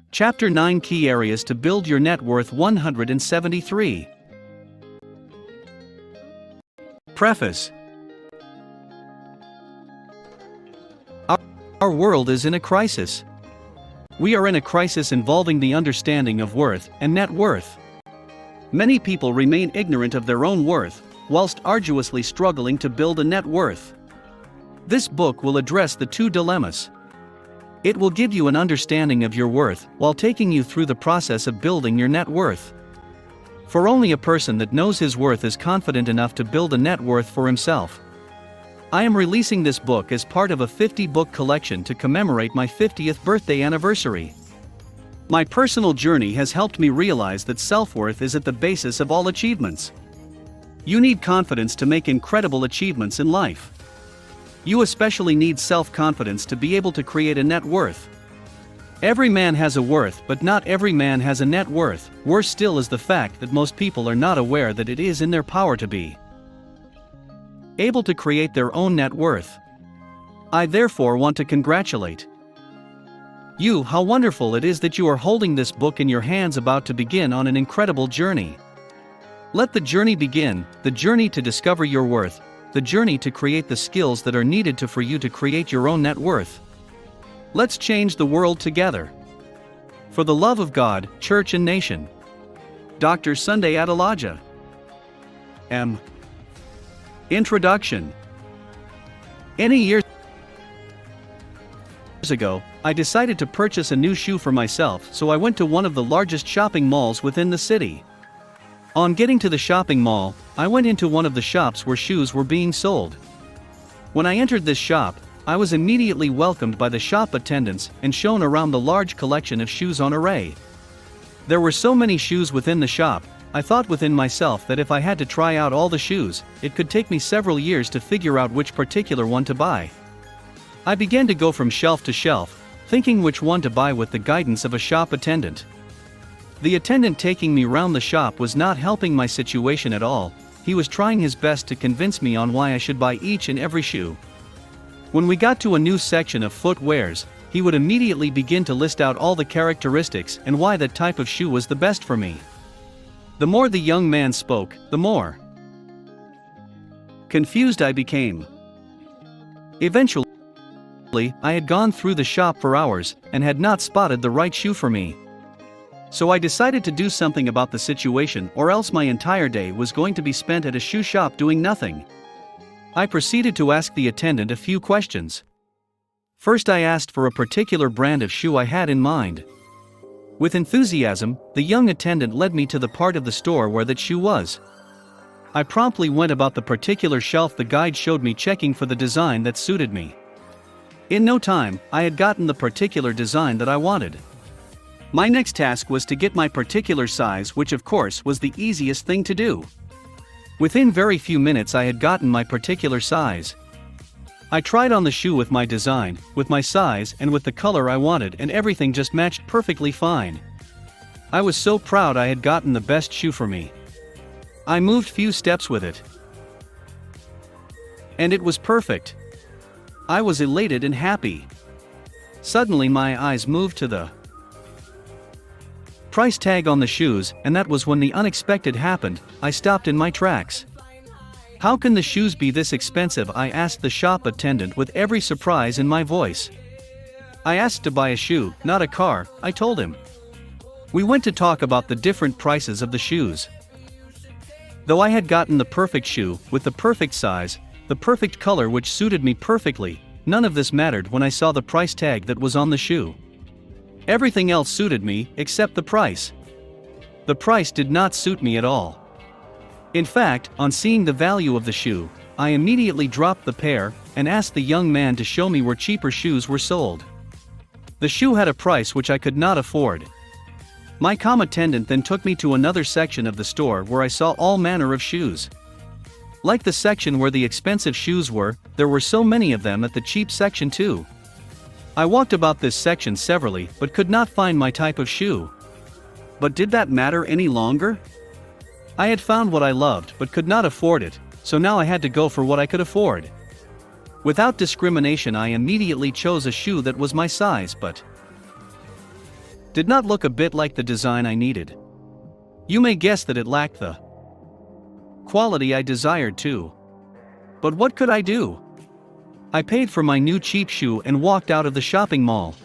Chapter 9 Key Areas to Build Your Net Worth 173. Preface. Our world is in a crisis. We are in a crisis involving the understanding of worth and net worth. Many people remain ignorant of their own worth, whilst arduously struggling to build a net worth. This book will address the two dilemmas. It will give you an understanding of your worth while taking you through the process of building your net worth. For only a person that knows his worth is confident enough to build a net worth for himself. I am releasing this book as part of a 50-book collection to commemorate my 50th birthday anniversary. My personal journey has helped me realize that self-worth is at the basis of all achievements. You need confidence to make incredible achievements in life. You especially need self-confidence to be able to create a net worth. Every man has a worth, but not every man has a net worth. Worse still is the fact that most people are not aware that it is in their power to be able to create their own net worth. I therefore want to congratulate you. How wonderful it is that you are holding this book in your hands, about to begin on an incredible journey. Let the journey begin, the journey to discover your worth, the journey to create the skills that are needed for you to create your own net worth. Let's change the world together. For the love of God, church and nation. Dr. Sunday Adelaja. M. Introduction. Any years ago, I decided to purchase a new shoe for myself, so I went to one of the largest shopping malls within the city. On getting to the shopping mall, I went into one of the shops where shoes were being sold. When I entered this shop, I was immediately welcomed by the shop attendants and shown around the large collection of shoes on array. There were so many shoes within the shop, I thought within myself that if I had to try out all the shoes, it could take me several years to figure out which particular one to buy. I began to go from shelf to shelf, thinking which one to buy with the guidance of a shop attendant. The attendant taking me round the shop was not helping my situation at all. He was trying his best to convince me on why I should buy each and every shoe. When we got to a new section of footwears, he would immediately begin to list out all the characteristics and why that type of shoe was the best for me. The more the young man spoke, the more confused I became. Eventually, I had gone through the shop for hours and had not spotted the right shoe for me. So I decided to do something about the situation, or else my entire day was going to be spent at a shoe shop doing nothing. I proceeded to ask the attendant a few questions. First, I asked for a particular brand of shoe I had in mind. With enthusiasm, the young attendant led me to the part of the store where that shoe was. I promptly went about the particular shelf the guide showed me, checking for the design that suited me. In no time, I had gotten the particular design that I wanted. My next task was to get my particular size, which of course was the easiest thing to do. Within very few minutes I had gotten my particular size. I tried on the shoe with my design, with my size and with the color I wanted, and everything just matched perfectly fine. I was so proud I had gotten the best shoe for me. I moved few steps with it, and it was perfect. I was elated and happy. Suddenly my eyes moved to the price tag on the shoes, and that was when the unexpected happened. I stopped in my tracks. How can the shoes be this expensive? I asked the shop attendant with every surprise in my voice. I asked to buy a shoe, not a car, I told him. We went to talk about the different prices of the shoes. Though I had gotten the perfect shoe, with the perfect size, the perfect color which suited me perfectly, none of this mattered when I saw the price tag that was on the shoe. Everything else suited me, except the price. The price did not suit me at all. In fact, on seeing the value of the shoe, I immediately dropped the pair and asked the young man to show me where cheaper shoes were sold. The shoe had a price which I could not afford. My attendant then took me to another section of the store where I saw all manner of shoes. Like the section where the expensive shoes were, there were so many of them at the cheap section too. I walked about this section severally but could not find my type of shoe. But did that matter any longer? I had found what I loved but could not afford it, so now I had to go for what I could afford. Without discrimination I immediately chose a shoe that was my size, but did not look a bit like the design I needed. You may guess that it lacked the quality I desired too. But what could I do? I paid for my new cheap shoe and walked out of the shopping mall.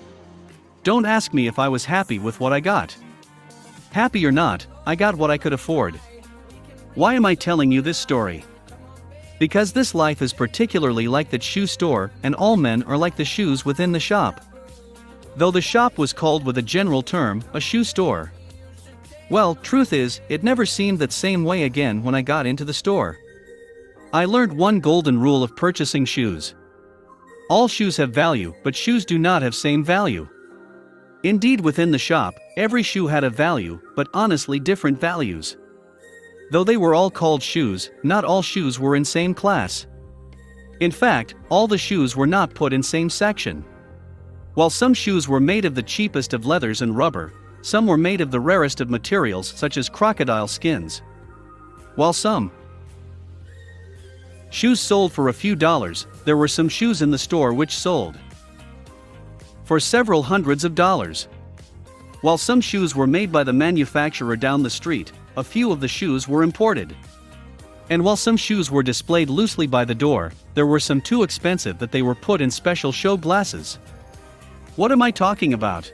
Don't ask me if I was happy with what I got. Happy or not, I got what I could afford. Why am I telling you this story? Because this life is particularly like that shoe store, and all men are like the shoes within the shop. Though the shop was called with a general term, a shoe store. Well, truth is, it never seemed that same way again when I got into the store. I learned one golden rule of purchasing shoes. All shoes have value, but shoes do not have same value. Indeed, within the shop, every shoe had a value, but honestly different values. Though they were all called shoes, not all shoes were in same class. In fact, all the shoes were not put in same section. While some shoes were made of the cheapest of leathers and rubber, some were made of the rarest of materials such as crocodile skins. While some shoes sold for a few dollars, there were some shoes in the store which sold for several hundreds of dollars. While some shoes were made by the manufacturer down the street, a few of the shoes were imported. And while some shoes were displayed loosely by the door, there were some too expensive that they were put in special show glasses. What am I talking about?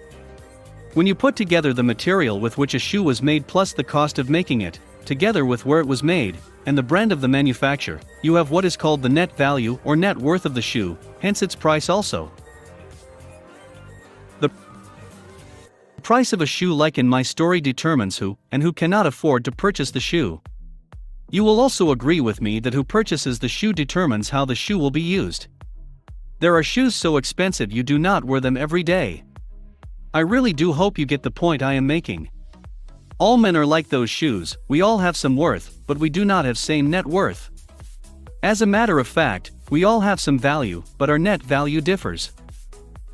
When you put together the material with which a shoe was made plus the cost of making it, together with where it was made, and the brand of the manufacturer, you have what is called the net value or net worth of the shoe, hence its price also. The price of a shoe, like in my story, determines who and who cannot afford to purchase the shoe. You will also agree with me that who purchases the shoe determines how the shoe will be used. There are shoes so expensive you do not wear them every day. I really do hope you get the point I am making. All men are like those shoes, we all have some worth, but we do not have same net worth. As a matter of fact, we all have some value, but our net value differs.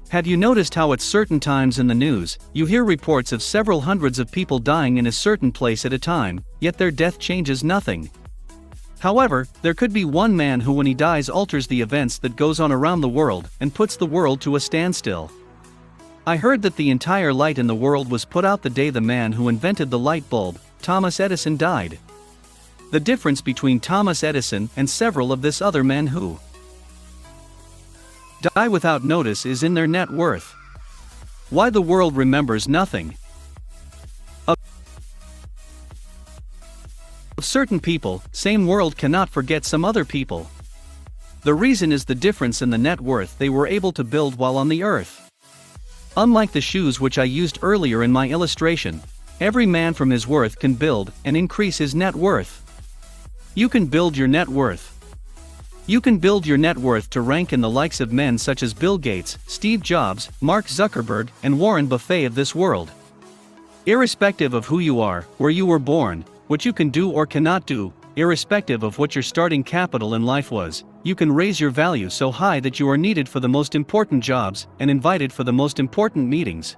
Have you noticed how at certain times in the news, you hear reports of several hundreds of people dying in a certain place at a time, yet their death changes nothing? However, there could be one man who when he dies alters the events that goes on around the world and puts the world to a standstill. I heard that the entire light in the world was put out the day the man who invented the light bulb, Thomas Edison, died. The difference between Thomas Edison and several of this other men who die without notice is in their net worth. Why the world remembers nothing of certain people, same world cannot forget some other people. The reason is the difference in the net worth they were able to build while on the earth. Unlike the shoes which I used earlier in my illustration, every man from his worth can build and increase his net worth. You can build your net worth. You can build your net worth to rank in the likes of men such as Bill Gates, Steve Jobs, Mark Zuckerberg, and Warren Buffett of this world. Irrespective of who you are, where you were born, what you can do or cannot do, irrespective of what your starting capital in life was, you can raise your value so high that you are needed for the most important jobs and invited for the most important meetings.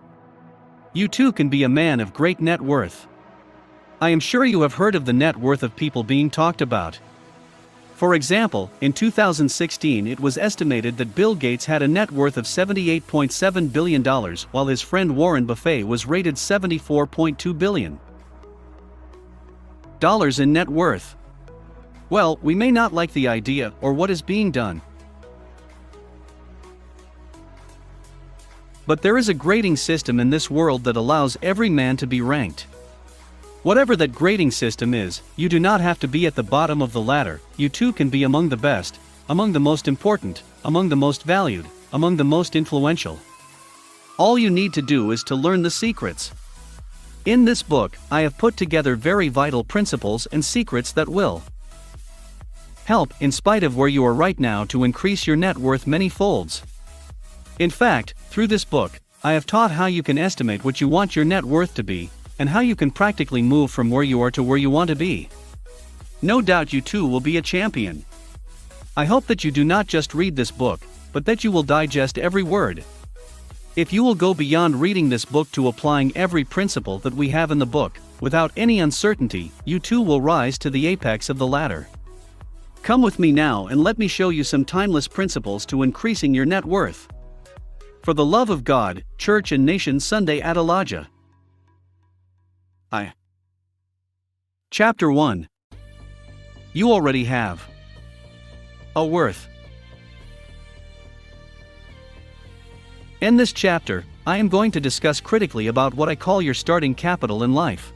You too can be a man of great net worth. I am sure you have heard of the net worth of people being talked about. For example, in 2016 it was estimated that Bill Gates had a net worth of $78.7 billion while his friend Warren Buffett was rated $74.2 billion in net worth. Well, we may not like the idea or what is being done, but there is a grading system in this world that allows every man to be ranked. Whatever that grading system is, you do not have to be at the bottom of the ladder, you too can be among the best, among the most important, among the most valued, among the most influential. All you need to do is to learn the secrets. In this book, I have put together very vital principles and secrets that will help, in spite of where you are right now, to increase your net worth many folds. In fact, through this book, I have taught how you can estimate what you want your net worth to be, and how you can practically move from where you are to where you want to be. No doubt you too will be a champion. I hope that you do not just read this book, but that you will digest every word. If you will go beyond reading this book to applying every principle that we have in the book, without any uncertainty, you too will rise to the apex of the ladder. Come with me now and let me show you some timeless principles to increasing your net worth. For the love of God, Church and Nation Sunday Adelaja. Chapter 1. You already have a worth. In this chapter, I am going to discuss critically about what I call your starting capital in life.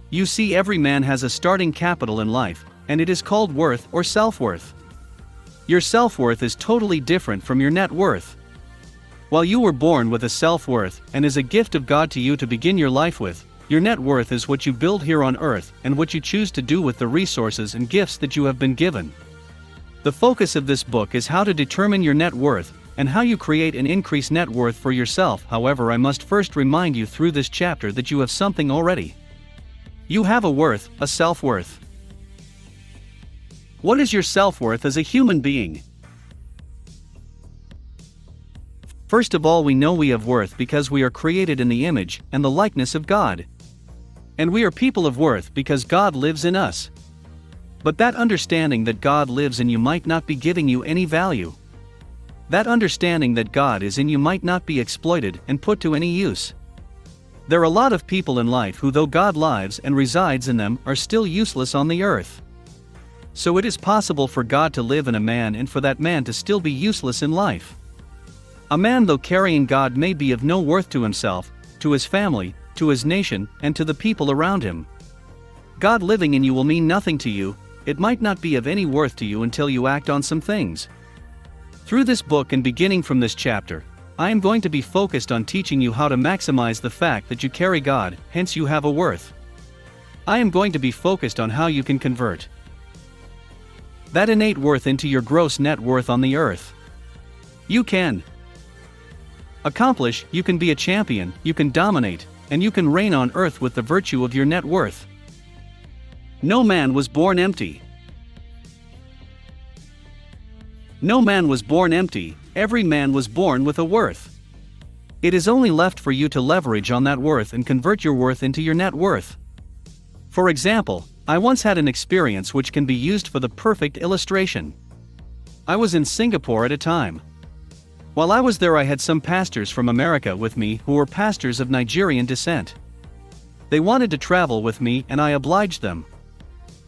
You see, every man has a starting capital in life, and it is called worth or self-worth. Your self-worth is totally different from your net worth. While you were born with a self-worth and is a gift of God to you to begin your life with, your net worth is what you build here on earth and what you choose to do with the resources and gifts that you have been given. The focus of this book is how to determine your net worth and how you create and increase net worth for yourself. However, I must first remind you through this chapter that you have something already. You have a worth, a self-worth. What is your self-worth as a human being? First of all, we know we have worth because we are created in the image and the likeness of God. And we are people of worth because God lives in us. But that understanding that God lives in you might not be giving you any value. That understanding that God is in you might not be exploited and put to any use. There are a lot of people in life who, though God lives and resides in them, are still useless on the earth. So it is possible for God to live in a man and for that man to still be useless in life. A man, though carrying God, may be of no worth to himself, to his family, to his nation, and to the people around him. God living in you will mean nothing to you. It might not be of any worth to you until you act on some things. Through this book and beginning from this chapter, I am going to be focused on teaching you how to maximize the fact that you carry God, hence you have a worth. I am going to be focused on how you can convert that innate worth into your gross net worth on the earth. You can accomplish, you can be a champion, you can dominate, and you can reign on earth with the virtue of your net worth. No man was born empty. No man was born empty, every man was born with a worth. It is only left for you to leverage on that worth and convert your worth into your net worth. For example, I once had an experience which can be used for the perfect illustration. I was in Singapore at a time. While I was there, I had some pastors from America with me who were pastors of Nigerian descent. They wanted to travel with me and I obliged them.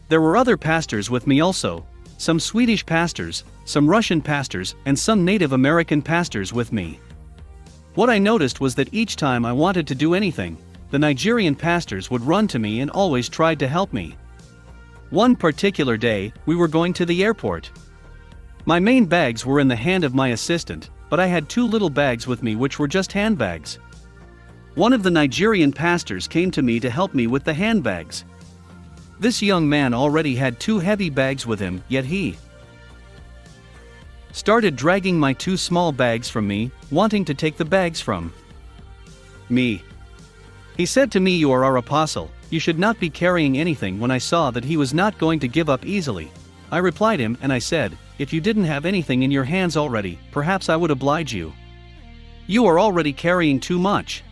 There were other pastors with me also, some Swedish pastors, some Russian pastors, and some Native American pastors with me. What I noticed was that each time I wanted to do anything, the Nigerian pastors would run to me and always tried to help me. One particular day, we were going to the airport. My main bags were in the hand of my assistant, but I had two little bags with me which were just handbags. One of the Nigerian pastors came to me to help me with the handbags. This young man already had two heavy bags with him, yet he started dragging my two small bags from me, wanting to take the bags from me. He said to me, "You are our apostle, you should not be carrying anything." When I saw that he was not going to give up easily, I replied him and I said, "If you didn't have anything in your hands already, perhaps I would oblige you. You are already carrying too much.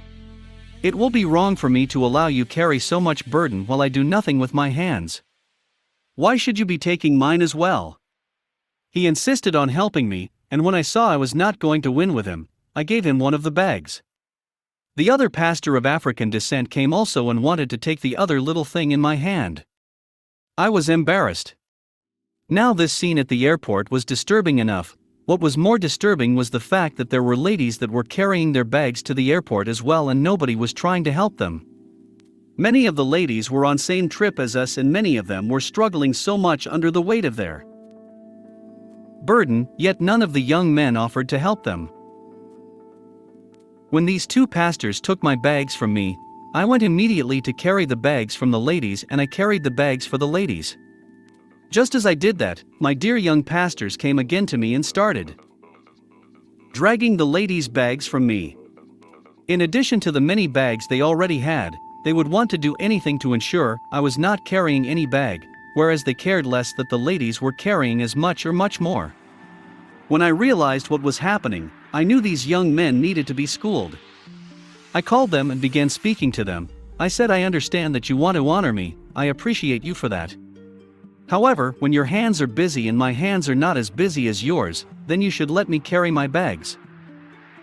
It will be wrong for me to allow you carry so much burden while I do nothing with my hands. Why should you be taking mine as well?" He insisted on helping me, and when I saw I was not going to win with him, I gave him one of the bags. The other pastor of African descent came also and wanted to take the other little thing in my hand. I was embarrassed. Now this scene at the airport was disturbing enough. What was more disturbing was the fact that there were ladies that were carrying their bags to the airport as well, and nobody was trying to help them. Many of the ladies were on same trip as us, and many of them were struggling so much under the weight of their burden, yet none of the young men offered to help them. When these two pastors took my bags from me, I went immediately to carry the bags from the ladies, and I carried the bags for the ladies. Just as I did that, my dear young pastors came again to me and started dragging the ladies' bags from me. In addition to the many bags they already had, they would want to do anything to ensure I was not carrying any bag, whereas they cared less that the ladies were carrying as much or much more. When I realized what was happening, I knew these young men needed to be schooled. I called them and began speaking to them. I said, "I understand that you want to honor me, I appreciate you for that. However, when your hands are busy and my hands are not as busy as yours, then you should let me carry my bags.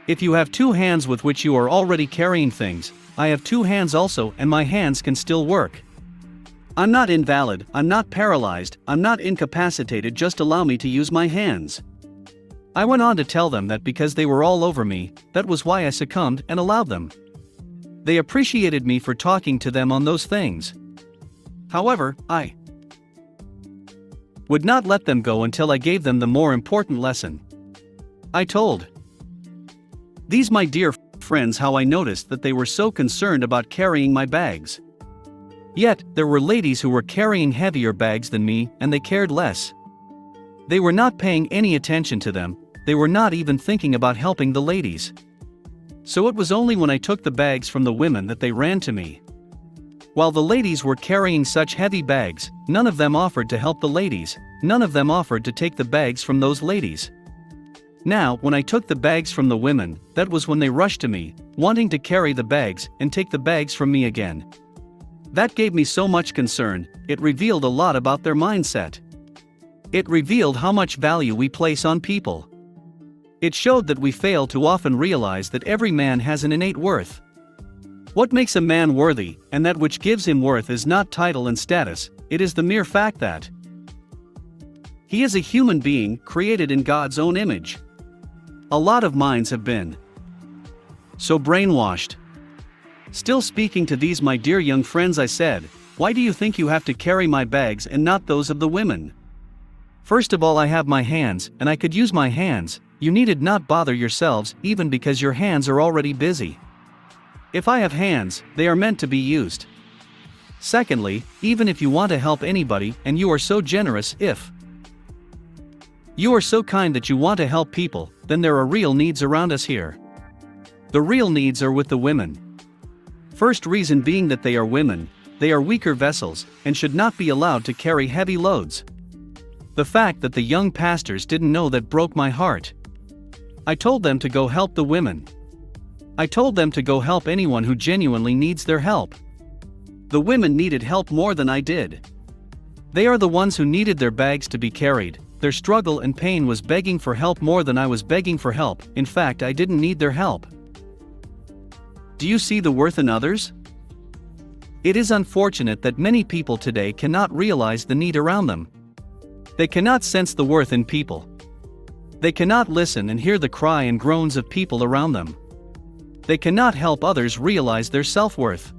If you have two hands with which you are already carrying things, I have two hands also, and my hands can still work. I'm not invalid, I'm not paralyzed, I'm not incapacitated, just allow me to use my hands. I went on to tell them that because they were all over me, that was why I succumbed and allowed them. They appreciated me for talking to them on those things. However, I would not let them go until I gave them the more important lesson. I told these my dear friends how I noticed that they were so concerned about carrying my bags. Yet, there were ladies who were carrying heavier bags than me, and they cared less. They were not paying any attention to them, they were not even thinking about helping the ladies. So it was only when I took the bags from the women that they ran to me. While the ladies were carrying such heavy bags, none of them offered to help the ladies, none of them offered to take the bags from those ladies. Now, when I took the bags from the women, that was when they rushed to me, wanting to carry the bags and take the bags from me again. That gave me so much concern, it revealed a lot about their mindset. It revealed how much value we place on people. It showed that we fail to often realize that every man has an innate worth. What makes a man worthy, and that which gives him worth, is not title and status, it is the mere fact that he is a human being created in God's own image. A lot of minds have been so brainwashed. Still speaking to these my dear young friends, I said, why do you think you have to carry my bags and not those of the women? First of all, I have my hands, and I could use my hands. You needed not bother yourselves, even because your hands are already busy. If I have hands, they are meant to be used. Secondly, even if you want to help anybody and you are so generous, if you are so kind that you want to help people, then there are real needs around us here. The real needs are with the women. First reason being that they are women, they are weaker vessels, and should not be allowed to carry heavy loads. The fact that the young pastors didn't know that broke my heart. I told them to go help the women. I told them to go help anyone who genuinely needs their help. The women needed help more than I did. They are the ones who needed their bags to be carried. Their struggle and pain was begging for help more than I was begging for help. In fact, I didn't need their help. Do you see the worth in others? It is unfortunate that many people today cannot realize the need around them. They cannot sense the worth in people. They cannot listen and hear the cry and groans of people around them. They cannot help others realize their self-worth.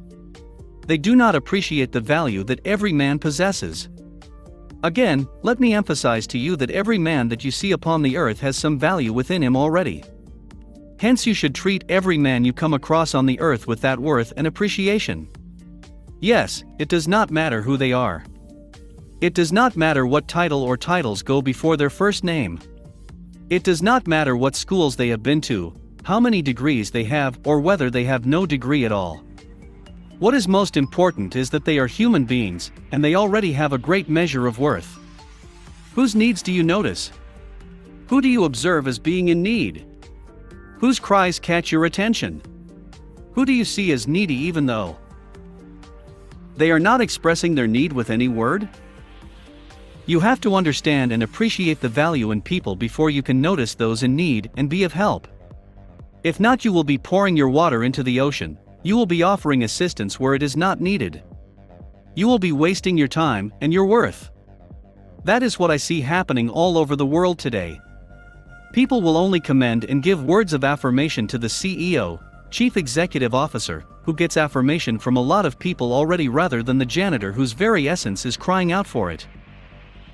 They do not appreciate the value that every man possesses. Again, let me emphasize to you that every man that you see upon the earth has some value within him already. Hence you should treat every man you come across on the earth with that worth and appreciation. Yes, it does not matter who they are. It does not matter what title or titles go before their first name. It does not matter what schools they have been to, how many degrees they have, or whether they have no degree at all. What is most important is that they are human beings, and they already have a great measure of worth. Whose needs do you notice? Who do you observe as being in need? Whose cries catch your attention? Who do you see as needy even though they are not expressing their need with any word? You have to understand and appreciate the value in people before you can notice those in need and be of help. If not, you will be pouring your water into the ocean. You will be offering assistance where it is not needed. You will be wasting your time and your worth. That is what I see happening all over the world today. People will only commend and give words of affirmation to the CEO, Chief Executive Officer, who gets affirmation from a lot of people already rather than the janitor whose very essence is crying out for it.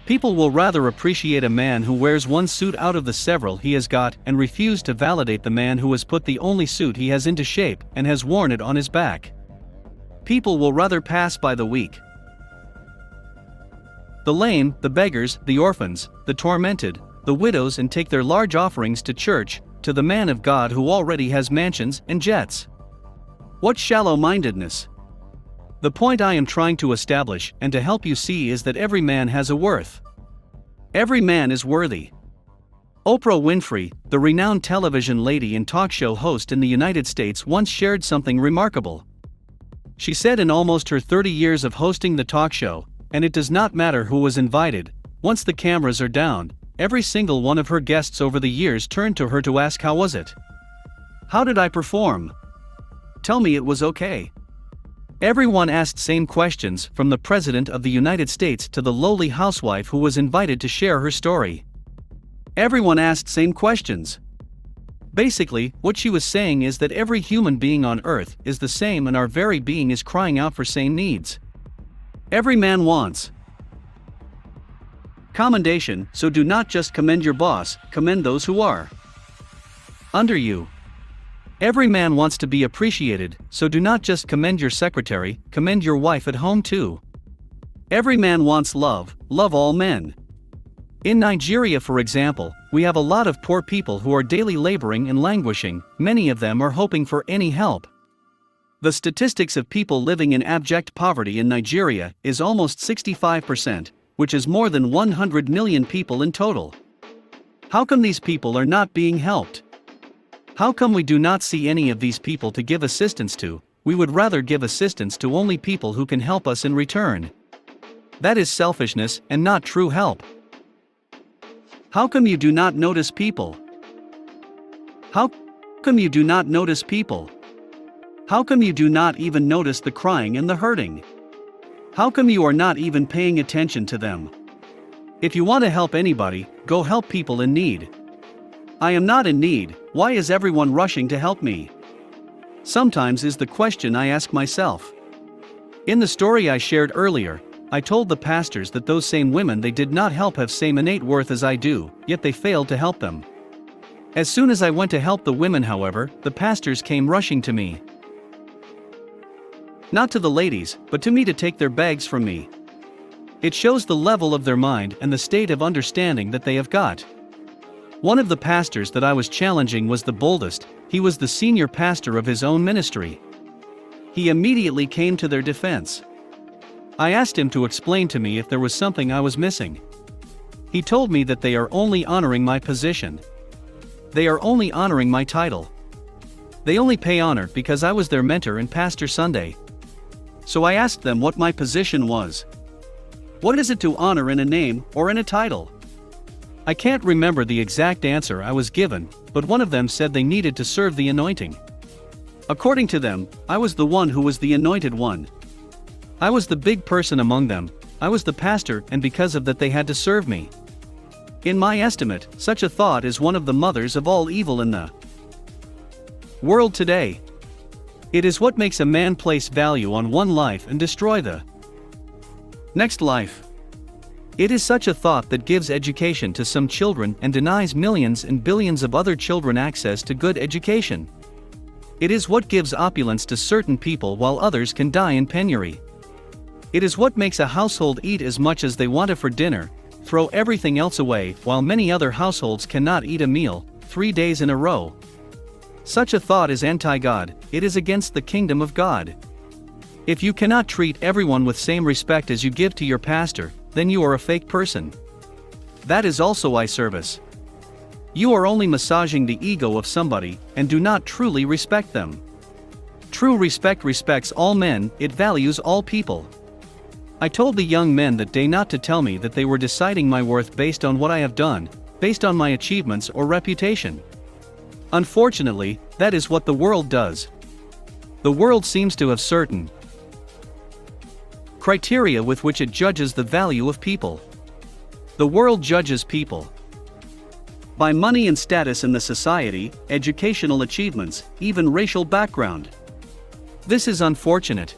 People will rather appreciate a man who wears one suit out of the several he has got and refuse to validate the man who has put the only suit he has into shape and has worn it on his back. People will rather pass by the weak, the lame, the beggars, the orphans, the tormented, the widows, and take their large offerings to church, to the man of God who already has mansions and jets. What shallow-mindedness! The point I am trying to establish and to help you see is that every man has a worth. Every man is worthy. Oprah Winfrey, the renowned television lady and talk show host in the United States, once shared something remarkable. She said in almost her 30 years of hosting the talk show, and it does not matter who was invited, once the cameras are down, every single one of her guests over the years turned to her to ask how was it. How did I perform? Tell me it was okay. Everyone asked same questions, from the President of the United States to the lowly housewife who was invited to share her story. Everyone asked same questions. Basically, what she was saying is that every human being on earth is the same and our very being is crying out for same needs. Every man wants commendation, so do not just commend your boss, commend those who are under you. Every man wants to be appreciated, so do not just commend your secretary, commend your wife at home too. Every man wants love, love all men. In Nigeria, for example, we have a lot of poor people who are daily laboring and languishing, many of them are hoping for any help. The statistics of people living in abject poverty in Nigeria is almost 65%, which is more than 100 million people in total. How come these people are not being helped? How come we do not see any of these people to give assistance to? We would rather give assistance to only people who can help us in return. That is selfishness and not true help. How come you do not notice people? How come you do not notice people? How come you do not even notice the crying and the hurting? How come you are not even paying attention to them? If you want to help anybody, go help people in need. I am not in need, why is everyone rushing to help me? Sometimes is the question I ask myself. In the story I shared earlier, I told the pastors that those same women they did not help have same innate worth as I do, yet they failed to help them. As soon as I went to help the women, however, the pastors came rushing to me. Not to the ladies, but to me to take their bags from me. It shows the level of their mind and the state of understanding that they have got. One of the pastors that I was challenging was the boldest. He was the senior pastor of his own ministry. He immediately came to their defense. I asked him to explain to me if there was something I was missing. He told me that they are only honoring my position. They are only honoring my title. They only pay honor because I was their mentor in Pastor Sunday. So I asked them what my position was. What is it to honor in a name or in a title? I can't remember the exact answer I was given, but one of them said they needed to serve the anointing. According to them, I was the one who was the anointed one. I was the big person among them, I was the pastor, and because of that they had to serve me. In my estimate, such a thought is one of the mothers of all evil in the world today. It is what makes a man place value on one life and destroy the next life. It is such a thought that gives education to some children and denies millions and billions of other children access to good education. It is what gives opulence to certain people while others can die in penury. It is what makes a household eat as much as they want for dinner, throw everything else away, while many other households cannot eat a meal 3 days in a row. Such a thought is anti-God, it is against the kingdom of God. If you cannot treat everyone with same respect as you give to your pastor, then you are a fake person. That is also eye service. You are only massaging the ego of somebody, and do not truly respect them. True respect respects all men, it values all people. I told the young men that day not to tell me that they were deciding my worth based on what I have done, based on my achievements or reputation. Unfortunately, that is what the world does. The world seems to have certain criteria with which it judges the value of people. The world judges people by money and status in the society, educational achievements, even racial background. This is unfortunate.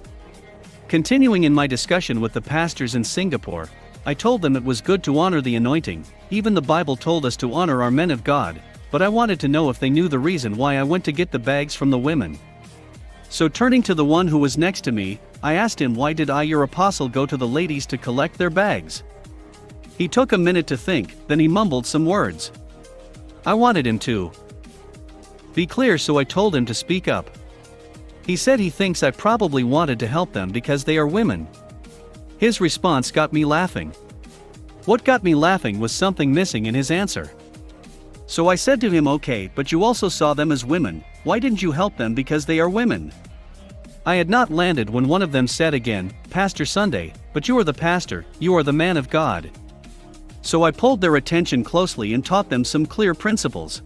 Continuing in my discussion with the pastors in Singapore, I told them it was good to honor the anointing, even the Bible told us to honor our men of God, but I wanted to know if they knew the reason why I went to get the bags from the women. So turning to the one who was next to me, I asked him, why did I, your apostle, go to the ladies to collect their bags? He took a minute to think, then he mumbled some words. I wanted him to be clear, so I told him to speak up. He said he thinks I probably wanted to help them because they are women. His response got me laughing. What got me laughing was something missing in his answer. So I said to him, okay, but you also saw them as women, why didn't you help them because they are women? I had not landed when one of them said again, Pastor Sunday, but you are the pastor, you are the man of God. So I pulled their attention closely and taught them some clear principles.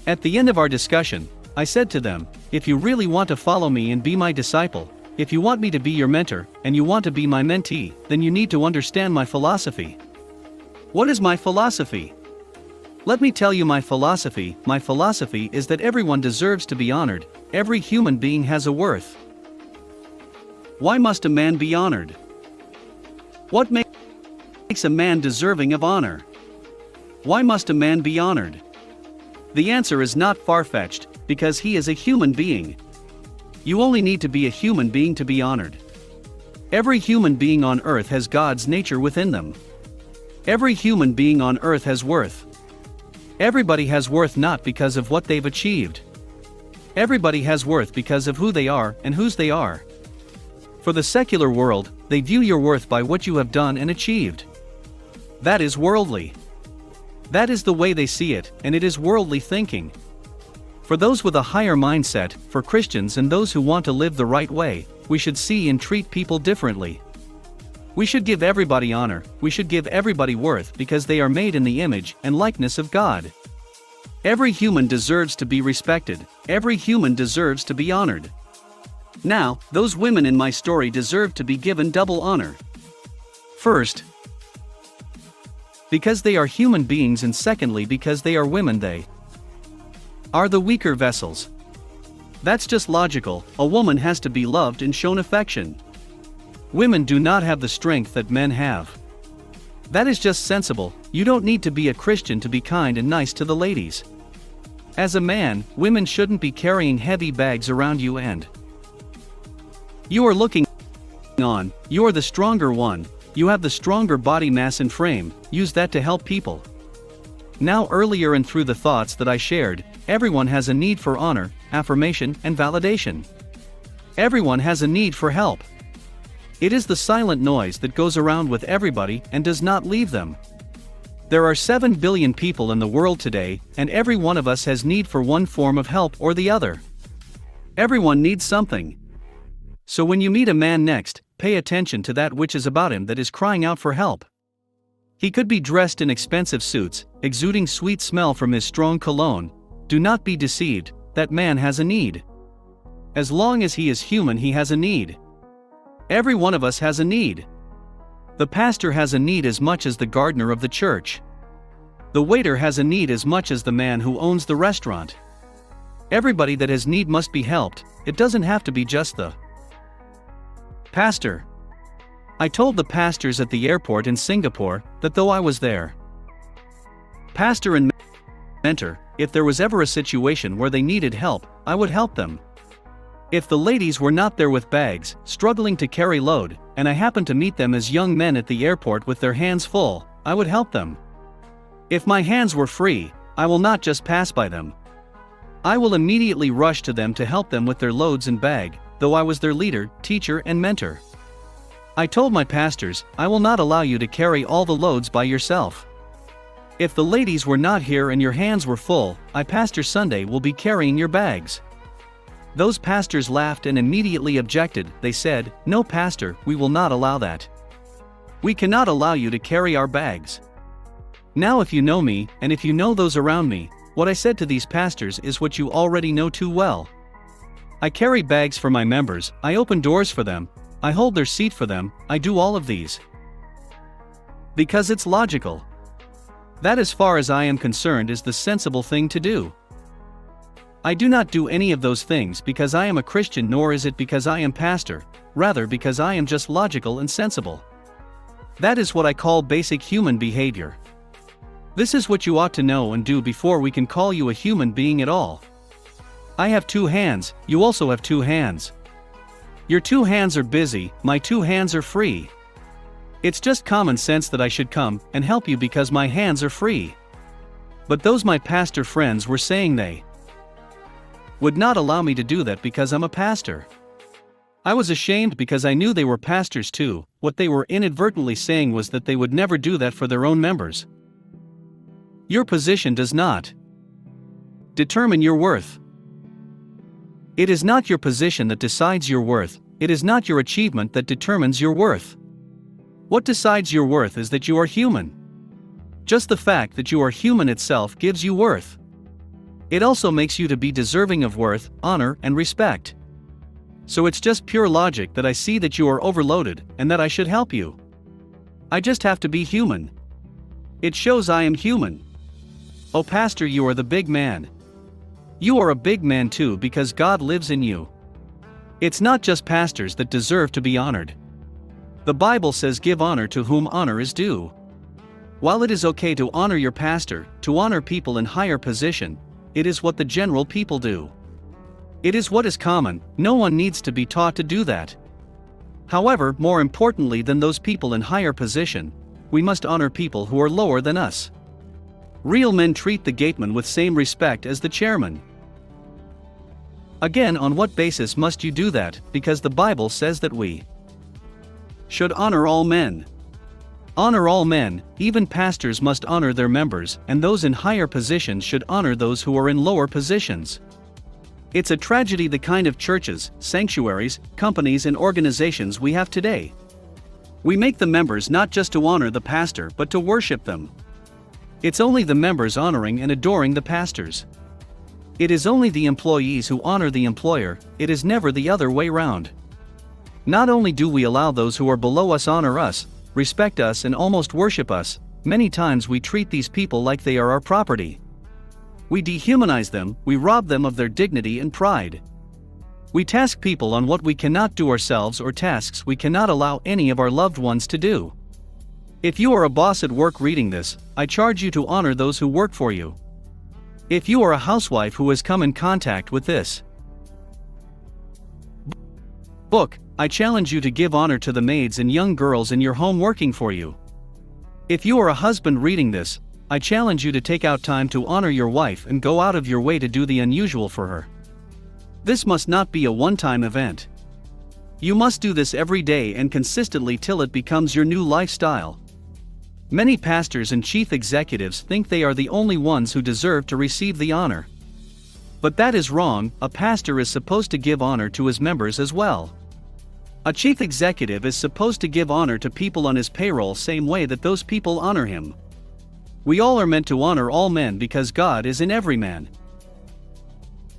At the end of our discussion, I said to them, if you really want to follow me and be my disciple, if you want me to be your mentor, and you want to be my mentee, then you need to understand my philosophy. What is my philosophy? Let me tell you my philosophy. My philosophy is that everyone deserves to be honored, every human being has a worth. Why must a man be honored? What makes a man deserving of honor? Why must a man be honored? The answer is not far-fetched, because he is a human being. You only need to be a human being to be honored. Every human being on earth has God's nature within them. Every human being on earth has worth. Everybody has worth not because of what they've achieved. Everybody has worth because of who they are and whose they are. For the secular world, they view your worth by what you have done and achieved. That is worldly. That is the way they see it, and it is worldly thinking. For those with a higher mindset, for Christians and those who want to live the right way, we should see and treat people differently. We should give everybody honor, we should give everybody worth because they are made in the image and likeness of God. Every human deserves to be respected, every human deserves to be honored. Now, those women in my story deserve to be given double honor. First, because they are human beings, and secondly because they are women. They are the weaker vessels. That's just logical. A woman has to be loved and shown affection. Women do not have the strength that men have. That is just sensible. You don't need to be a Christian to be kind and nice to the ladies. As a man, women shouldn't be carrying heavy bags around you, and you are looking on. You are the stronger one. You have the stronger body mass and frame. Use that to help people. Now, earlier and through the thoughts that I shared, everyone has a need for honor, affirmation, and validation. Everyone has a need for help. It is the silent noise that goes around with everybody and does not leave them. There are 7 billion people in the world today, and every one of us has need for one form of help or the other. Everyone needs something. So when you meet a man next, pay attention to that which is about him that is crying out for help. He could be dressed in expensive suits, exuding sweet smell from his strong cologne. Do not be deceived, that man has a need. As long as he is human, he has a need. Every one of us has a need. The pastor has a need as much as the gardener of the church. The waiter has a need as much as the man who owns the restaurant. Everybody that has need must be helped. It doesn't have to be just the pastor. I told the pastors at the airport in Singapore that though I was their pastor and mentor, if there was ever a situation where they needed help, I would help them. If the ladies were not there with bags, struggling to carry load, and I happened to meet them as young men at the airport with their hands full, I would help them. If my hands were free, I will not just pass by them. I will immediately rush to them to help them with their loads and bag, though I was their leader, teacher, and mentor. I told my pastors, I will not allow you to carry all the loads by yourself. If the ladies were not here and your hands were full, I, Pastor Sunday, will be carrying your bags. Those pastors laughed and immediately objected. They said, no, pastor, we will not allow that. We cannot allow you to carry our bags. Now, if you know me, and if you know those around me, what I said to these pastors is what you already know too well. I carry bags for my members, I open doors for them, I hold their seat for them, I do all of these. Because it's logical. That, as far as I am concerned, is the sensible thing to do. I do not do any of those things because I am a Christian, nor is it because I am pastor, rather because I am just logical and sensible. That is what I call basic human behavior. This is what you ought to know and do before we can call you a human being at all. I have 2 hands, you also have 2 hands. Your 2 hands are busy, my 2 hands are free. It's just common sense that I should come and help you because my hands are free. But those my pastor friends were saying they would not allow me to do that because I'm a pastor. I was ashamed because I knew they were pastors too. What they were inadvertently saying was that they would never do that for their own members. Your position does not determine your worth. It is not your position that decides your worth, it is not your achievement that determines your worth. What decides your worth is that you are human. Just the fact that you are human itself gives you worth. It also makes you to be deserving of worth, honor, and respect. So it's just pure logic that I see that you are overloaded, and that I should help you. I just have to be human. It shows I am human. Oh Pastor, you are the big man. You are a big man too because God lives in you. It's not just pastors that deserve to be honored. The Bible says give honor to whom honor is due. While it is okay to honor your pastor, to honor people in higher position, it is what the general people do. It is what is common, no one needs to be taught to do that. However, more importantly than those people in higher position, we must honor people who are lower than us. Real men treat the gateman with same respect as the chairman. Again, on what basis must you do that? Because the Bible says that we should honor all men. Honor all men, even pastors must honor their members, and those in higher positions should honor those who are in lower positions. It's a tragedy the kind of churches, sanctuaries, companies and organizations we have today. We make the members not just to honor the pastor but to worship them. It's only the members honoring and adoring the pastors. It is only the employees who honor the employer, it is never the other way round. Not only do we allow those who are below us honor us, respect us and almost worship us, many times we treat these people like they are our property. We dehumanize them, we rob them of their dignity and pride. We task people on what we cannot do ourselves or tasks we cannot allow any of our loved ones to do. If you are a boss at work reading this, I charge you to honor those who work for you. If you are a housewife who has come in contact with this book, I challenge you to give honor to the maids and young girls in your home working for you. If you are a husband reading this, I challenge you to take out time to honor your wife and go out of your way to do the unusual for her. This must not be a one-time event. You must do this every day and consistently till it becomes your new lifestyle. Many pastors and chief executives think they are the only ones who deserve to receive the honor. But that is wrong, a pastor is supposed to give honor to his members as well. A chief executive is supposed to give honor to people on his payroll same way that those people honor him. We all are meant to honor all men because God is in every man.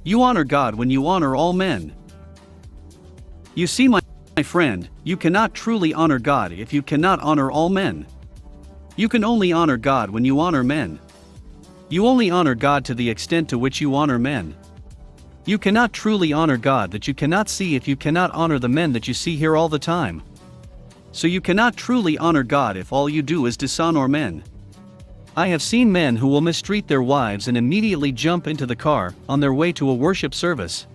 You honor God when you honor all men. You see, my friend, you cannot truly honor God if you cannot honor all men. You can only honor God when you honor men. You only honor God to the extent to which you honor men. You cannot truly honor God that you cannot see if you cannot honor the men that you see here all the time. So you cannot truly honor God if all you do is dishonor men. I have seen men who will mistreat their wives and immediately jump into the car on their way to a worship service.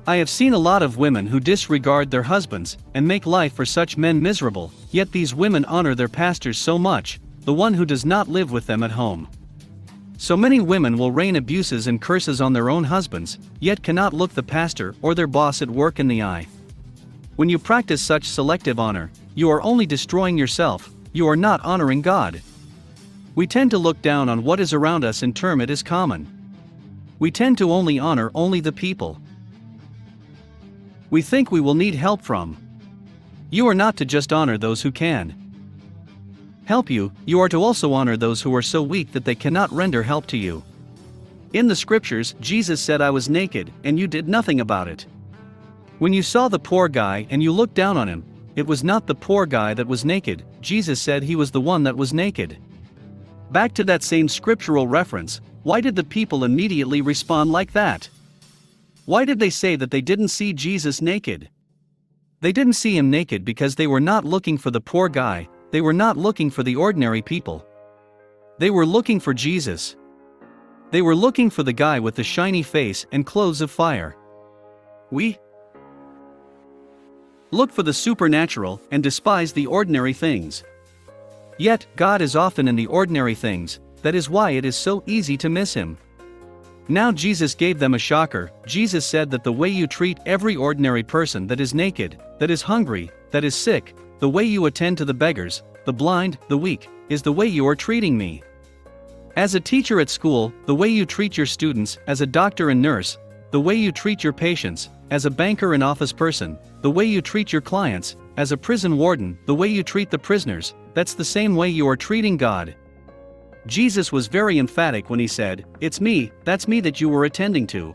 I have seen a lot of women who disregard their husbands and make life for such men miserable, yet these women honor their pastors so much, the one who does not live with them at home. So many women will rain abuses and curses on their own husbands, yet cannot look the pastor or their boss at work in the eye. When you practice such selective honor, you are only destroying yourself, you are not honoring God. We tend to look down on what is around us and term it as common. We tend to only honor the people we think we will need help from. You are not to just honor those who can help you, you are to also honor those who are so weak that they cannot render help to you. In the scriptures, Jesus said, "I was naked, and you did nothing about it." When you saw the poor guy and you looked down on him, it was not the poor guy that was naked, Jesus said he was the one that was naked. Back to that same scriptural reference, why did the people immediately respond like that? Why did they say that they didn't see Jesus naked? They didn't see him naked because they were not looking for the poor guy, they were not looking for the ordinary people. They were looking for Jesus. They were looking for the guy with the shiny face and clothes of fire. We look for the supernatural and despise the ordinary things. Yet, God is often in the ordinary things, that is why it is so easy to miss him. Now Jesus gave them a shocker. Jesus said that the way you treat every ordinary person that is naked, that is hungry, that is sick, the way you attend to the beggars, the blind, the weak, is the way you are treating me. As a teacher at school, the way you treat your students, as a doctor and nurse, the way you treat your patients, as a banker and office person, the way you treat your clients, as a prison warden, the way you treat the prisoners, that's the same way you are treating God. Jesus was very emphatic when he said, "It's me, that's me that you were attending to.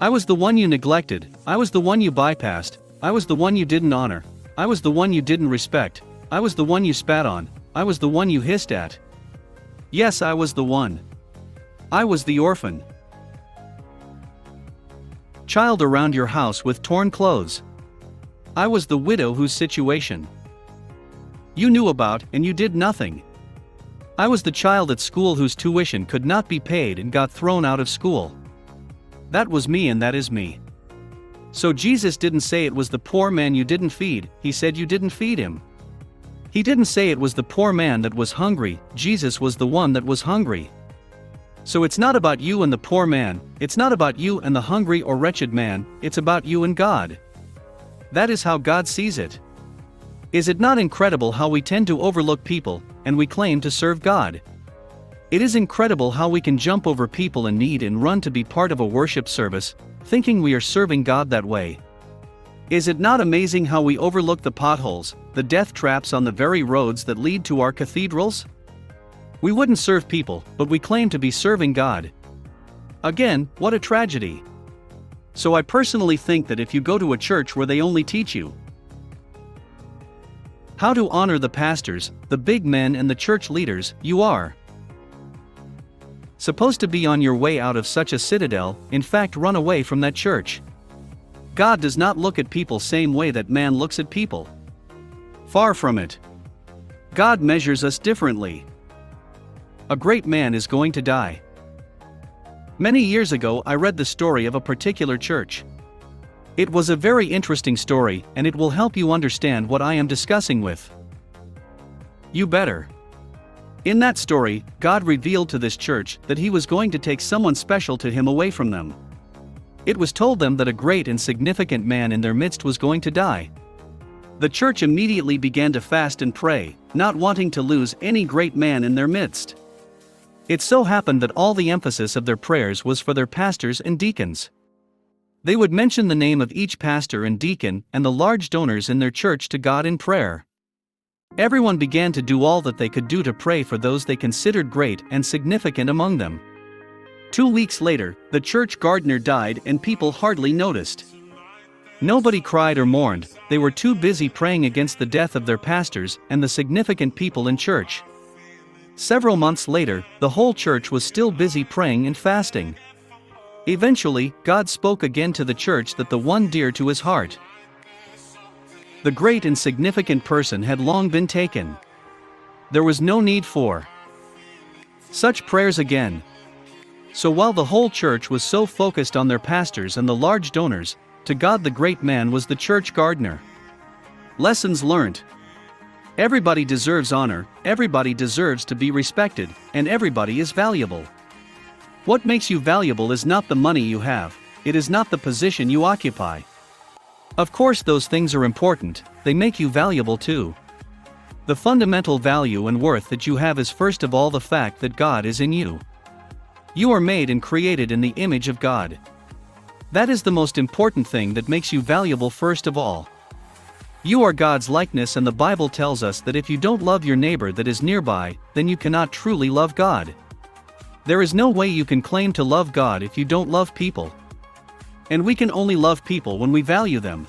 I was the one you neglected, I was the one you bypassed, I was the one you didn't honor, I was the one you didn't respect, I was the one you spat on, I was the one you hissed at. Yes, I was the one. I was the orphan. Child around your house with torn clothes. I was the widow whose situation you knew about and you did nothing. I was the child at school whose tuition could not be paid and got thrown out of school. That was me and that is me." So Jesus didn't say it was the poor man you didn't feed, he said you didn't feed him. He didn't say it was the poor man that was hungry, Jesus was the one that was hungry. So it's not about you and the poor man, it's not about you and the hungry or wretched man, it's about you and God. That is how God sees it. Is it not incredible how we tend to overlook people, and we claim to serve God? It is incredible how we can jump over people in need and run to be part of a worship service, thinking we are serving God that way. Is it not amazing how we overlook the potholes, the death traps on the very roads that lead to our cathedrals? We wouldn't serve people, but we claim to be serving God. Again, what a tragedy. So I personally think that if you go to a church where they only teach you how to honor the pastors, the big men and the church leaders, you are supposed to be on your way out of such a citadel, in fact run away from that church. God does not look at people same way that man looks at people. Far from it. God measures us differently. A great man is going to die. Many years ago I read the story of a particular church. It was a very interesting story, and it will help you understand what I am discussing with you better. In that story, God revealed to this church that he was going to take someone special to him away from them. It was told them that a great and significant man in their midst was going to die. The church immediately began to fast and pray, not wanting to lose any great man in their midst. It so happened that all the emphasis of their prayers was for their pastors and deacons. They would mention the name of each pastor and deacon and the large donors in their church to God in prayer. Everyone began to do all that they could do to pray for those they considered great and significant among them. 2 weeks later, the church gardener died and people hardly noticed. Nobody cried or mourned, they were too busy praying against the death of their pastors and the significant people in church. Several months later, the whole church was still busy praying and fasting. Eventually, God spoke again to the church that the one dear to his heart, the great and significant person, had long been taken. There was no need for such prayers again. So while the whole church was so focused on their pastors and the large donors, to God the great man was the church gardener. Lessons learned. Everybody deserves honor, everybody deserves to be respected, and everybody is valuable. What makes you valuable is not the money you have, it is not the position you occupy. Of course those things are important, they make you valuable too. The fundamental value and worth that you have is first of all the fact that God is in you. You are made and created in the image of God. That is the most important thing that makes you valuable first of all. You are God's likeness, and the Bible tells us that if you don't love your neighbor that is nearby, then you cannot truly love God. There is no way you can claim to love God if you don't love people. And we can only love people when we value them.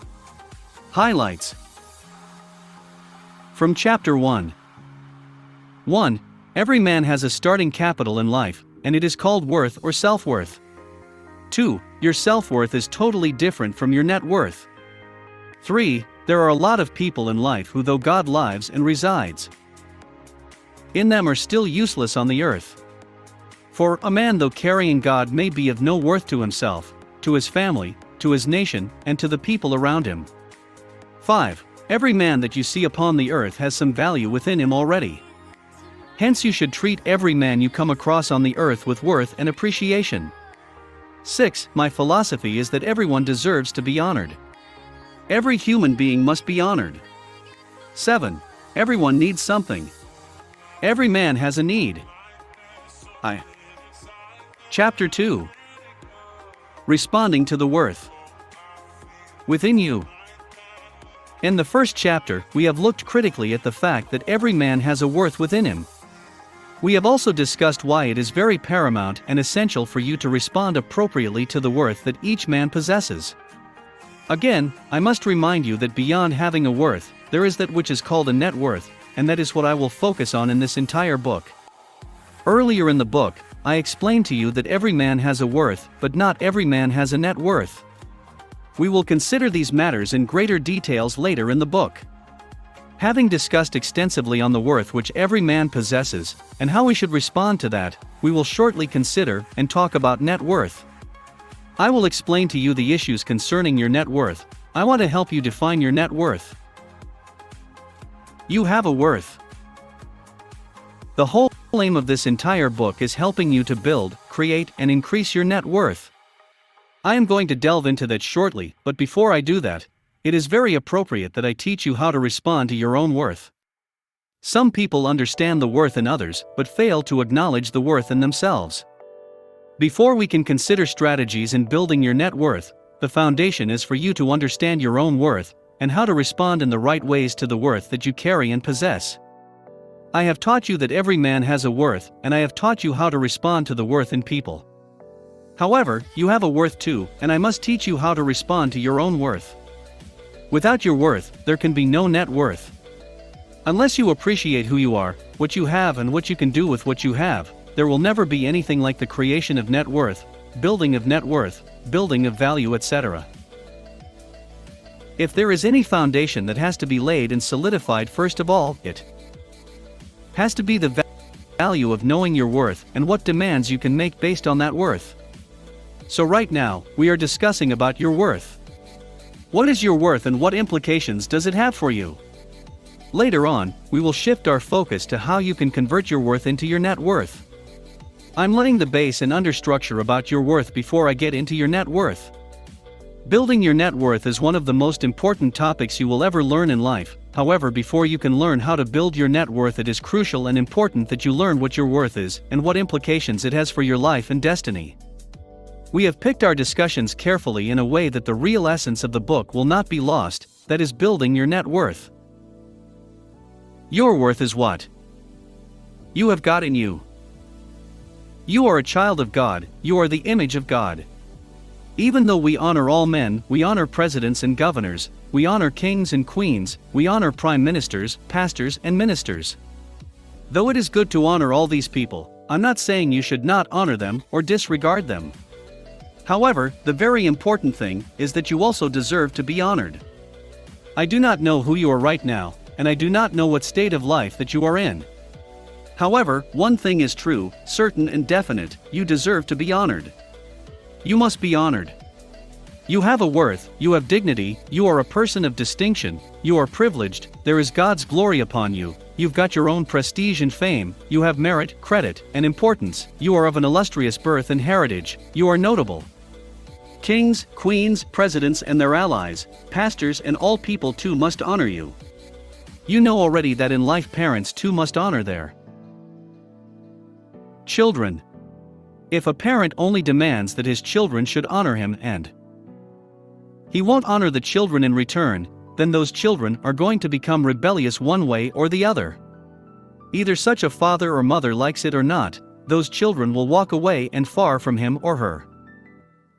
Highlights from Chapter 1. 1. Every man has a starting capital in life, and it is called worth or self-worth. 2. Your self-worth is totally different from your net worth. 3. There are a lot of people in life who, though God lives and resides in them, are still useless on the earth. For a man, though carrying God, may be of no worth to himself, to his family, to his nation, and to the people around him. 5. Every man that you see upon the earth has some value within him already. Hence you should treat every man you come across on the earth with worth and appreciation. 6. My philosophy is that everyone deserves to be honored. Every human being must be honored. 7. Everyone needs something. Every man has a need. Chapter 2. Responding to the worth within you. In the first chapter, we have looked critically at the fact that every man has a worth within him. We have also discussed why it is very paramount and essential for you to respond appropriately to the worth that each man possesses. Again, I must remind you that beyond having a worth, there is that which is called a net worth, and that is what I will focus on in this entire book. Earlier in the book, I explained to you that every man has a worth, but not every man has a net worth. We will consider these matters in greater details later in the book. Having discussed extensively on the worth which every man possesses, and how we should respond to that, we will shortly consider and talk about net worth. I will explain to you the issues concerning your net worth. I want to help you define your net worth. You have a worth. The whole aim of this entire book is helping you to build, create, and increase your net worth. I am going to delve into that shortly, but before I do that, it is very appropriate that I teach you how to respond to your own worth. Some people understand the worth in others, but fail to acknowledge the worth in themselves. Before we can consider strategies in building your net worth, the foundation is for you to understand your own worth, and how to respond in the right ways to the worth that you carry and possess. I have taught you that every man has a worth, and I have taught you how to respond to the worth in people. However, you have a worth too, and I must teach you how to respond to your own worth. Without your worth, there can be no net worth. Unless you appreciate who you are, what you have, and what you can do with what you have, there will never be anything like the creation of net worth, building of net worth, building of value, etc. If there is any foundation that has to be laid and solidified, first of all, it has to be the value of knowing your worth and what demands you can make based on that worth. So right now, we are discussing about your worth. What is your worth and what implications does it have for you? Later on, we will shift our focus to how you can convert your worth into your net worth. I'm laying the base and understructure about your worth before I get into your net worth. Building your net worth is one of the most important topics you will ever learn in life. However, before you can learn how to build your net worth, it is crucial and important that you learn what your worth is and what implications it has for your life and destiny. We have picked our discussions carefully in a way that the real essence of the book will not be lost, that is building your net worth. Your worth is what you have got in you. You are a child of God, you are the image of God. Even though we honor all men, we honor presidents and governors, we honor kings and queens, we honor prime ministers, pastors and ministers. Though it is good to honor all these people, I'm not saying you should not honor them or disregard them. However, the very important thing is that you also deserve to be honored. I do not know who you are right now, and I do not know what state of life that you are in. However, one thing is true, certain and definite: you deserve to be honored. You must be honored. You have a worth, you have dignity, you are a person of distinction, you are privileged, there is God's glory upon you, you've got your own prestige and fame, you have merit, credit, and importance, you are of an illustrious birth and heritage, you are notable. Kings, queens, presidents and their allies, pastors and all people too must honor you. You know already that in life parents too must honor their children. If a parent only demands that his children should honor him and he won't honor the children in return, then those children are going to become rebellious one way or the other. Either such a father or mother likes it or not, those children will walk away and far from him or her.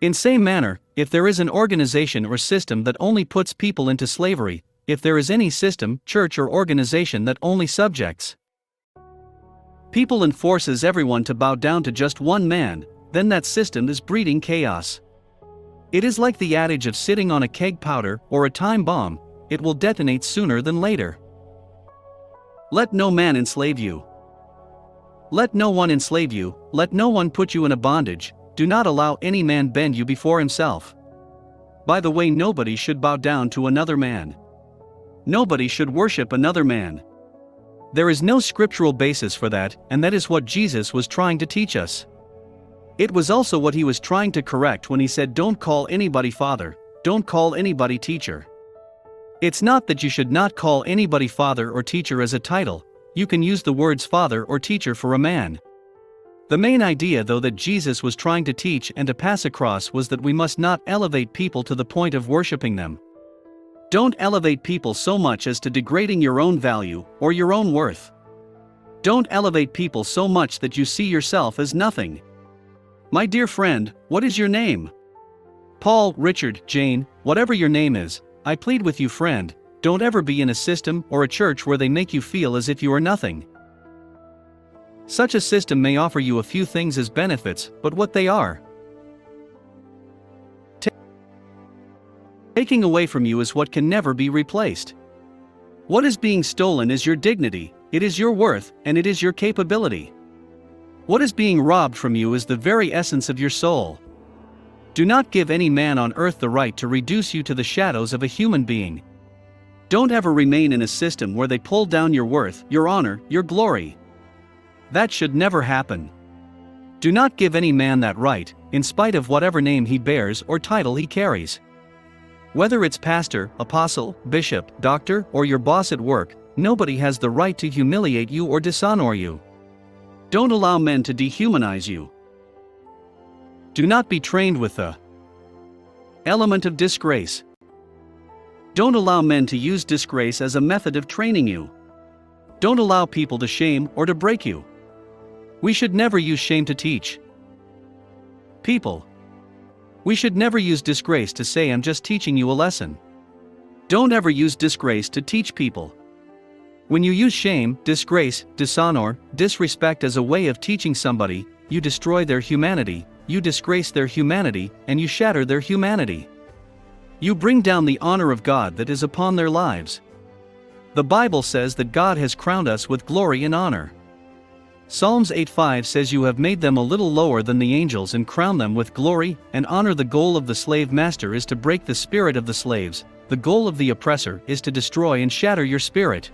In same manner, if there is an organization or system that only puts people into slavery, if there is any system, church or organization that only subjects people and forces everyone to bow down to just one man, then that system is breeding chaos. It is like the adage of sitting on a keg powder or a time bomb, it will detonate sooner than later. Let no man enslave you. Let no one enslave you, let no one put you in a bondage, do not allow any man bend you before himself. By the way, nobody should bow down to another man. Nobody should worship another man. There is no scriptural basis for that, and that is what Jesus was trying to teach us. It was also what he was trying to correct when he said, don't call anybody father, don't call anybody teacher. It's not that you should not call anybody father or teacher as a title, you can use the words father or teacher for a man. The main idea though that Jesus was trying to teach and to pass across was that we must not elevate people to the point of worshipping them. Don't elevate people so much as to degrading your own value or your own worth. Don't elevate people so much that you see yourself as nothing. My dear friend, what is your name? Paul, Richard, Jane, whatever your name is, I plead with you, friend, don't ever be in a system or a church where they make you feel as if you are nothing. Such a system may offer you a few things as benefits, but what they are taking away from you is what can never be replaced. What is being stolen is your dignity, it is your worth, and it is your capability. What is being robbed from you is the very essence of your soul. Do not give any man on earth the right to reduce you to the shadows of a human being. Don't ever remain in a system where they pull down your worth, your honor, your glory. That should never happen. Do not give any man that right, in spite of whatever name he bears or title he carries. Whether it's pastor, apostle, bishop, doctor, or your boss at work, nobody has the right to humiliate you or dishonor you. Don't allow men to dehumanize you. Do not be trained with the element of disgrace. Don't allow men to use disgrace as a method of training you. Don't allow people to shame or to break you. We should never use shame to teach people. We should never use disgrace to say I'm just teaching you a lesson. Don't ever use disgrace to teach people. When you use shame, disgrace, dishonor, disrespect as a way of teaching somebody, you destroy their humanity, you disgrace their humanity, and you shatter their humanity. You bring down the honor of God that is upon their lives. The Bible says that God has crowned us with glory and honor. Psalms 8:5 says you have made them a little lower than the angels and crowned them with glory and honor. The goal of the slave master is to break the spirit of the slaves. The goal of the oppressor is to destroy and shatter your spirit.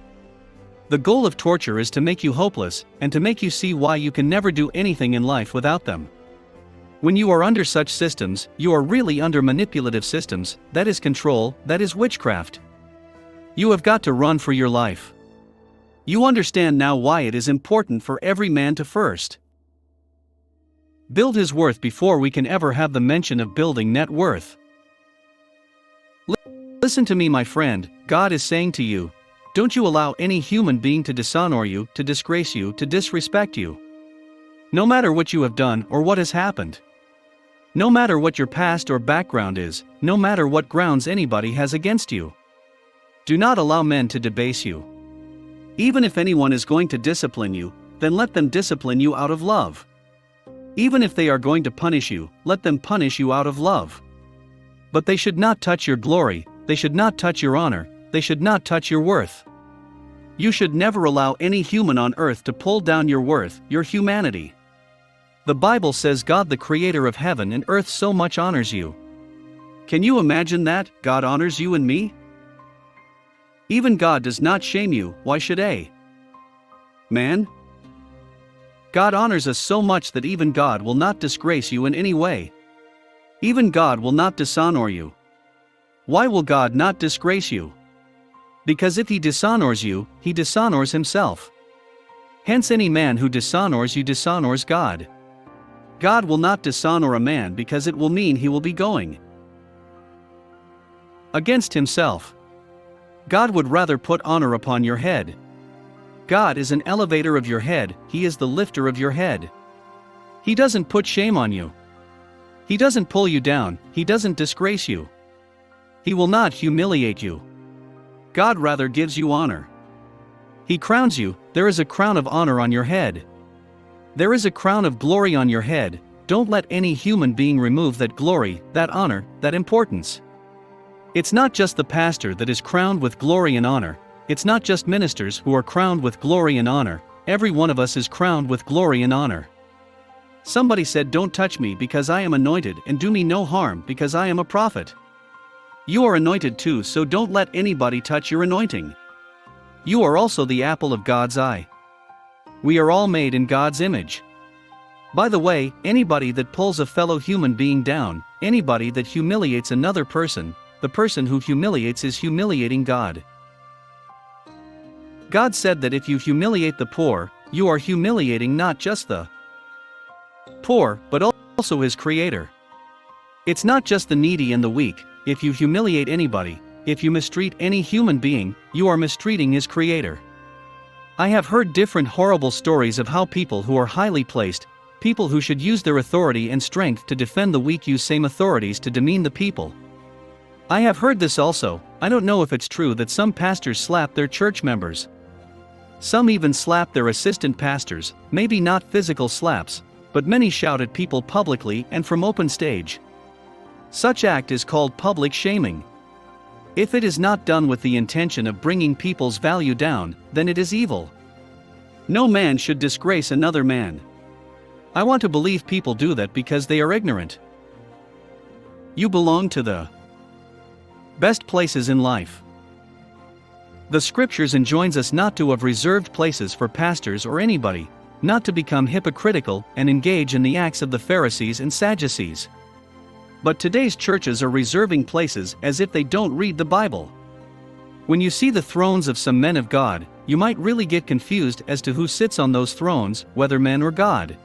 The goal of torture is to make you hopeless and to make you see why you can never do anything in life without them. When you are under such systems, you are really under manipulative systems, that is control, that is witchcraft. You have got to run for your life. You understand now why it is important for every man to first build his worth before we can ever have the mention of building net worth. Listen to me, my friend, God is saying to you, don't you allow any human being to dishonor you, to disgrace you, to disrespect you. No matter what you have done or what has happened. No matter what your past or background is, no matter what grounds anybody has against you. Do not allow men to debase you. Even if anyone is going to discipline you, then let them discipline you out of love. Even if they are going to punish you, let them punish you out of love. But they should not touch your glory, they should not touch your honor, they should not touch your worth. You should never allow any human on earth to pull down your worth, your humanity. The Bible says God, the creator of heaven and earth, so much honors you. Can you imagine that? God honors you and me? Even God does not shame you, why should a man? God honors us so much that even God will not disgrace you in any way. Even God will not dishonor you. Why will God not disgrace you? Because if he dishonors you, he dishonors himself. Hence any man who dishonors you dishonors God. God will not dishonor a man because it will mean he will be going against himself. God would rather put honor upon your head. God is an elevator of your head, he is the lifter of your head. He doesn't put shame on you. He doesn't pull you down, he doesn't disgrace you. He will not humiliate you. God rather gives you honor. He crowns you, there is a crown of honor on your head. There is a crown of glory on your head. Don't let any human being remove that glory, that honor, that importance. It's not just the pastor that is crowned with glory and honor. It's not just ministers who are crowned with glory and honor. Every one of us is crowned with glory and honor. Somebody said, don't touch me because I am anointed, and do me no harm because I am a prophet. You are anointed too, so don't let anybody touch your anointing. You are also the apple of God's eye. We are all made in God's image. By the way, anybody that pulls a fellow human being down, anybody that humiliates another person, the person who humiliates is humiliating God. God said that if you humiliate the poor, you are humiliating not just the poor, but also his creator. It's not just the needy and the weak. If you humiliate anybody, if you mistreat any human being, you are mistreating his creator. I have heard different horrible stories of how people who are highly placed, people who should use their authority and strength to defend the weak, use same authorities to demean the people. I have heard this also. I don't know if it's true that some pastors slap their church members. Some even slap their assistant pastors, maybe not physical slaps, but many shout at people publicly and from open stage. Such act is called public shaming. If it is not done with the intention of bringing people's value down, then it is evil. No man should disgrace another man. I want to believe people do that because they are ignorant. You belong to the best places in life. The scriptures enjoins us not to have reserved places for pastors or anybody, not to become hypocritical and engage in the acts of the Pharisees and Sadducees. But today's churches are reserving places as if they don't read the Bible. When you see the thrones of some men of God, you might really get confused as to who sits on those thrones, whether men or God.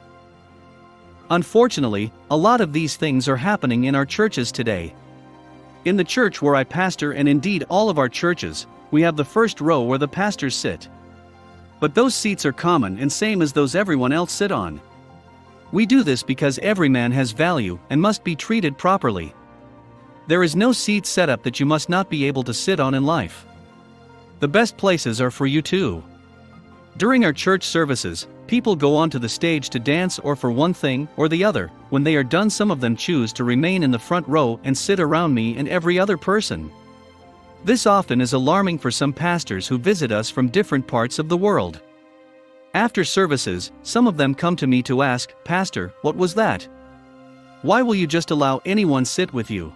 Unfortunately, a lot of these things are happening in our churches today. In the church where I pastor, and indeed all of our churches, we have the first row where the pastors sit. But those seats are common and same as those everyone else sit on. We do this because every man has value and must be treated properly. There is no seat set up that you must not be able to sit on in life. The best places are for you too. During our church services, people go onto the stage to dance or for one thing or the other. When they are done, some of them choose to remain in the front row and sit around me and every other person. This often is alarming for some pastors who visit us from different parts of the world. After services, some of them come to me to ask, "Pastor, what was that? Why will you just allow anyone sit with you?"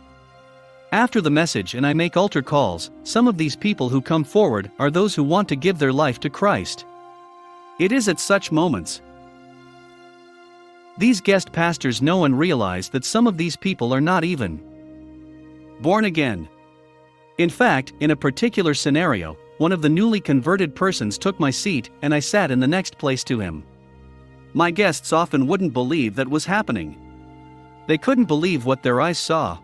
After the message and I make altar calls, some of these people who come forward are those who want to give their life to Christ. It is at such moments these guest pastors know and realize that some of these people are not even born again. In fact, in a particular scenario, one of the newly converted persons took my seat and I sat in the next place to him. My guests often wouldn't believe that was happening. They couldn't believe what their eyes saw.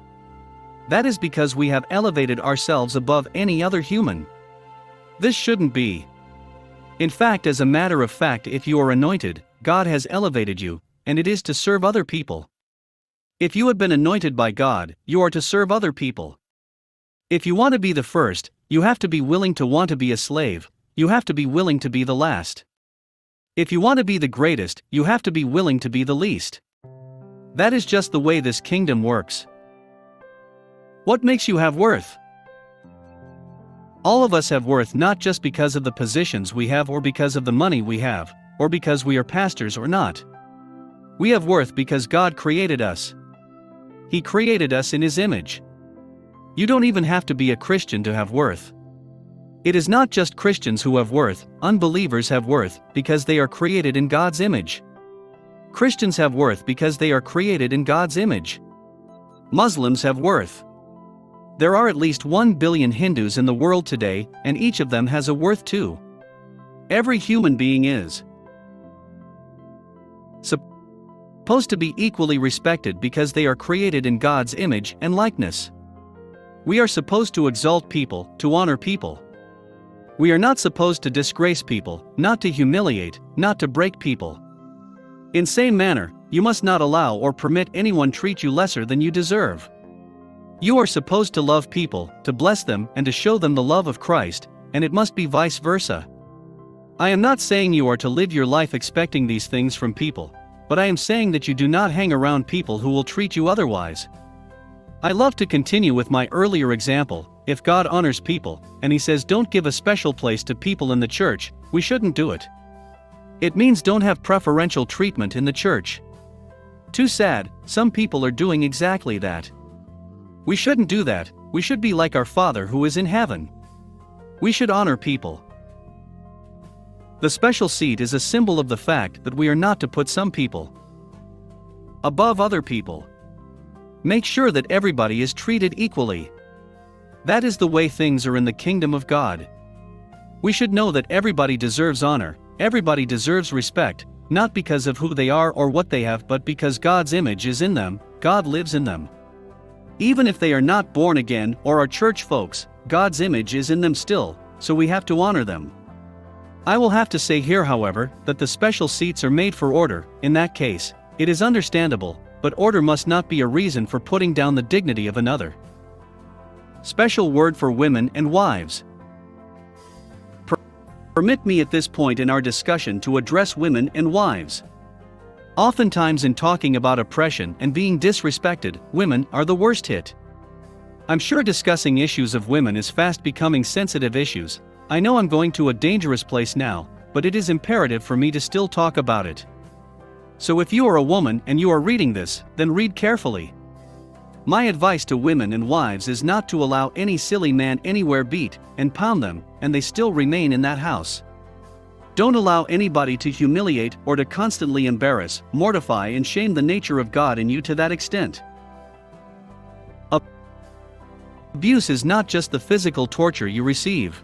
That is because we have elevated ourselves above any other human. This shouldn't be. In fact, as a matter of fact, if you are anointed, God has elevated you, and it is to serve other people. If you have been anointed by God, you are to serve other people. If you want to be the first, you have to be willing to want to be a slave. You have to be willing to be the last. If you want to be the greatest, you have to be willing to be the least. That is just the way this kingdom works. What makes you have worth? All of us have worth not just because of the positions we have or because of the money we have, or because we are pastors or not. We have worth because God created us. He created us in His image. You don't even have to be a Christian to have worth. It is not just Christians who have worth, unbelievers have worth because they are created in God's image. Christians have worth because they are created in God's image. Muslims have worth. There are at least 1 billion Hindus in the world today, and each of them has a worth too. Every human being is supposed to be equally respected because they are created in God's image and likeness. We are supposed to exalt people, to honor people. We are not supposed to disgrace people, not to humiliate, not to break people. In same manner, you must not allow or permit anyone treat you lesser than you deserve. You are supposed to love people, to bless them and to show them the love of Christ, and it must be vice versa. I am not saying you are to live your life expecting these things from people, but I am saying that you do not hang around people who will treat you otherwise. I love to continue with my earlier example. If God honors people, and He says don't give a special place to people in the church, we shouldn't do it. It means don't have preferential treatment in the church. Too sad, some people are doing exactly that. We shouldn't do that. We should be like our Father who is in heaven. We should honor people. The special seat is a symbol of the fact that we are not to put some people above other people. Make sure that everybody is treated equally. That is the way things are in the kingdom of God. We should know that everybody deserves honor, everybody deserves respect, not because of who they are or what they have, but because God's image is in them, God lives in them. Even if they are not born again or are church folks, God's image is in them still, so we have to honor them. I will have to say here, however, that the special seats are made for order. In that case, it is understandable, but order must not be a reason for putting down the dignity of another. Special word for women and wives. Permit me at this point in our discussion to address women and wives. Oftentimes in talking about oppression and being disrespected, women are the worst hit. I'm sure discussing issues of women is fast becoming sensitive issues. I know I'm going to a dangerous place now, but it is imperative for me to still talk about it. So if you are a woman and you are reading this, then read carefully. My advice to women and wives is not to allow any silly man anywhere beat and pound them, and they still remain in that house. Don't allow anybody to humiliate or to constantly embarrass, mortify and shame the nature of God in you to that extent. Abuse is not just the physical torture you receive.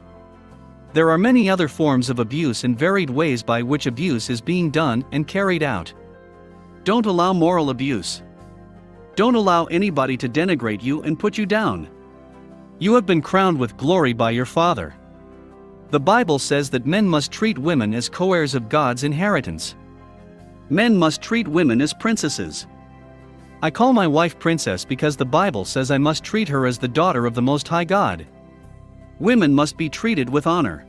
There are many other forms of abuse and varied ways by which abuse is being done and carried out. Don't allow moral abuse. Don't allow anybody to denigrate you and put you down. You have been crowned with glory by your Father. The Bible says that men must treat women as co-heirs of God's inheritance. Men must treat women as princesses. I call my wife princess because the Bible says I must treat her as the daughter of the Most High God. Women must be treated with honor.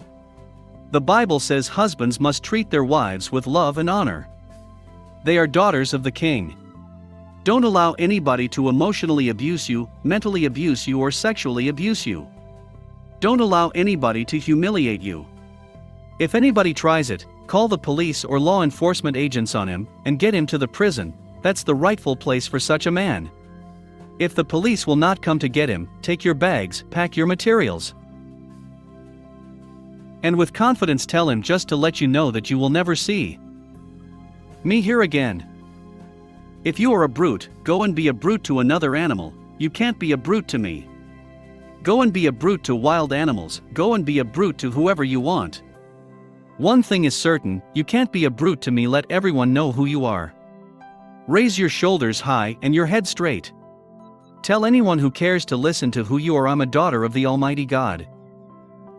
The Bible says husbands must treat their wives with love and honor. They are daughters of the King. Don't allow anybody to emotionally abuse you, mentally abuse you or sexually abuse you. Don't allow anybody to humiliate you. If anybody tries it, call the police or law enforcement agents on him and get him to the prison. That's the rightful place for such a man. If the police will not come to get him, take your bags, pack your materials, and with confidence tell him just to let you know that you will never see me here again. If you are a brute, go and be a brute to another animal. You can't be a brute to me. Go and be a brute to wild animals. Go and be a brute to whoever you want. One thing is certain, you can't be a brute to me. Let everyone know who you are. Raise your shoulders high and your head straight. Tell anyone who cares to listen to who you are. I'm a daughter of the Almighty God.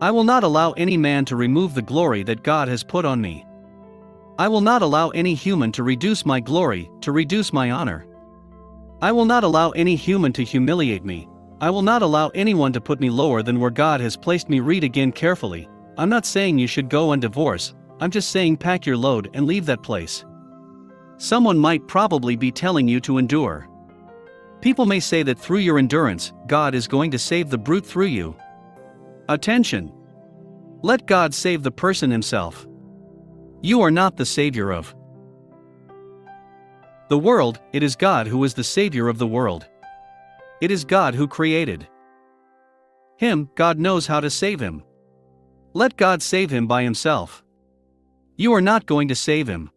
I will not allow any man to remove the glory that God has put on me. I will not allow any human to reduce my glory, to reduce my honor. I will not allow any human to humiliate me. I will not allow anyone to put me lower than where God has placed me. Read again carefully. I'm not saying you should go and divorce. I'm just saying pack your load and leave that place. Someone might probably be telling you to endure. People may say that through your endurance, God is going to save the brute through you. Attention! Let God save the person himself. You are not the savior of the world. It is God who is the savior of the world. It is God who created him. God knows how to save him. Let God save him by himself. You are not going to save him.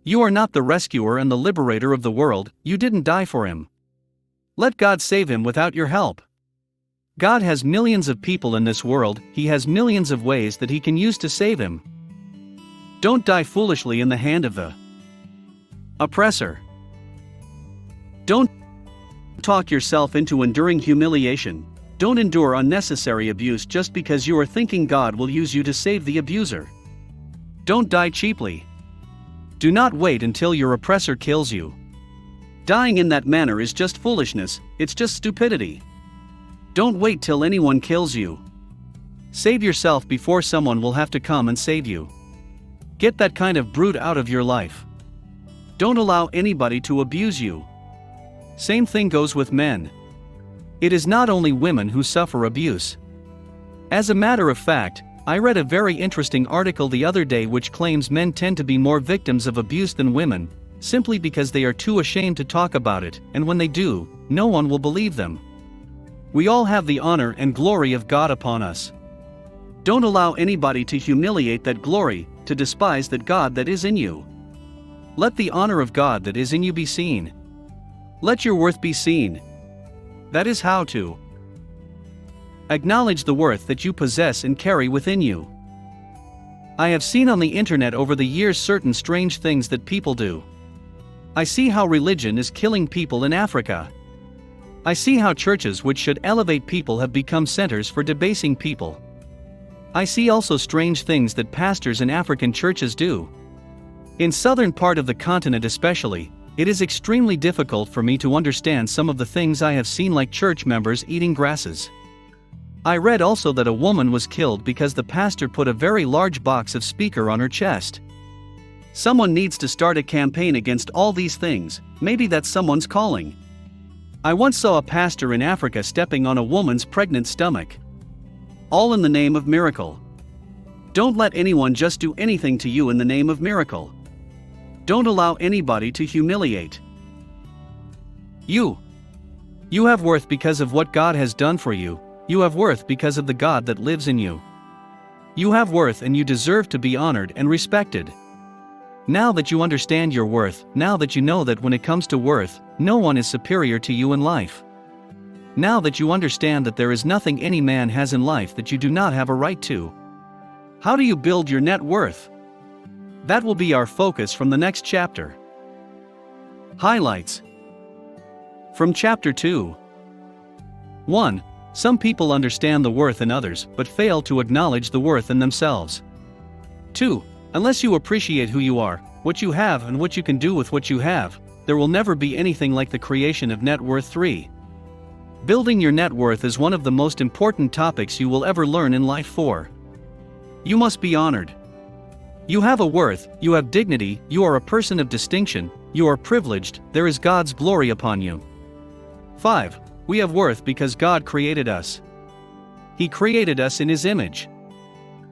You are not the rescuer and the liberator of the world. You didn't die for him. Let God save him without your help. God has millions of people in this world. He has millions of ways that he can use to save him. Don't die foolishly in the hand of the oppressor. Don't talk yourself into enduring humiliation. Don't endure unnecessary abuse just because you are thinking God will use you to save the abuser. Don't die cheaply. Do not wait until your oppressor kills you. Dying in that manner is just foolishness, it's just stupidity. Don't wait till anyone kills you. Save yourself before someone will have to come and save you. Get that kind of brute out of your life. Don't allow anybody to abuse you. Same thing goes with men. It is not only women who suffer abuse. As a matter of fact, I read a very interesting article the other day which claims men tend to be more victims of abuse than women, simply because they are too ashamed to talk about it, and when they do, no one will believe them. We all have the honor and glory of God upon us. Don't allow anybody to humiliate that glory, to despise that God that is in you. Let the honor of God that is in you be seen. Let your worth be seen. That is how to acknowledge the worth that you possess and carry within you. I have seen on the internet over the years certain strange things that people do. I see how religion is killing people in Africa. I see how churches which should elevate people have become centers for debasing people. I see also strange things that pastors in African churches do. In southern part of the continent especially, it is extremely difficult for me to understand some of the things I have seen, like church members eating grasses. I read also that a woman was killed because the pastor put a very large box of speaker on her chest. Someone needs to start a campaign against all these things. Maybe that's someone's calling. I once saw a pastor in Africa stepping on a woman's pregnant stomach. All in the name of miracle. Don't let anyone just do anything to you in the name of miracle. Don't allow anybody to humiliate you. You have worth because of what God has done for you. You have worth because of the God that lives in you. You have worth and you deserve to be honored and respected. Now that you understand your worth, now that you know that when it comes to worth, no one is superior to you in life. Now that you understand that there is nothing any man has in life that you do not have a right to. How do you build your net worth? That will be our focus from the next chapter. Highlights from Chapter 2. 1. Some people understand the worth in others but fail to acknowledge the worth in themselves. 2. Unless you appreciate who you are, what you have and what you can do with what you have, there will never be anything like the creation of net worth. 3. Building your net worth is one of the most important topics you will ever learn in life. 4. You must be honored. You have a worth, you have dignity, you are a person of distinction, you are privileged, there is God's glory upon you. 5. We have worth because God created us. He created us in His image.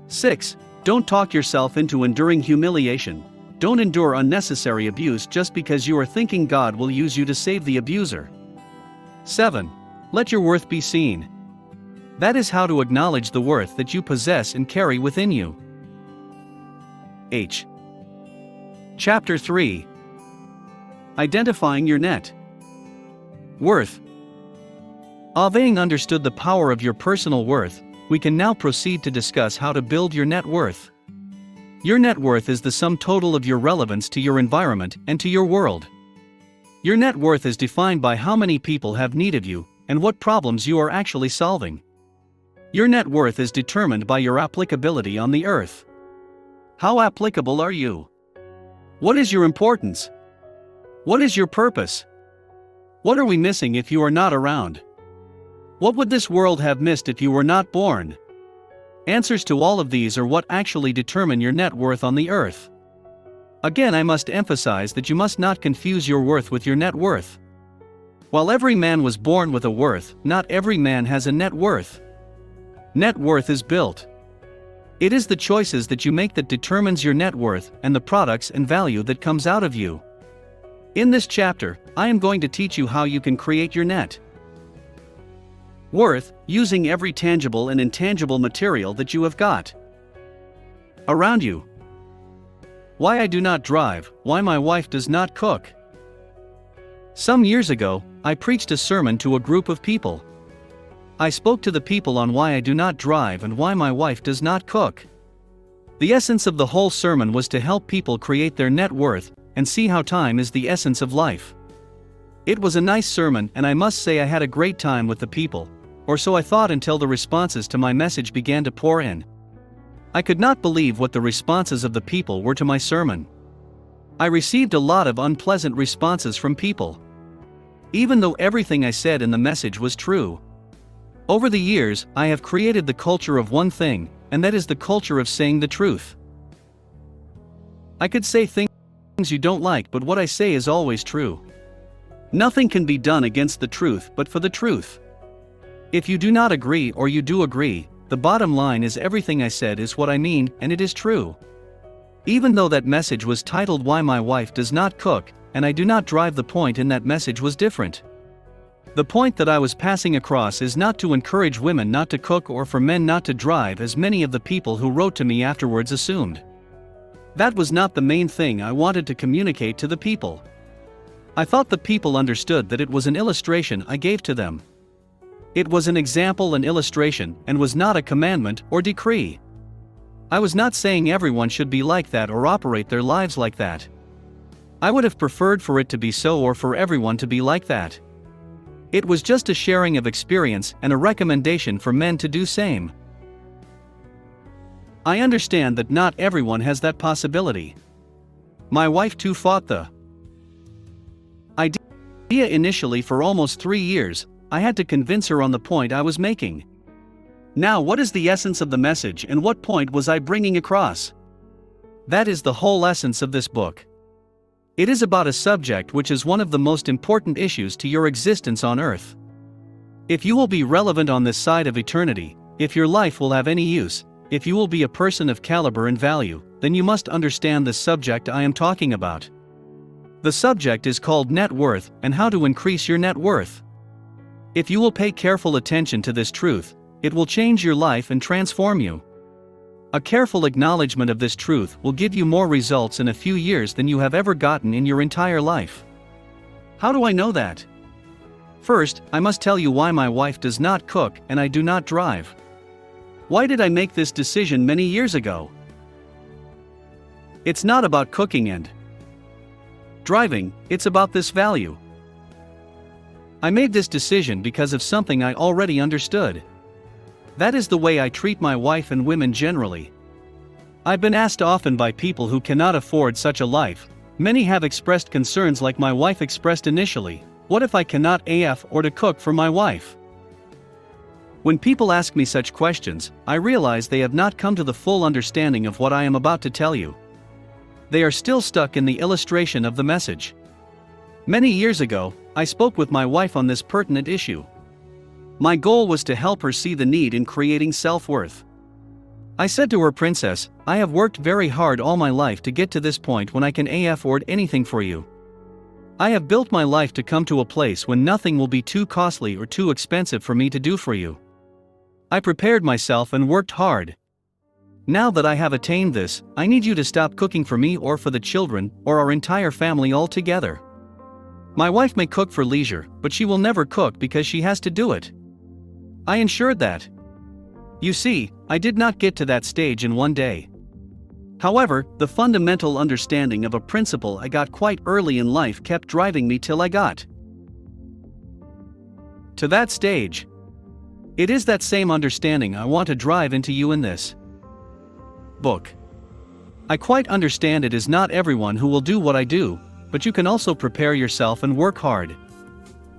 6. Don't talk yourself into enduring humiliation. Don't endure unnecessary abuse just because you are thinking God will use you to save the abuser. 7. Let your worth be seen. That is how to acknowledge the worth that you possess and carry within you. Chapter 3. Identifying your net worth. Having understood the power of your personal worth, we can now proceed to discuss how to build your net worth. Your net worth is the sum total of your relevance to your environment and to your world. Your net worth is defined by how many people have need of you and what problems you are actually solving. Your net worth is determined by your applicability on the earth. How applicable are you? What is your importance? What is your purpose? What are we missing if you are not around? What would this world have missed if you were not born? Answers to all of these are what actually determine your net worth on the earth. Again, I must emphasize that you must not confuse your worth with your net worth. While every man was born with a worth, not every man has a net worth. Net worth is built. It is the choices that you make that determines your net worth and the products and value that comes out of you. In this chapter, I am going to teach you how you can create your net worth using every tangible and intangible material that you have got around you. Why I do not drive, why my wife does not cook. Some years ago, I preached a sermon to a group of people. I spoke to the people on why I do not drive and why my wife does not cook. The essence of the whole sermon was to help people create their net worth and see how time is the essence of life. It was a nice sermon, and I must say I had a great time with the people, or so I thought until the responses to my message began to pour in. I could not believe what the responses of the people were to my sermon. I received a lot of unpleasant responses from people, even though everything I said in the message was true. Over the years, I have created the culture of one thing, and that is the culture of saying the truth. I could say things you don't like, but what I say is always true. Nothing can be done against the truth but for the truth. If you do not agree or you do agree, the bottom line is everything I said is what I mean, and it is true. Even though that message was titled Why My Wife Does Not Cook, and I do not drive, the point in that message was different. The point that I was passing across is not to encourage women not to cook or for men not to drive, as many of the people who wrote to me afterwards assumed. That was not the main thing I wanted to communicate to the people. I thought the people understood that it was an illustration I gave to them. It was an example and illustration, and was not a commandment or decree. I was not saying everyone should be like that or operate their lives like that. I would have preferred for it to be so, or for everyone to be like that. It was just a sharing of experience and a recommendation for men to do same. I understand that not everyone has that possibility. My wife too fought the idea initially for almost 3 years. I had to convince her on the point I was making. Now, what is the essence of the message and what point was I bringing across? That is the whole essence of this book. It is about a subject which is one of the most important issues to your existence on earth. If you will be relevant on this side of eternity, if your life will have any use, if you will be a person of caliber and value, then you must understand the subject I am talking about. The subject is called net worth and how to increase your net worth. If you will pay careful attention to this truth, it will change your life and transform you. A careful acknowledgement of this truth will give you more results in a few years than you have ever gotten in your entire life. How do I know that? First, I must tell you why my wife does not cook and I do not drive. Why did I make this decision many years ago? It's not about cooking and driving, it's about this value. I made this decision because of something I already understood. That is the way I treat my wife and women generally. I've been asked often by people who cannot afford such a life. Many have expressed concerns like my wife expressed initially. What if I cannot afford to cook for my wife? When people ask me such questions, I realize they have not come to the full understanding of what I am about to tell you. They are still stuck in the illustration of the message. Many years ago, I spoke with my wife on this pertinent issue. My goal was to help her see the need in creating self-worth. I said to her, "Princess, I have worked very hard all my life to get to this point when I can afford anything for you. I have built my life to come to a place when nothing will be too costly or too expensive for me to do for you. I prepared myself and worked hard. Now that I have attained this, I need you to stop cooking for me or for the children or our entire family altogether. My wife may cook for leisure, but she will never cook because she has to do it." I ensured that. You see, I did not get to that stage in one day. However, the fundamental understanding of a principle I got quite early in life kept driving me till I got to that stage. It is that same understanding I want to drive into you in this book. I quite understand it is not everyone who will do what I do, but you can also prepare yourself and work hard.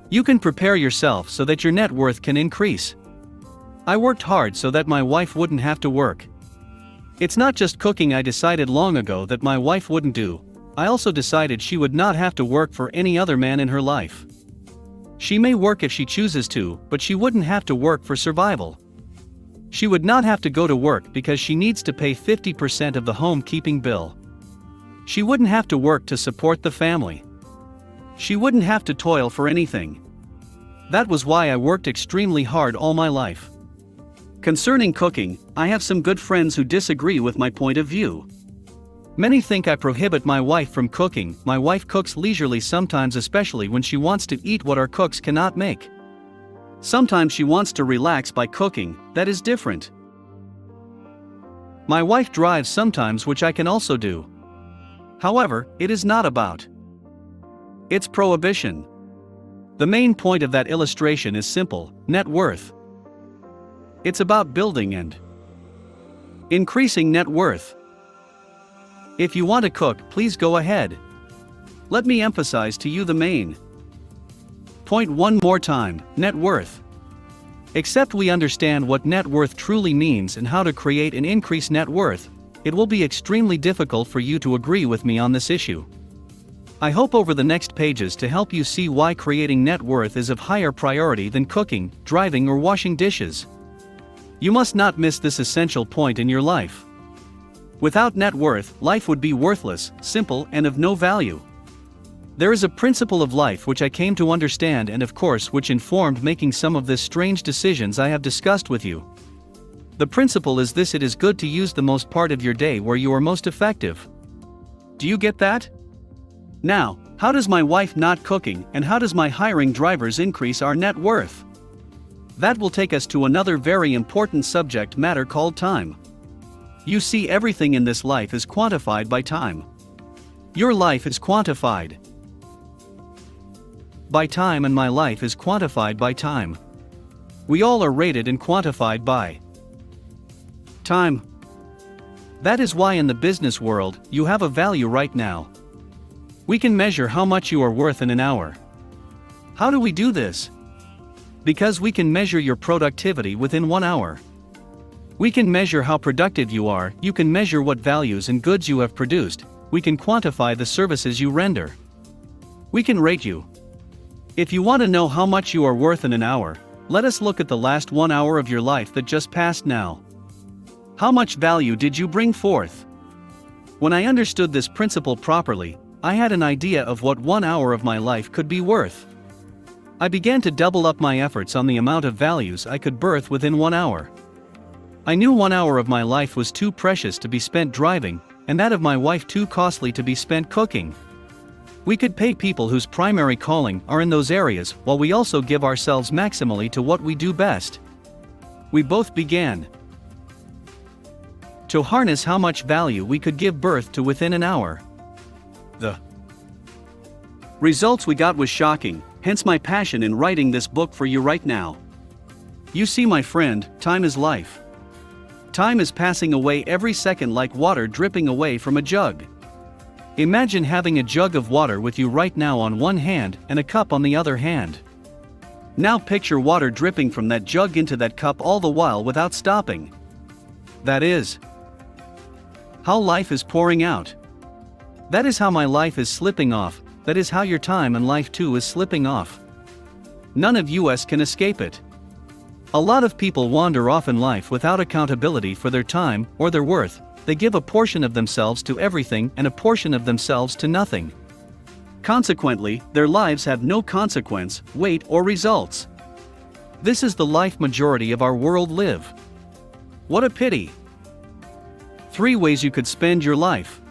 You can prepare yourself so that your net worth can increase. I worked hard so that my wife wouldn't have to work. It's not just cooking I decided long ago that my wife wouldn't do. I also decided she would not have to work for any other man in her life. She may work if she chooses to, but she wouldn't have to work for survival. She would not have to go to work because she needs to pay 50% of the home-keeping bill. She wouldn't have to work to support the family. She wouldn't have to toil for anything. That was why I worked extremely hard all my life. Concerning cooking, I have some good friends who disagree with my point of view. Many think I prohibit my wife from cooking. My wife cooks leisurely sometimes, especially when she wants to eat what our cooks cannot make. Sometimes she wants to relax by cooking, that is different. My wife drives sometimes, which I can also do. However, it is not about its prohibition. The main point of that illustration is simple: net worth. It's about building and increasing net worth. If you want to cook, please go ahead. Let me emphasize to you the main point one more time: net worth. Except we understand what net worth truly means and how to create and increase net worth, it will be extremely difficult for you to agree with me on this issue. I hope over the next pages to help you see why creating net worth is of higher priority than cooking, driving, or washing dishes. You must not miss this essential point in your life. Without net worth, life would be worthless, simple, and of no value. There is a principle of life which I came to understand and of course which informed making some of this strange decisions I have discussed with you. The principle is this: it is good to use the most part of your day where you are most effective. Do you get that? Now, how does my wife not cooking and how does my hiring drivers increase our net worth? That will take us to another very important subject matter called time. You see, everything in this life is quantified by time. Your life is quantified by time and my life is quantified by time. We all are rated and quantified by time. That is why in the business world, you have a value right now. We can measure how much you are worth in an hour. How do we do this? Because we can measure your productivity within 1 hour. We can measure how productive you are, you can measure what values and goods you have produced, we can quantify the services you render. We can rate you. If you want to know how much you are worth in an hour, let us look at the last 1 hour of your life that just passed now. How much value did you bring forth? When I understood this principle properly, I had an idea of what 1 hour of my life could be worth. I began to double up my efforts on the amount of values I could birth within 1 hour. I knew 1 hour of my life was too precious to be spent driving, and that of my wife too costly to be spent cooking. We could pay people whose primary calling are in those areas while we also give ourselves maximally to what we do best. We both began to harness how much value we could give birth to within an hour. The results we got was shocking, hence my passion in writing this book for you right now. You see, my friend, time is life. Time is passing away every second like water dripping away from a jug. Imagine having a jug of water with you right now on one hand and a cup on the other hand. Now picture water dripping from that jug into that cup all the while without stopping. That is how life is pouring out. That is how my life is slipping off, that is how your time and life too is slipping off. None of us can escape it. A lot of people wander off in life without accountability for their time or their worth. They give a portion of themselves to everything and a portion of themselves to nothing. Consequently, their lives have no consequence, weight, or results. This is the life majority of our world live. What a pity. 3 ways you could spend your life.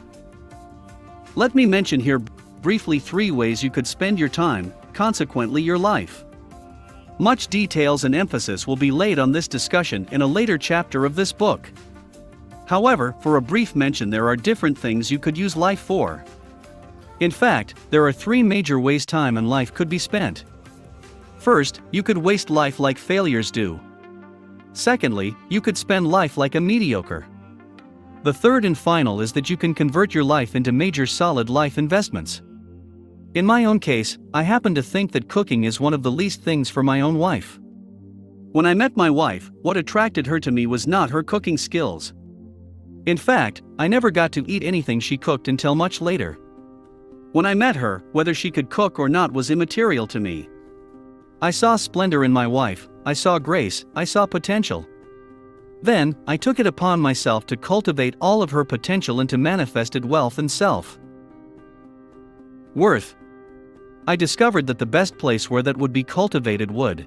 Let me mention here briefly 3 ways you could spend your time, consequently your life. Much details and emphasis will be laid on this discussion in a later chapter of this book. However, for a brief mention, there are different things you could use life for. In fact, there are 3 major ways time and life could be spent. First, you could waste life like failures do. Secondly, you could spend life like a mediocre. The third and final is that you can convert your life into major solid life investments. In my own case, I happen to think that cooking is one of the least things for my own wife. When I met my wife, what attracted her to me was not her cooking skills. In fact, I never got to eat anything she cooked until much later. When I met her, whether she could cook or not was immaterial to me. I saw splendor in my wife, I saw grace, I saw potential. Then, I took it upon myself to cultivate all of her potential into manifested wealth and self-worth. I discovered that the best place where that would be cultivated would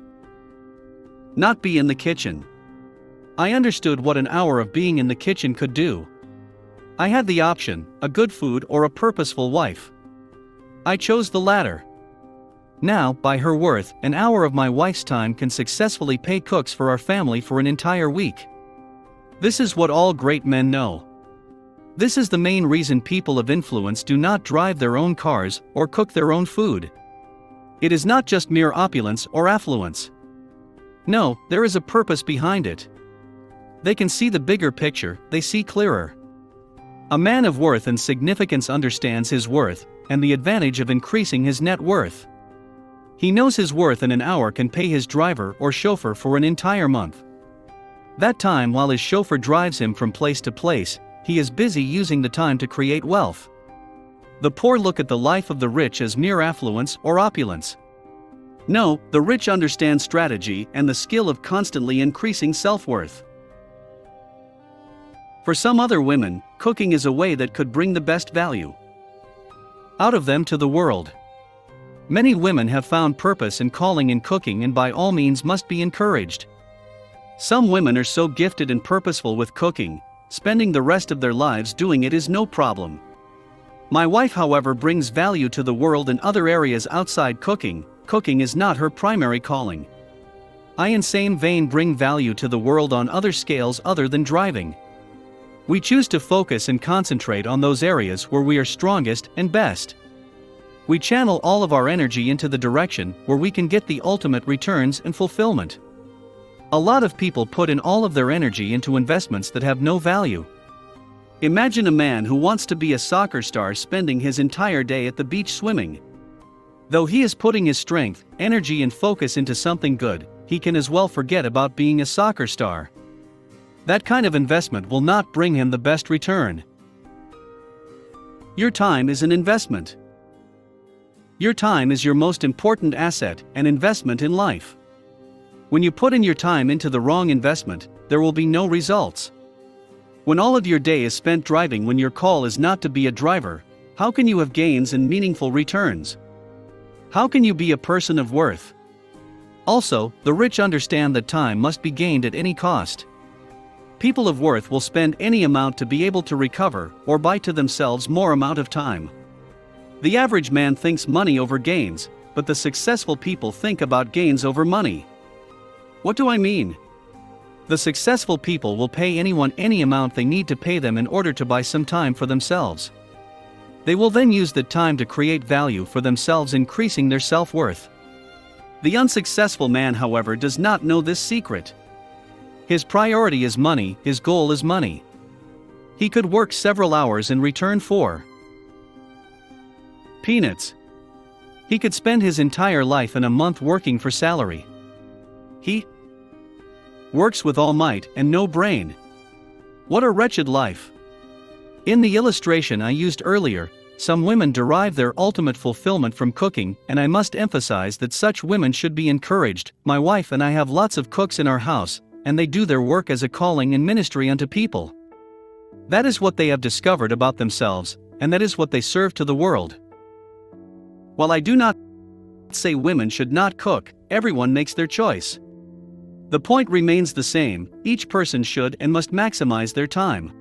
not be in the kitchen. I understood what an hour of being in the kitchen could do. I had the option, a good food or a purposeful wife. I chose the latter. Now, by her worth, an hour of my wife's time can successfully pay cooks for our family for an entire week. This is what all great men know. This is the main reason people of influence do not drive their own cars or cook their own food. It is not just mere opulence or affluence. No, there is a purpose behind it. They can see the bigger picture, they see clearer. A man of worth and significance understands his worth and the advantage of increasing his net worth. He knows his worth in an hour can pay his driver or chauffeur for an entire month. That time while his chauffeur drives him from place to place, he is busy using the time to create wealth. The poor look at the life of the rich as mere affluence or opulence. No, the rich understand strategy and the skill of constantly increasing self-worth. For some other women, cooking is a way that could bring the best value out of them to the world. Many women have found purpose and calling in cooking and by all means must be encouraged. Some women are so gifted and purposeful with cooking, spending the rest of their lives doing it is no problem. My wife, however, brings value to the world in other areas outside cooking. Cooking is not her primary calling. I in same vein bring value to the world on other scales other than driving. We choose to focus and concentrate on those areas where we are strongest and best. We channel all of our energy into the direction where we can get the ultimate returns and fulfillment. A lot of people put in all of their energy into investments that have no value. Imagine a man who wants to be a soccer star spending his entire day at the beach swimming. Though he is putting his strength, energy and focus into something good, he can as well forget about being a soccer star. That kind of investment will not bring him the best return. Your time is an investment. Your time is your most important asset and investment in life. When you put in your time into the wrong investment, there will be no results. When all of your day is spent driving when your call is not to be a driver, how can you have gains and meaningful returns? How can you be a person of worth? Also, the rich understand that time must be gained at any cost. People of worth will spend any amount to be able to recover or buy to themselves more amount of time. The average man thinks money over gains, but the successful people think about gains over money. What do I mean? The successful people will pay anyone any amount they need to pay them in order to buy some time for themselves. They will then use that time to create value for themselves, increasing their self-worth. The unsuccessful man, however, does not know this secret. His priority is money, his goal is money. He could work several hours in return for peanuts. He could spend his entire life in a month working for salary. He works with all might and no brain. What a wretched life! In the illustration I used earlier, some women derive their ultimate fulfillment from cooking, and I must emphasize that such women should be encouraged. My wife and I have lots of cooks in our house, and they do their work as a calling and ministry unto people. That is what they have discovered about themselves, and that is what they serve to the world. While I do not say women should not cook, everyone makes their choice. The point remains the same: each person should and must maximize their time.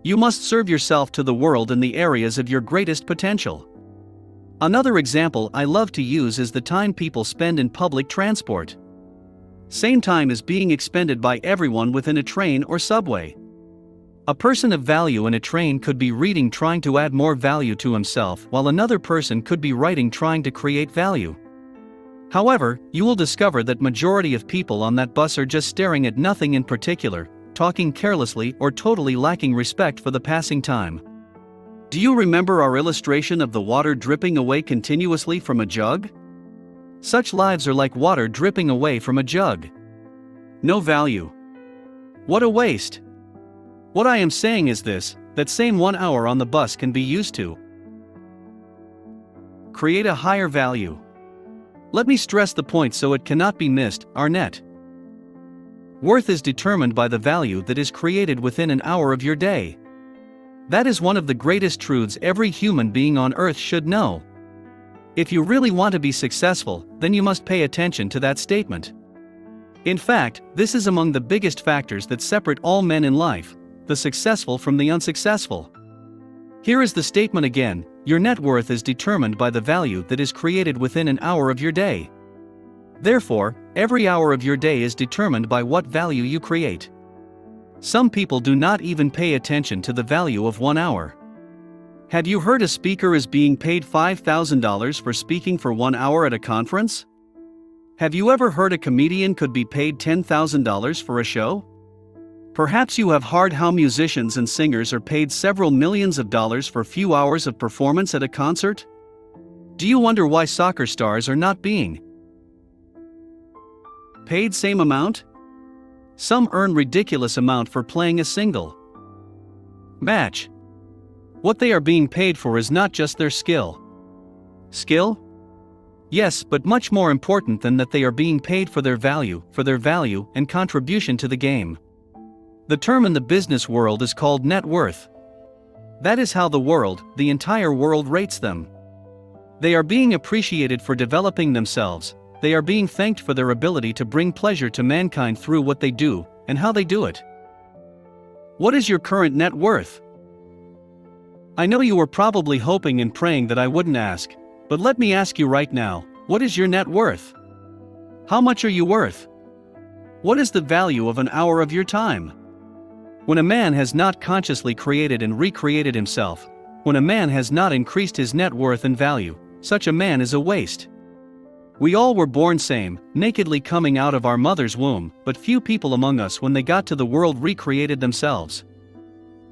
You must serve yourself to the world in the areas of your greatest potential. Another example I love to use is the time people spend in public transport. Same time is being expended by everyone within a train or subway. A person of value in a train could be reading trying to add more value to himself, while another person could be writing trying to create value. However, you will discover that majority of people on that bus are just staring at nothing in particular, talking carelessly or totally lacking respect for the passing time. Do you remember our illustration of the water dripping away continuously from a jug? Such lives are like water dripping away from a jug. No value. What a waste! What I am saying is this: that same 1 hour on the bus can be used to create a higher value. Let me stress the point so it cannot be missed: our net worth is determined by the value that is created within an hour of your day. That is one of the greatest truths every human being on earth should know. If you really want to be successful, then you must pay attention to that statement. In fact, this is among the biggest factors that separate all men in life, the successful from the unsuccessful. Here is the statement again: your net worth is determined by the value that is created within an hour of your day. Therefore, every hour of your day is determined by what value you create. Some people do not even pay attention to the value of 1 hour. Have you heard a speaker is being paid $5,000 for speaking for 1 hour at a conference? Have you ever heard a comedian could be paid $10,000 for a show? Perhaps you have heard how musicians and singers are paid several millions of dollars for few hours of performance at a concert? Do you wonder why soccer stars are not being paid same amount? Some earn ridiculous amount for playing a single match. What they are being paid for is not just their skill. Skill? Yes, but much more important than that, they are being paid for their value and contribution to the game. The term in the business world is called net worth. That is how the world, the entire world, rates them. They are being appreciated for developing themselves. They are being thanked for their ability to bring pleasure to mankind through what they do, and how they do it. What is your current net worth? I know you were probably hoping and praying that I wouldn't ask, but let me ask you right now, what is your net worth? How much are you worth? What is the value of an hour of your time? When a man has not consciously created and recreated himself, when a man has not increased his net worth and value, such a man is a waste. We all were born same, nakedly coming out of our mother's womb, but few people among us when they got to the world recreated themselves.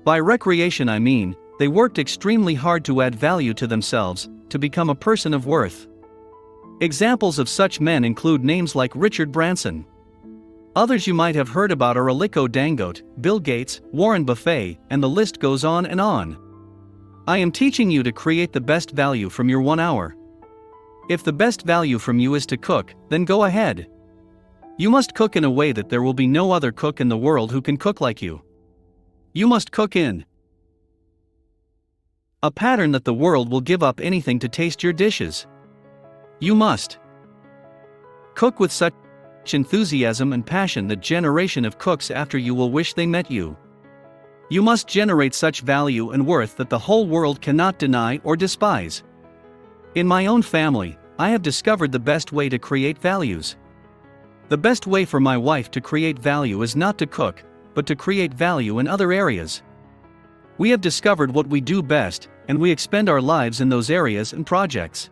By recreation I mean, they worked extremely hard to add value to themselves, to become a person of worth. Examples of such men include names like Richard Branson. Others you might have heard about are Aliko Dangote, Bill Gates, Warren Buffett, and the list goes on and on. I am teaching you to create the best value from your 1 hour. If the best value from you is to cook, then go ahead. You must cook in a way that there will be no other cook in the world who can cook like you. You must cook in a pattern that the world will give up anything to taste your dishes. You must cook with such enthusiasm and passion that generation of cooks after you will wish they met you. You must generate such value and worth that the whole world cannot deny or despise. In my own family, I have discovered the best way to create values. The best way for my wife to create value is not to cook, but to create value in other areas. We have discovered what we do best, and we expend our lives in those areas and projects.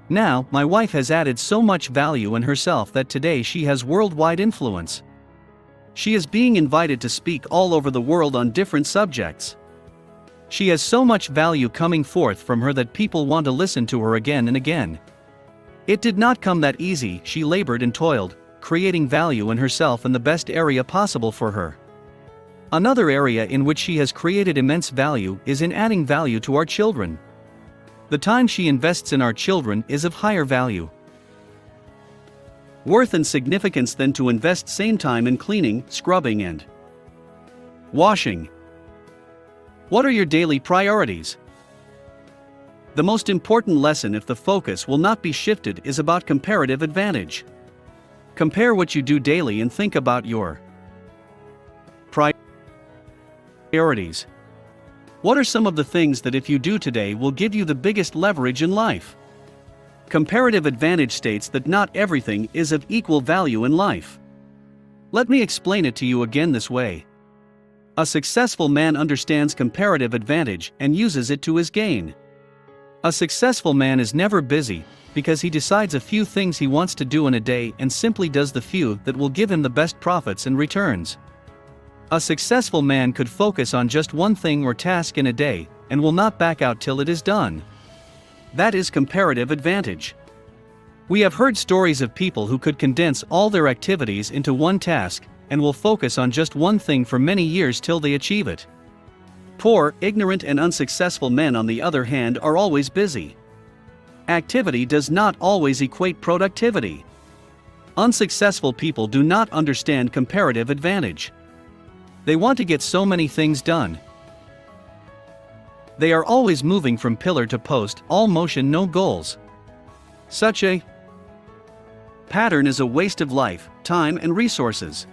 Now, my wife has added so much value in herself that today she has worldwide influence. She is being invited to speak all over the world on different subjects. She has so much value coming forth from her that people want to listen to her again and again. It did not come that easy. She labored and toiled, creating value in herself in the best area possible for her. Another area in which she has created immense value is in adding value to our children. The time she invests in our children is of higher value, worth and significance than to invest same time in cleaning, scrubbing and washing. What are your daily priorities? The most important lesson, if the focus will not be shifted, is about comparative advantage. Compare what you do daily and think about your priorities. What are some of the things that if you do today will give you the biggest leverage in life? Comparative advantage states that not everything is of equal value in life. Let me explain it to you again this way. A successful man understands comparative advantage and uses it to his gain. A successful man is never busy, because he decides a few things he wants to do in a day and simply does the few that will give him the best profits and returns. A successful man could focus on just one thing or task in a day, and will not back out till it is done. That is comparative advantage. We have heard stories of people who could condense all their activities into one task, and will focus on just one thing for many years till they achieve it. Poor, ignorant and unsuccessful men on the other hand are always busy. Activity does not always equate productivity. Unsuccessful people do not understand comparative advantage. They want to get so many things done. They are always moving from pillar to post, all motion, no goals. Such a pattern is a waste of life, time and resources.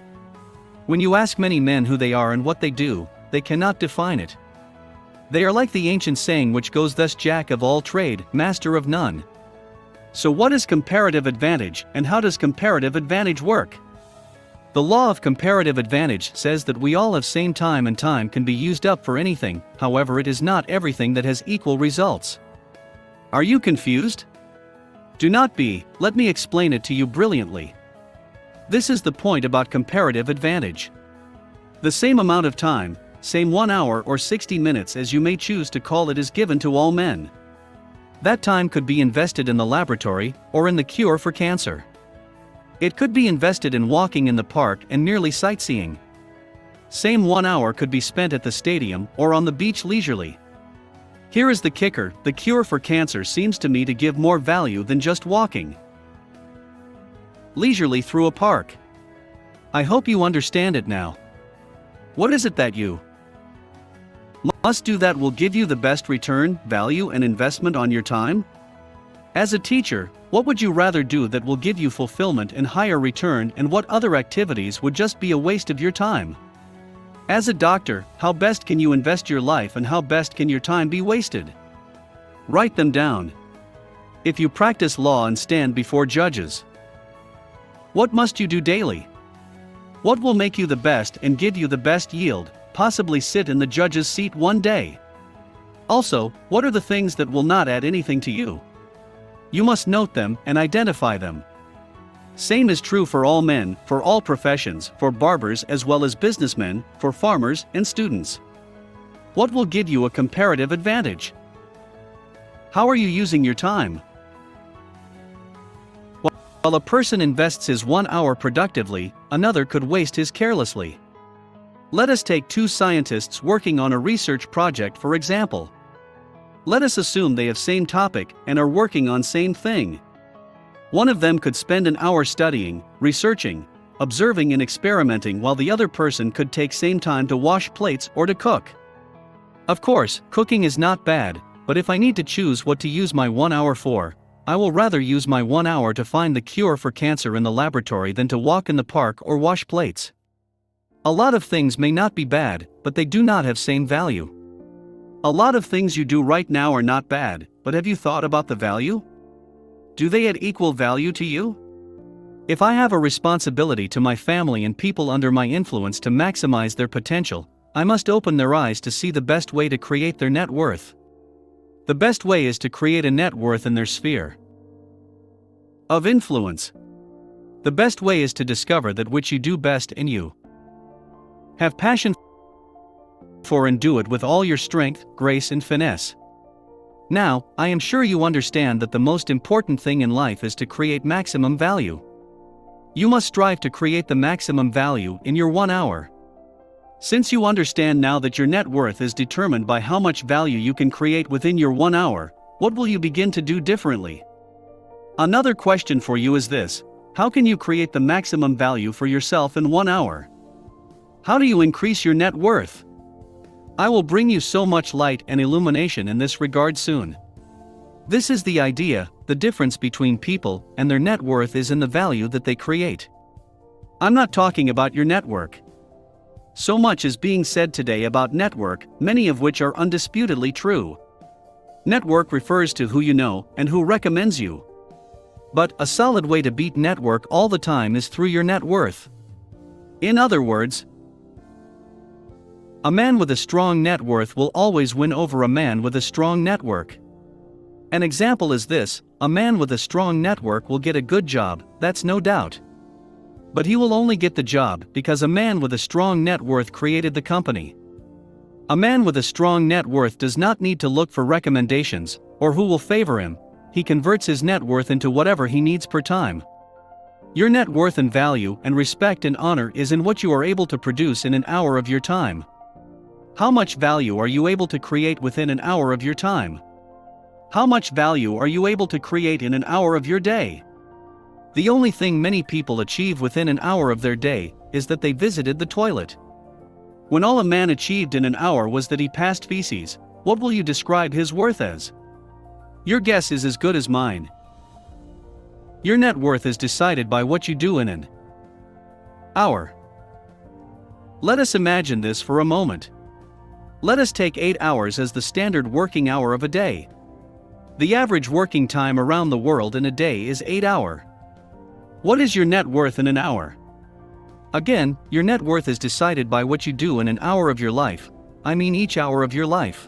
When you ask many men who they are and what they do, they cannot define it. They are like the ancient saying which goes thus: Jack of all trade, master of none. So what is comparative advantage, and how does comparative advantage work? The law of comparative advantage says that we all have same time, and time can be used up for anything. However, it is not everything that has equal results. Are you confused? Do not be. Let me explain it to you brilliantly. This is the point about comparative advantage. The same amount of time, same 1 hour or 60 minutes as you may choose to call it, is given to all men. That time could be invested in the laboratory, or in the cure for cancer. It could be invested in walking in the park and merely sightseeing. Same 1 hour could be spent at the stadium or on the beach leisurely. Here is the kicker: the cure for cancer seems to me to give more value than just walking leisurely through a park. I hope you understand it now. What is it that you must do that will give you the best return, value and investment on your time? As a teacher, what would you rather do that will give you fulfillment and higher return, and what other activities would just be a waste of your time? As a doctor, how best can you invest your life and how best can your time be wasted? Write them down. If you practice law and stand before judges, what must you do daily? What will make you the best and give you the best yield? Possibly sit in the judge's seat one day. Also, what are the things that will not add anything to you? You must note them and identify them. Same is true for all men, for all professions, for barbers as well as businessmen, for farmers and students. What will give you a comparative advantage? How are you using your time? While a person invests his 1 hour productively, another could waste his carelessly. Let us take two scientists working on a research project for example. Let us assume they have same topic and are working on same thing. One of them could spend an hour studying, researching, observing and experimenting, while the other person could take same time to wash plates or to cook. Of course, cooking is not bad, but if I need to choose what to use my 1 hour for, I will rather use my 1 hour to find the cure for cancer in the laboratory than to walk in the park or wash plates. A lot of things may not be bad, but they do not have same value. A lot of things you do right now are not bad, but have you thought about the value? Do they add equal value to you? If I have a responsibility to my family and people under my influence to maximize their potential, I must open their eyes to see the best way to create their net worth. The best way is to create a net worth in their sphere of influence. The best way is to discover that which you do best and you have passion for and do it with all your strength, grace and finesse. Now, I am sure you understand that the most important thing in life is to create maximum value. You must strive to create the maximum value in your 1 hour. Since you understand now that your net worth is determined by how much value you can create within your 1 hour, what will you begin to do differently? Another question for you is this: how can you create the maximum value for yourself in 1 hour? How do you increase your net worth? I will bring you so much light and illumination in this regard soon. This is the idea: the difference between people and their net worth is in the value that they create. I'm not talking about your network. So much is being said today about network, many of which are undisputedly true. Network refers to who you know and who recommends you. But a solid way to beat network all the time is through your net worth. In other words, a man with a strong net worth will always win over a man with a strong network. An example is this: a man with a strong network will get a good job, that's no doubt. But he will only get the job because a man with a strong net worth created the company. A man with a strong net worth does not need to look for recommendations or who will favor him. He converts his net worth into whatever he needs per time. Your net worth and value and respect and honor is in what you are able to produce in an hour of your time. How much value are you able to create within an hour of your time? How much value are you able to create in an hour of your day? The only thing many people achieve within an hour of their day is that they visited the toilet. When all a man achieved in an hour was that he passed feces, what will you describe his worth as? Your guess is as good as mine. Your net worth is decided by what you do in an hour. Let us imagine this for a moment. Let us take 8 hours as the standard working hour of a day. The average working time around the world in a day is 8 hours. What is your net worth in an hour? Again, your net worth is decided by what you do in an hour of your life. I mean each hour of your life.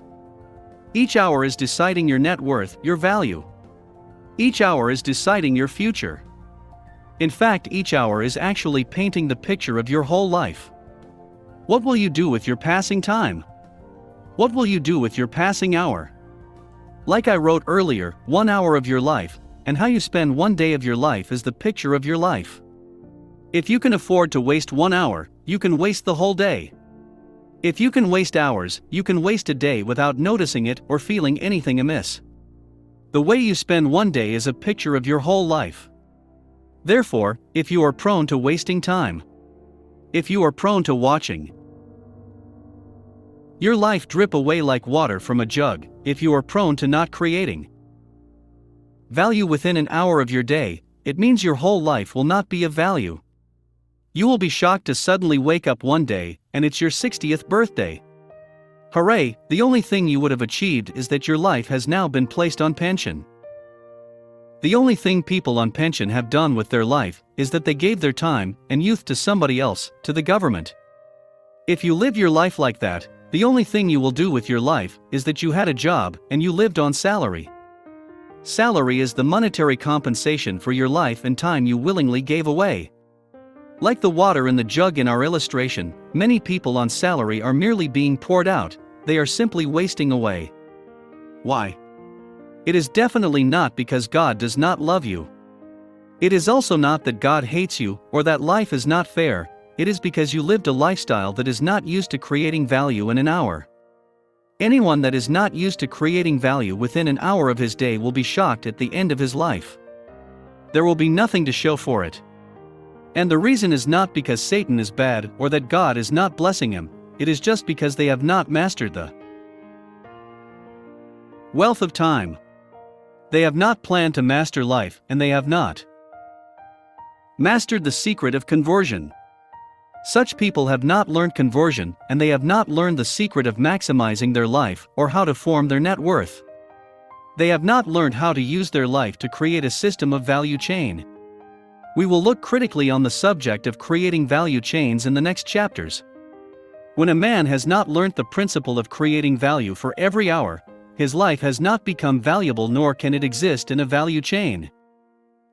Each hour is deciding your net worth, your value. Each hour is deciding your future. In fact, each hour is actually painting the picture of your whole life. What will you do with your passing time? What will you do with your passing hour? Like I wrote earlier, 1 hour of your life, and how you spend 1 day of your life is the picture of your life. If you can afford to waste 1 hour, you can waste the whole day. If you can waste hours, you can waste a day without noticing it or feeling anything amiss. The way you spend 1 day is a picture of your whole life. Therefore, if you are prone to wasting time, if you are prone to watching your life drip away like water from a jug, if you are prone to not creating value within an hour of your day, it means your whole life will not be of value. You will be shocked to suddenly wake up one day, and it's your 60th birthday. Hooray, the only thing you would have achieved is that your life has now been placed on pension. The only thing people on pension have done with their life is that they gave their time and youth to somebody else, to the government. If you live your life like that, the only thing you will do with your life is that you had a job and you lived on salary. Salary is the monetary compensation for your life and time you willingly gave away. Like the water in the jug in our illustration, many people on salary are merely being poured out, they are simply wasting away. Why? It is definitely not because God does not love you. It is also not that God hates you or that life is not fair, it is because you lived a lifestyle that is not used to creating value in an hour. Anyone that is not used to creating value within an hour of his day will be shocked at the end of his life. There will be nothing to show for it. And the reason is not because Satan is bad or that God is not blessing him, it is just because they have not mastered the wealth of time. They have not planned to master life, and they have not mastered the secret of conversion. Such people have not learned conversion, and they have not learned the secret of maximizing their life or how to form their net worth. They have not learned how to use their life to create a system of value chain. We will look critically on the subject of creating value chains in the next chapters. When a man has not learnt the principle of creating value for every hour, his life has not become valuable, nor can it exist in a value chain.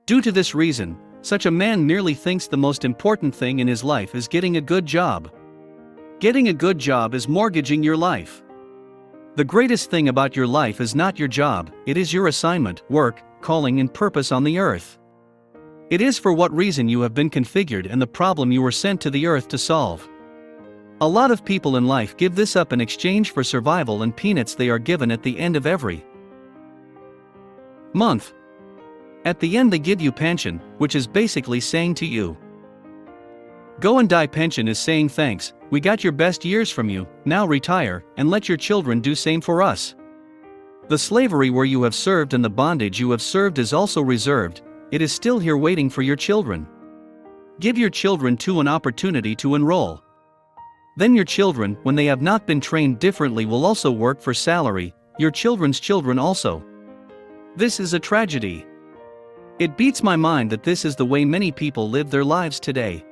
Due to this reason, such a man merely thinks the most important thing in his life is getting a good job. Getting a good job is mortgaging your life. The greatest thing about your life is not your job, it is your assignment, work, calling and purpose on the earth. It is for what reason you have been configured and the problem you were sent to the earth to solve. A lot of people in life give this up in exchange for survival and peanuts they are given at the end of every month. At the end they give you pension, which is basically saying to you, go and die. Pension is saying thanks, we got your best years from you, now retire, and let your children do same for us. The slavery where you have served and the bondage you have served is also reserved, it is still here waiting for your children. Give your children too an opportunity to enroll. Then your children, when they have not been trained differently, will also work for salary, your children's children also. This is a tragedy. It beats my mind that this is the way many people live their lives today.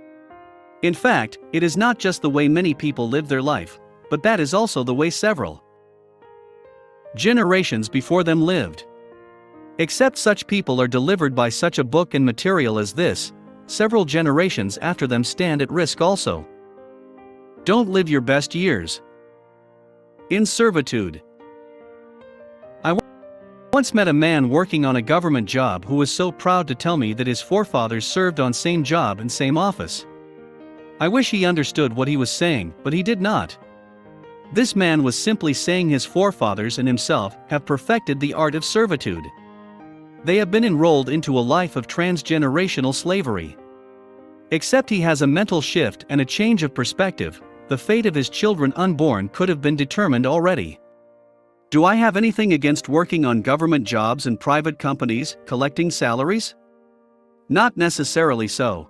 In fact, it is not just the way many people live their life, but that is also the way several generations before them lived. Except such people are delivered by such a book and material as this, several generations after them stand at risk also. Don't live your best years in servitude. I once met a man working on a government job who was so proud to tell me that his forefathers served on same job and same office. I wish he understood what he was saying, but he did not. This man was simply saying his forefathers and himself have perfected the art of servitude. They have been enrolled into a life of transgenerational slavery. Except he has a mental shift and a change of perspective, the fate of his children unborn could have been determined already. Do I have anything against working on government jobs and private companies, collecting salaries? Not necessarily so.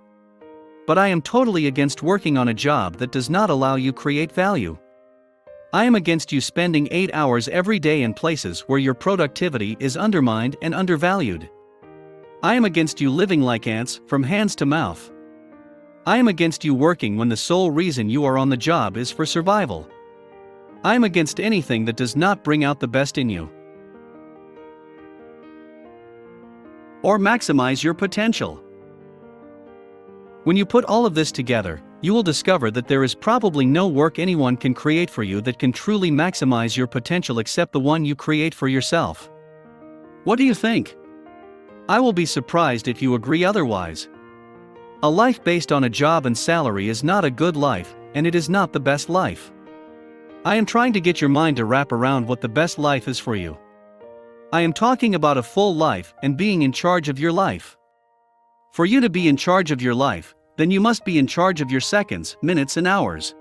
But I am totally against working on a job that does not allow you create value. I am against you spending 8 hours every day in places where your productivity is undermined and undervalued. I am against you living like ants, from hands to mouth. I am against you working when the sole reason you are on the job is for survival. I am against anything that does not bring out the best in you or maximize your potential. When you put all of this together, you will discover that there is probably no work anyone can create for you that can truly maximize your potential except the one you create for yourself. What do you think? I will be surprised if you agree otherwise. A life based on a job and salary is not a good life, and it is not the best life. I am trying to get your mind to wrap around what the best life is for you. I am talking about a full life and being in charge of your life. For you to be in charge of your life, then you must be in charge of your seconds, minutes and hours.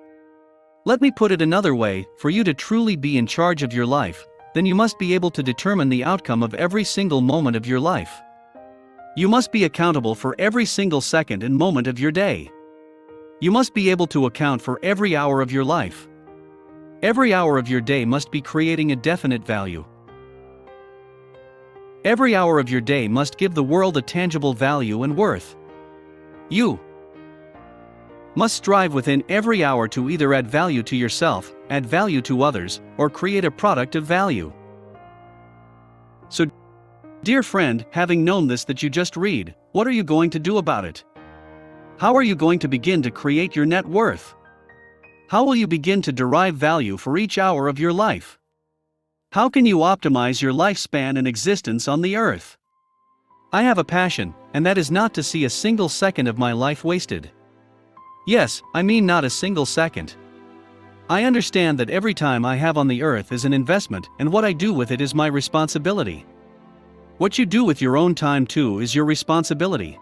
Let me put it another way, for you to truly be in charge of your life, then you must be able to determine the outcome of every single moment of your life. You must be accountable for every single second and moment of your day. You must be able to account for every hour of your life. Every hour of your day must be creating a definite value. Every hour of your day must give the world a tangible value and worth. You must strive within every hour to either add value to yourself, add value to others, or create a product of value. So, dear friend, having known this that you just read, what are you going to do about it? How are you going to begin to create your net worth? How will you begin to derive value for each hour of your life? How can you optimize your lifespan and existence on the earth? I have a passion, and that is not to see a single second of my life wasted. Yes, I mean not a single second. I understand that every time I have on the earth is an investment, and what I do with it is my responsibility. What you do with your own time too is your responsibility.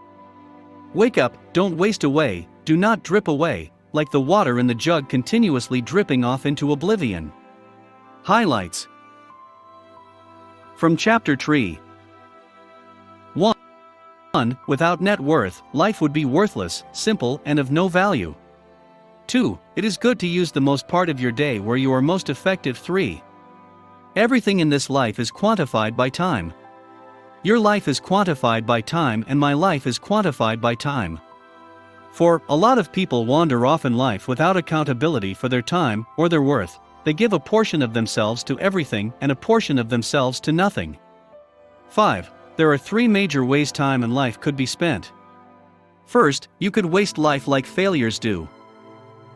Wake up, don't waste away, do not drip away, like the water in the jug continuously dripping off into oblivion. Highlights from Chapter 3. 1. Without net worth, life would be worthless, simple, and of no value. 2. It is good to use the most part of your day where you are most effective. 3. Everything in this life is quantified by time. Your life is quantified by time, and my life is quantified by time. 4. A lot of people wander off in life without accountability for their time or their worth. They give a portion of themselves to everything and a portion of themselves to nothing. 5. There are 3 major ways time and life could be spent. First, you could waste life like failures do.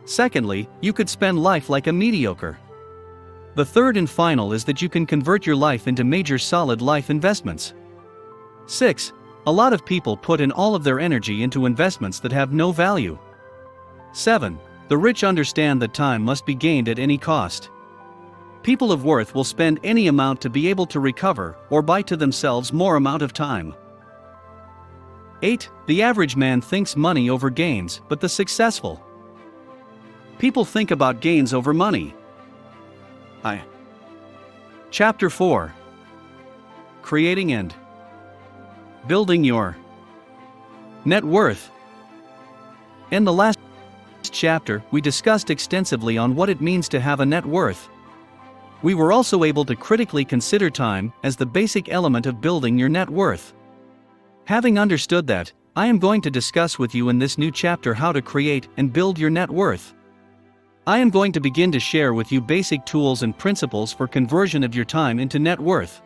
Secondly, you could spend life like a mediocre. The third and final is that you can convert your life into major solid life investments. 6. A lot of people put in all of their energy into investments that have no value. 7. The rich understand that time must be gained at any cost. People of worth will spend any amount to be able to recover or buy to themselves more amount of time. 8. The average man thinks money over gains, but the successful people think about gains over money. Chapter 4. Creating and building your net worth. In the last chapter, we discussed extensively on what it means to have a net worth. We were also able to critically consider time as the basic element of building your net worth. Having understood that, I am going to discuss with you in this new chapter how to create and build your net worth. I am going to begin to share with you basic tools and principles for conversion of your time into net worth.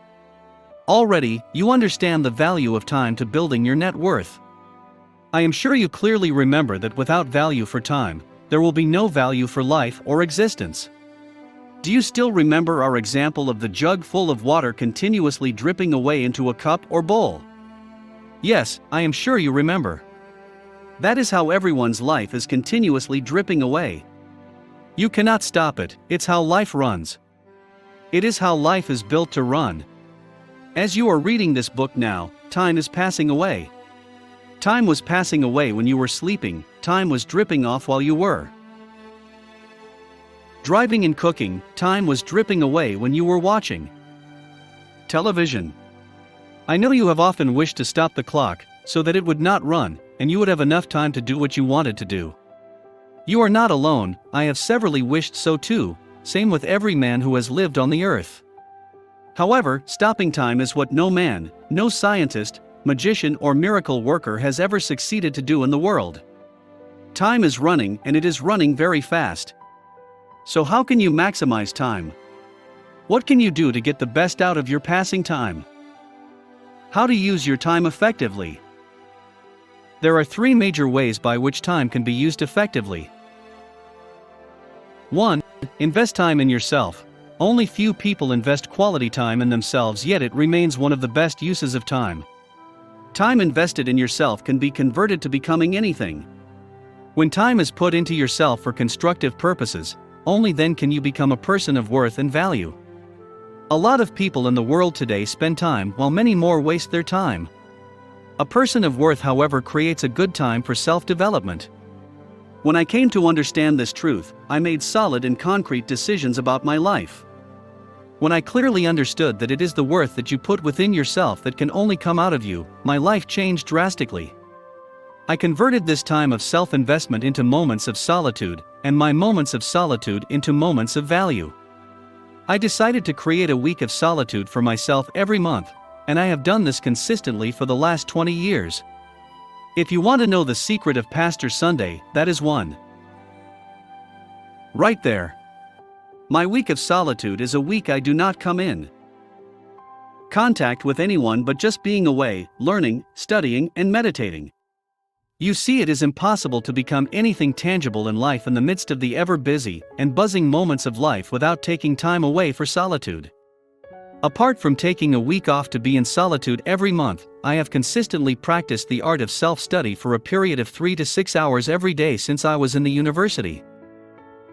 Already, you understand the value of time to building your net worth. I am sure you clearly remember that without value for time, there will be no value for life or existence. Do you still remember our example of the jug full of water continuously dripping away into a cup or bowl? Yes, I am sure you remember. That is how everyone's life is continuously dripping away. You cannot stop it, it's how life runs. It is how life is built to run. As you are reading this book now, time is passing away. Time was passing away when you were sleeping, time was dripping off while you were driving and cooking, time was dripping away when you were watching television. I know you have often wished to stop the clock, so that it would not run, and you would have enough time to do what you wanted to do. You are not alone, I have severally wished so too, same with every man who has lived on the earth. However, stopping time is what no man, no scientist, magician or miracle worker has ever succeeded to do in the world. Time is running, and it is running very fast. So how can you maximize time? What can you do to get the best out of your passing time? How to use your time effectively? There are 3 major ways by which time can be used effectively. 1. Invest time in yourself. Only few people invest quality time in themselves, yet it remains one of the best uses of time. Time invested in yourself can be converted to becoming anything. When time is put into yourself for constructive purposes, only then can you become a person of worth and value. A lot of people in the world today spend time while many more waste their time. A person of worth, however, creates a good time for self-development. When I came to understand this truth, I made solid and concrete decisions about my life. When I clearly understood that it is the worth that you put within yourself that can only come out of you, my life changed drastically. I converted this time of self-investment into moments of solitude, and my moments of solitude into moments of value. I decided to create a week of solitude for myself every month, and I have done this consistently for the last 20 years. If you want to know the secret of Pastor Sunday, that is one. Right there. My week of solitude is a week I do not come in contact with anyone but just being away, learning, studying, and meditating. You see, it is impossible to become anything tangible in life in the midst of the ever-busy and buzzing moments of life without taking time away for solitude. Apart from taking a week off to be in solitude every month, I have consistently practiced the art of self-study for a period of 3 to 6 hours every day since I was in the university.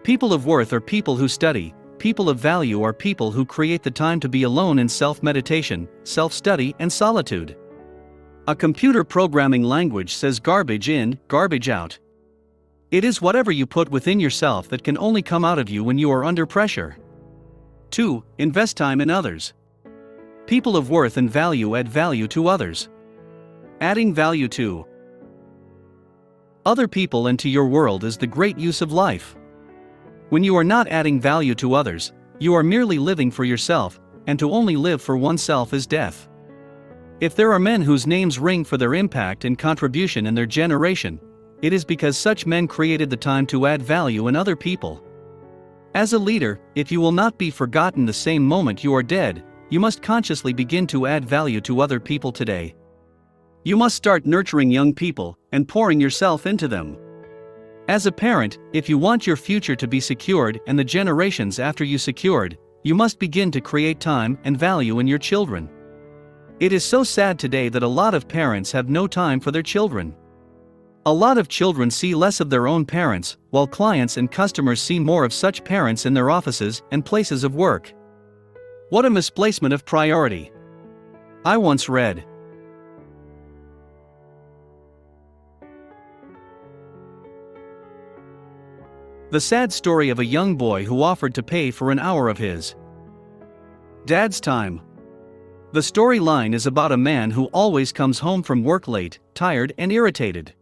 People of worth are people who study, people of value are people who create the time to be alone in self-meditation, self-study, and solitude. A computer programming language says garbage in, garbage out. It is whatever you put within yourself that can only come out of you when you are under pressure. 2. Invest time in others. People of worth and value add value to others. Adding value to other people and to your world is the great use of life. When you are not adding value to others, you are merely living for yourself, and to only live for oneself is death. If there are men whose names ring for their impact and contribution in their generation, it is because such men created the time to add value in other people. As a leader, if you will not be forgotten the same moment you are dead, you must consciously begin to add value to other people today. You must start nurturing young people and pouring yourself into them. As a parent, if you want your future to be secured and the generations after you secured, you must begin to create time and value in your children. It is so sad today that a lot of parents have no time for their children. A lot of children see less of their own parents, while clients and customers see more of such parents in their offices and places of work. What a misplacement of priority. I once read, the sad story of a young boy who offered to pay for an hour of his dad's time. The storyline is about a man who always comes home from work late, tired and irritated.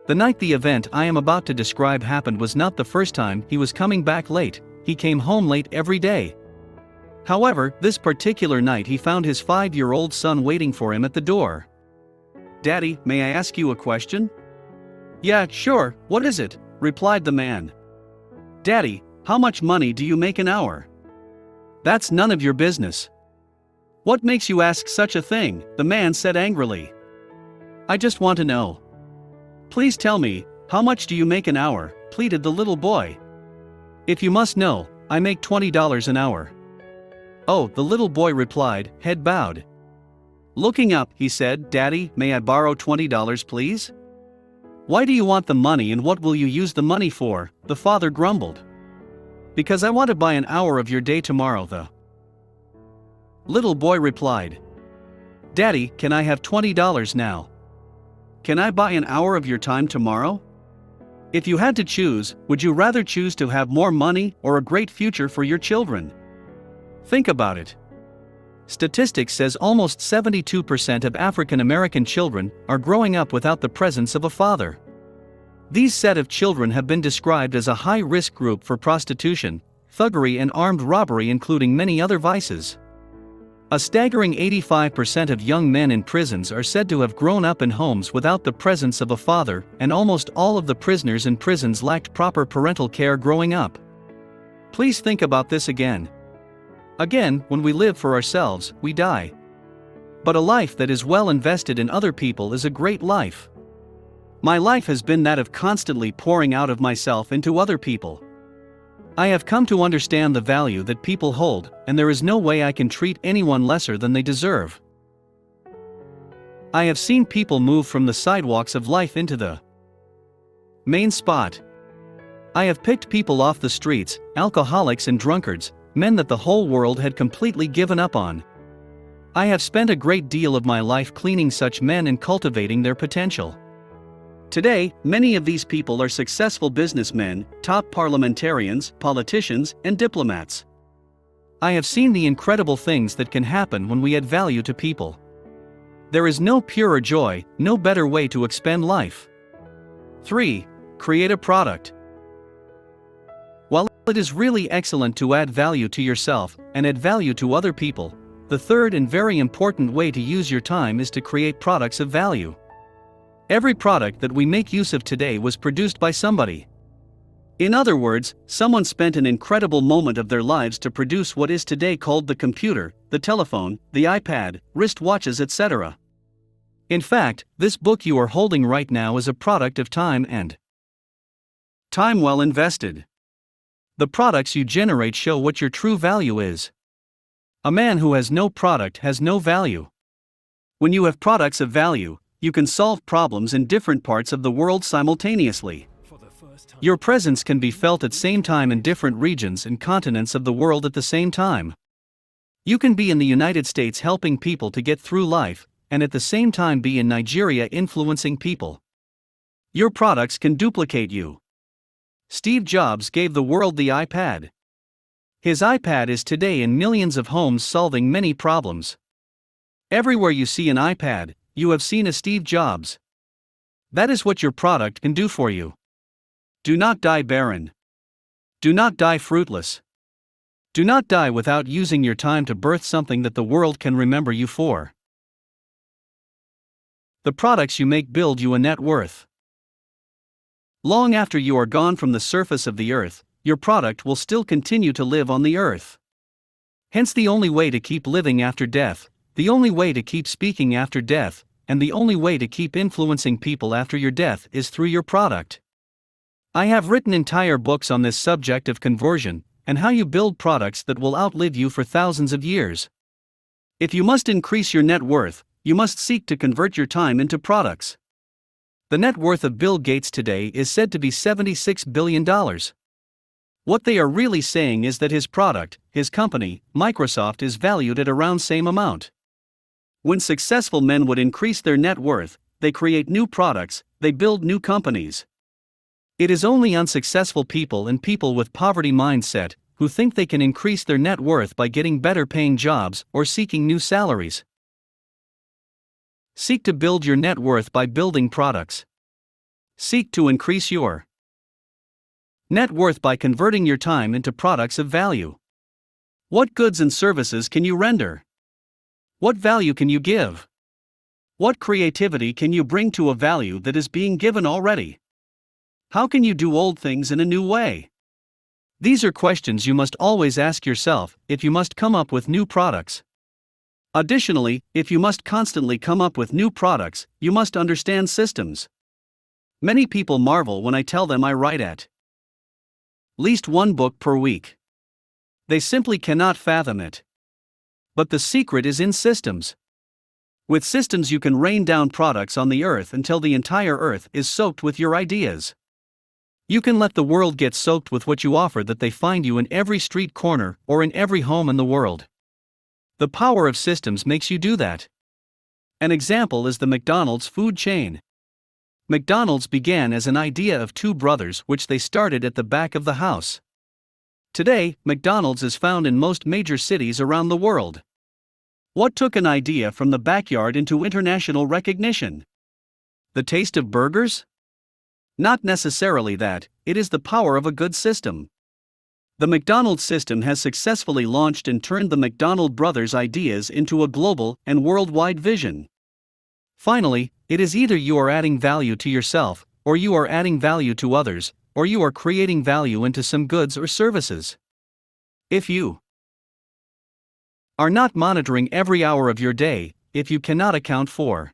The night the event I am about to describe happened was not the first time he was coming back late. He came home late every day. However, this particular night he found his 5-year-old son waiting for him at the door. "Daddy, may I ask you a question?" "Yeah, sure, what is it?" replied the man. "Daddy, how much money do you make an hour?" "That's none of your business." "What makes you ask such a thing?" the man said angrily. "I just want to know." "Please tell me, how much do you make an hour?" pleaded the little boy. "If you must know, I make $20 an hour." "Oh," the little boy replied, head bowed. Looking up, he said, "Daddy, may I borrow $20 please?" "Why do you want the money and what will you use the money for?" the father grumbled. "Because I want to buy an hour of your day tomorrow, the little boy replied. "Daddy, can I have $20 now? Can I buy an hour of your time tomorrow?" If you had to choose, would you rather choose to have more money or a great future for your children? Think about it. Statistics says almost 72% of African American children are growing up without the presence of a father. These set of children have been described as a high-risk group for prostitution, thuggery and armed robbery, including many other vices. A staggering 85% of young men in prisons are said to have grown up in homes without the presence of a father, and almost all of the prisoners in prisons lacked proper parental care growing up. Please think about this again. Again, when we live for ourselves, we die. But a life that is well invested in other people is a great life. My life has been that of constantly pouring out of myself into other people. I have come to understand the value that people hold, and there is no way I can treat anyone lesser than they deserve. I have seen people move from the sidewalks of life into the main spot. I have picked people off the streets, alcoholics and drunkards, men that the whole world had completely given up on. I have spent a great deal of my life cleaning such men and cultivating their potential. Today, many of these people are successful businessmen, top parliamentarians, politicians, and diplomats. I have seen the incredible things that can happen when we add value to people. There is no purer joy, no better way to expend life. 3. Create a product. While it is really excellent to add value to yourself and add value to other people, the third and very important way to use your time is to create products of value. Every product that we make use of today was produced by somebody. In other words, someone spent an incredible moment of their lives to produce what is today called the computer, the telephone, the iPad, wristwatches, etc. In fact, this book you are holding right now is a product of time and time well invested. The products you generate show what your true value is. A man who has no product has no value. When you have products of value, you can solve problems in different parts of the world simultaneously. Your presence can be felt at the same time in different regions and continents of the world at the same time. You can be in the United States helping people to get through life, and at the same time be in Nigeria influencing people. Your products can duplicate you. Steve Jobs gave the world the iPad. His iPad is today in millions of homes solving many problems. Everywhere you see an iPad, you have seen a Steve Jobs. That is what your product can do for you. Do not die barren. Do not die fruitless. Do not die without using your time to birth something that the world can remember you for. The products you make build you a net worth. Long after you are gone from the surface of the earth, your product will still continue to live on the earth. Hence the only way to keep living after death, the only way to keep speaking after death, and the only way to keep influencing people after your death is through your product. I have written entire books on this subject of conversion, and how you build products that will outlive you for thousands of years. If you must increase your net worth, you must seek to convert your time into products. The net worth of Bill Gates today is said to be $76 billion. What they are really saying is that his product, his company, Microsoft, is valued at around same amount. When successful men would increase their net worth, they create new products, they build new companies. It is only unsuccessful people and people with poverty mindset who think they can increase their net worth by getting better paying jobs or seeking new salaries. Seek to build your net worth by building products. Seek to increase your net worth by converting your time into products of value. What goods and services can you render? What value can you give? What creativity can you bring to a value that is being given already? How can you do old things in a new way? These are questions you must always ask yourself if you must come up with new products. Additionally, if you must constantly come up with new products, you must understand systems. Many people marvel when I tell them I write at least one book per week. They simply cannot fathom it. But the secret is in systems. With systems you can rain down products on the earth until the entire earth is soaked with your ideas. You can let the world get soaked with what you offer, that they find you in every street corner or in every home in the world. The power of systems makes you do that. An example is the McDonald's food chain. McDonald's began as an idea of two brothers which they started at the back of the house. Today, McDonald's is found in most major cities around the world. What took an idea from the backyard into international recognition? The taste of burgers? Not necessarily that, it is the power of a good system. The McDonald's system has successfully launched and turned the McDonald brothers' ideas into a global and worldwide vision. Finally, it is either you are adding value to yourself, or you are adding value to others, or you are creating value into some goods or services. If you are not monitoring every hour of your day, if you cannot account for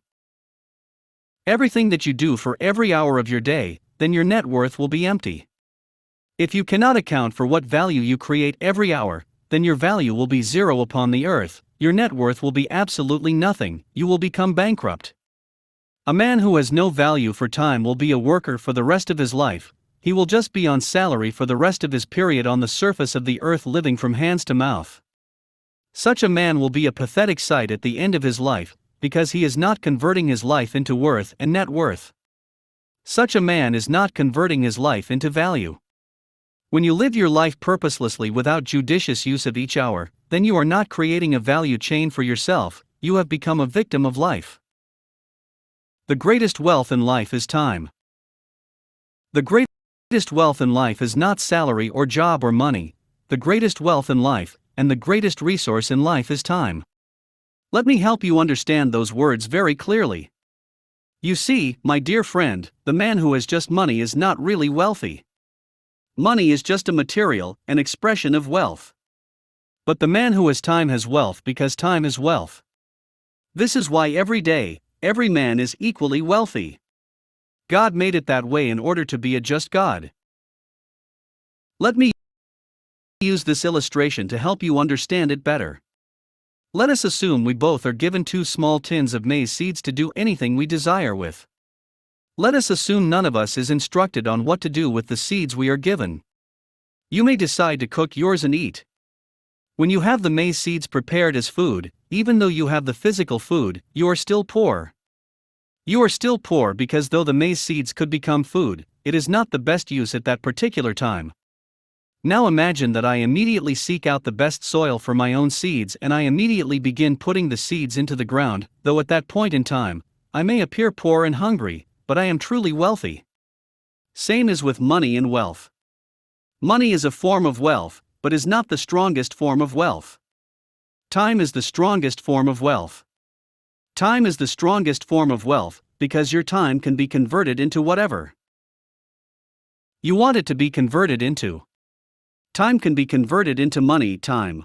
everything that you do for every hour of your day, then your net worth will be empty. If you cannot account for what value you create every hour, then your value will be zero upon the earth, your net worth will be absolutely nothing, you will become bankrupt. A man who has no value for time will be a worker for the rest of his life, he will just be on salary for the rest of his period on the surface of the earth, living from hands to mouth. Such a man will be a pathetic sight at the end of his life, because he is not converting his life into worth and net worth. Such a man is not converting his life into value. When you live your life purposelessly without judicious use of each hour, then you are not creating a value chain for yourself, you have become a victim of life. The greatest wealth in life is time. The greatest wealth in life is not salary or job or money. The greatest wealth in life, and the greatest resource in life, is time. Let me help you understand those words very clearly. You see, my dear friend, the man who has just money is not really wealthy. Money is just a material, an expression of wealth. But the man who has time has wealth, because time is wealth. This is why every day, every man is equally wealthy. God made it that way in order to be a just God. Let me use this illustration to help you understand it better. Let us assume we both are given 2 small tins of maize seeds to do anything we desire with. Let us assume none of us is instructed on what to do with the seeds we are given. You may decide to cook yours and eat. When you have the maize seeds prepared as food, even though you have the physical food, you are still poor. You are still poor because though the maize seeds could become food, it is not the best use at that particular time. Now imagine that I immediately seek out the best soil for my own seeds and I immediately begin putting the seeds into the ground, though at that point in time, I may appear poor and hungry, but I am truly wealthy. Same is with money and wealth. Money is a form of wealth, but is not the strongest form of wealth. Time is the strongest form of wealth. Time is the strongest form of wealth, because your time can be converted into whatever you want it to be converted into. Time can be converted into money, time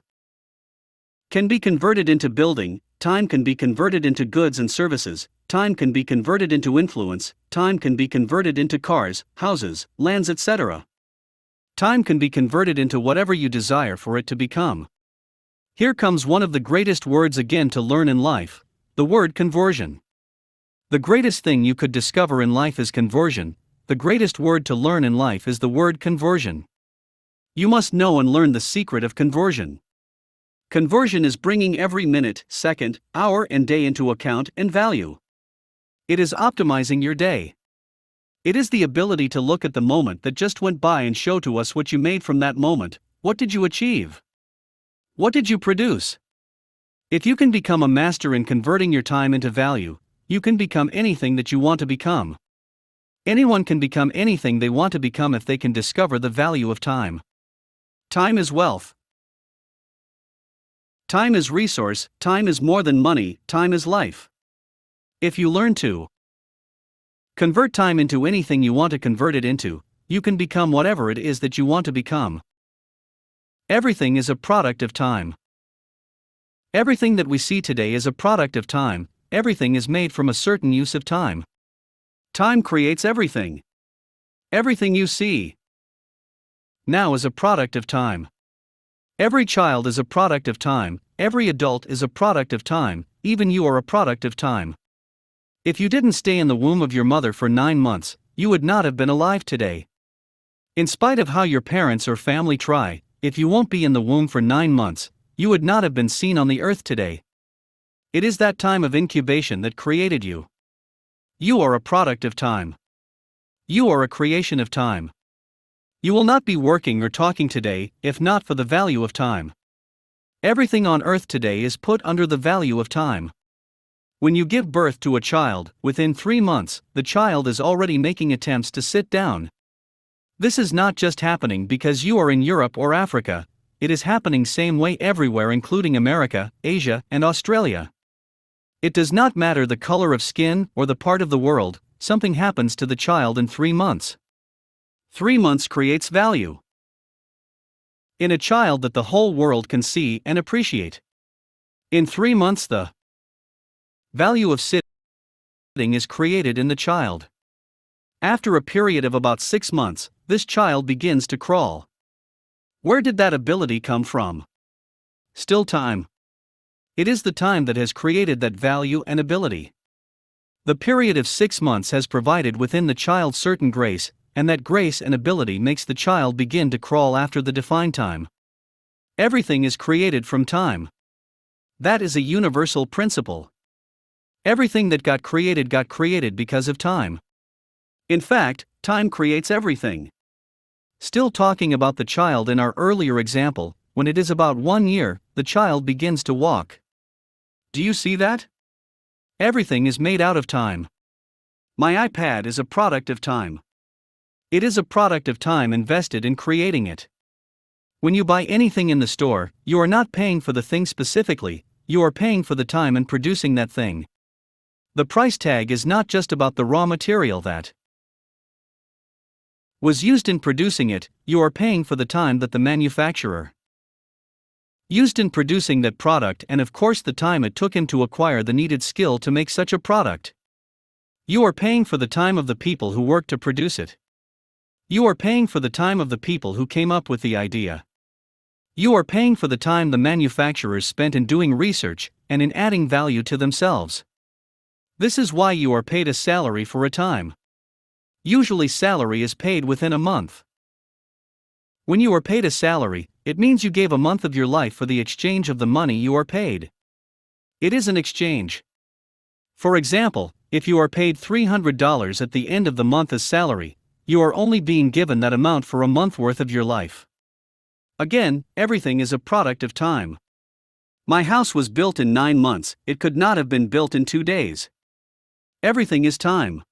can be converted into building, time can be converted into goods and services, time can be converted into influence, time can be converted into cars, houses, lands, etc. Time can be converted into whatever you desire for it to become. Here comes one of the greatest words again to learn in life, the word conversion. The greatest thing you could discover in life is conversion. The greatest word to learn in life is the word conversion. You must know and learn the secret of conversion. Conversion is bringing every minute, second, hour, and day into account and value. It is optimizing your day. It is the ability to look at the moment that just went by and show to us what you made from that moment. What did you achieve? What did you produce? If you can become a master in converting your time into value, you can become anything that you want to become. Anyone can become anything they want to become if they can discover the value of time. Time is wealth. Time is resource, time is more than money, time is life. If you learn to convert time into anything you want to convert it into, you can become whatever it is that you want to become. Everything is a product of time. Everything that we see today is a product of time, everything is made from a certain use of time. Time creates everything. Everything you see now is a product of time. Every child is a product of time, every adult is a product of time, even you are a product of time. If you didn't stay in the womb of your mother for 9 months, you would not have been alive today. In spite of how your parents or family try, if you won't be in the womb for 9 months, you would not have been seen on the earth today. It is that time of incubation that created you. You are a product of time. You are a creation of time. You will not be working or talking today, if not for the value of time. Everything on earth today is put under the value of time. When you give birth to a child, within 3 months, the child is already making attempts to sit down. This is not just happening because you are in Europe or Africa, it is happening same way everywhere including America, Asia, and Australia. It does not matter the color of skin or the part of the world, something happens to the child in 3 months. 3 months creates value in a child that the whole world can see and appreciate. In 3 months the value of sitting is created in the child. After a period of about 6 months, this child begins to crawl. Where did that ability come from? Still time. It is the time that has created that value and ability. The period of 6 months has provided within the child certain grace, and that grace and ability makes the child begin to crawl after the defined time. Everything is created from time. That is a universal principle. Everything that got created because of time. In fact, time creates everything. Still talking about the child in our earlier example, when it is about 1 year, the child begins to walk. Do you see that? Everything is made out of time. My iPad is a product of time. It is a product of time invested in creating it. When you buy anything in the store, you are not paying for the thing specifically, you are paying for the time in producing that thing. The price tag is not just about the raw material that was used in producing it, you are paying for the time that the manufacturer used in producing that product, and of course the time it took him to acquire the needed skill to make such a product. You are paying for the time of the people who worked to produce it. You are paying for the time of the people who came up with the idea. You are paying for the time the manufacturers spent in doing research and in adding value to themselves. This is why you are paid a salary for a time. Usually salary is paid within a month. When you are paid a salary, it means you gave a month of your life for the exchange of the money you are paid. It is an exchange. For example, if you are paid $300 at the end of the month as salary, you are only being given that amount for a month worth of your life. Again, everything is a product of time. My house was built in 9 months, it could not have been built in 2 days. Everything is time.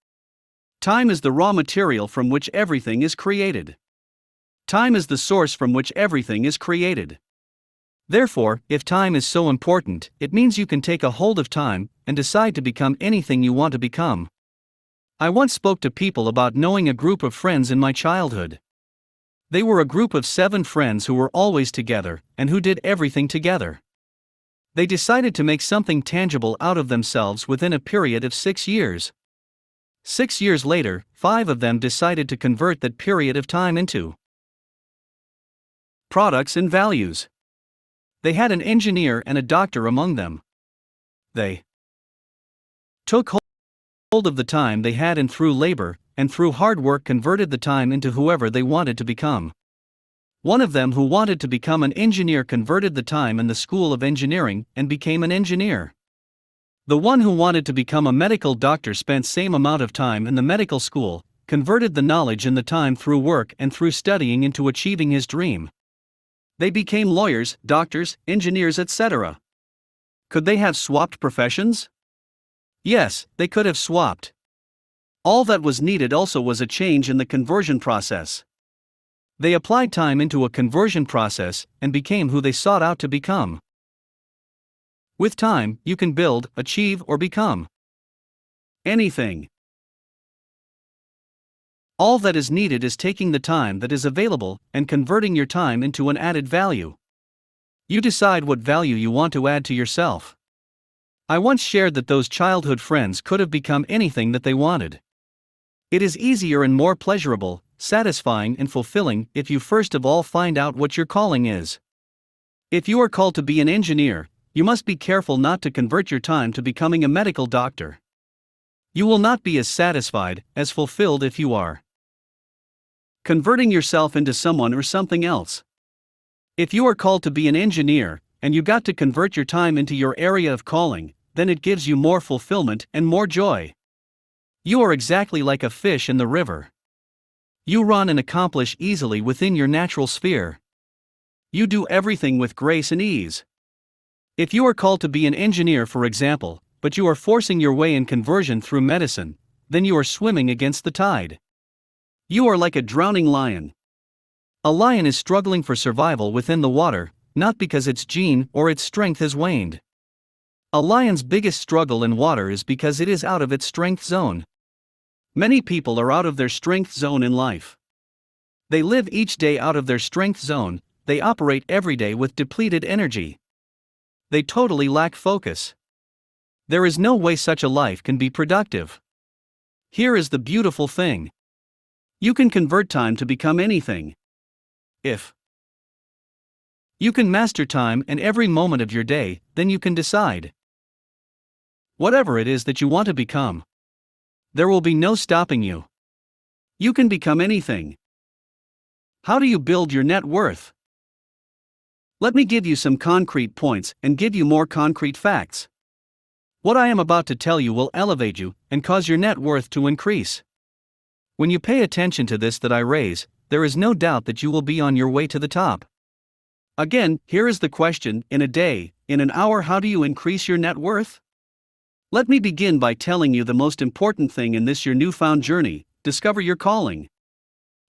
Time is the raw material from which everything is created. Time is the source from which everything is created. Therefore, if time is so important, it means you can take a hold of time and decide to become anything you want to become. I once spoke to people about knowing a group of friends in my childhood. They were a group of 7 friends who were always together and who did everything together. They decided to make something tangible out of themselves within a period of 6 years. 6 years later, 5 of them decided to convert that period of time into products and values. They had an engineer and a doctor among them. They took hold of the time they had and through labor, and through hard work converted the time into whoever they wanted to become. One of them who wanted to become an engineer converted the time in the school of engineering and became an engineer. The one who wanted to become a medical doctor spent same amount of time in the medical school, converted the knowledge in the time through work and through studying into achieving his dream. They became lawyers, doctors, engineers, etc. Could they have swapped professions? Yes, they could have swapped. All that was needed also was a change in the conversion process. They applied time into a conversion process and became who they sought out to become. With time, you can build, achieve, or become anything. All that is needed is taking the time that is available and converting your time into an added value. You decide what value you want to add to yourself. I once shared that those childhood friends could have become anything that they wanted. It is easier and more pleasurable, satisfying and fulfilling if you first of all find out what your calling is. If you are called to be an engineer, you must be careful not to convert your time to becoming a medical doctor. You will not be as satisfied, as fulfilled if you are converting yourself into someone or something else. If you are called to be an engineer, and you got to convert your time into your area of calling, then it gives you more fulfillment and more joy. You are exactly like a fish in the river. You run and accomplish easily within your natural sphere. You do everything with grace and ease. If you are called to be an engineer, for example, but you are forcing your way in conversion through medicine, then you are swimming against the tide. You are like a drowning lion. A lion is struggling for survival within the water, not because its gene or its strength has waned. A lion's biggest struggle in water is because it is out of its strength zone. Many people are out of their strength zone in life. They live each day out of their strength zone, they operate every day with depleted energy. They totally lack focus. There is no way such a life can be productive. Here is the beautiful thing. You can convert time to become anything. If you can master time and every moment of your day, then you can decide whatever it is that you want to become. There will be no stopping you. You can become anything. How do you build your net worth? Let me give you some concrete points and give you more concrete facts. What I am about to tell you will elevate you and cause your net worth to increase. When you pay attention to this that I raise, there is no doubt that you will be on your way to the top. Again, here is the question: in a day, in an hour, how do you increase your net worth? Let me begin by telling you the most important thing in this your newfound journey: discover your calling.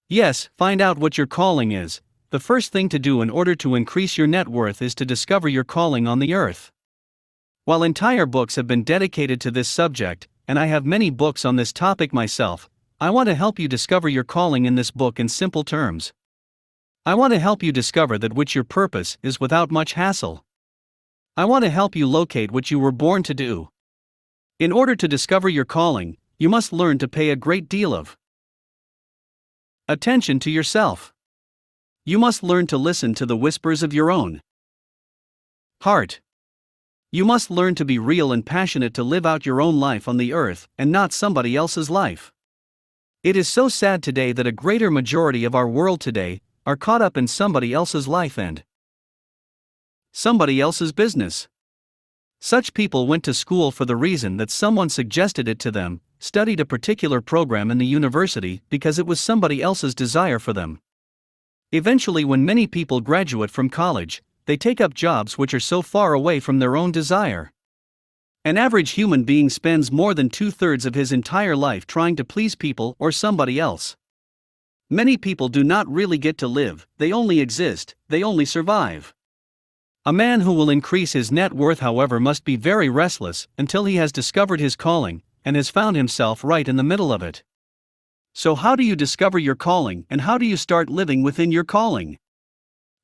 Yes, find out what your calling is. The first thing to do in order to increase your net worth is to discover your calling on the earth. While entire books have been dedicated to this subject, and I have many books on this topic myself, I want to help you discover your calling in this book in simple terms. I want to help you discover that which your purpose is without much hassle. I want to help you locate what you were born to do. In order to discover your calling, you must learn to pay a great deal of attention to yourself. You must learn to listen to the whispers of your own heart. You must learn to be real and passionate to live out your own life on the earth and not somebody else's life. It is so sad today that a greater majority of our world today are caught up in somebody else's life and somebody else's business. Such people went to school for the reason that someone suggested it to them, studied a particular program in the university because it was somebody else's desire for them. Eventually, when many people graduate from college, they take up jobs which are so far away from their own desire. An average human being spends more than 2/3 of his entire life trying to please people or somebody else. Many people do not really get to live, they only exist, they only survive. A man who will increase his net worth, however, must be very restless until he has discovered his calling and has found himself right in the middle of it. So how do you discover your calling, and how do you start living within your calling?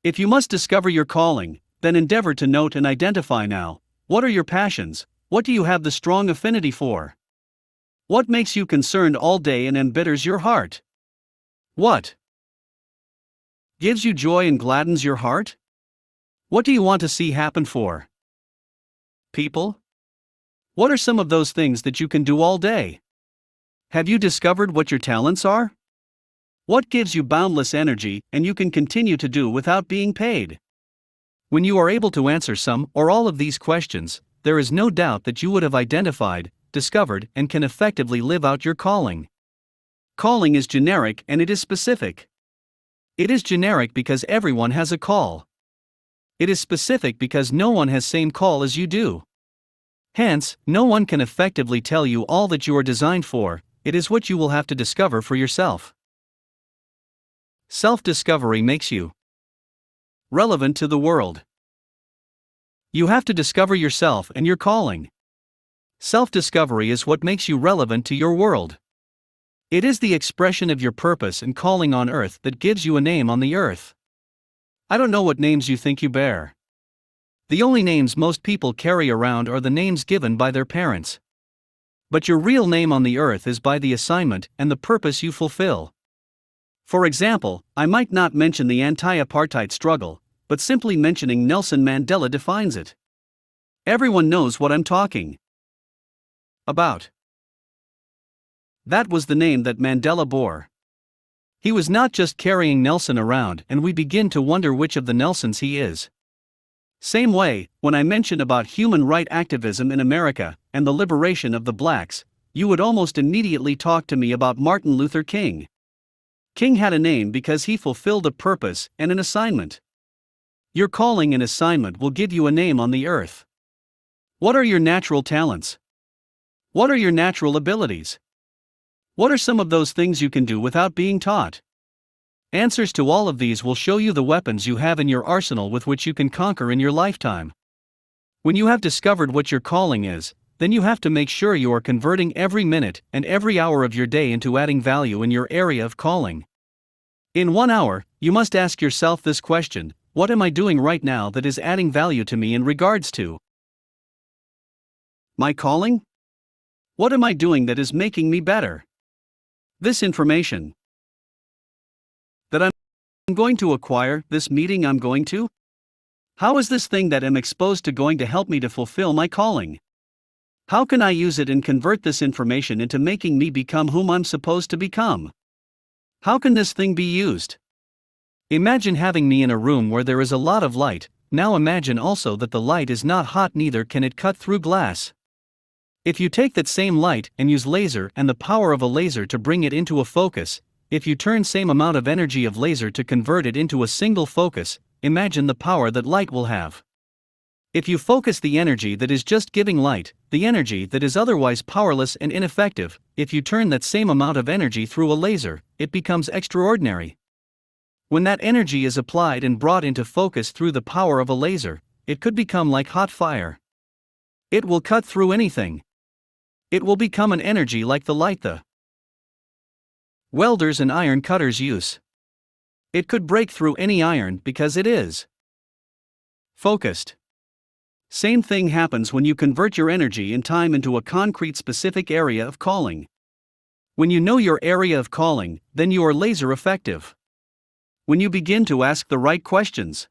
If you must discover your calling, then endeavor to note and identify now. What are your passions? What do you have the strong affinity for? What makes you concerned all day and embitters your heart? What gives you joy and gladdens your heart? What do you want to see happen for people? What are some of those things that you can do all day? Have you discovered what your talents are? What gives you boundless energy and you can continue to do without being paid? When you are able to answer some or all of these questions, there is no doubt that you would have identified, discovered, and can effectively live out your calling. Calling is generic and it is specific. It is generic because everyone has a call. It is specific because no one has same call as you do. Hence, no one can effectively tell you all that you are designed for. It is what you will have to discover for yourself. Self-discovery makes you relevant to the world. You have to discover yourself and your calling. Self-discovery is what makes you relevant to your world. It is the expression of your purpose and calling on earth that gives you a name on the earth. I don't know what names you think you bear. The only names most people carry around are the names given by their parents. But your real name on the earth is by the assignment and the purpose you fulfill. For example, I might not mention the anti-apartheid struggle, but simply mentioning Nelson Mandela defines it. Everyone knows what I'm talking about. That was the name that Mandela bore. He was not just carrying Nelson around, and we begin to wonder which of the Nelsons he is. Same way, when I mention about human rights activism in America and the liberation of the blacks, you would almost immediately talk to me about Martin Luther King. King had a name because he fulfilled a purpose and an assignment. Your calling and assignment will give you a name on the earth. What are your natural talents? What are your natural abilities? What are some of those things you can do without being taught? Answers to all of these will show you the weapons you have in your arsenal with which you can conquer in your lifetime. When you have discovered what your calling is, then you have to make sure you are converting every minute and every hour of your day into adding value in your area of calling. In 1 hour, you must ask yourself this question: what am I doing right now that is adding value to me in regards to my calling? What am I doing that is making me better? This information that I'm going to acquire, this meeting I'm going to? How is this thing that I'm exposed to going to help me to fulfill my calling? How can I use it and convert this information into making me become whom I'm supposed to become? How can this thing be used? Imagine having me in a room where there is a lot of light. Now imagine also that the light is not hot, neither can it cut through glass. If you take that same light and use laser and the power of a laser to bring it into a focus, if you turn same amount of energy of laser to convert it into a single focus, imagine the power that light will have. If you focus the energy that is just giving light, the energy that is otherwise powerless and ineffective, if you turn that same amount of energy through a laser, it becomes extraordinary. When that energy is applied and brought into focus through the power of a laser, it could become like hot fire. It will cut through anything. It will become an energy like the light the welders and iron cutters use. It could break through any iron because it is focused. Same thing happens when you convert your energy and time into a concrete specific area of calling. When you know your area of calling, then you are laser effective. When you begin to ask the right questions.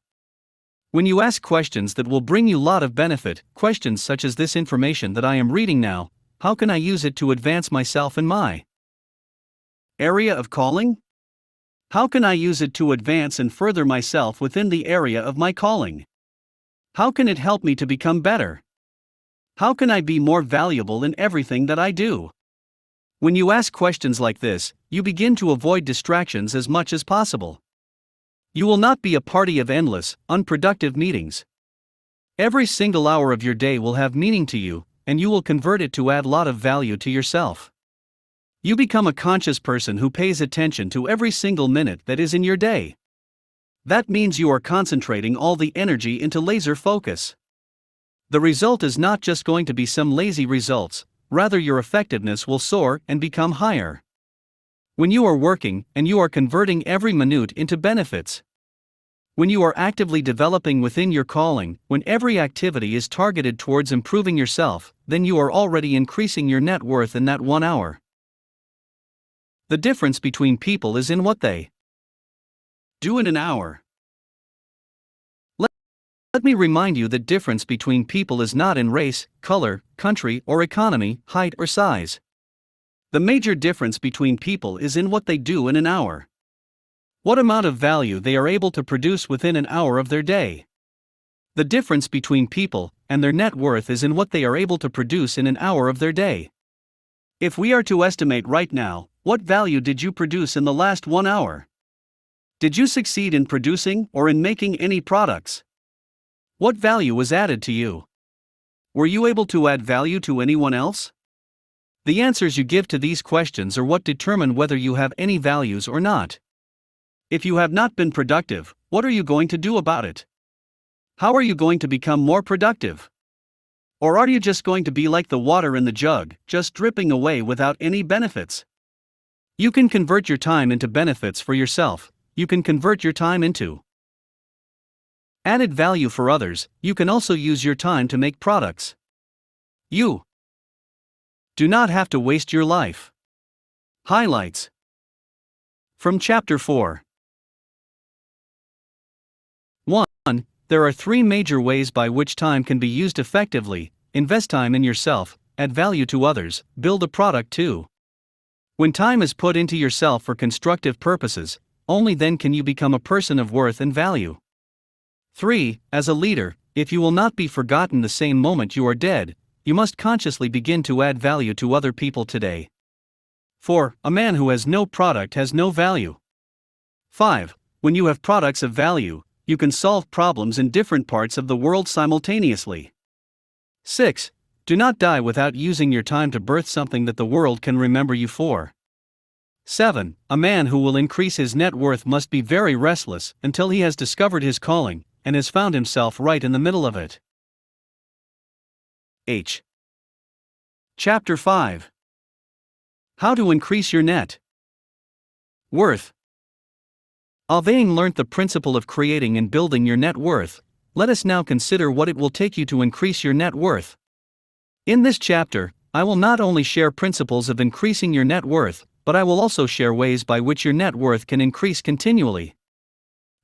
When you ask questions that will bring you a lot of benefit, questions such as this information that I am reading now, how can I use it to advance myself in my area of calling? How can I use it to advance and further myself within the area of my calling? How can it help me to become better? How can I be more valuable in everything that I do? When you ask questions like this, you begin to avoid distractions as much as possible. You will not be a party of endless, unproductive meetings. Every single hour of your day will have meaning to you, and you will convert it to add a lot of value to yourself. You become a conscious person who pays attention to every single minute that is in your day. That means you are concentrating all the energy into laser focus. The result is not just going to be some lazy results, rather your effectiveness will soar and become higher. When you are working and you are converting every minute into benefits. When you are actively developing within your calling, when every activity is targeted towards improving yourself, then you are already increasing your net worth in that 1 hour. The difference between people is in what they do in an hour. Let me remind you that difference between people is not in race, color, country or economy, height or size. The major difference between people is in what they do in an hour. What amount of value they are able to produce within an hour of their day. The difference between people and their net worth is in what they are able to produce in an hour of their day. If we are to estimate right now, what value did you produce in the last 1 hour? Did you succeed in producing or in making any products? What value was added to you? Were you able to add value to anyone else? The answers you give to these questions are what determine whether you have any values or not. If you have not been productive, what are you going to do about it? How are you going to become more productive? Or are you just going to be like the water in the jug, just dripping away without any benefits? You can convert your time into benefits for yourself. You can convert your time into added value for others. You can also use your time to make products. You do not have to waste your life. Highlights from Chapter 4. 1. There are 3 major ways by which time can be used effectively. Invest time in yourself, add value to others, build a product too. When time is put into yourself for constructive purposes, only then can you become a person of worth and value. 3. As a leader, if you will not be forgotten the same moment you are dead, you must consciously begin to add value to other people today. 4. A man who has no product has no value. 5. When you have products of value, you can solve problems in different parts of the world simultaneously. 6. Do not die without using your time to birth something that the world can remember you for. 7. A man who will increase his net worth must be very restless until he has discovered his calling and has found himself right in the middle of it. H. Chapter 5. How to increase your net worth. Having learnt the principle of creating and building your net worth, let us now consider what it will take you to increase your net worth. In this chapter, I will not only share principles of increasing your net worth, but I will also share ways by which your net worth can increase continually.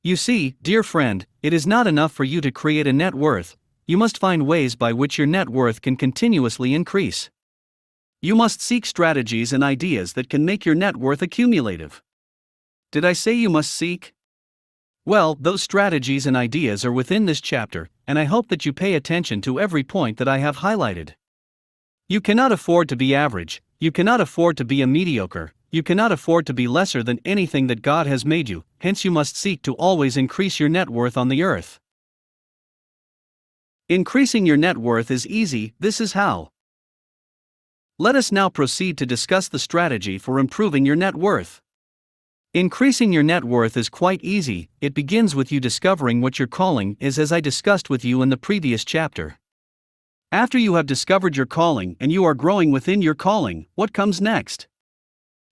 You see, dear friend, it is not enough for you to create a net worth, you must find ways by which your net worth can continuously increase. You must seek strategies and ideas that can make your net worth accumulative. Did I say you must seek? Well, those strategies and ideas are within this chapter, and I hope that you pay attention to every point that I have highlighted. You cannot afford to be average, you cannot afford to be a mediocre, you cannot afford to be lesser than anything that God has made you, hence you must seek to always increase your net worth on the earth. Increasing your net worth is easy, this is how. Let us now proceed to discuss the strategy for improving your net worth. Increasing your net worth is quite easy, it begins with you discovering what your calling is, as I discussed with you in the previous chapter. After you have discovered your calling and you are growing within your calling, what comes next?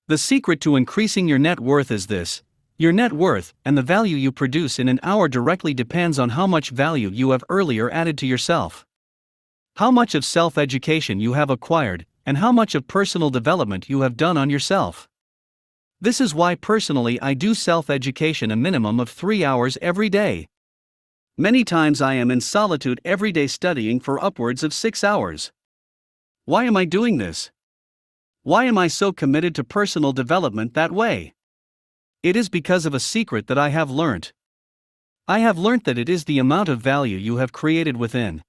The secret to increasing your net worth is this: Your net worth and the value you produce in an hour directly depends on how much value you have earlier added to yourself. How much of self-education you have acquired, and how much of personal development you have done on yourself. This is why personally I do self-education a minimum of 3 hours every day. Many times I am in solitude every day studying for upwards of 6 hours. Why am I doing this? Why am I so committed to personal development that way? It is because of a secret that I have learnt. I have learnt that it is the amount of value you have created within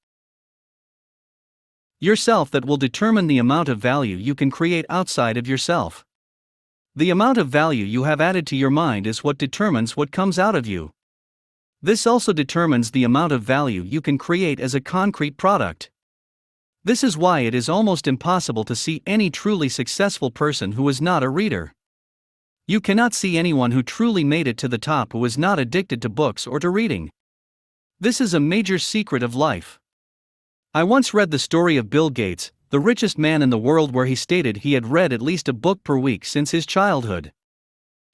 yourself that will determine the amount of value you can create outside of yourself. The amount of value you have added to your mind is what determines what comes out of you. This also determines the amount of value you can create as a concrete product. This is why it is almost impossible to see any truly successful person who is not a reader. You cannot see anyone who truly made it to the top who is not addicted to books or to reading. This is a major secret of life. I once read the story of Bill Gates, the richest man in the world, where he stated he had read at least a book per week since his childhood.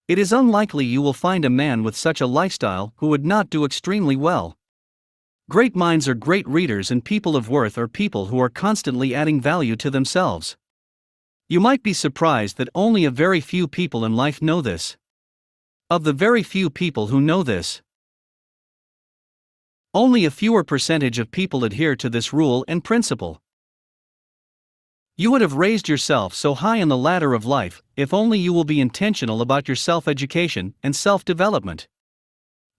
It is unlikely you will find a man with such a lifestyle who would not do extremely well. Great minds are great readers, and people of worth are people who are constantly adding value to themselves. You might be surprised that only a very few people in life know this. Of the very few people who know this, only a fewer percentage of people adhere to this rule and principle. You would have raised yourself so high on the ladder of life if only you will be intentional about your self-education and self-development.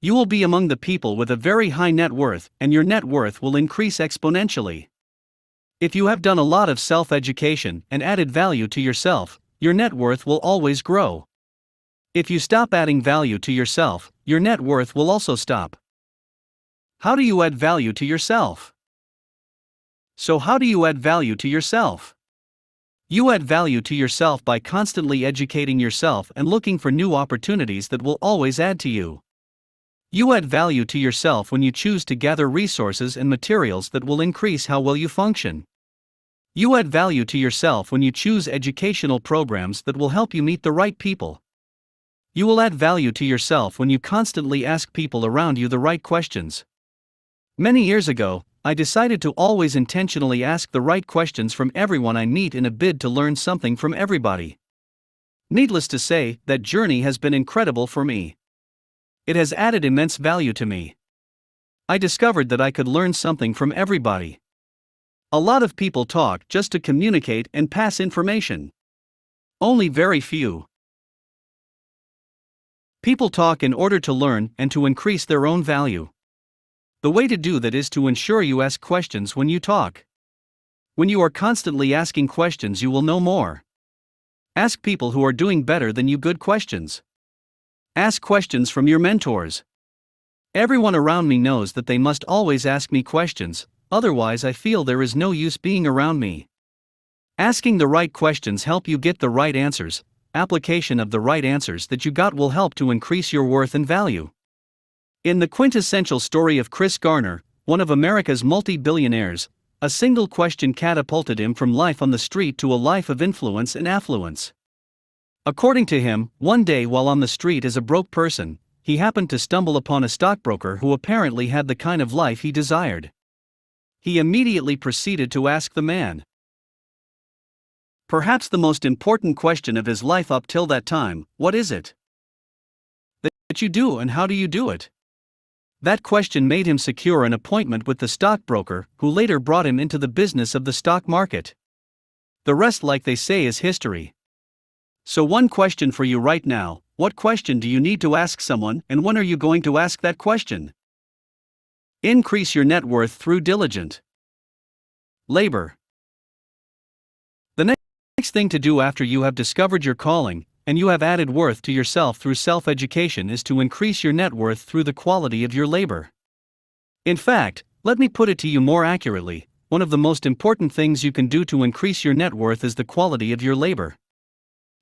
You will be among the people with a very high net worth, and your net worth will increase exponentially. If you have done a lot of self-education and added value to yourself, your net worth will always grow. If you stop adding value to yourself, your net worth will also stop. How do you add value to yourself? So how do you add value to yourself? You add value to yourself by constantly educating yourself and looking for new opportunities that will always add to you. You add value to yourself when you choose to gather resources and materials that will increase how well you function. You add value to yourself when you choose educational programs that will help you meet the right people. You will add value to yourself when you constantly ask people around you the right questions. Many years ago, I decided to always intentionally ask the right questions from everyone I meet in a bid to learn something from everybody. Needless to say, that journey has been incredible for me. It has added immense value to me. I discovered that I could learn something from everybody. A lot of people talk just to communicate and pass information. Only very few people talk in order to learn and to increase their own value. The way to do that is to ensure you ask questions when you talk. When you are constantly asking questions, you will know more. Ask people who are doing better than you good questions. Ask questions from your mentors. Everyone around me knows that they must always ask me questions, otherwise I feel there is no use being around me. Asking the right questions help you get the right answers. Application of the right answers that you got will help to increase your worth and value. In the quintessential story of Chris Garner, one of America's multi-billionaires, a single question catapulted him from life on the street to a life of influence and affluence. According to him, one day while on the street as a broke person, he happened to stumble upon a stockbroker who apparently had the kind of life he desired. He immediately proceeded to ask the man perhaps the most important question of his life up till that time: what is it that you do and how do you do it? That question made him secure an appointment with the stockbroker, who later brought him into the business of the stock market. The rest, like they say, is history. So one question for you right now: what question do you need to ask someone, and when are you going to ask that question? Increase your net worth through diligent labor. The next thing to do after you have discovered your calling, and you have added worth to yourself through self-education, is to increase your net worth through the quality of your labor. In fact, let me put it to you more accurately: one of the most important things you can do to increase your net worth is the quality of your labor.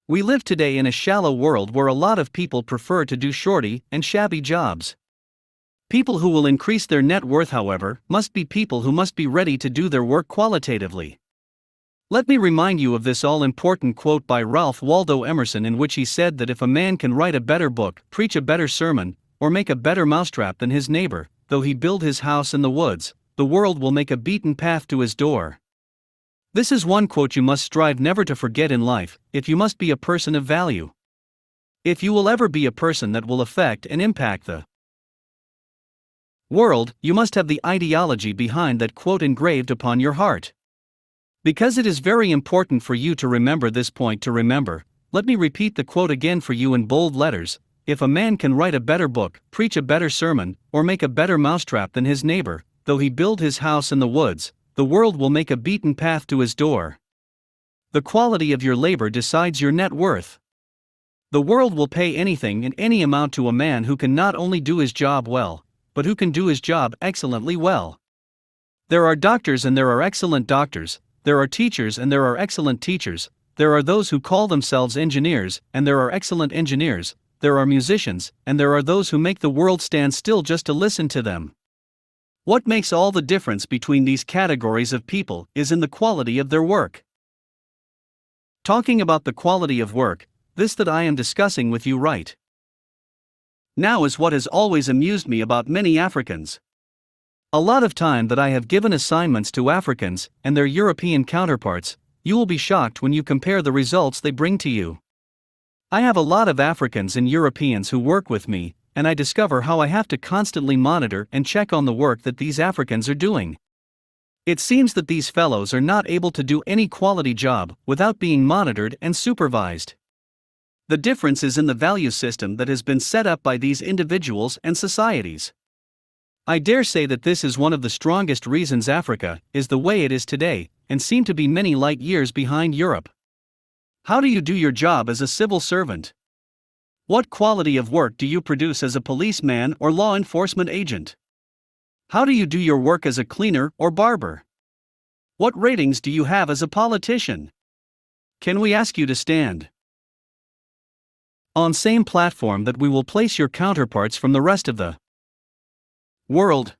We live today in a shallow world where a lot of people prefer to do shorty and shabby jobs. People who will increase their net worth, however, must be people who must be ready to do their work qualitatively. Let me remind you of this all-important quote by Ralph Waldo Emerson, in which he said that if a man can write a better book, preach a better sermon, or make a better mousetrap than his neighbor, though he build his house in the woods, the world will make a beaten path to his door. This is one quote you must strive never to forget in life, if you must be a person of value. If you will ever be a person that will affect and impact the world, you must have the ideology behind that quote engraved upon your heart. Because it is very important for you to remember this point to remember, let me repeat the quote again for you in bold letters. If a man can write a better book, preach a better sermon, or make a better mousetrap than his neighbor, though he build his house in the woods, the world will make a beaten path to his door. The quality of your labor decides your net worth. The world will pay anything and any amount to a man who can not only do his job well, but who can do his job excellently well. There are doctors and there are excellent doctors. There are teachers and there are excellent teachers. There are those who call themselves engineers, and there are excellent engineers. There are musicians, and there are those who make the world stand still just to listen to them. What makes all the difference between these categories of people is in the quality of their work. Talking about the quality of work, this that I am discussing with you right now is what has always amused me about many Africans. A lot of time that I have given assignments to Africans and their European counterparts, you will be shocked when you compare the results they bring to you. I have a lot of Africans and Europeans who work with me, and I discover how I have to constantly monitor and check on the work that these Africans are doing. It seems that these fellows are not able to do any quality job without being monitored and supervised. The difference is in the value system that has been set up by these individuals and societies. I dare say that this is one of the strongest reasons Africa is the way it is today, and seem to be many light years behind Europe. How do you do your job as a civil servant? What quality of work do you produce as a policeman or law enforcement agent? How do you do your work as a cleaner or barber? What ratings do you have as a politician? Can we ask you to stand on same platform that we will place your counterparts from the rest of the world?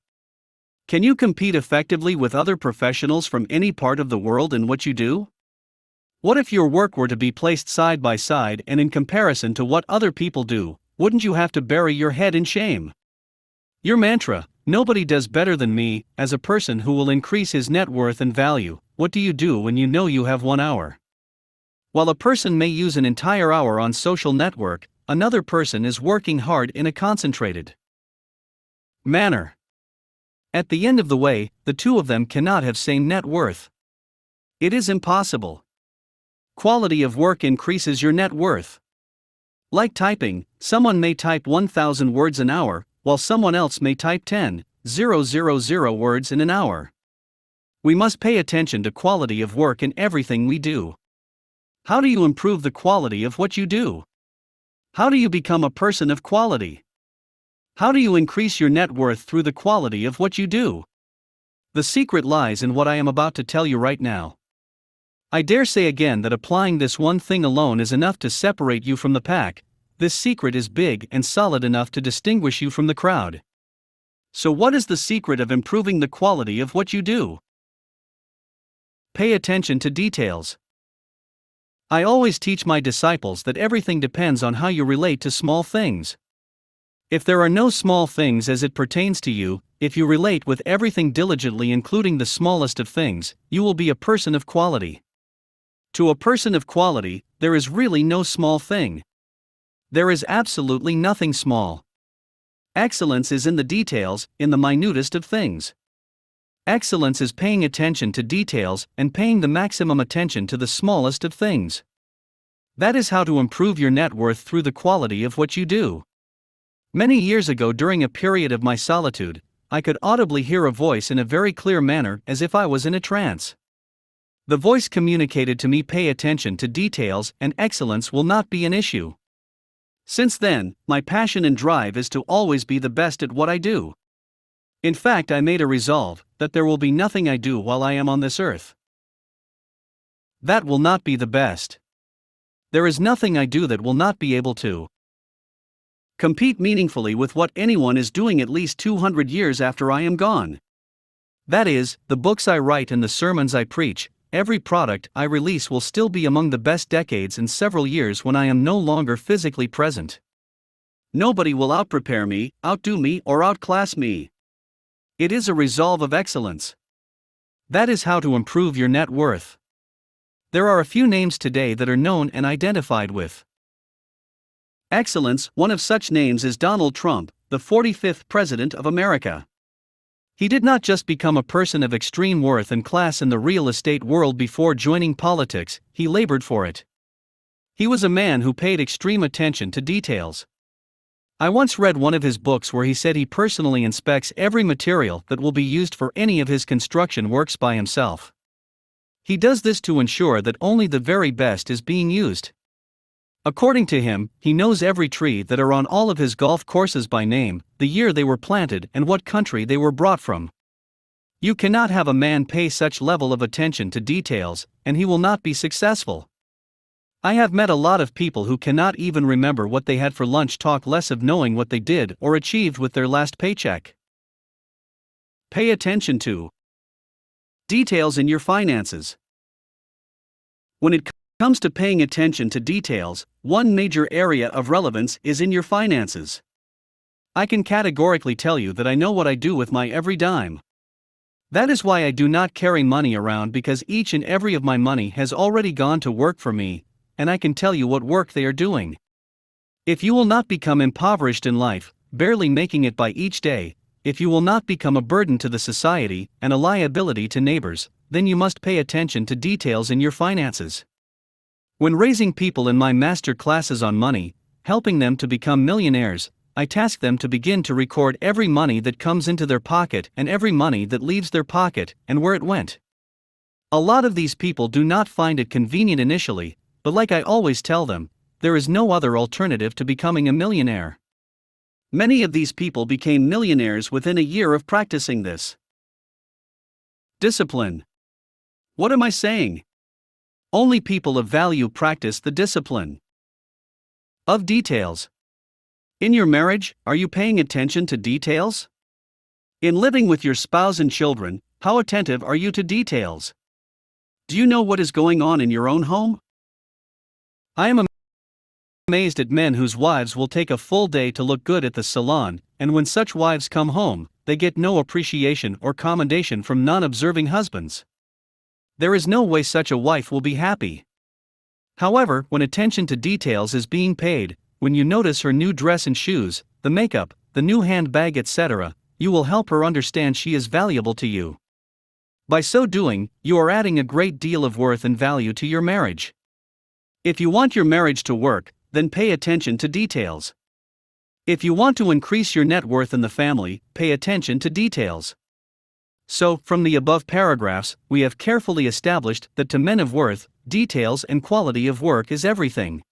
Can you compete effectively with other professionals from any part of the world in what you do? What if your work were to be placed side by side and in comparison to what other people do, wouldn't you have to bury your head in shame? Your mantra, "Nobody does better than me," as a person who will increase his net worth and value, what do you do when you know you have 1 hour? While a person may use an entire hour on social network, another person is working hard in a concentrated manner. At the end of the way, the two of them cannot have same net worth. It is impossible. Quality of work increases your net worth. Like typing, someone may type 1,000 words an hour, while someone else may type 10,000 words in an hour. We must pay attention to quality of work in everything we do. How do you improve the quality of what you do? How do you become a person of quality? How do you increase your net worth through the quality of what you do? The secret lies in what I am about to tell you right now. I dare say again that applying this one thing alone is enough to separate you from the pack. This secret is big and solid enough to distinguish you from the crowd. So what is the secret of improving the quality of what you do? Pay attention to details. I always teach my disciples that everything depends on how you relate to small things. If there are no small things as it pertains to you, if you relate with everything diligently including the smallest of things, you will be a person of quality. To a person of quality, there is really no small thing. There is absolutely nothing small. Excellence is in the details, in the minutest of things. Excellence is paying attention to details and paying the maximum attention to the smallest of things. That is how to improve your net worth through the quality of what you do. Many years ago, during a period of my solitude, I could audibly hear a voice in a very clear manner as if I was in a trance. The voice communicated to me, "Pay attention to details and excellence will not be an issue." Since then, my passion and drive is to always be the best at what I do. In fact, I made a resolve that there will be nothing I do while I am on this earth that will not be the best. There is nothing I do that will not be able to compete meaningfully with what anyone is doing at least 200 years after I am gone. That is, the books I write and the sermons I preach, every product I release will still be among the best decades in several years when I am no longer physically present. Nobody will outprepare me, outdo me, or outclass me. It is a resolve of excellence. That is how to improve your net worth. There are a few names today that are known and identified with excellence. One of such names is Donald Trump, the 45th President of America. He did not just become a person of extreme worth and class in the real estate world before joining politics, he labored for it. He was a man who paid extreme attention to details. I once read one of his books where he said he personally inspects every material that will be used for any of his construction works by himself. He does this to ensure that only the very best is being used. According to him, he knows every tree that are on all of his golf courses by name, the year they were planted, and what country they were brought from. You cannot have a man pay such level of attention to details, and he will not be successful. I have met a lot of people who cannot even remember what they had for lunch, talk less of knowing what they did or achieved with their last paycheck. Pay attention to details in your finances. When it comes to paying attention to details, one major area of relevance is in your finances. I can categorically tell you that I know what I do with my every dime. That is why I do not carry money around, because each and every of my money has already gone to work for me, and I can tell you what work they are doing. If you will not become impoverished in life, barely making it by each day, if you will not become a burden to the society and a liability to neighbors, then you must pay attention to details in your finances. When raising people in my master classes on money, helping them to become millionaires, I task them to begin to record every money that comes into their pocket and every money that leaves their pocket and where it went. A lot of these people do not find it convenient initially, but like I always tell them, there is no other alternative to becoming a millionaire. Many of these people became millionaires within a year of practicing this. Discipline. What am I saying? Only people of value practice the discipline of details. In your marriage, are you paying attention to details? In living with your spouse and children, how attentive are you to details? Do you know what is going on in your own home? I am amazed at men whose wives will take a full day to look good at the salon, and when such wives come home, they get no appreciation or commendation from non-observing husbands. There is no way such a wife will be happy. However, when attention to details is being paid, when you notice her new dress and shoes, the makeup, the new handbag, etc., you will help her understand she is valuable to you. By so doing, you are adding a great deal of worth and value to your marriage. If you want your marriage to work, then pay attention to details. If you want to increase your net worth in the family, pay attention to details. So, from the above paragraphs, we have carefully established that to men of worth, details and quality of work is everything.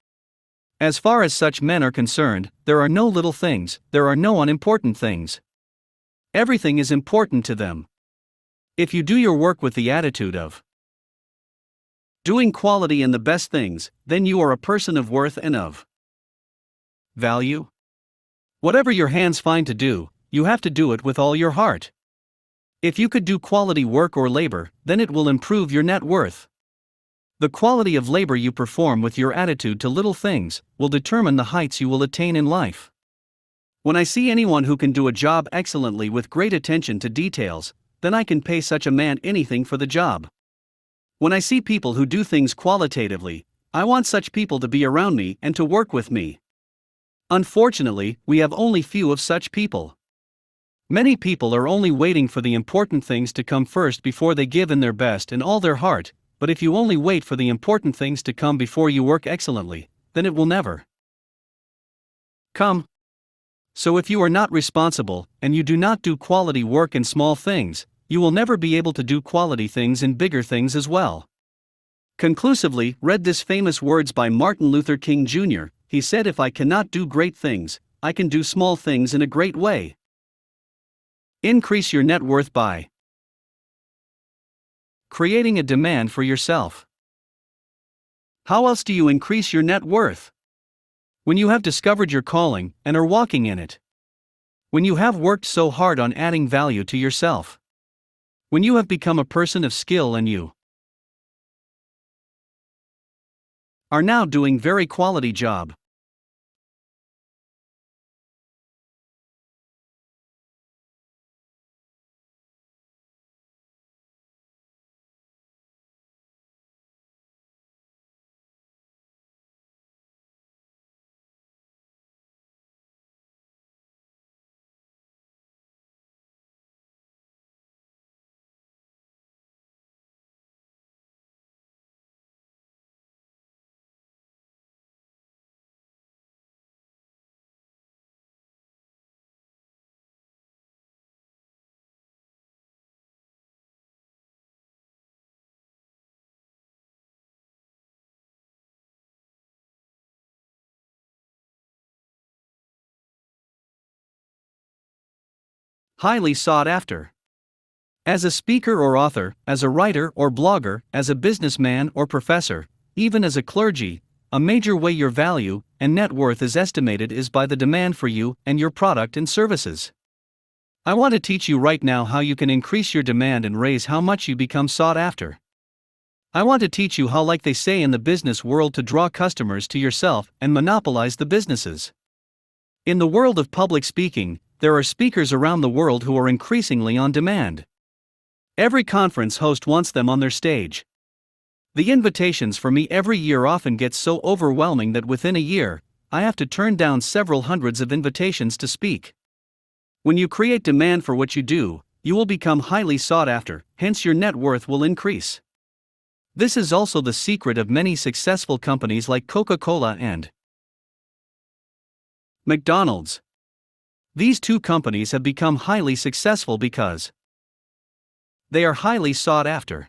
As far as such men are concerned, there are no little things, there are no unimportant things. Everything is important to them. If you do your work with the attitude of doing quality and the best things, then you are a person of worth and of value. Whatever your hands find to do, you have to do it with all your heart. If you could do quality work or labor, then it will improve your net worth. The quality of labor you perform with your attitude to little things will determine the heights you will attain in life. When I see anyone who can do a job excellently with great attention to details, then I can pay such a man anything for the job. When I see people who do things qualitatively, I want such people to be around me and to work with me. Unfortunately, we have only few of such people. Many people are only waiting for the important things to come first before they give in their best and all their heart, but if you only wait for the important things to come before you work excellently, then it will never come. So if you are not responsible, and you do not do quality work in small things, you will never be able to do quality things in bigger things as well. Conclusively, read this famous words by Martin Luther King Jr. He said, "If I cannot do great things, I can do small things in a great way." Increase your net worth by creating a demand for yourself. How else do you increase your net worth? When you have discovered your calling and are walking in it. When you have worked so hard on adding value to yourself. When you have become a person of skill and you are now doing very quality job. Highly sought after. As a speaker or author, as a writer or blogger, as a businessman or professor, even as a clergy, a major way your value and net worth is estimated is by the demand for you and your product and services. I want to teach you right now how you can increase your demand and raise how much you become sought after. I want to teach you how, like they say in the business world, to draw customers to yourself and monopolize the businesses. In the world of public speaking, there are speakers around the world who are increasingly on demand. Every conference host wants them on their stage. The invitations for me every year often get so overwhelming that within a year, I have to turn down several hundreds of invitations to speak. When you create demand for what you do, you will become highly sought after, hence your net worth will increase. This is also the secret of many successful companies like Coca-Cola and McDonald's. These two companies have become highly successful because they are highly sought after.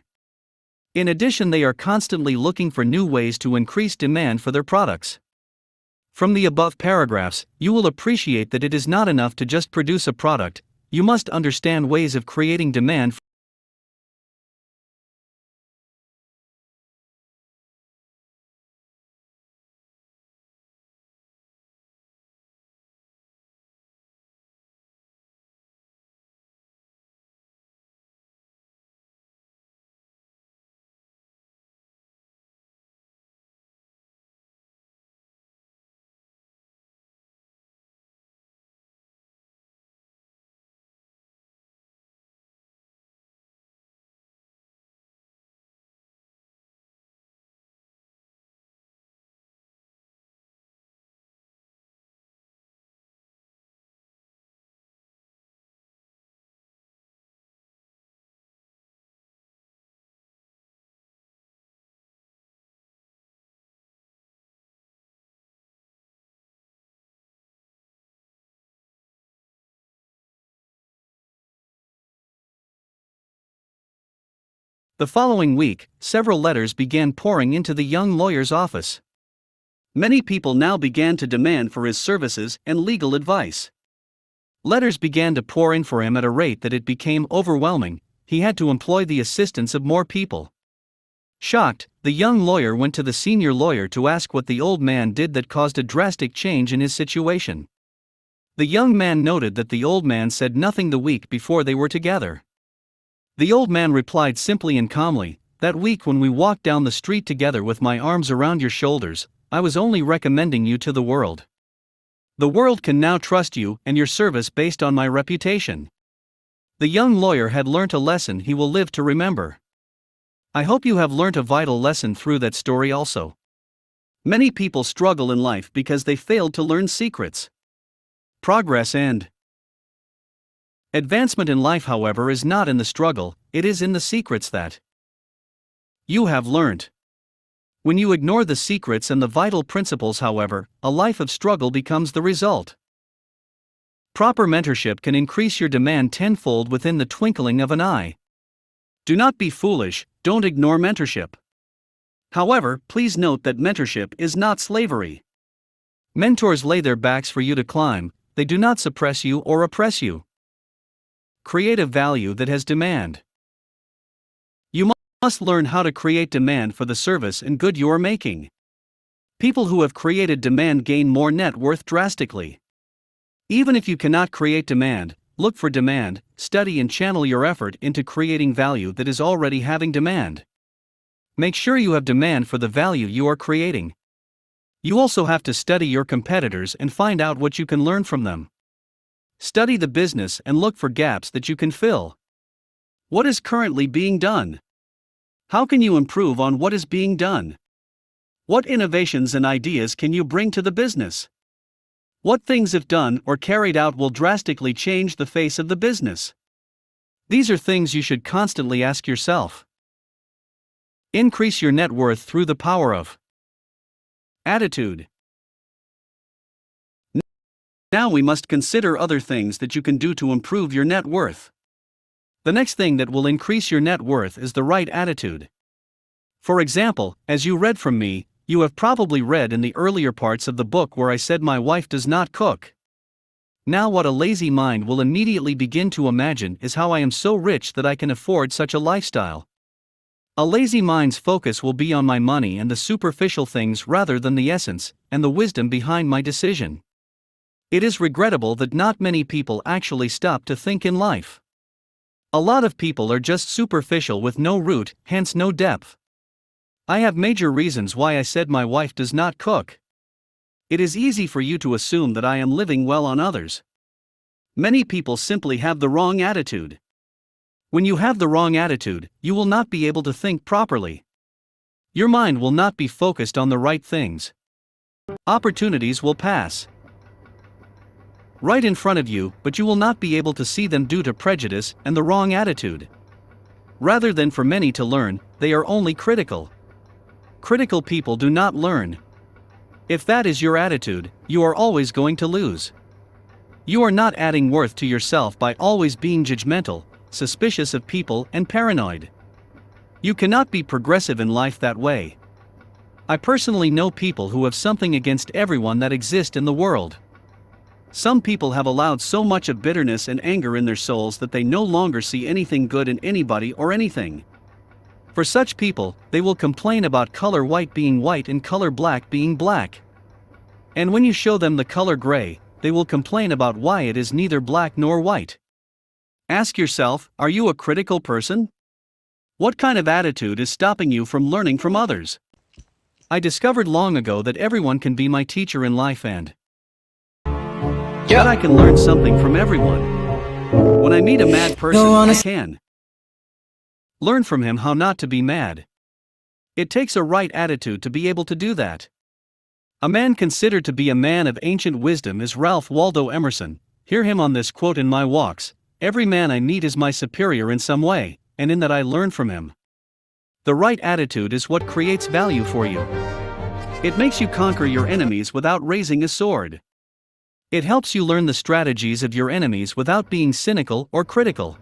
In addition, they are constantly looking for new ways to increase demand for their products. From the above paragraphs, you will appreciate that it is not enough to just produce a product, you must understand ways of creating demand. The following week, several letters began pouring into the young lawyer's office. Many people now began to demand for his services and legal advice. Letters began to pour in for him at a rate that it became overwhelming. He had to employ the assistance of more people. Shocked, the young lawyer went to the senior lawyer to ask what the old man did that caused a drastic change in his situation. The young man noted that the old man said nothing the week before they were together. The old man replied simply and calmly, "That week when we walked down the street together with my arms around your shoulders, I was only recommending you to the world. The world can now trust you and your service based on my reputation." The young lawyer had learnt a lesson he will live to remember. I hope you have learnt a vital lesson through that story also. Many people struggle in life because they failed to learn secrets. Progress and advancement in life, however, is not in the struggle, it is in the secrets that you have learnt. When you ignore the secrets and the vital principles, however, a life of struggle becomes the result. Proper mentorship can increase your demand tenfold within the twinkling of an eye. Do not be foolish, don't ignore mentorship. However, please note that mentorship is not slavery. Mentors lay their backs for you to climb, they do not suppress you or oppress you. Create a value that has demand. You must learn how to create demand for the service and good you are making. People who have created demand gain more net worth drastically. Even if you cannot create demand, look for demand, study and channel your effort into creating value that is already having demand. Make sure you have demand for the value you are creating. You also have to study your competitors and find out what you can learn from them. Study the business and look for gaps that you can fill. What is currently being done? How can you improve on what is being done? What innovations and ideas can you bring to the business? What things, if done or carried out, will drastically change the face of the business? These are things you should constantly ask yourself. Increase your net worth through the power of attitude. Now we must consider other things that you can do to improve your net worth. The next thing that will increase your net worth is the right attitude. For example, as you read from me, you have probably read in the earlier parts of the book where I said my wife does not cook. Now what a lazy mind will immediately begin to imagine is how I am so rich that I can afford such a lifestyle. A lazy mind's focus will be on my money and the superficial things rather than the essence and the wisdom behind my decision. It is regrettable that not many people actually stop to think in life. A lot of people are just superficial with no root, hence no depth. I have major reasons why I said my wife does not cook. It is easy for you to assume that I am living well on others. Many people simply have the wrong attitude. When you have the wrong attitude, you will not be able to think properly. Your mind will not be focused on the right things. Opportunities will pass right in front of you, but you will not be able to see them due to prejudice and the wrong attitude. Rather than for many to learn, they are only critical. Critical people do not learn. If that is your attitude, you are always going to lose. You are not adding worth to yourself by always being judgmental, suspicious of people, and paranoid. You cannot be progressive in life that way. I personally know people who have something against everyone that exists in the world. Some people have allowed so much of bitterness and anger in their souls that they no longer see anything good in anybody or anything. For such people, they will complain about color white being white and color black being black. And when you show them the color gray, they will complain about why it is neither black nor white. Ask yourself, are you a critical person? What kind of attitude is stopping you from learning from others? I discovered long ago that everyone can be my teacher in life and that I can learn something from everyone. When I meet a mad person, I can learn from him how not to be mad. It takes a right attitude to be able to do that. A man considered to be a man of ancient wisdom is Ralph Waldo Emerson. Hear him on this quote: in my walks, every man I meet is my superior in some way, and in that I learn from him. The right attitude is what creates value for you. It makes you conquer your enemies without raising a sword. It helps you learn the strategies of your enemies without being cynical or critical.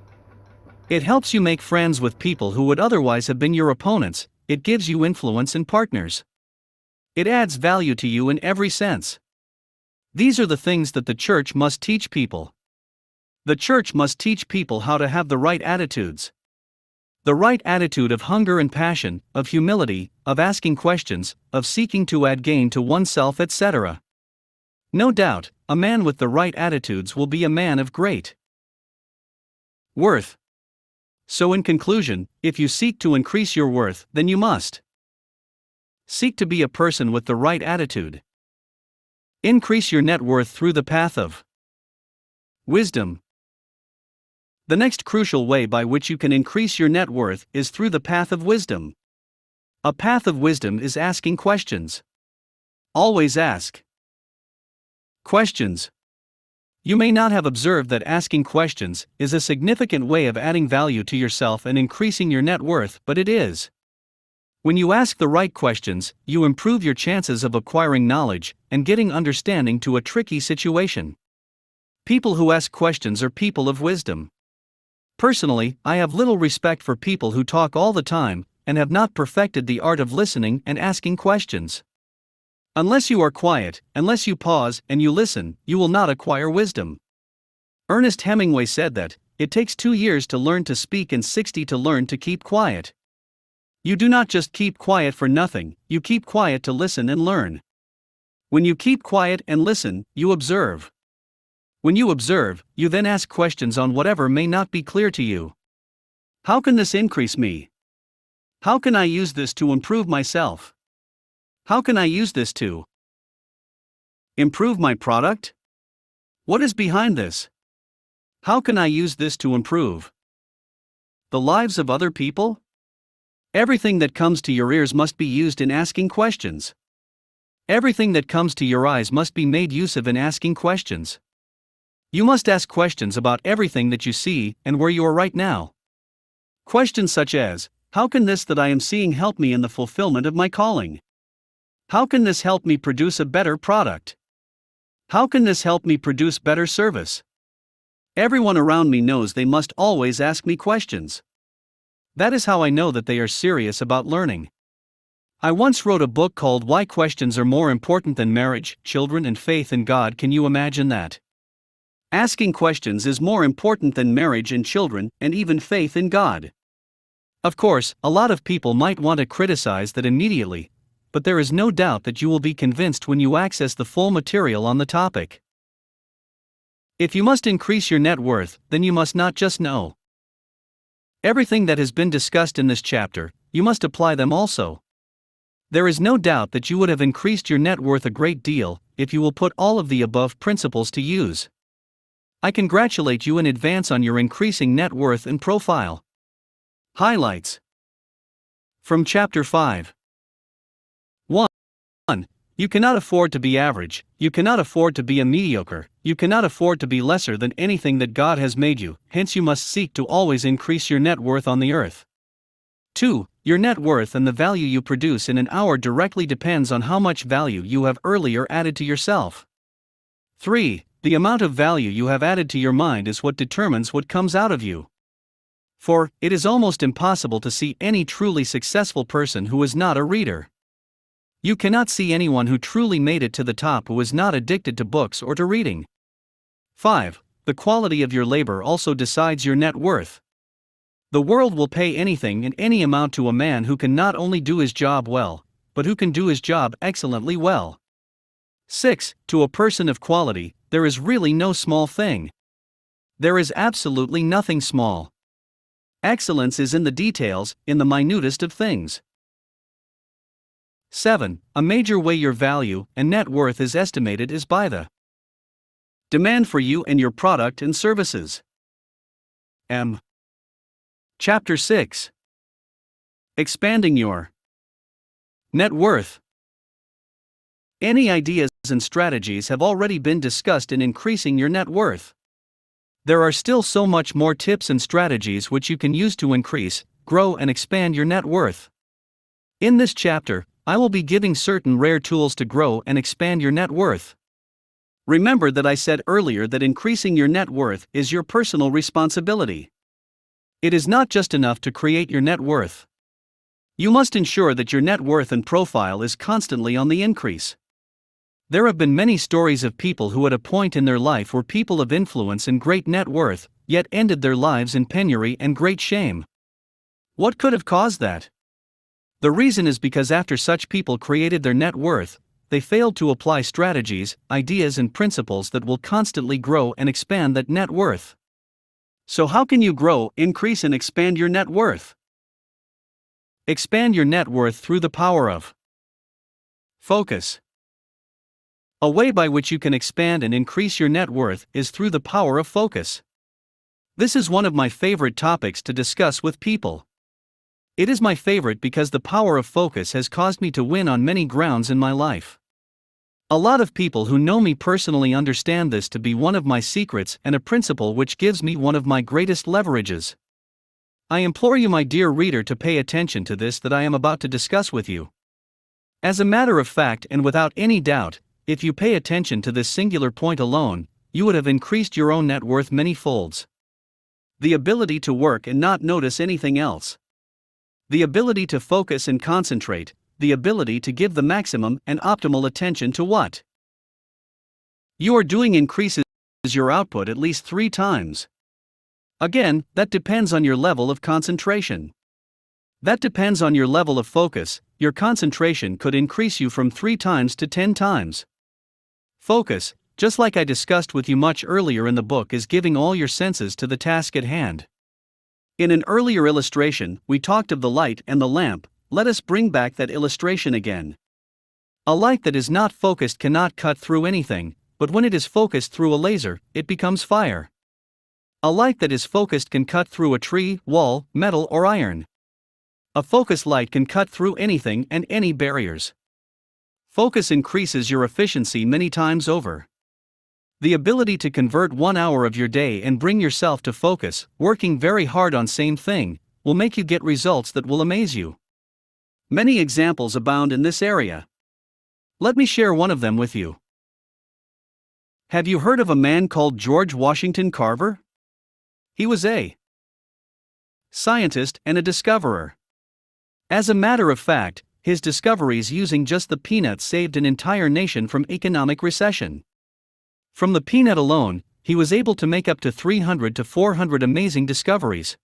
It helps you make friends with people who would otherwise have been your opponents. It gives you influence and partners. It adds value to you in every sense. These are the things that the church must teach people. The church must teach people how to have the right attitudes. The right attitude of hunger and passion, of humility, of asking questions, of seeking to add gain to oneself, etc. No doubt, a man with the right attitudes will be a man of great worth. So in conclusion, if you seek to increase your worth, then you must seek to be a person with the right attitude. Increase your net worth through the path of wisdom. The next crucial way by which you can increase your net worth is through the path of wisdom. A path of wisdom is asking questions. Always ask questions. You may not have observed that asking questions is a significant way of adding value to yourself and increasing your net worth, but it is. When you ask the right questions, you improve your chances of acquiring knowledge and getting understanding to a tricky situation. People who ask questions are people of wisdom. Personally, I have little respect for people who talk all the time and have not perfected the art of listening and asking questions. Unless you are quiet, unless you pause and you listen, you will not acquire wisdom. Ernest Hemingway said that it takes 2 years to learn to speak and 60 to learn to keep quiet. You do not just keep quiet for nothing, you keep quiet to listen and learn. When you keep quiet and listen, you observe. When you observe, you then ask questions on whatever may not be clear to you. How can this increase me? How can I use this to improve myself? How can I use this to improve my product? What is behind this? How can I use this to improve the lives of other people? Everything that comes to your ears must be used in asking questions. Everything that comes to your eyes must be made use of in asking questions. You must ask questions about everything that you see and where you are right now. Questions such as, how can this that I am seeing help me in the fulfillment of my calling? How can this help me produce a better product? How can this help me produce better service? Everyone around me knows they must always ask me questions. That is how I know that they are serious about learning. I once wrote a book called Why Questions Are More Important Than Marriage, Children and Faith in God. Can you imagine that? Asking questions is more important than marriage and children and even faith in God. Of course, a lot of people might want to criticize that immediately, but there is no doubt that you will be convinced when you access the full material on the topic. If you must increase your net worth, then you must not just know everything that has been discussed in this chapter, you must apply them also. There is no doubt that you would have increased your net worth a great deal if you will put all of the above principles to use. I congratulate you in advance on your increasing net worth and profile. Highlights from Chapter 5. 1. You cannot afford to be average, you cannot afford to be a mediocre, you cannot afford to be lesser than anything that God has made you, hence you must seek to always increase your net worth on the earth. 2. Your net worth and the value you produce in an hour directly depends on how much value you have earlier added to yourself. 3. The amount of value you have added to your mind is what determines what comes out of you. 4. It is almost impossible to see any truly successful person who is not a reader. You cannot see anyone who truly made it to the top who is not addicted to books or to reading. 5. The quality of your labor also decides your net worth. The world will pay anything and any amount to a man who can not only do his job well, but who can do his job excellently well. 6. To a person of quality, there is really no small thing. There is absolutely nothing small. Excellence is in the details, in the minutest of things. 7. A major way your value and net worth is estimated is by the demand for you and your product and services. Chapter 6. Expanding your net worth. Any ideas and strategies have already been discussed in increasing your net worth. There are still so much more tips and strategies which you can use to increase, grow and expand your net worth. In this chapter, I will be giving certain rare tools to grow and expand your net worth. Remember that I said earlier that increasing your net worth is your personal responsibility. It is not just enough to create your net worth. You must ensure that your net worth and profile is constantly on the increase. There have been many stories of people who at a point in their life were people of influence and great net worth, yet ended their lives in penury and great shame. What could have caused that? The reason is because after such people created their net worth, they failed to apply strategies, ideas and principles that will constantly grow and expand that net worth. So how can you grow, increase and expand your net worth? Expand your net worth through the power of focus. A way by which you can expand and increase your net worth is through the power of focus. This is one of my favorite topics to discuss with people. It is my favorite because the power of focus has caused me to win on many grounds in my life. A lot of people who know me personally understand this to be one of my secrets and a principle which gives me one of my greatest leverages. I implore you, my dear reader, to pay attention to this that I am about to discuss with you. As a matter of fact and without any doubt, if you pay attention to this singular point alone, you would have increased your own net worth many folds. The ability to work and not notice anything else. The ability to focus and concentrate, the ability to give the maximum and optimal attention to what you are doing increases your output at least 3 times. Again, that depends on your level of concentration. That depends on your level of focus. Your concentration could increase you from 3 times to 10 times. Focus, just like I discussed with you much earlier in the book, is giving all your senses to the task at hand. In an earlier illustration, we talked of the light and the lamp. Let us bring back that illustration again. A light that is not focused cannot cut through anything, but when it is focused through a laser, it becomes fire. A light that is focused can cut through a tree, wall, metal, or iron. A focused light can cut through anything and any barriers. Focus increases your efficiency many times over. The ability to convert 1 hour of your day and bring yourself to focus, working very hard on same thing, will make you get results that will amaze you. Many examples abound in this area. Let me share one of them with you. Have you heard of a man called George Washington Carver? He was a scientist and a discoverer. As a matter of fact, his discoveries using just the peanut saved an entire nation from economic recession. From the peanut alone, he was able to make up to 300 to 400 amazing discoveries.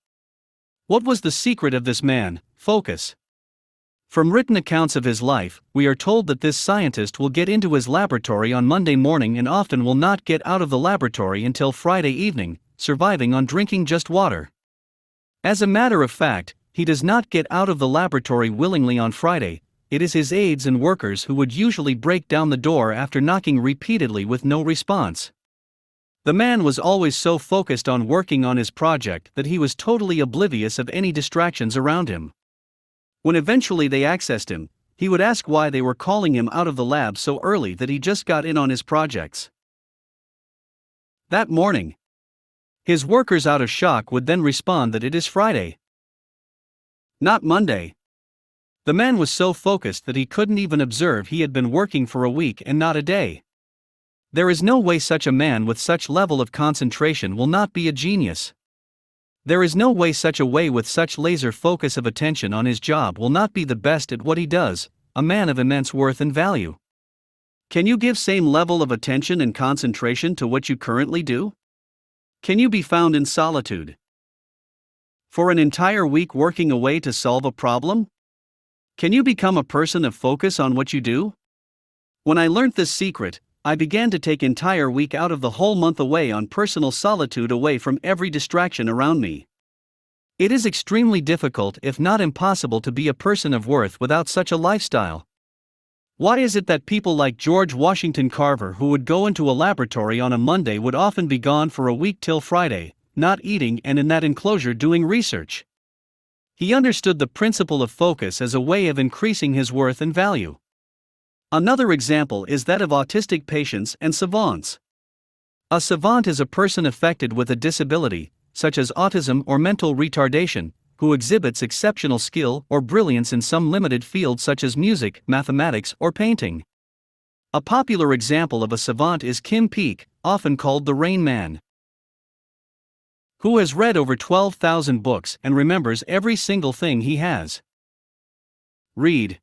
What was the secret of this man? Focus. From written accounts of his life, we are told that this scientist will get into his laboratory on Monday morning and often will not get out of the laboratory until Friday evening, surviving on drinking just water. As a matter of fact, he does not get out of the laboratory willingly on Friday. It is his aides and workers who would usually break down the door after knocking repeatedly with no response. The man was always so focused on working on his project that he was totally oblivious of any distractions around him. When eventually they accessed him, he would ask why they were calling him out of the lab so early that he just got in on his projects. That morning, his workers out of shock would then respond that it is Friday, not Monday. The man was so focused that he couldn't even observe he had been working for a week and not a day. There is no way such a man with such level of concentration will not be a genius. There is no way such a way with such laser focus of attention on his job will not be the best at what he does, a man of immense worth and value. Can you give same level of attention and concentration to what you currently do? Can you be found in solitude for an entire week working away to solve a problem? Can you become a person of focus on what you do? When I learnt this secret, I began to take entire week out of the whole month away on personal solitude away from every distraction around me. It is extremely difficult if not impossible to be a person of worth without such a lifestyle. Why is it that people like George Washington Carver who would go into a laboratory on a Monday would often be gone for a week till Friday, not eating and in that enclosure doing research? He understood the principle of focus as a way of increasing his worth and value. Another example is that of autistic patients and savants. A savant is a person affected with a disability, such as autism or mental retardation, who exhibits exceptional skill or brilliance in some limited field such as music, mathematics, or painting. A popular example of a savant is Kim Peek, often called the Rain Man, who has read over 12,000 books and remembers every single thing he has read.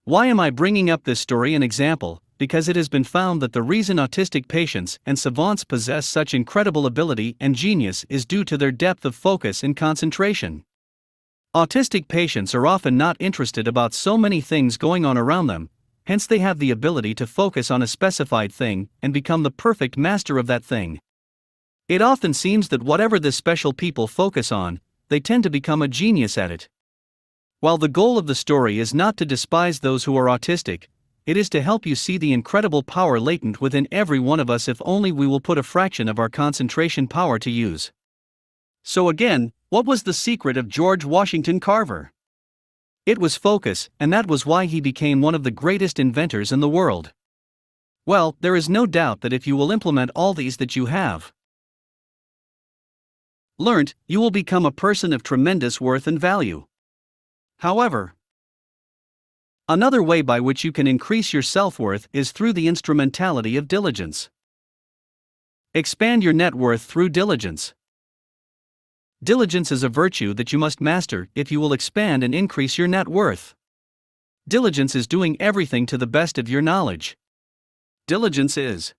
Why am I bringing up this story and example? Because it has been found that the reason autistic patients and savants possess such incredible ability and genius is due to their depth of focus and concentration. Autistic patients are often not interested about so many things going on around them, hence they have the ability to focus on a specified thing and become the perfect master of that thing. It often seems that whatever the special people focus on, they tend to become a genius at it. While the goal of the story is not to despise those who are autistic, it is to help you see the incredible power latent within every one of us if only we will put a fraction of our concentration power to use. So again, what was the secret of George Washington Carver? It was focus, and that was why he became one of the greatest inventors in the world. Well, there is no doubt that if you will implement all these that you have learnt, you will become a person of tremendous worth and value. However, another way by which you can increase your self-worth is through the instrumentality of diligence. Expand your net worth through diligence. Diligence is a virtue that you must master if you will expand and increase your net worth. Diligence is doing everything to the best of your knowledge. Diligence is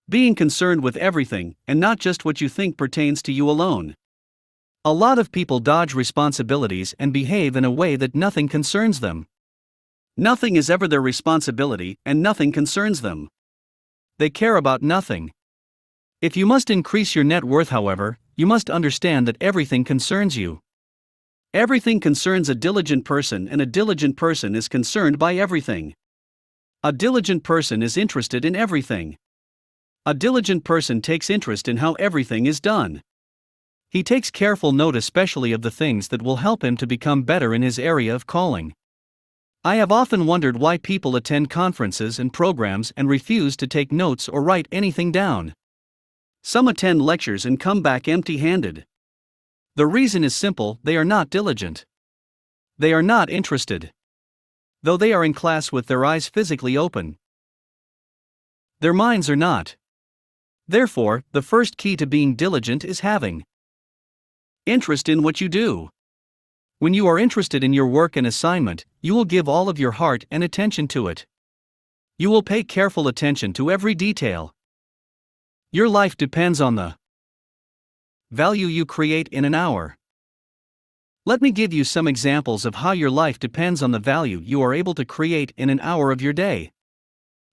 being concerned with everything, and not just what you think pertains to you alone. A lot of people dodge responsibilities and behave in a way that nothing concerns them. Nothing is ever their responsibility, and nothing concerns them. They care about nothing. If you must increase your net worth, however, you must understand that everything concerns you. Everything concerns a diligent person, and a diligent person is concerned by everything. A diligent person is interested in everything. A diligent person takes interest in how everything is done. He takes careful note especially of the things that will help him to become better in his area of calling. I have often wondered why people attend conferences and programs and refuse to take notes or write anything down. Some attend lectures and come back empty-handed. The reason is simple: they are not diligent. They are not interested. Though they are in class with their eyes physically open, their minds are not. Therefore, the first key to being diligent is having interest in what you do. When you are interested in your work and assignment, you will give all of your heart and attention to it. You will pay careful attention to every detail. Your life depends on the value you create in an hour. Let me give you some examples of how your life depends on the value you are able to create in an hour of your day.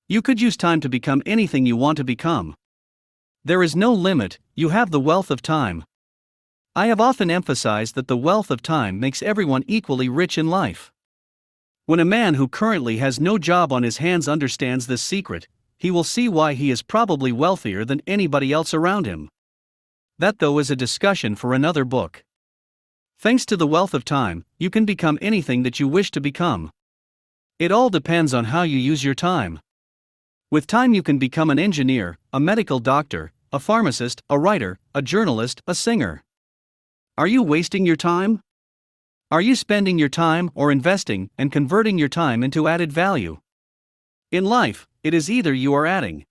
You could use time to become anything you want to become. There is no limit, you have the wealth of time. I have often emphasized that the wealth of time makes everyone equally rich in life. When a man who currently has no job on his hands understands this secret, he will see why he is probably wealthier than anybody else around him. That, though, is a discussion for another book. Thanks to the wealth of time, you can become anything that you wish to become. It all depends on how you use your time. With time you can become an engineer, a medical doctor, a pharmacist, a writer, a journalist, a singer. Are you wasting your time? Are you spending your time or investing and converting your time into added value? In life, it is either you are adding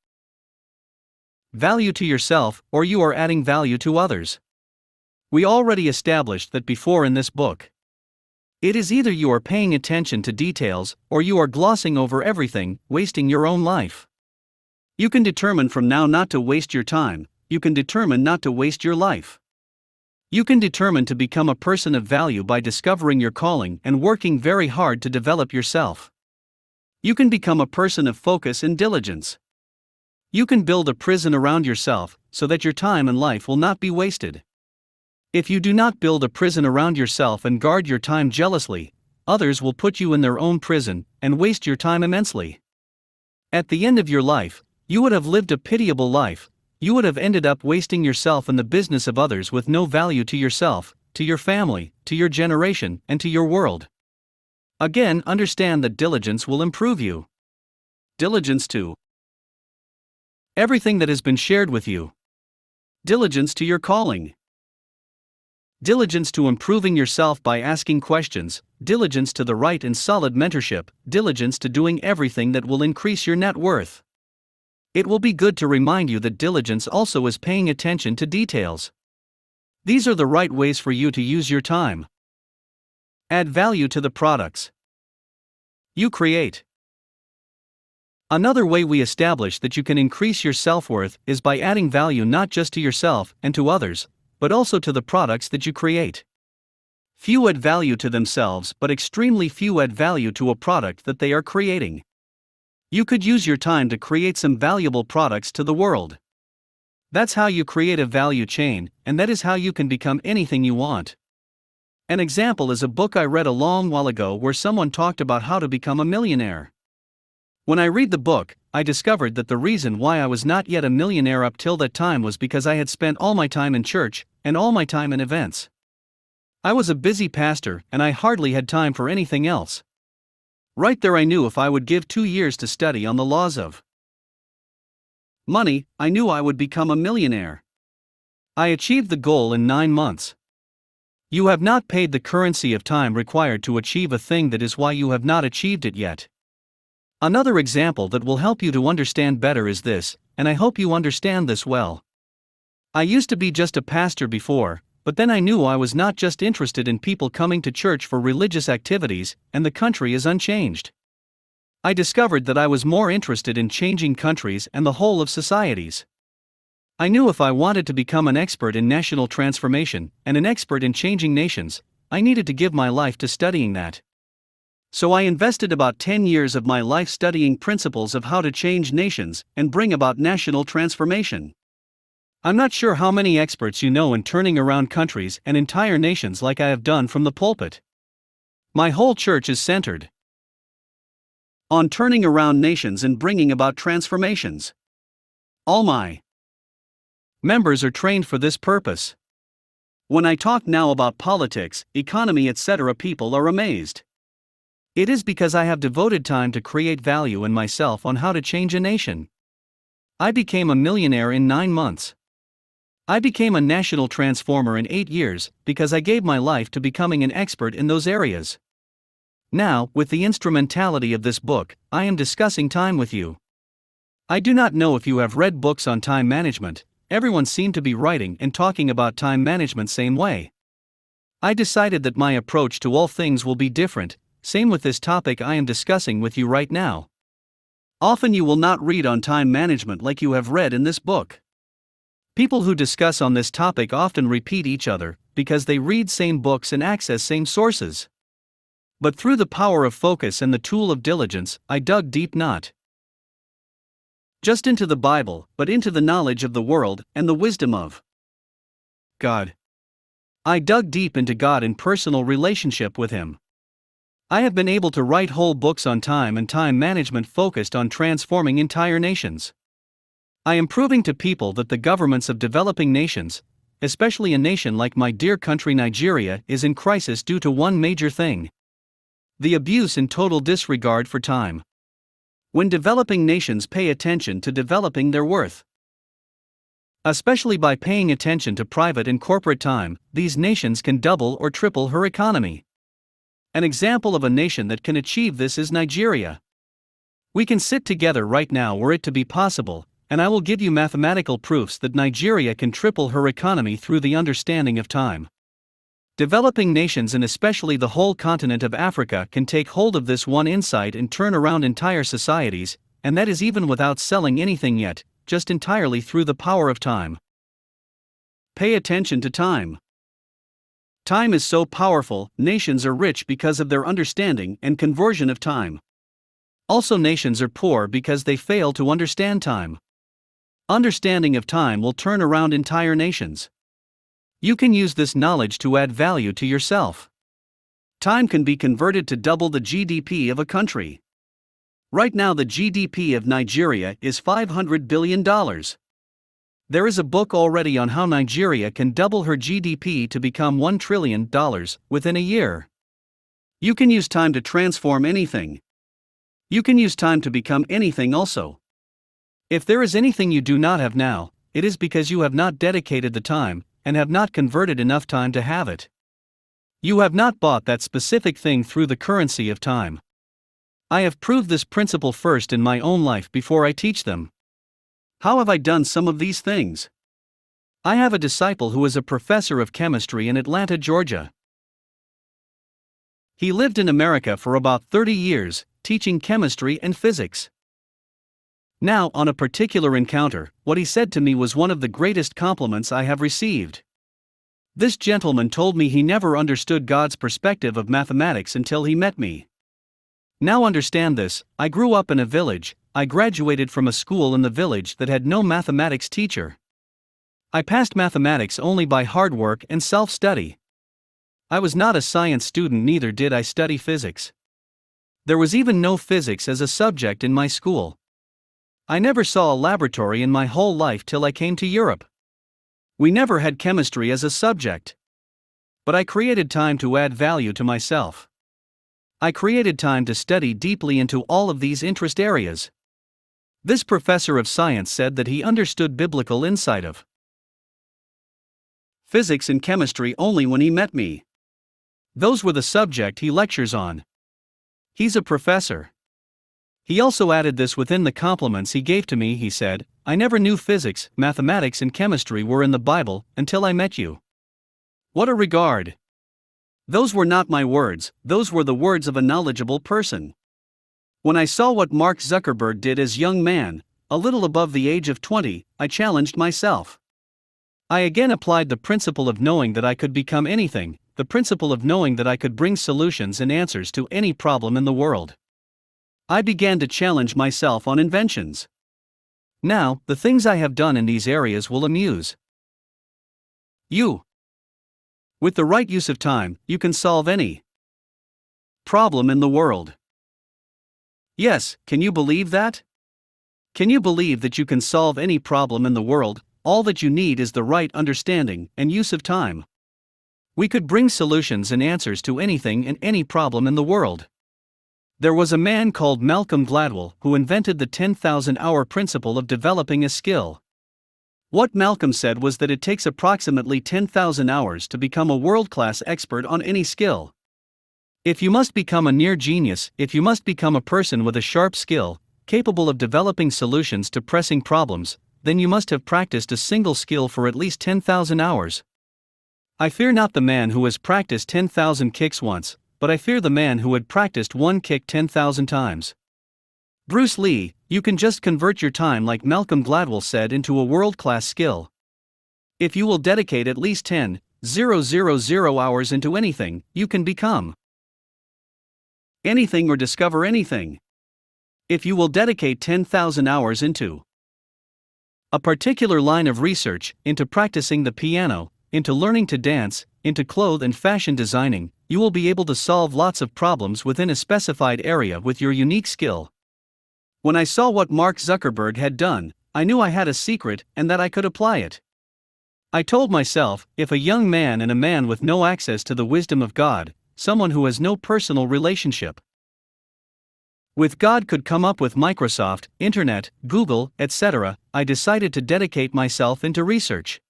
value to yourself or you are adding value to others. We already established that before in this book. It is either you are paying attention to details or you are glossing over everything, wasting your own life. You can determine from now not to waste your time. You can determine not to waste your life. You can determine to become a person of value by discovering your calling and working very hard to develop yourself. You can become a person of focus and diligence. You can build a prison around yourself so that your time and life will not be wasted. If you do not build a prison around yourself and guard your time jealously, others will put you in their own prison and waste your time immensely. At the end of your life, you would have lived a pitiable life. You would have ended up wasting yourself in the business of others with no value to yourself, to your family, to your generation, and to your world. Again, understand that diligence will improve you. Diligence to everything that has been shared with you. Diligence to your calling. Diligence to improving yourself by asking questions. Diligence to the right and solid mentorship. Diligence to doing everything that will increase your net worth. It will be good to remind you that diligence also is paying attention to details. These are the right ways for you to use your time. Add value to the products you create. Another way we establish that you can increase your self-worth is by adding value not just to yourself and to others, but also to the products that you create. Few add value to themselves, but extremely few add value to a product that they are creating. You could use your time to create some valuable products to the world. That's how you create a value chain, and that is how you can become anything you want. An example is a book I read a long while ago where someone talked about how to become a millionaire. When I read the book, I discovered that the reason why I was not yet a millionaire up till that time was because I had spent all my time in church, and all my time in events. I was a busy pastor, and I hardly had time for anything else. Right there I knew if I would give 2 years to study on the laws of money, I knew I would become a millionaire. I achieved the goal in 9 months. You have not paid the currency of time required to achieve a thing. That is why you have not achieved it yet. Another example that will help you to understand better is this, and I hope you understand this well. I used to be just a pastor before, but then I knew I was not just interested in people coming to church for religious activities, and the country is unchanged. I discovered that I was more interested in changing countries and the whole of societies. I knew if I wanted to become an expert in national transformation and an expert in changing nations, I needed to give my life to studying that. So I invested about 10 years of my life studying principles of how to change nations and bring about national transformation. I'm not sure how many experts you know in turning around countries and entire nations like I have done from the pulpit. My whole church is centered on turning around nations and bringing about transformations. All my members are trained for this purpose. When I talk now about politics, economy, etc., people are amazed. It is because I have devoted time to create value in myself on how to change a nation. I became a millionaire in 9 months. I became a national transformer in 8 years because I gave my life to becoming an expert in those areas. Now, with the instrumentality of this book, I am discussing time with you. I do not know if you have read books on time management. Everyone seemed to be writing and talking about time management same way. I decided that my approach to all things will be different, same with this topic I am discussing with you right now. Often you will not read on time management like you have read in this book. People who discuss on this topic often repeat each other, because they read same books and access same sources. But through the power of focus and the tool of diligence, I dug deep not just into the Bible, but into the knowledge of the world and the wisdom of God. I dug deep into God in personal relationship with Him. I have been able to write whole books on time and time management focused on transforming entire nations. I am proving to people that the governments of developing nations, especially a nation like my dear country Nigeria, is in crisis due to one major thing: the abuse and total disregard for time. When developing nations pay attention to developing their worth, especially by paying attention to private and corporate time, these nations can double or triple her economy. An example of a nation that can achieve this is Nigeria. We can sit together right now were it to be possible, and I will give you mathematical proofs that Nigeria can triple her economy through the understanding of time. Developing nations and especially the whole continent of Africa can take hold of this one insight and turn around entire societies, and that is even without selling anything yet, just entirely through the power of time. Pay attention to time. Time is so powerful, nations are rich because of their understanding and conversion of time. Also, nations are poor because they fail to understand time. Understanding of time will turn around entire nations. You can use this knowledge to add value to yourself. Time can be converted to double the GDP of a country. Right now, the GDP of Nigeria is $500 billion. There is a book already on how Nigeria can double her GDP to become $1 trillion within a year. You can use time to transform anything. You can use time to become anything also. If there is anything you do not have now, it is because you have not dedicated the time, and have not converted enough time to have it. You have not bought that specific thing through the currency of time. I have proved this principle first in my own life before I teach them. How have I done some of these things? I have a disciple who is a professor of chemistry in Atlanta, Georgia. He lived in America for about 30 years, teaching chemistry and physics. Now, on a particular encounter, what he said to me was one of the greatest compliments I have received. This gentleman told me he never understood God's perspective of mathematics until he met me. Now understand this: I grew up in a village. I graduated from a school in the village that had no mathematics teacher. I passed mathematics only by hard work and self-study. I was not a science student, neither did I study physics. There was even no physics as a subject in my school. I never saw a laboratory in my whole life till I came to Europe. We never had chemistry as a subject. But I created time to add value to myself. I created time to study deeply into all of these interest areas. This professor of science said that he understood biblical insight of physics and chemistry only when he met me. Those were the subject he lectures on. He's a professor. He also added this within the compliments he gave to me. He said, "I never knew physics, mathematics and chemistry were in the Bible until I met you." What a regard! Those were not my words, those were the words of a knowledgeable person. When I saw what Mark Zuckerberg did as young man, a little above the age of 20, I challenged myself. I again applied the principle of knowing that I could become anything, the principle of knowing that I could bring solutions and answers to any problem in the world. I began to challenge myself on inventions. Now, the things I have done in these areas will amuse you. With the right use of time, you can solve any problem in the world. Yes, can you believe that? Can you believe that you can solve any problem in the world? All that you need is the right understanding and use of time. We could bring solutions and answers to anything and any problem in the world. There was a man called Malcolm Gladwell who invented the 10,000-hour principle of developing a skill. What Malcolm said was that it takes approximately 10,000 hours to become a world-class expert on any skill. If you must become a near genius, if you must become a person with a sharp skill, capable of developing solutions to pressing problems, then you must have practiced a single skill for at least 10,000 hours. I fear not the man who has practiced 10,000 kicks once, but I fear the man who had practiced one kick 10,000 times. Bruce Lee, you can just convert your time, like Malcolm Gladwell said, into a world-class skill. If you will dedicate at least 10,000 hours into anything, you can become anything or discover anything. If you will dedicate 10,000 hours into a particular line of research, into practicing the piano, into learning to dance, into clothes and fashion designing, you will be able to solve lots of problems within a specified area with your unique skill. When I saw what Mark Zuckerberg had done, I knew I had a secret and that I could apply it. I told myself, if a young man and a man with no access to the wisdom of God, someone who has no personal relationship with God could come up with Microsoft, Internet, Google, etc., I decided to dedicate myself into research.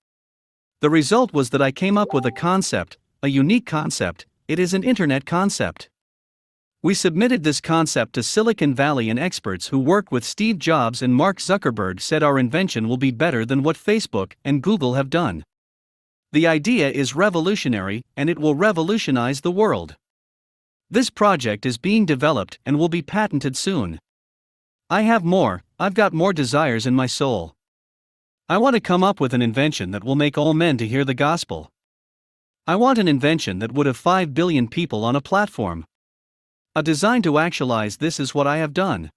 The result was that I came up with a concept, a unique concept. It is an Internet concept. We submitted this concept to Silicon Valley, and experts who worked with Steve Jobs and Mark Zuckerberg said our invention will be better than what Facebook and Google have done. The idea is revolutionary, and it will revolutionize the world. This project is being developed and will be patented soon. I've got more desires in my soul. I want to come up with an invention that will make all men to hear the gospel. I want an invention that would have 5 billion people on a platform. A design to actualize this is what I have done.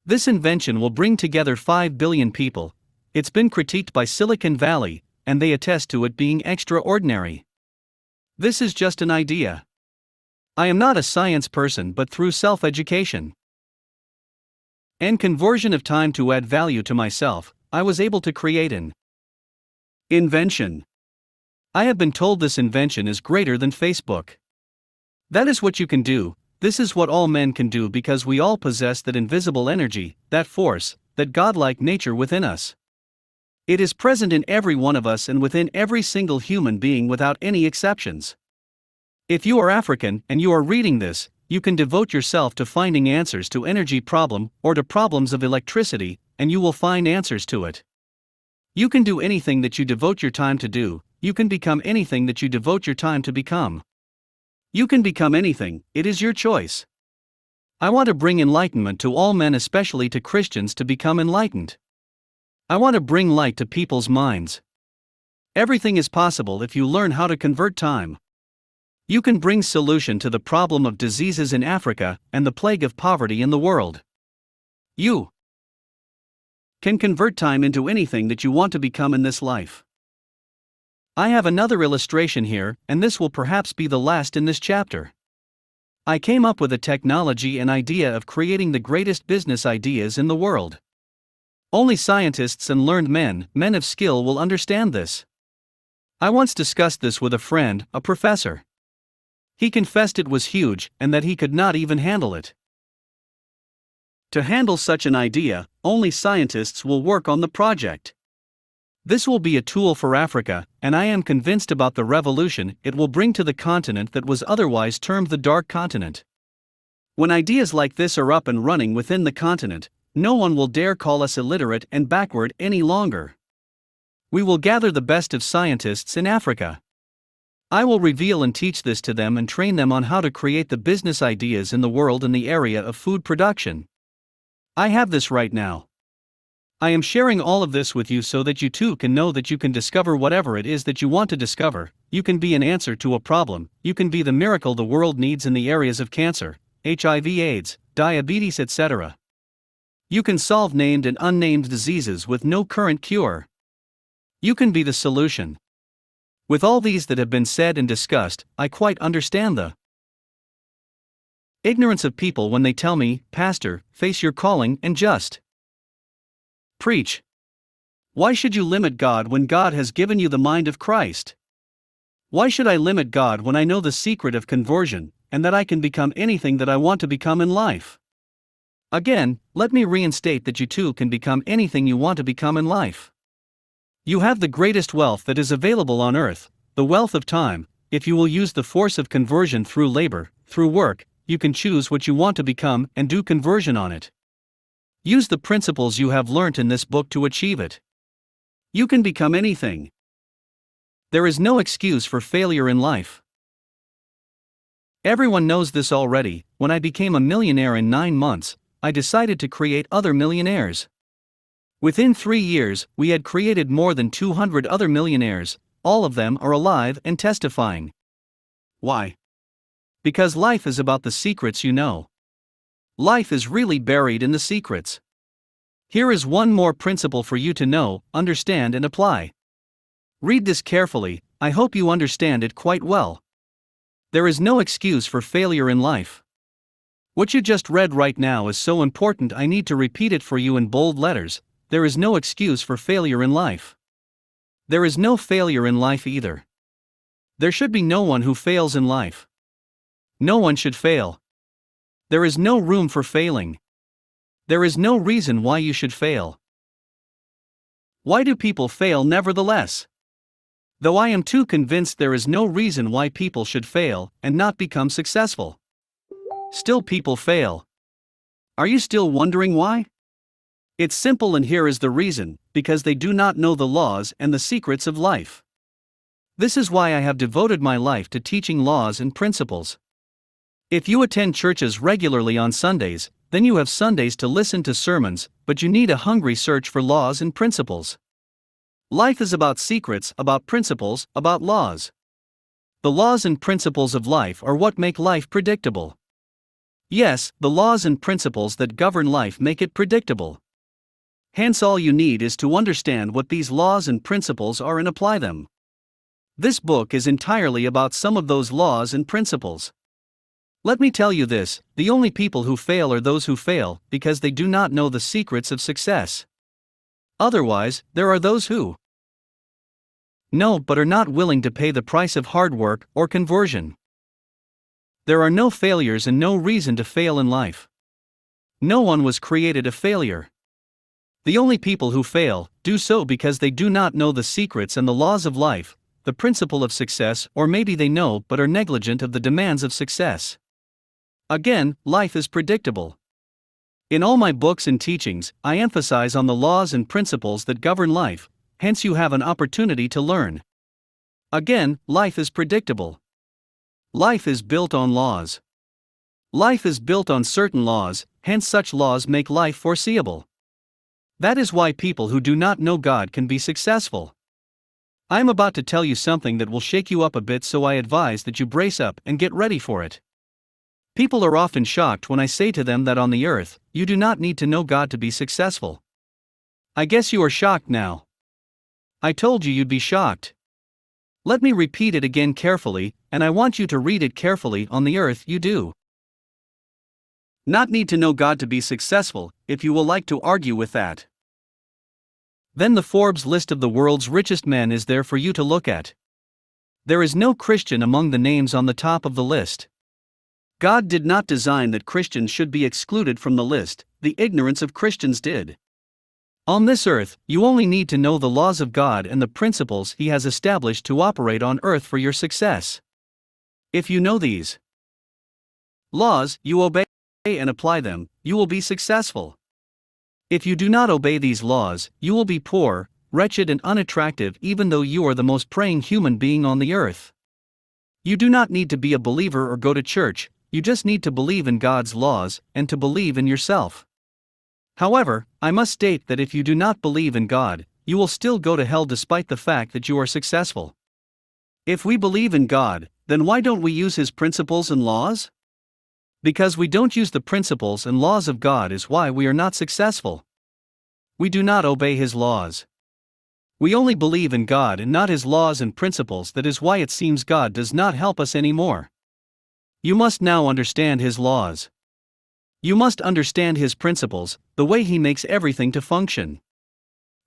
This invention will bring together 5 billion people. It's been critiqued by Silicon Valley, and they attest to it being extraordinary. This is just an idea. I am not a science person, but through self-education and conversion of time to add value to myself, I was able to create an invention. I have been told this invention is greater than Facebook. That is what you can do. This is what all men can do, because we all possess that invisible energy, that force, that godlike nature within us. It is present in every one of us and within every single human being without any exceptions. If you are African and you are reading this, you can devote yourself to finding answers to energy problem or to problems of electricity, and you will find answers to it. You can do anything that you devote your time to do. You can become anything that you devote your time to become. You can become anything, it is your choice. I want to bring enlightenment to all men, especially to Christians, to become enlightened. I want to bring light to people's minds. Everything is possible if you learn how to convert time. You can bring solution to the problem of diseases in Africa and the plague of poverty in the world. You can convert time into anything that you want to become in this life. I have another illustration here, and this will perhaps be the last in this chapter. I came up with a technology and idea of creating the greatest business ideas in the world. Only scientists and learned men of skill will understand this. I once discussed this with a friend, a professor. He confessed it was huge and that he could not even handle it. To handle such an idea, only scientists will work on the project. This will be a tool for Africa, and I am convinced about the revolution it will bring to the continent that was otherwise termed the Dark Continent. When ideas like this are up and running within the continent, no one will dare call us illiterate and backward any longer. We will gather the best of scientists in Africa. I will reveal and teach this to them and train them on how to create the business ideas in the world in the area of food production. I have this right now. I am sharing all of this with you so that you too can know that you can discover whatever it is that you want to discover. You can be an answer to a problem. You can be the miracle the world needs in the areas of cancer, HIV/AIDS, diabetes, etc. You can solve named and unnamed diseases with no current cure. You can be the solution. With all these that have been said and discussed, I quite understand the ignorance of people when they tell me, "Pastor, face your calling and just preach." Why should you limit God when God has given you the mind of Christ? Why should I limit God when I know the secret of conversion, and that I can become anything that I want to become in life? Again, let me reinstate that you too can become anything you want to become in life. You have the greatest wealth that is available on earth, the wealth of time. If you will use the force of conversion through labor, through work, you can choose what you want to become and do conversion on it. Use the principles you have learnt in this book to achieve it. You can become anything. There is no excuse for failure in life. Everyone knows this already. When I became a millionaire in 9 months, I decided to create other millionaires. Within 3 years, we had created more than 200 other millionaires. All of them are alive and testifying. Why? Because life is about the secrets you know. Life is really buried in the secrets. Here is one more principle for you to know, understand and apply. Read this carefully. I hope you understand it quite well. There is no excuse for failure in life. What you just read right now is so important I need to repeat it for you in bold letters. There is no excuse for failure in life. There is no failure in life either. There should be no one who fails in life. No one should fail. There is no room for failing. There is no reason why you should fail. Why do people fail nevertheless? Though I am too convinced there is no reason why people should fail and not become successful. Still people fail. Are you still wondering why? It's simple, and here is the reason: because they do not know the laws and the secrets of life. This is why I have devoted my life to teaching laws and principles. If you attend churches regularly on Sundays, then you have Sundays to listen to sermons, but you need a hungry search for laws and principles. Life is about secrets, about principles, about laws. The laws and principles of life are what make life predictable. Yes, the laws and principles that govern life make it predictable. Hence, all you need is to understand what these laws and principles are and apply them. This book is entirely about some of those laws and principles. Let me tell you this: the only people who fail are those who fail because they do not know the secrets of success. Otherwise, there are those who know but are not willing to pay the price of hard work or conversion. There are no failures and no reason to fail in life. No one was created a failure. The only people who fail do so because they do not know the secrets and the laws of life, the principle of success, or maybe they know but are negligent of the demands of success. Again, life is predictable. In all my books and teachings, I emphasize on the laws and principles that govern life, hence you have an opportunity to learn. Again, life is predictable. Life is built on laws. Life is built on certain laws, hence such laws make life foreseeable. That is why people who do not know God can be successful. I am about to tell you something that will shake you up a bit, so I advise that you brace up and get ready for it. People are often shocked when I say to them that on the earth, you do not need to know God to be successful. I guess you are shocked now. I told you you'd be shocked. Let me repeat it again carefully, and I want you to read it carefully. On the earth you do not need to know God to be successful, if you will like to argue with that. Then the Forbes list of the world's richest men is there for you to look at. There is no Christian among the names on the top of the list. God did not design that Christians should be excluded from the list, the ignorance of Christians did. On this earth, you only need to know the laws of God and the principles He has established to operate on earth for your success. If you know these laws, you obey and apply them, you will be successful. If you do not obey these laws, you will be poor, wretched and unattractive, even though you are the most praying human being on the earth. You do not need to be a believer or go to church, you just need to believe in God's laws and to believe in yourself. However, I must state that if you do not believe in God, you will still go to hell despite the fact that you are successful. If we believe in God, then why don't we use His principles and laws? Because we don't use the principles and laws of God is why we are not successful. We do not obey His laws. We only believe in God and not His laws and principles. That is why it seems God does not help us anymore. You must now understand His laws. You must understand His principles, the way He makes everything to function.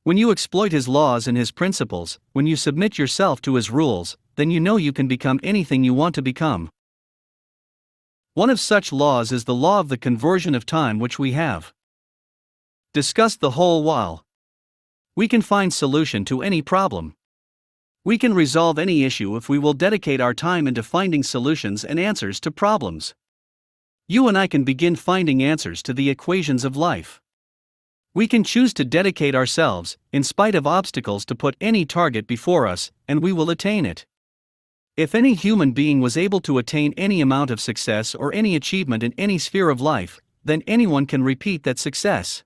When you exploit His laws and His principles, when you submit yourself to His rules, then you know you can become anything you want to become. One of such laws is the law of the conversion of time, which we have discussed the whole while. We can find solution to any problem. We can resolve any issue if we will dedicate our time into finding solutions and answers to problems. You and I can begin finding answers to the equations of life. We can choose to dedicate ourselves, in spite of obstacles, to put any target before us, and we will attain it. If any human being was able to attain any amount of success or any achievement in any sphere of life, then anyone can repeat that success.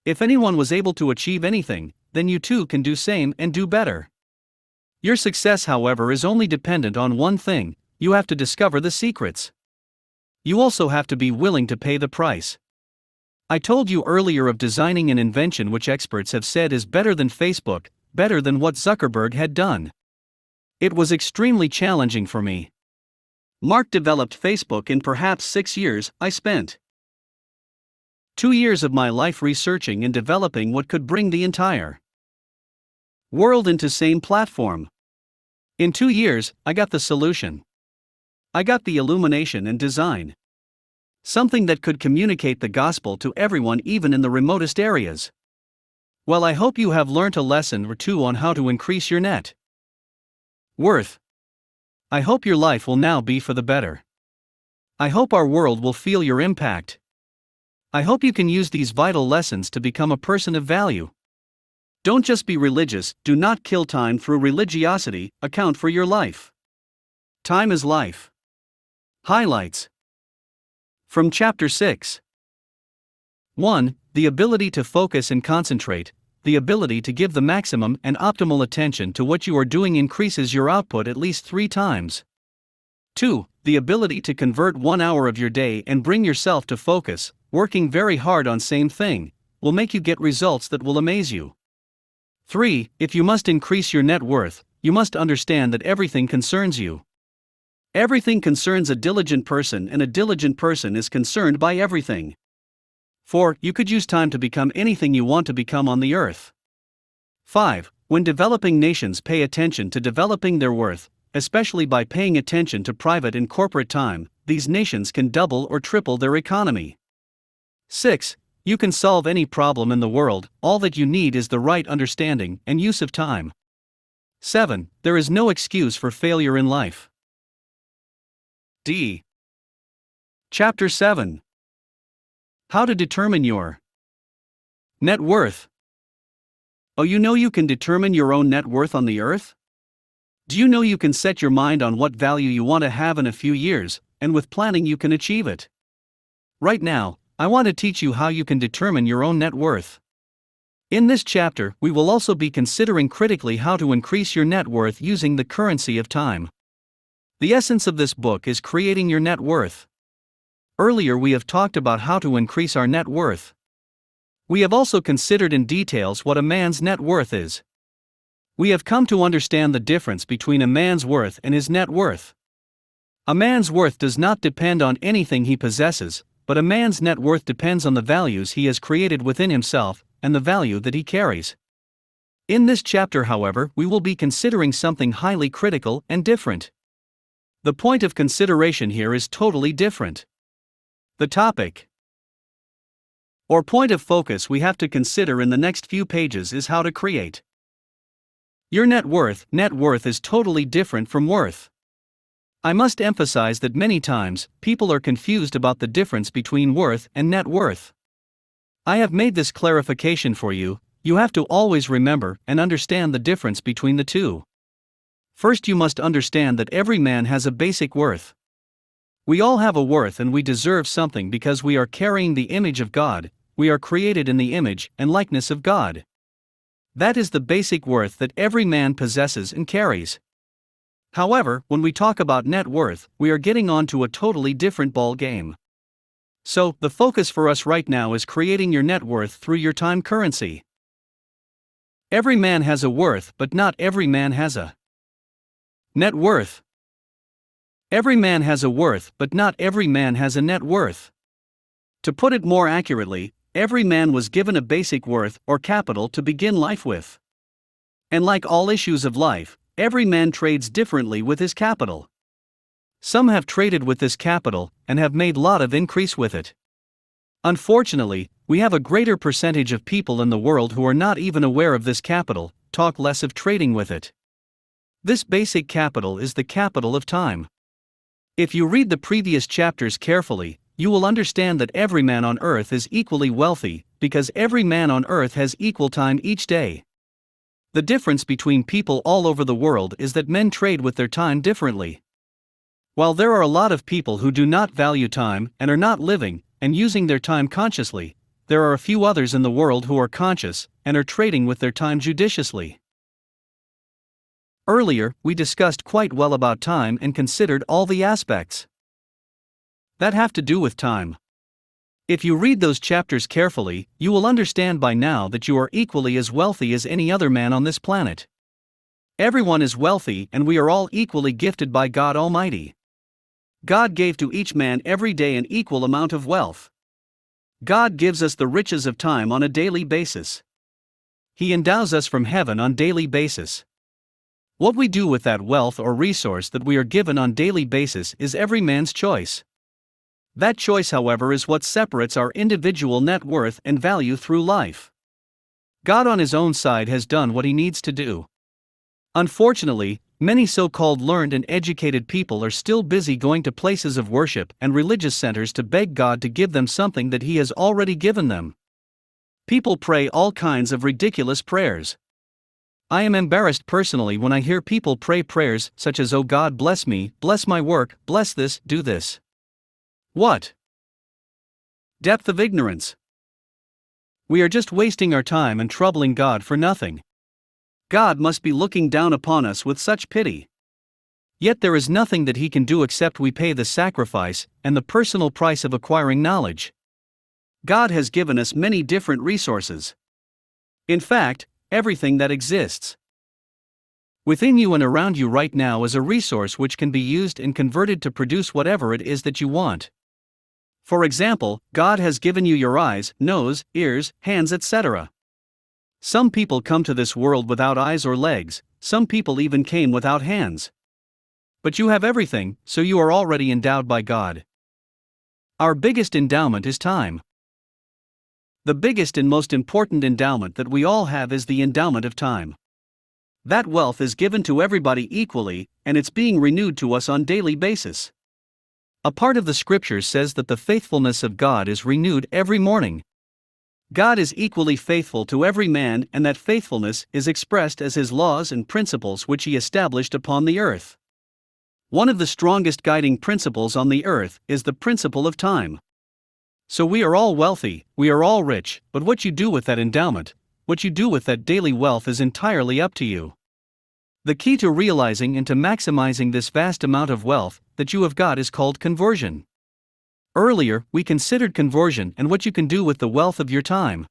If anyone was able to achieve anything, then you too can do same and do better. Your success, however, is only dependent on one thing: you have to discover the secrets. You also have to be willing to pay the price. I told you earlier of designing an invention which experts have said is better than Facebook, better than what Zuckerberg had done. It was extremely challenging for me. Mark developed Facebook in perhaps 6 years. I spent 2 years of my life researching and developing what could bring the entire world into same platform. In 2 years, I got the solution. I got the illumination and design. Something that could communicate the gospel to everyone, even in the remotest areas. Well, I hope you have learnt a lesson or two on how to increase your net worth. I hope your life will now be for the better. I hope our world will feel your impact. I hope you can use these vital lessons to become a person of value. Don't just be religious, do not kill time through religiosity, account for your life. Time is life. Highlights from Chapter 6. 1. The ability to focus and concentrate. The ability to give the maximum and optimal attention to what you are doing increases your output at least 3 times. 2. The ability to convert 1 hour of your day and bring yourself to focus, working very hard on same thing, will make you get results that will amaze you. 3. If you must increase your net worth, you must understand that everything concerns you. Everything concerns a diligent person, and a diligent person is concerned by everything. 4. You could use time to become anything you want to become on the earth. 5. When developing nations pay attention to developing their worth, especially by paying attention to private and corporate time, these nations can double or triple their economy. 6. You can solve any problem in the world, all that you need is the right understanding and use of time. 7. There is no excuse for failure in life. D. Chapter 7. How to determine your net worth. Oh, you know you can determine your own net worth on the earth? Do you know you can set your mind on what value you want to have in a few years, and with planning you can achieve it? Right now, I want to teach you how you can determine your own net worth. In this chapter, we will also be considering critically how to increase your net worth using the currency of time. The essence of this book is creating your net worth. Earlier we have talked about how to increase our net worth. We have also considered in details what a man's net worth is. We have come to understand the difference between a man's worth and his net worth. A man's worth does not depend on anything he possesses, but a man's net worth depends on the values he has created within himself, and the value that he carries. In this chapter, however, we will be considering something highly critical and different. The point of consideration here is totally different. The topic or point of focus we have to consider in the next few pages is how to create your net worth. Net worth is totally different from worth. I must emphasize that many times, people are confused about the difference between worth and net worth. I have made this clarification for you. You have to always remember and understand the difference between the two. First, you must understand that every man has a basic worth. We all have a worth and we deserve something because we are carrying the image of God, we are created in the image and likeness of God. That is the basic worth that every man possesses and carries. However, when we talk about net worth, we are getting on to a totally different ball game. So, the focus for us right now is creating your net worth through your time currency. Every man has a worth, but not every man has a net worth. Every man has a worth, but not every man has a net worth. To put it more accurately, every man was given a basic worth or capital to begin life with. And like all issues of life, every man trades differently with his capital. Some have traded with this capital and have made lot of increase with it. Unfortunately, we have a greater percentage of people in the world who are not even aware of this capital, talk less of trading with it. This basic capital is the capital of time. If you read the previous chapters carefully, you will understand that every man on earth is equally wealthy, because every man on earth has equal time each day. The difference between people all over the world is that men trade with their time differently. While there are a lot of people who do not value time and are not living and using their time consciously, there are a few others in the world who are conscious and are trading with their time judiciously. Earlier, we discussed quite well about time and considered all the aspects that have to do with time. If you read those chapters carefully, you will understand by now that you are equally as wealthy as any other man on this planet. Everyone is wealthy and we are all equally gifted by God Almighty. God gave to each man every day an equal amount of wealth. God gives us the riches of time on a daily basis. He endows us from heaven on daily basis. What we do with that wealth or resource that we are given on daily basis is every man's choice. That choice, however, is what separates our individual net worth and value through life. God on his own side has done what he needs to do. Unfortunately, many so-called learned and educated people are still busy going to places of worship and religious centers to beg God to give them something that he has already given them. People pray all kinds of ridiculous prayers. I am embarrassed personally when I hear people pray prayers such as, "Oh God, bless me, bless my work, bless this, do this." What depth of ignorance! We are just wasting our time and troubling God for nothing. God must be looking down upon us with such pity. Yet there is nothing that he can do except we pay the sacrifice and the personal price of acquiring knowledge. God has given us many different resources. In fact, everything that exists within you and around you right now is a resource which can be used and converted to produce whatever it is that you want. For example, God has given you your eyes, nose, ears, hands, etc. Some people come to this world without eyes or legs, some people even came without hands. But you have everything, so you are already endowed by God. Our biggest endowment is time. The biggest and most important endowment that we all have is the endowment of time. That wealth is given to everybody equally, and it's being renewed to us on daily basis. A part of the scripture says that the faithfulness of God is renewed every morning. God is equally faithful to every man, and that faithfulness is expressed as his laws and principles which he established upon the earth. One of the strongest guiding principles on the earth is the principle of time. So we are all wealthy, we are all rich, but what you do with that endowment, what you do with that daily wealth is entirely up to you. The key to realizing and to maximizing this vast amount of wealth that you have got is called conversion. Earlier, we considered conversion and what you can do with the wealth of your time.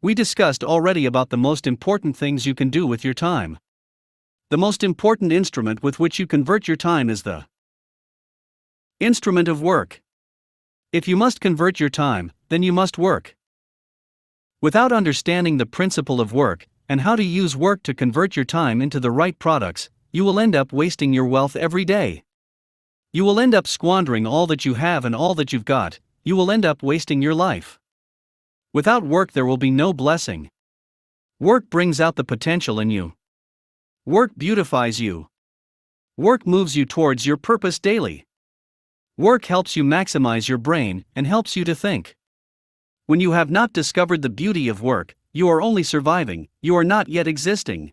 We discussed already about the most important things you can do with your time. The most important instrument with which you convert your time is the instrument of work. If you must convert your time, then you must work. Without understanding the principle of work, and how to use work to convert your time into the right products, you will end up wasting your wealth every day. You will end up squandering all that you have and all that you've got, you will end up wasting your life. Without work there will be no blessing. Work brings out the potential in you. Work beautifies you. Work moves you towards your purpose daily. Work helps you maximize your brain and helps you to think. When you have not discovered the beauty of work, you are only surviving, you are not yet existing.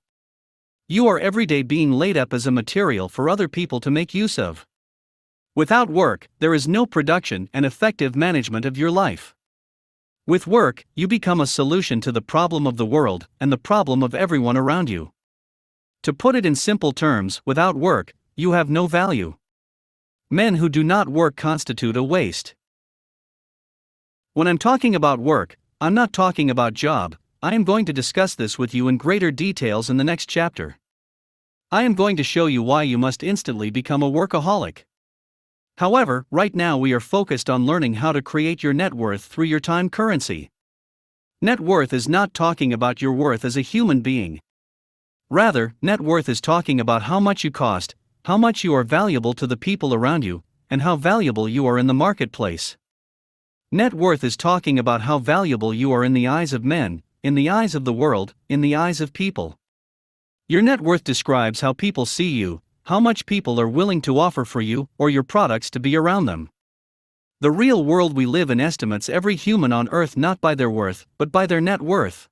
You are every day being laid up as a material for other people to make use of. Without work, there is no production and effective management of your life. With work, you become a solution to the problem of the world and the problem of everyone around you. To put it in simple terms, without work, you have no value. Men who do not work constitute a waste. When I'm talking about work, I'm not talking about job. I am going to discuss this with you in greater details in the next chapter. I am going to show you why you must instantly become a workaholic. However, right now we are focused on learning how to create your net worth through your time currency. Net worth is not talking about your worth as a human being. Rather, net worth is talking about how much you cost, how much you are valuable to the people around you, and how valuable you are in the marketplace. Net worth is talking about how valuable you are in the eyes of men, in the eyes of the world, in the eyes of people. Your net worth describes how people see you, how much people are willing to offer for you or your products to be around them. The real world we live in estimates every human on earth not by their worth, but by their net worth.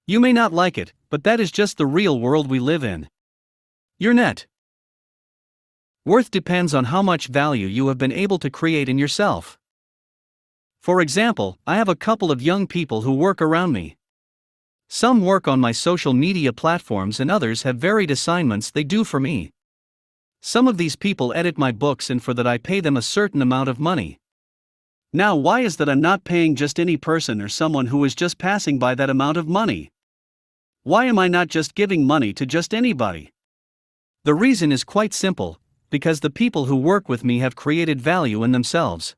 You may not like it, but that is just the real world we live in. Your net worth depends on how much value you have been able to create in yourself. For example, I have a couple of young people who work around me. Some work on my social media platforms and others have varied assignments they do for me. Some of these people edit my books and for that I pay them a certain amount of money. Now why is that I'm not paying just any person or someone who is just passing by that amount of money? Why am I not just giving money to just anybody? The reason is quite simple, because the people who work with me have created value in themselves.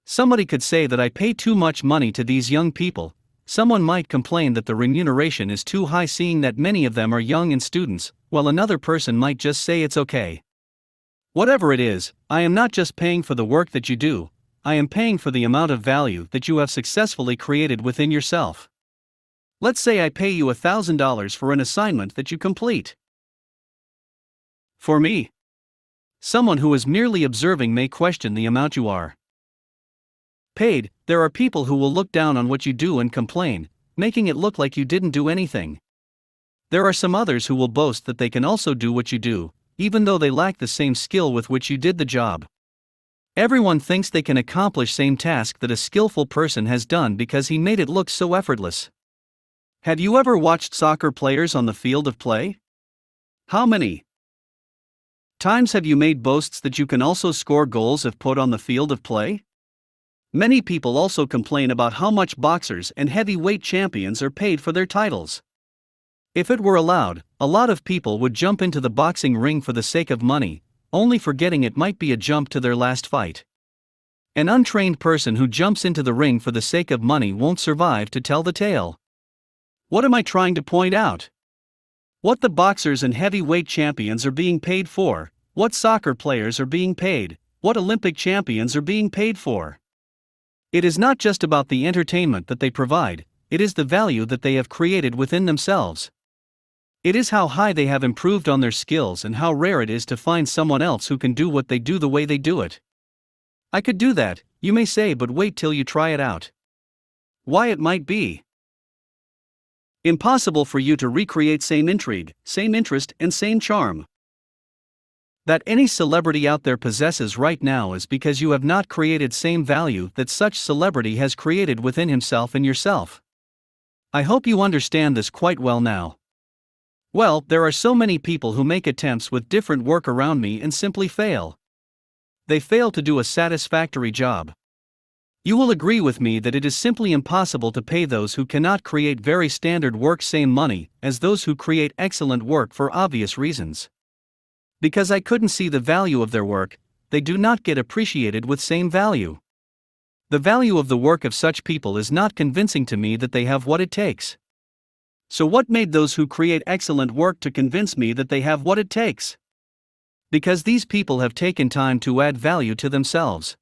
Somebody could say that I pay too much money to these young people. Someone might complain that the remuneration is too high seeing that many of them are young and students, while another person might just say it's okay. Whatever it is, I am not just paying for the work that you do, I am paying for the amount of value that you have successfully created within yourself. Let's say I pay you $1,000 for an assignment that you complete. For me, someone who is merely observing may question the amount you are paid. There are people who will look down on what you do and complain, making it look like you didn't do anything. There are some others who will boast that they can also do what you do, even though they lack the same skill with which you did the job. Everyone thinks they can accomplish same task that a skillful person has done because he made it look so effortless. Have you ever watched soccer players on the field of play? How many times have you made boasts that you can also score goals if put on the field of play? Many people also complain about how much boxers and heavyweight champions are paid for their titles. If it were allowed, a lot of people would jump into the boxing ring for the sake of money, only forgetting it might be a jump to their last fight. An untrained person who jumps into the ring for the sake of money won't survive to tell the tale. What am I trying to point out? What the boxers and heavyweight champions are being paid for, what soccer players are being paid, what Olympic champions are being paid for. It is not just about the entertainment that they provide, it is the value that they have created within themselves. It is how high they have improved on their skills and how rare it is to find someone else who can do what they do the way they do it. I could do that, you may say, but wait till you try it out. Why it might be impossible for you to recreate same intrigue, same interest, and same charm that any celebrity out there possesses right now is because you have not created same value that such celebrity has created within himself and yourself. I hope you understand this quite well now. Well, there are so many people who make attempts with different work around me and simply fail. They fail to do a satisfactory job. You will agree with me that it is simply impossible to pay those who cannot create very standard work same money as those who create excellent work for obvious reasons. Because I couldn't see the value of their work, they do not get appreciated with same value. The value of the work of such people is not convincing to me that they have what it takes. So what made those who create excellent work to convince me that they have what it takes? Because these people have taken time to add value to themselves.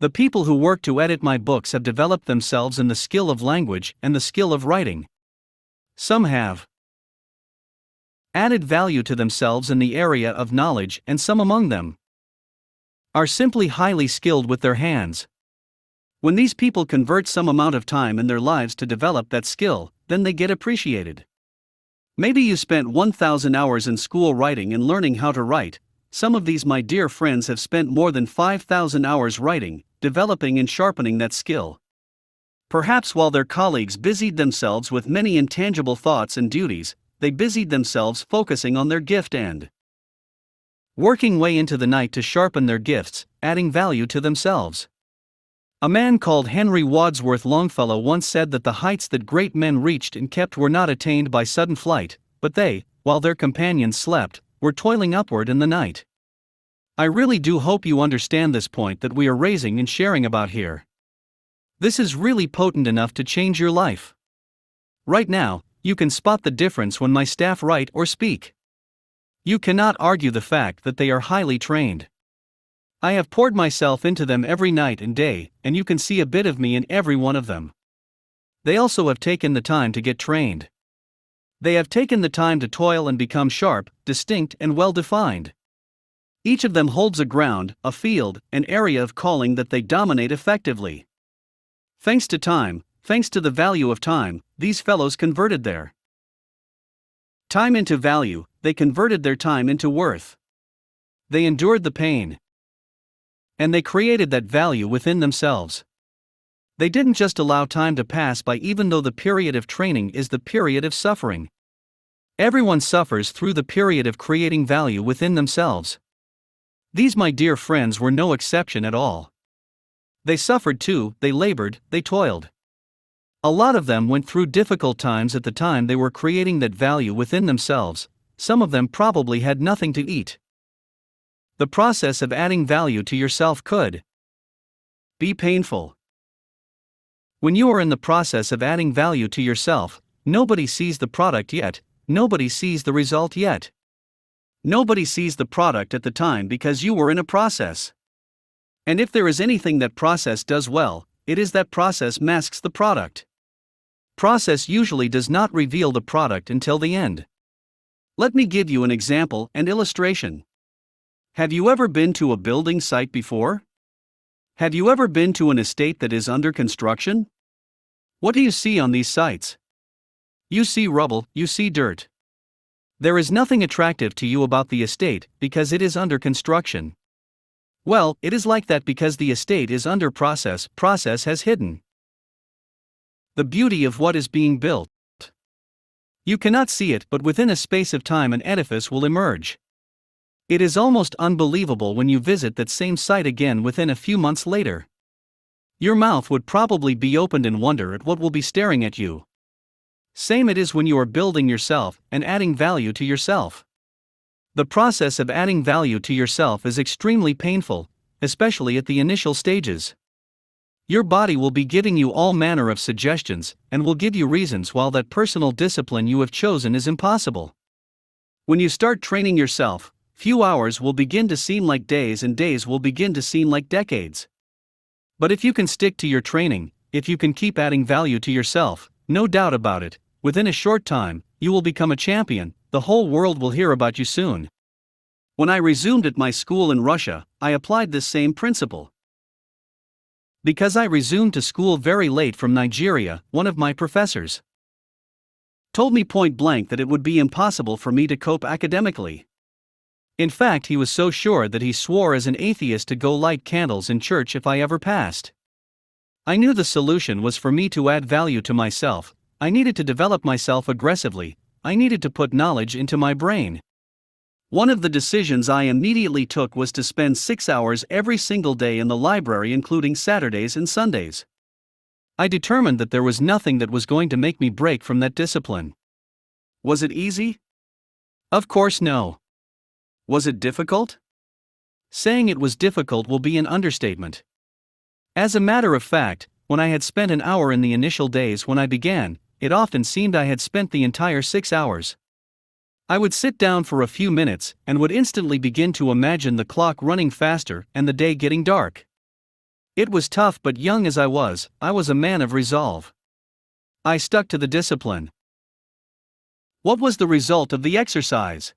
The people who work to edit my books have developed themselves in the skill of language and the skill of writing. Some have added value to themselves in the area of knowledge, and some among them are simply highly skilled with their hands. When these people convert some amount of time in their lives to develop that skill, then they get appreciated. Maybe you spent 1,000 hours in school writing and learning how to write. Some of these, my dear friends, have spent more than 5,000 hours writing, developing and sharpening that skill. Perhaps while their colleagues busied themselves with many intangible thoughts and duties, they busied themselves focusing on their gift and working way into the night to sharpen their gifts, adding value to themselves. A man called Henry Wadsworth Longfellow once said that the heights that great men reached and kept were not attained by sudden flight, but they, while their companions slept, were toiling upward in the night. I really do hope you understand this point that we are raising and sharing about here. This is really potent enough to change your life. Right now, you can spot the difference when my staff write or speak. You cannot argue the fact that they are highly trained. I have poured myself into them every night and day, and you can see a bit of me in every one of them. They also have taken the time to get trained. They have taken the time to toil and become sharp, distinct, and well-defined. Each of them holds a ground, a field, an area of calling that they dominate effectively. Thanks to time, thanks to the value of time, these fellows converted their time into value, they converted their time into worth. They endured the pain. And they created that value within themselves. They didn't just allow time to pass by even though the period of training is the period of suffering. Everyone suffers through the period of creating value within themselves. These, my dear friends, were no exception at all. They suffered too, they labored, they toiled. A lot of them went through difficult times at the time they were creating that value within themselves. Some of them probably had nothing to eat. The process of adding value to yourself could be painful. When you are in the process of adding value to yourself, nobody sees the product yet, nobody sees the result yet. Nobody sees the product at the time because you were in a process. And if there is anything that process does well, it is that process masks the product. Process usually does not reveal the product until the end. Let me give you an example and illustration. Have you ever been to a building site before? Have you ever been to an estate that is under construction? What do you see on these sites? You see rubble, you see dirt. There is nothing attractive to you about the estate because it is under construction. Well, it is like that because the estate is under process has hidden the beauty of what is being built. You cannot see it, but within a space of time an edifice will emerge. It is almost unbelievable when you visit that same site again within a few months later. Your mouth would probably be opened in wonder at what will be staring at you. Same it is when you are building yourself and adding value to yourself. The process of adding value to yourself is extremely painful, especially at the initial stages. Your body will be giving you all manner of suggestions and will give you reasons why that personal discipline you have chosen is impossible. When you start training yourself, few hours will begin to seem like days and days will begin to seem like decades. But if you can stick to your training, if you can keep adding value to yourself, no doubt about it, within a short time, you will become a champion. The whole world will hear about you soon. When I resumed at my school in Russia, I applied this same principle. Because I resumed to school very late from Nigeria, one of my professors told me point blank that it would be impossible for me to cope academically. In fact, he was so sure that he swore as an atheist to go light candles in church if I ever passed. I knew the solution was for me to add value to myself. I needed to develop myself aggressively. I needed to put knowledge into my brain. One of the decisions I immediately took was to spend 6 hours every single day in the library, including Saturdays and Sundays. I determined that there was nothing that was going to make me break from that discipline. Was it easy? Of course no. Was it difficult? Saying it was difficult will be an understatement. As a matter of fact, when I had spent an hour in the initial days when I began, it often seemed I had spent the entire 6 hours. I would sit down for a few minutes and would instantly begin to imagine the clock running faster and the day getting dark. It was tough, but young as I was a man of resolve. I stuck to the discipline. What was the result of the exercise?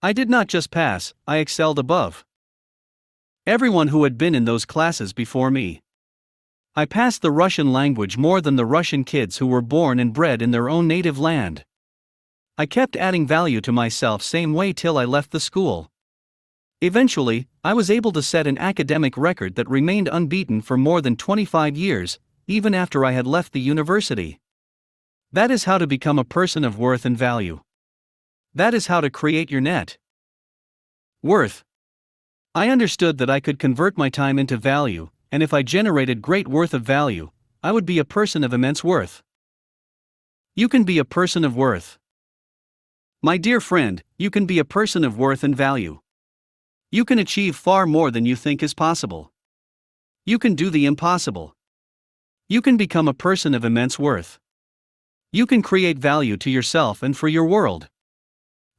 I did not just pass, I excelled above everyone who had been in those classes before me. I passed the Russian language more than the Russian kids who were born and bred in their own native land. I kept adding value to myself same way till I left the school. Eventually, I was able to set an academic record that remained unbeaten for more than 25 years, even after I had left the university. That is how to become a person of worth and value. That is how to create your net worth. I understood that I could convert my time into value, and if I generated great worth of value, I would be a person of immense worth. You can be a person of worth. My dear friend, you can be a person of worth and value. You can achieve far more than you think is possible. You can do the impossible. You can become a person of immense worth. You can create value to yourself and for your world.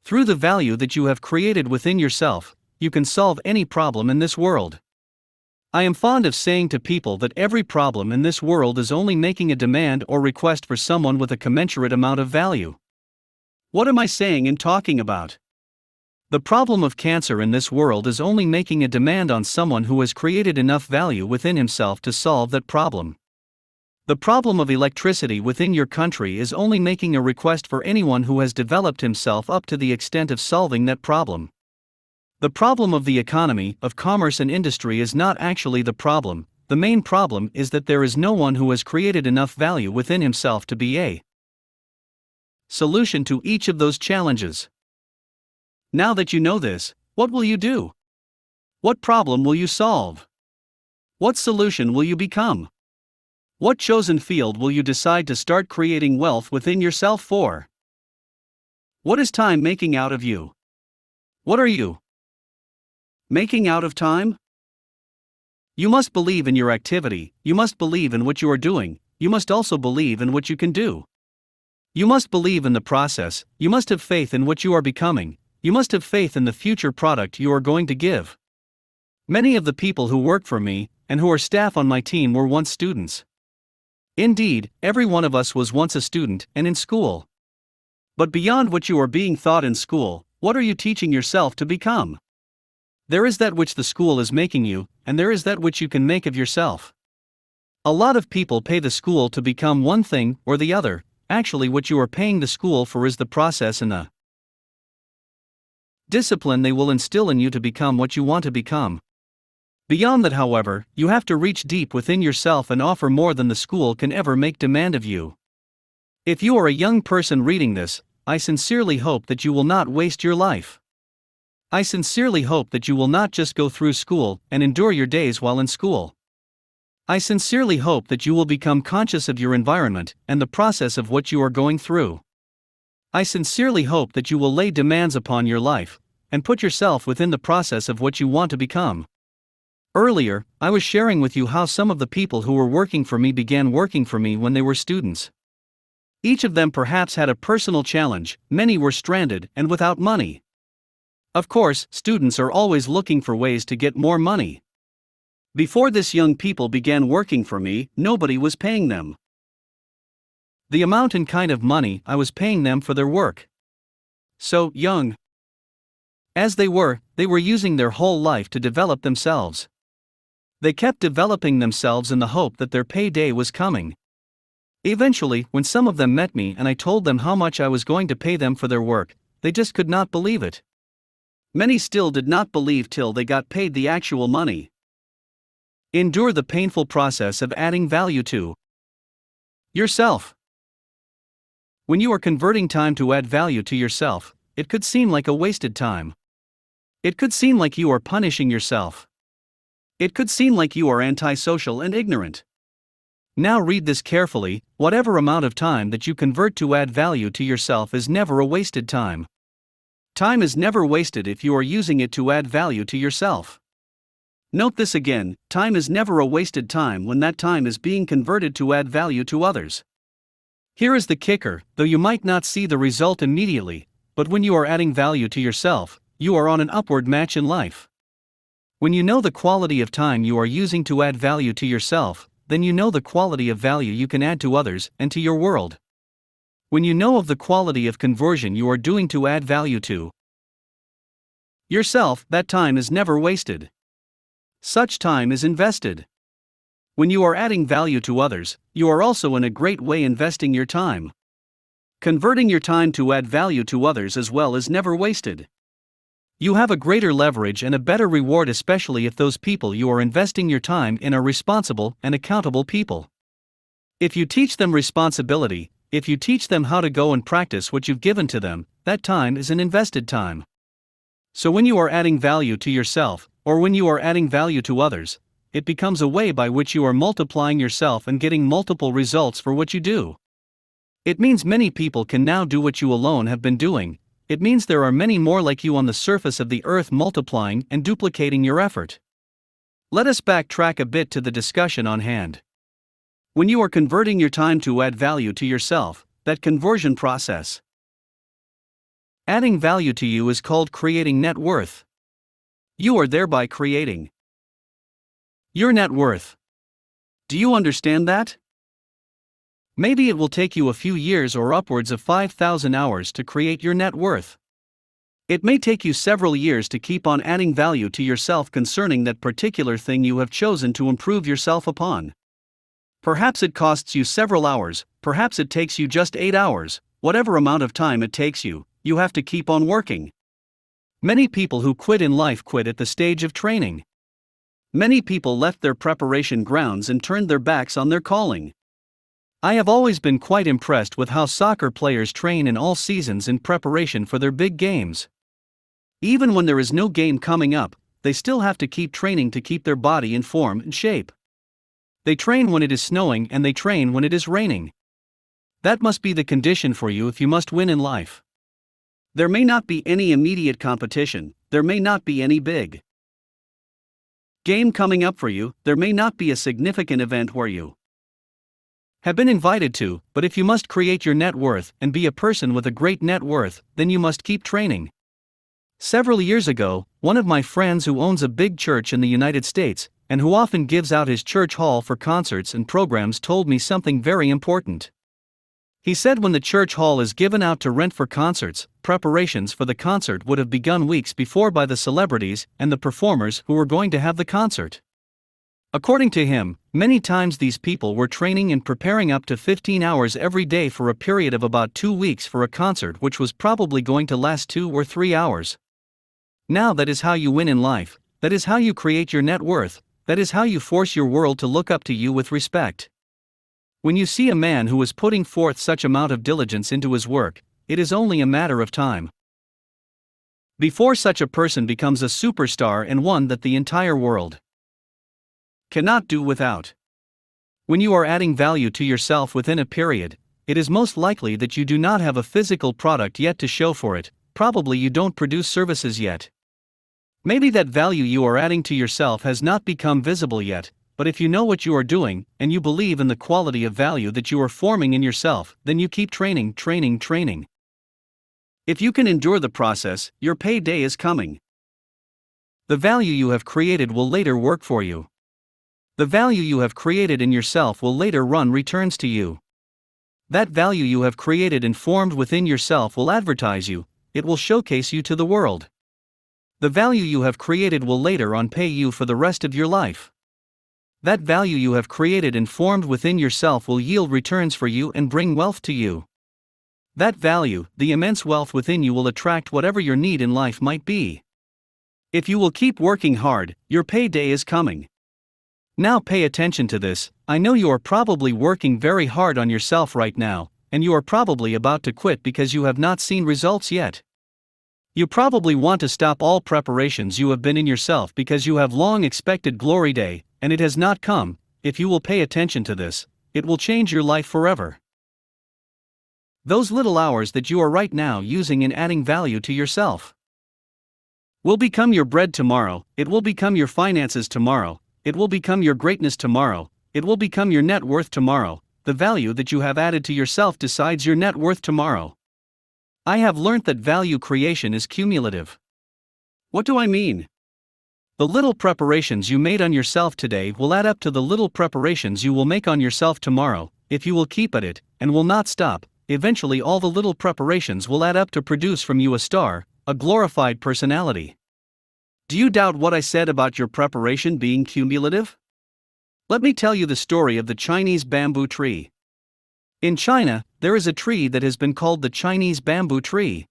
Through the value that you have created within yourself, you can solve any problem in this world. I am fond of saying to people that every problem in this world is only making a demand or request for someone with a commensurate amount of value. What am I saying and talking about? The problem of cancer in this world is only making a demand on someone who has created enough value within himself to solve that problem. The problem of electricity within your country is only making a request for anyone who has developed himself up to the extent of solving that problem. The problem of the economy, of commerce and industry is not actually the problem. The main problem is that there is no one who has created enough value within himself to be a solution to each of those challenges. Now that you know this, what will you do? What problem will you solve? What solution will you become? What chosen field will you decide to start creating wealth within yourself for? What is time making out of you? What are you making out of time? You must believe in your activity, you must believe in what you are doing, you must also believe in what you can do. You must believe in the process, you must have faith in what you are becoming, you must have faith in the future product you are going to give. Many of the people who work for me, and who are staff on my team, were once students. Indeed, every one of us was once a student and in school. But beyond what you are being taught in school, what are you teaching yourself to become? There is that which the school is making you, and there is that which you can make of yourself. A lot of people pay the school to become one thing or the other. Actually, what you are paying the school for is the process and the discipline they will instill in you to become what you want to become. Beyond that, however, you have to reach deep within yourself and offer more than the school can ever make demand of you. If you are a young person reading this, I sincerely hope that you will not waste your life. I sincerely hope that you will not just go through school and endure your days while in school. I sincerely hope that you will become conscious of your environment and the process of what you are going through. I sincerely hope that you will lay demands upon your life and put yourself within the process of what you want to become. Earlier, I was sharing with you how some of the people who were working for me began working for me when they were students. Each of them perhaps had a personal challenge, many were stranded and without money. Of course, students are always looking for ways to get more money. Before this young people began working for me, nobody was paying them the amount and kind of money I was paying them for their work. So, young as they were using their whole life to develop themselves. They kept developing themselves in the hope that their payday was coming. Eventually, when some of them met me and I told them how much I was going to pay them for their work, they just could not believe it. Many still did not believe till they got paid the actual money. Endure the painful process of adding value to yourself. When you are converting time to add value to yourself, it could seem like a wasted time. It could seem like you are punishing yourself. It could seem like you are antisocial and ignorant. Now read this carefully. Whatever amount of time that you convert to add value to yourself is never a wasted time. Time is never wasted if you are using it to add value to yourself. Note this again, time is never a wasted time when that time is being converted to add value to others. Here is the kicker, though you might not see the result immediately, but when you are adding value to yourself, you are on an upward march in life. When you know the quality of time you are using to add value to yourself, then you know the quality of value you can add to others and to your world. When you know of the quality of conversion you are doing to add value to yourself, that time is never wasted. Such time is invested. When you are adding value to others, you are also in a great way investing your time. Converting your time to add value to others as well is never wasted. You have a greater leverage and a better reward, especially if those people you are investing your time in are responsible and accountable people. If you teach them responsibility, if you teach them how to go and practice what you've given to them, that time is an invested time. So when you are adding value to yourself, or when you are adding value to others, it becomes a way by which you are multiplying yourself and getting multiple results for what you do. It means many people can now do what you alone have been doing. It means there are many more like you on the surface of the earth multiplying and duplicating your effort. Let us backtrack a bit to the discussion on hand. When you are converting your time to add value to yourself, that conversion process. Adding value to you is called creating net worth. You are thereby creating your net worth. Do you understand that? Maybe it will take you a few years or upwards of 5,000 hours to create your net worth. It may take you several years to keep on adding value to yourself concerning that particular thing you have chosen to improve yourself upon. Perhaps it costs you several hours, perhaps it takes you just 8 hours, whatever amount of time it takes you, you have to keep on working. Many people who quit in life quit at the stage of training. Many people left their preparation grounds and turned their backs on their calling. I have always been quite impressed with how soccer players train in all seasons in preparation for their big games. Even when there is no game coming up, they still have to keep training to keep their body in form and shape. They train when it is snowing and they train when it is raining. That must be the condition for you if you must win in life. There may not be any immediate competition, there may not be any big game coming up for you, there may not be a significant event where you have been invited to, but if you must create your net worth and be a person with a great net worth, then you must keep training. Several years ago, one of my friends who owns a big church in the United States, and who often gives out his church hall for concerts and programs, told me something very important. He said when the church hall is given out to rent for concerts, preparations for the concert would have begun weeks before by the celebrities and the performers who were going to have the concert. According to him, many times these people were training and preparing up to 15 hours every day for a period of about 2 weeks for a concert which was probably going to last 2 or 3 hours. Now that is how you win in life, that is how you create your net worth, that is how you force your world to look up to you with respect. When you see a man who is putting forth such amount of diligence into his work, it is only a matter of time before such a person becomes a superstar and one that the entire world cannot do without. When you are adding value to yourself within a period, it is most likely that you do not have a physical product yet to show for it, probably you don't produce services yet. Maybe that value you are adding to yourself has not become visible yet, but if you know what you are doing, and you believe in the quality of value that you are forming in yourself, then you keep training. If you can endure the process, your payday is coming. The value you have created will later work for you. The value you have created in yourself will later run returns to you. That value you have created and formed within yourself will advertise you, it will showcase you to the world. The value you have created will later on pay you for the rest of your life. That value you have created and formed within yourself will yield returns for you and bring wealth to you. That value, the immense wealth within you, will attract whatever your need in life might be. If you will keep working hard, your payday is coming. Now pay attention to this. I know you are probably working very hard on yourself right now, and you are probably about to quit because you have not seen results yet. You probably want to stop all preparations you have been in yourself because you have long expected glory day, and it has not come. If you will pay attention to this, it will change your life forever. Those little hours that you are right now using in adding value to yourself will become your bread tomorrow, it will become your finances tomorrow, it will become your greatness tomorrow, it will become your net worth tomorrow. The value that you have added to yourself decides your net worth tomorrow. I have learnt that value creation is cumulative. What do I mean? The little preparations you made on yourself today will add up to the little preparations you will make on yourself tomorrow. If you will keep at it, and will not stop, eventually all the little preparations will add up to produce from you a star, a glorified personality. Do you doubt what I said about your preparation being cumulative? Let me tell you the story of the Chinese bamboo tree. In China, there is a tree that has been called the Chinese bamboo tree.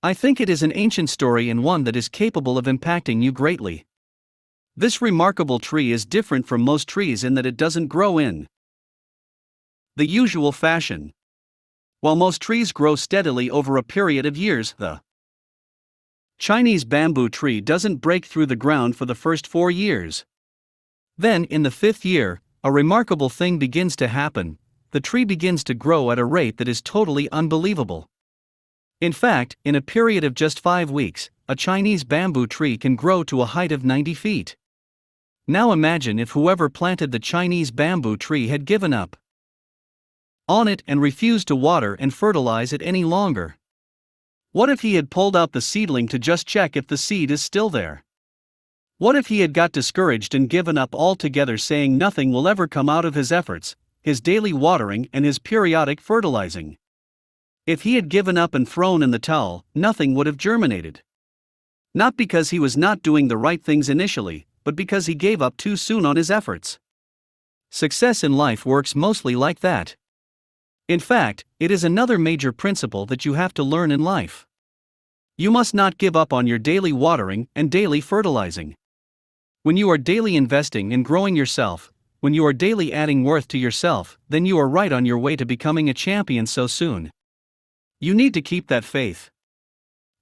I think it is an ancient story and one that is capable of impacting you greatly. This remarkable tree is different from most trees in that it doesn't grow in the usual fashion. While most trees grow steadily over a period of years, the Chinese bamboo tree doesn't break through the ground for the first 4 years. Then, in the 5th year, a remarkable thing begins to happen. The tree begins to grow at a rate that is totally unbelievable. In fact, in a period of just 5 weeks, a Chinese bamboo tree can grow to a height of 90 feet. Now imagine if whoever planted the Chinese bamboo tree had given up on it and refused to water and fertilize it any longer. What if he had pulled out the seedling to just check if the seed is still there? What if he had got discouraged and given up altogether, saying nothing will ever come out of his efforts, his daily watering and his periodic fertilizing? If he had given up and thrown in the towel, nothing would have germinated. Not because he was not doing the right things initially, but because he gave up too soon on his efforts. Success in life works mostly like that. In fact, it is another major principle that you have to learn in life. You must not give up on your daily watering and daily fertilizing. When you are daily investing in growing yourself, when you are daily adding worth to yourself, then you are right on your way to becoming a champion so soon. You need to keep that faith.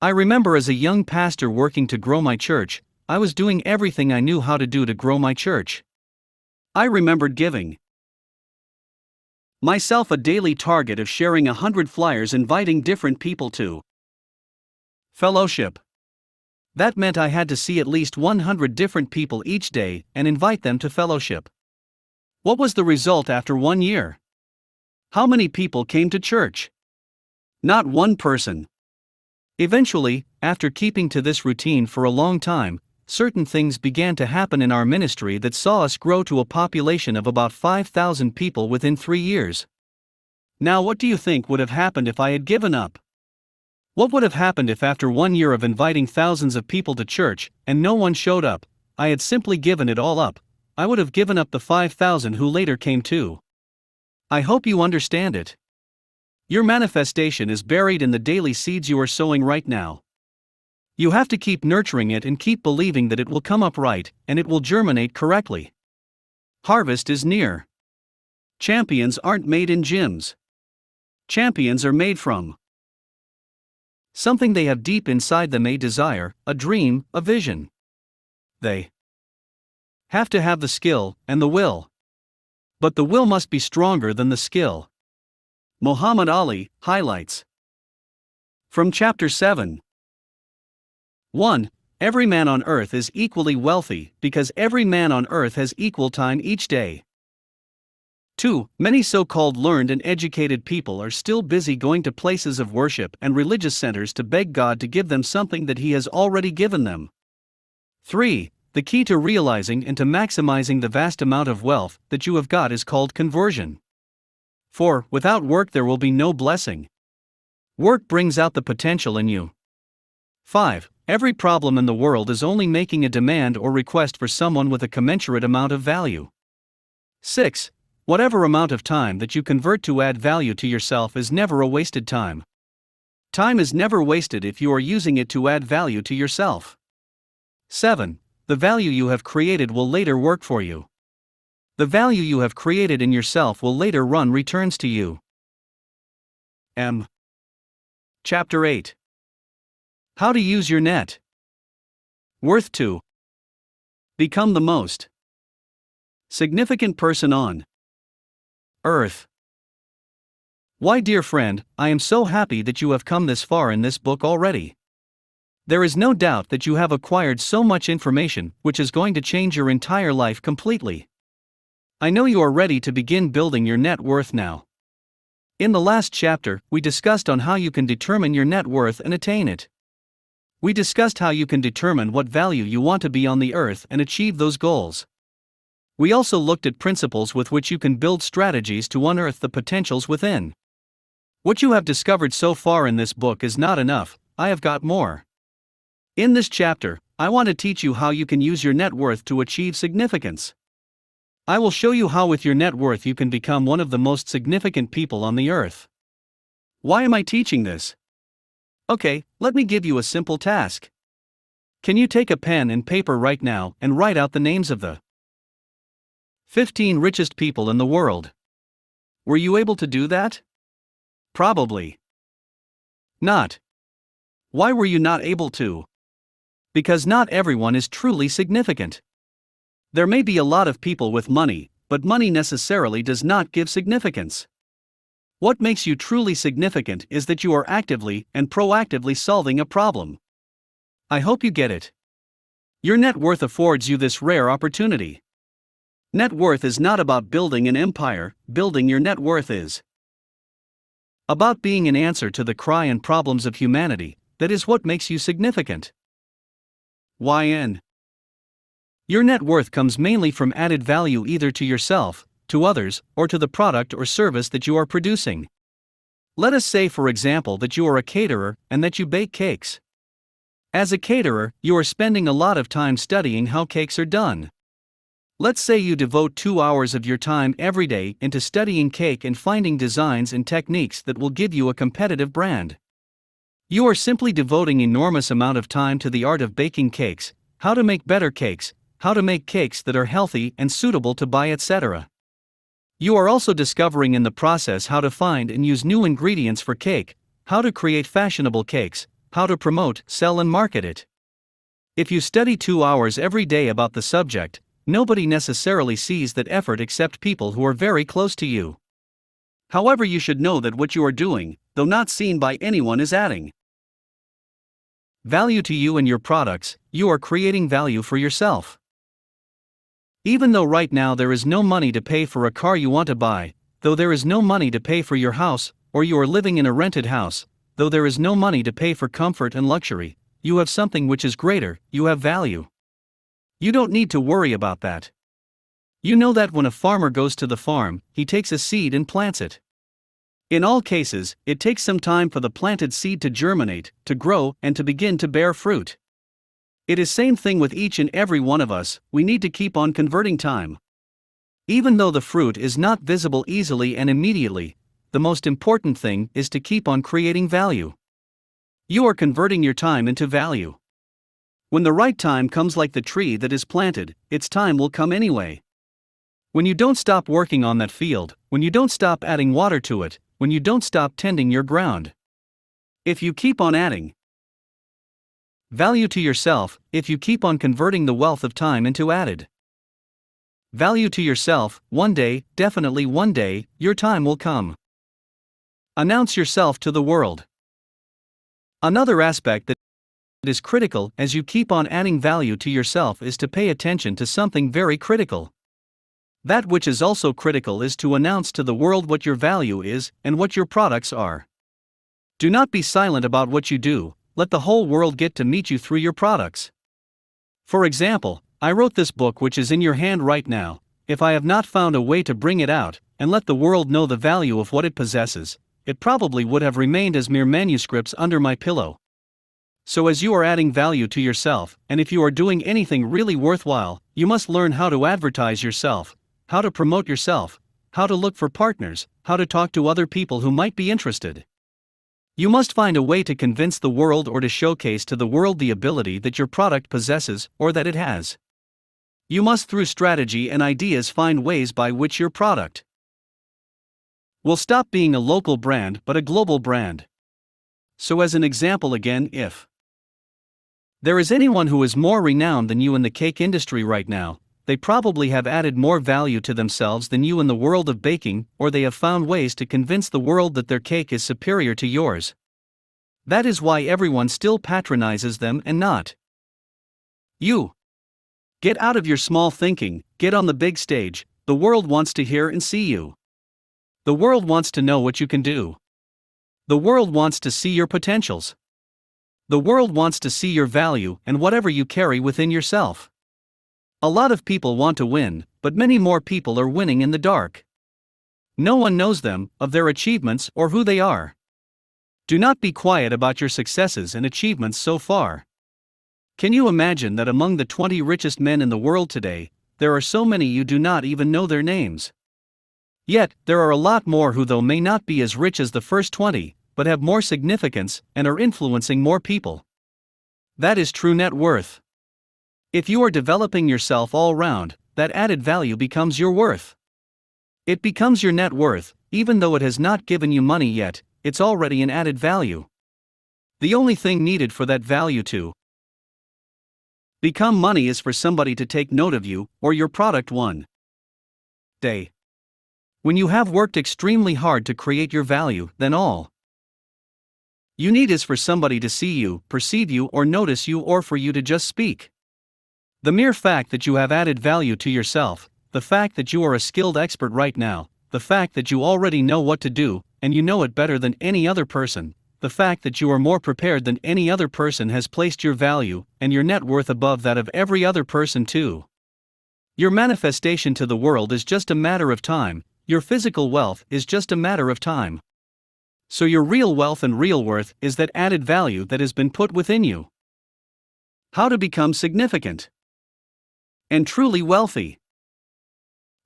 I remember as a young pastor working to grow my church, I was doing everything I knew how to do to grow my church. I remembered giving myself a daily target of sharing 100 flyers inviting different people to fellowship. That meant I had to see at least 100 different people each day and invite them to fellowship. What was the result after 1 year? How many people came to church? Not one person. Eventually, after keeping to this routine for a long time, certain things began to happen in our ministry that saw us grow to a population of about 5,000 people within 3 years. Now, what do you think would have happened if I had given up? What would have happened if after 1 year of inviting thousands of people to church, and no one showed up, I had simply given it all up? I would have given up the 5,000 who later came too. I hope you understand it. Your manifestation is buried in the daily seeds you are sowing right now. You have to keep nurturing it and keep believing that it will come up right, and it will germinate correctly. Harvest is near. Champions aren't made in gyms. Champions are made from something they have deep inside them, a desire, a dream, a vision. They have to have the skill and the will. But the will must be stronger than the skill. Muhammad Ali highlights from Chapter 7. 1. Every man on earth is equally wealthy because every man on earth has equal time each day. 2. Many so-called learned and educated people are still busy going to places of worship and religious centers to beg God to give them something that He has already given them. 3. The key to realizing and to maximizing the vast amount of wealth that you have got is called conversion. 4. Without work there will be no blessing. Work brings out the potential in you. 5. Every problem in the world is only making a demand or request for someone with a commensurate amount of value. 6. Whatever amount of time that you convert to add value to yourself is never a wasted time. Time is never wasted if you are using it to add value to yourself. 7. The value you have created will later work for you. The value you have created in yourself will later run returns to you. Chapter 8. How to use your net worth to become the most significant person on earth. Why, dear friend, I am so happy that you have come this far in this book already. There is no doubt that you have acquired so much information which is going to change your entire life completely. I know you are ready to begin building your net worth now. In the last chapter, we discussed on how you can determine your net worth and attain it. We discussed how you can determine what value you want to be on the earth and achieve those goals. We also looked at principles with which you can build strategies to unearth the potentials within. What you have discovered so far in this book is not enough. I have got more. In this chapter, I want to teach you how you can use your net worth to achieve significance. I will show you how with your net worth you can become one of the most significant people on the earth. Why am I teaching this? Okay, let me give you a simple task. Can you take a pen and paper right now and write out the names of the 15 richest people in the world? Were you able to do that? Probably not. Why were you not able to? Because not everyone is truly significant. There may be a lot of people with money, but money necessarily does not give significance. What makes you truly significant is that you are actively and proactively solving a problem. I hope you get it. Your net worth affords you this rare opportunity. Net worth is not about building an empire, building your net worth is about being an answer to the cry and problems of humanity. That is what makes you significant. YN. Your net worth comes mainly from added value either to yourself, to others, or to the product or service that you are producing. Let us say, for example, that you are a caterer and that you bake cakes. As a caterer, you are spending a lot of time studying how cakes are done. Let's say you devote 2 hours of your time every day into studying cake and finding designs and techniques that will give you a competitive brand. You are simply devoting enormous amount of time to the art of baking cakes, how to make better cakes, how to make cakes that are healthy and suitable to buy, etc. You are also discovering in the process how to find and use new ingredients for cake, how to create fashionable cakes, how to promote, sell and market it. If you study 2 hours every day about the subject, nobody necessarily sees that effort except people who are very close to you. However, you should know that what you are doing, though not seen by anyone, is adding value to you and your products. You are creating value for yourself. Even though right now there is no money to pay for a car you want to buy, though there is no money to pay for your house, or you are living in a rented house, though there is no money to pay for comfort and luxury, you have something which is greater, you have value. You don't need to worry about that. You know that when a farmer goes to the farm, he takes a seed and plants it. In all cases, it takes some time for the planted seed to germinate, to grow, and to begin to bear fruit. It is same thing with each and every one of us. We need to keep on converting time. Even though the fruit is not visible easily and immediately, the most important thing is to keep on creating value. You are converting your time into value. When the right time comes, like the tree that is planted, its time will come anyway. When you don't stop working on that field, when you don't stop adding water to it, when you don't stop tending your ground. If you keep on adding value to yourself, if you keep on converting the wealth of time into added value to yourself, one day, definitely one day, your time will come. Announce yourself to the world. Another aspect that is critical as you keep on adding value to yourself is to pay attention to something very critical. That which is also critical is to announce to the world what your value is and what your products are. Do not be silent about what you do, let the whole world get to meet you through your products. For example, I wrote this book which is in your hand right now. If I have not found a way to bring it out and let the world know the value of what it possesses, it probably would have remained as mere manuscripts under my pillow. So as you are adding value to yourself, and if you are doing anything really worthwhile, you must learn how to advertise yourself, how to promote yourself, how to look for partners, how to talk to other people who might be interested. You must find a way to convince the world or to showcase to the world the ability that your product possesses or that it has. You must, through strategy and ideas, find ways by which your product will stop being a local brand but a global brand. So as an example again, if there is anyone who is more renowned than you in the cake industry right now, they probably have added more value to themselves than you in the world of baking, or they have found ways to convince the world that their cake is superior to yours. That is why everyone still patronizes them and not you. Get out of your small thinking, get on the big stage. The world wants to hear and see you. The world wants to know what you can do. The world wants to see your potentials. The world wants to see your value and whatever you carry within yourself. A lot of people want to win, but many more people are winning in the dark. No one knows them, of their achievements, or who they are. Do not be quiet about your successes and achievements so far. Can you imagine that among the 20 richest men in the world today, there are so many you do not even know their names? Yet, there are a lot more who, though may not be as rich as the first 20, but have more significance and are influencing more people. That is true net worth. If you are developing yourself all round, that added value becomes your worth. It becomes your net worth, even though it has not given you money yet. it's already an added value. The only thing needed for that value to become money is for somebody to take note of you or your product one day. When you have worked extremely hard to create your value, then all you need is for somebody to see you, perceive you, or notice you, or for you to just speak. The mere fact that you have added value to yourself, the fact that you are a skilled expert right now, the fact that you already know what to do, and you know it better than any other person, the fact that you are more prepared than any other person has placed your value and your net worth above that of every other person too. Your manifestation to the world is just a matter of time, your physical wealth is just a matter of time. So your real wealth and real worth is that added value that has been put within you. How to become significant and truly wealthy.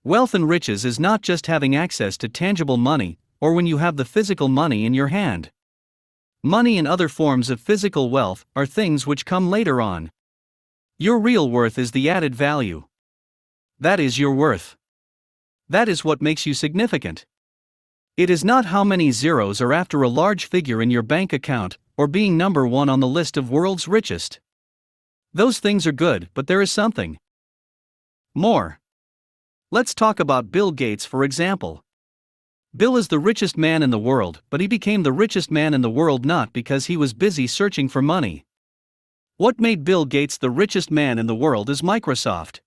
Wealth and riches is not just having access to tangible money, or when you have the physical money in your hand. Money and other forms of physical wealth are things which come later on. Your real worth is the added value. That is your worth. That is what makes you significant. It is not how many zeros are after a large figure in your bank account, or being number one on the list of world's richest. Those things are good, but there is something more. Let's talk about Bill Gates, for example. Bill is the richest man in the world, but he became the richest man in the world not because he was busy searching for money. What made Bill Gates the richest man in the world is Microsoft.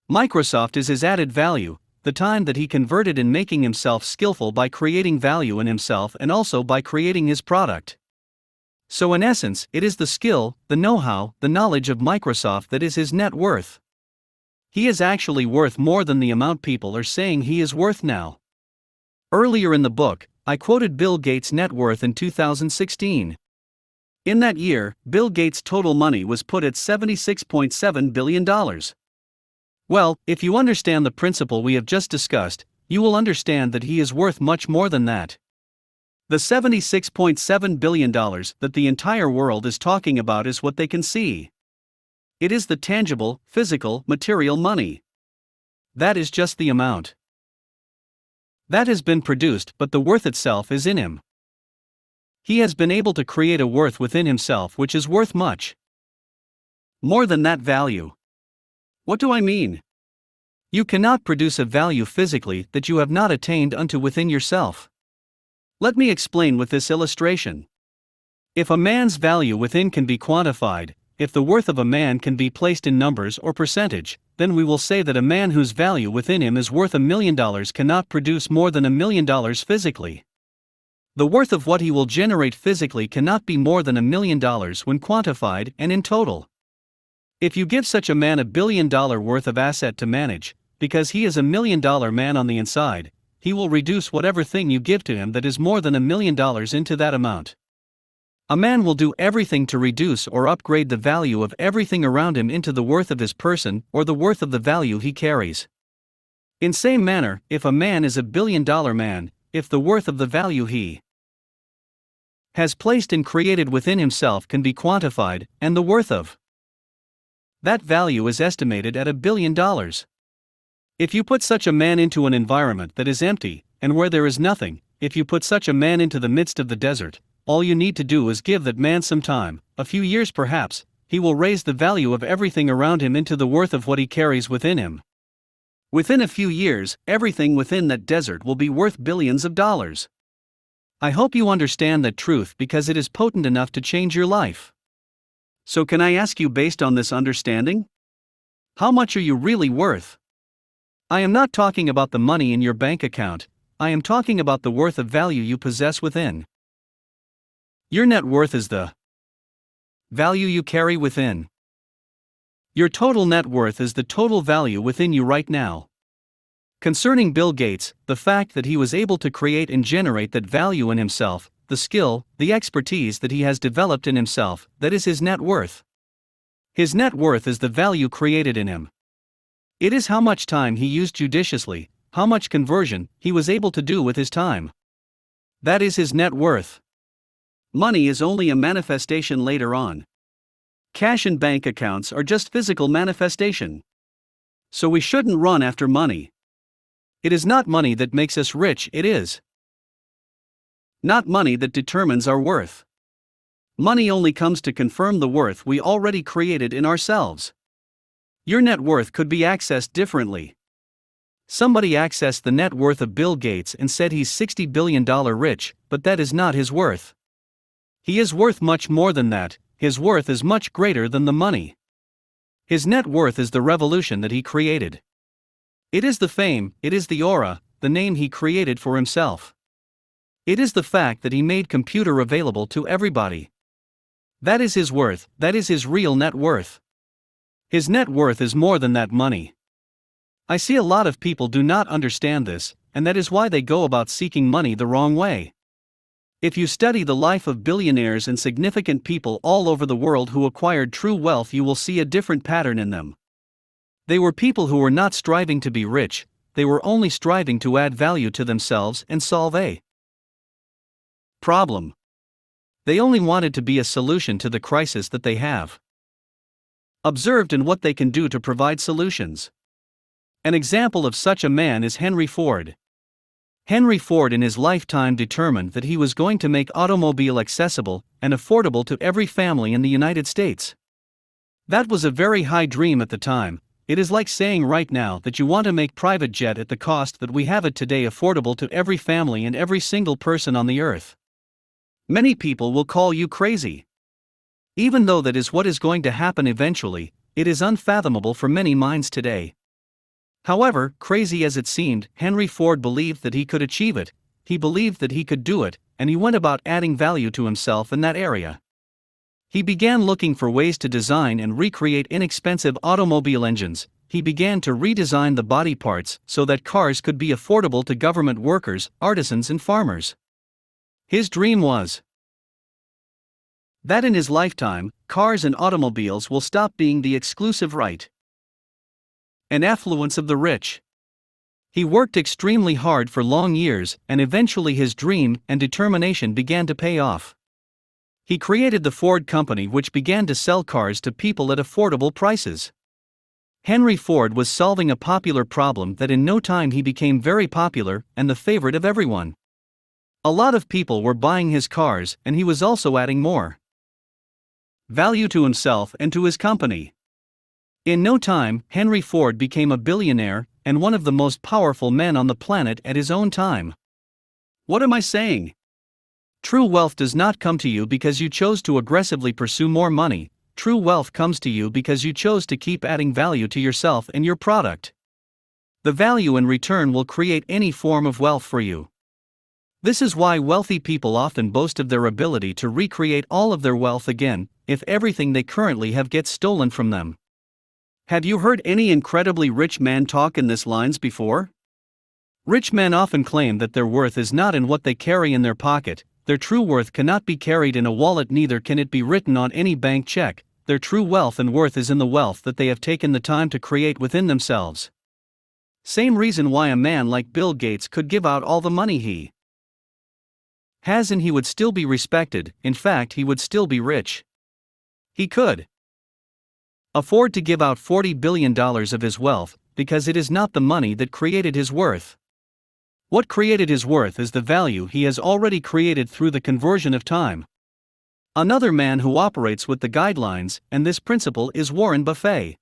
Microsoft is his added value, the time that he converted in making himself skillful by creating value in himself and also by creating his product. So in essence, it is the skill, the know-how, the knowledge of Microsoft that is his net worth. He is actually worth more than the amount people are saying he is worth now. Earlier in the book, I quoted Bill Gates' net worth in 2016. In that year, Bill Gates' total money was put at $76.7 billion. Well, if you understand the principle we have just discussed, you will understand that he is worth much more than that. The $76.7 billion that the entire world is talking about is what they can see. It is the tangible, physical, material money. That is just the amount that has been produced, but the worth itself is in him. He has been able to create a worth within himself which is worth much more than that value. What do I mean? You cannot produce a value physically that you have not attained unto within yourself. Let me explain with this illustration. If a man's value within can be quantified, if the worth of a man can be placed in numbers or percentage, then we will say that a man whose value within him is worth $1 million cannot produce more than $1 million physically. The worth of what he will generate physically cannot be more than $1 million when quantified and in total. If you give such a man $1 billion worth of asset to manage, because he is $1 million man on the inside, he will reduce whatever thing you give to him that is more than $1 million into that amount. A man will do everything to reduce or upgrade the value of everything around him into the worth of his person or the worth of the value he carries. In same manner, if a man is $1 billion man, if the worth of the value he has placed and created within himself can be quantified, and the worth of that value is estimated at $1 billion. If you put such a man into an environment that is empty, and where there is nothing, if you put such a man into the midst of the desert, all you need to do is give that man some time, a few years perhaps, he will raise the value of everything around him into the worth of what he carries within him. Within a few years, everything within that desert will be worth billions of dollars. I hope you understand that truth because it is potent enough to change your life. So can I ask you, based on this understanding? How much are you really worth? I am not talking about the money in your bank account, I am talking about the worth of value you possess within. Your net worth is the value you carry within. Your total net worth is the total value within you right now. Concerning Bill Gates, the fact that he was able to create and generate that value in himself, the skill, the expertise that he has developed in himself, that is his net worth. His net worth is the value created in him. It is how much time he used judiciously, how much conversion he was able to do with his time. That is his net worth. Money is only a manifestation later on. Cash and bank accounts are just physical manifestation. So we shouldn't run after money. It is not money that makes us rich, it is Not money that determines our worth. Money only comes to confirm the worth we already created in ourselves. Your net worth could be accessed differently. Somebody accessed the net worth of Bill Gates and said he's $60 billion rich, but that is not his worth. He is worth much more than that. His worth is much greater than the money. His net worth is the revolution that he created. It is the fame, it is the aura, the name he created for himself. It is the fact that he made computer available to everybody. That is his worth, that is his real net worth. His net worth is more than that money. I see a lot of people do not understand this, and that is why they go about seeking money the wrong way. If you study the life of billionaires and significant people all over the world who acquired true wealth, you will see a different pattern in them. They were people who were not striving to be rich, they were only striving to add value to themselves and solve a problem. They only wanted to be a solution to the crisis that they have observed and what they can do to provide solutions. An example of such a man is Henry Ford. Henry Ford in his lifetime determined that he was going to make automobile accessible and affordable to every family in the United States. That was a very high dream at the time. It is like saying right now that you want to make private jet at the cost that we have it today affordable to every family and every single person on the earth. Many people will call you crazy. Even though that is what is going to happen eventually, it is unfathomable for many minds today. However, crazy as it seemed, Henry Ford believed that he could achieve it, he believed that he could do it, and he went about adding value to himself in that area. He began looking for ways to design and recreate inexpensive automobile engines. He began to redesign the body parts so that cars could be affordable to government workers, artisans, and farmers. His dream was that in his lifetime, cars and automobiles will stop being the exclusive right and affluence of the rich. He worked extremely hard for long years, and eventually his dream and determination began to pay off. He created the Ford Company, which began to sell cars to people at affordable prices. Henry Ford was solving a popular problem that in no time he became very popular and the favorite of everyone. A lot of people were buying his cars, and he was also adding more value to himself and to his company. In no time, Henry Ford became a billionaire and one of the most powerful men on the planet at his own time. What am I saying? True wealth does not come to you because you chose to aggressively pursue more money. True wealth comes to you because you chose to keep adding value to yourself and your product. The value in return will create any form of wealth for you. This is why wealthy people often boast of their ability to recreate all of their wealth again, if everything they currently have gets stolen from them. Have you heard any incredibly rich man talk in this lines before? Rich men often claim that their worth is not in what they carry in their pocket. Their true worth cannot be carried in a wallet, neither can it be written on any bank check. Their true wealth and worth is in the wealth that they have taken the time to create within themselves. Same reason why a man like Bill Gates could give out all the money he has and he would still be respected. In fact, he would still be rich. He could afford to give out $40 billion of his wealth, because it is not the money that created his worth. What created his worth is the value he has already created through the conversion of time. Another man who operates with the guidelines and this principle is Warren Buffett.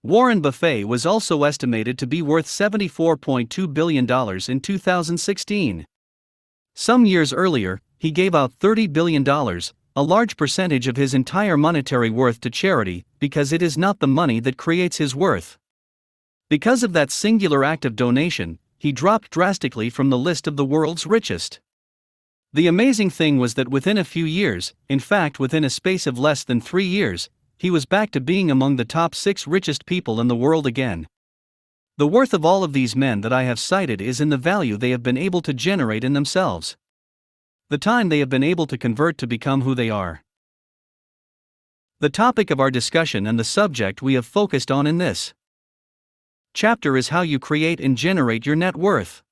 Warren Buffett was also estimated to be worth $74.2 billion in 2016. Some years earlier, he gave out $30 billion, a large percentage of his entire monetary worth, to charity, because it is not the money that creates his worth. Because of that singular act of donation, he dropped drastically from the list of the world's richest. The amazing thing was that within a few years, in fact within a space of less than 3 years, he was back to being among the top 6 richest people in the world again. The worth of all of these men that I have cited is in the value they have been able to generate in themselves. The time they have been able to convert to become who they are. The topic of our discussion and the subject we have focused on in this chapter is how you create and generate your net worth.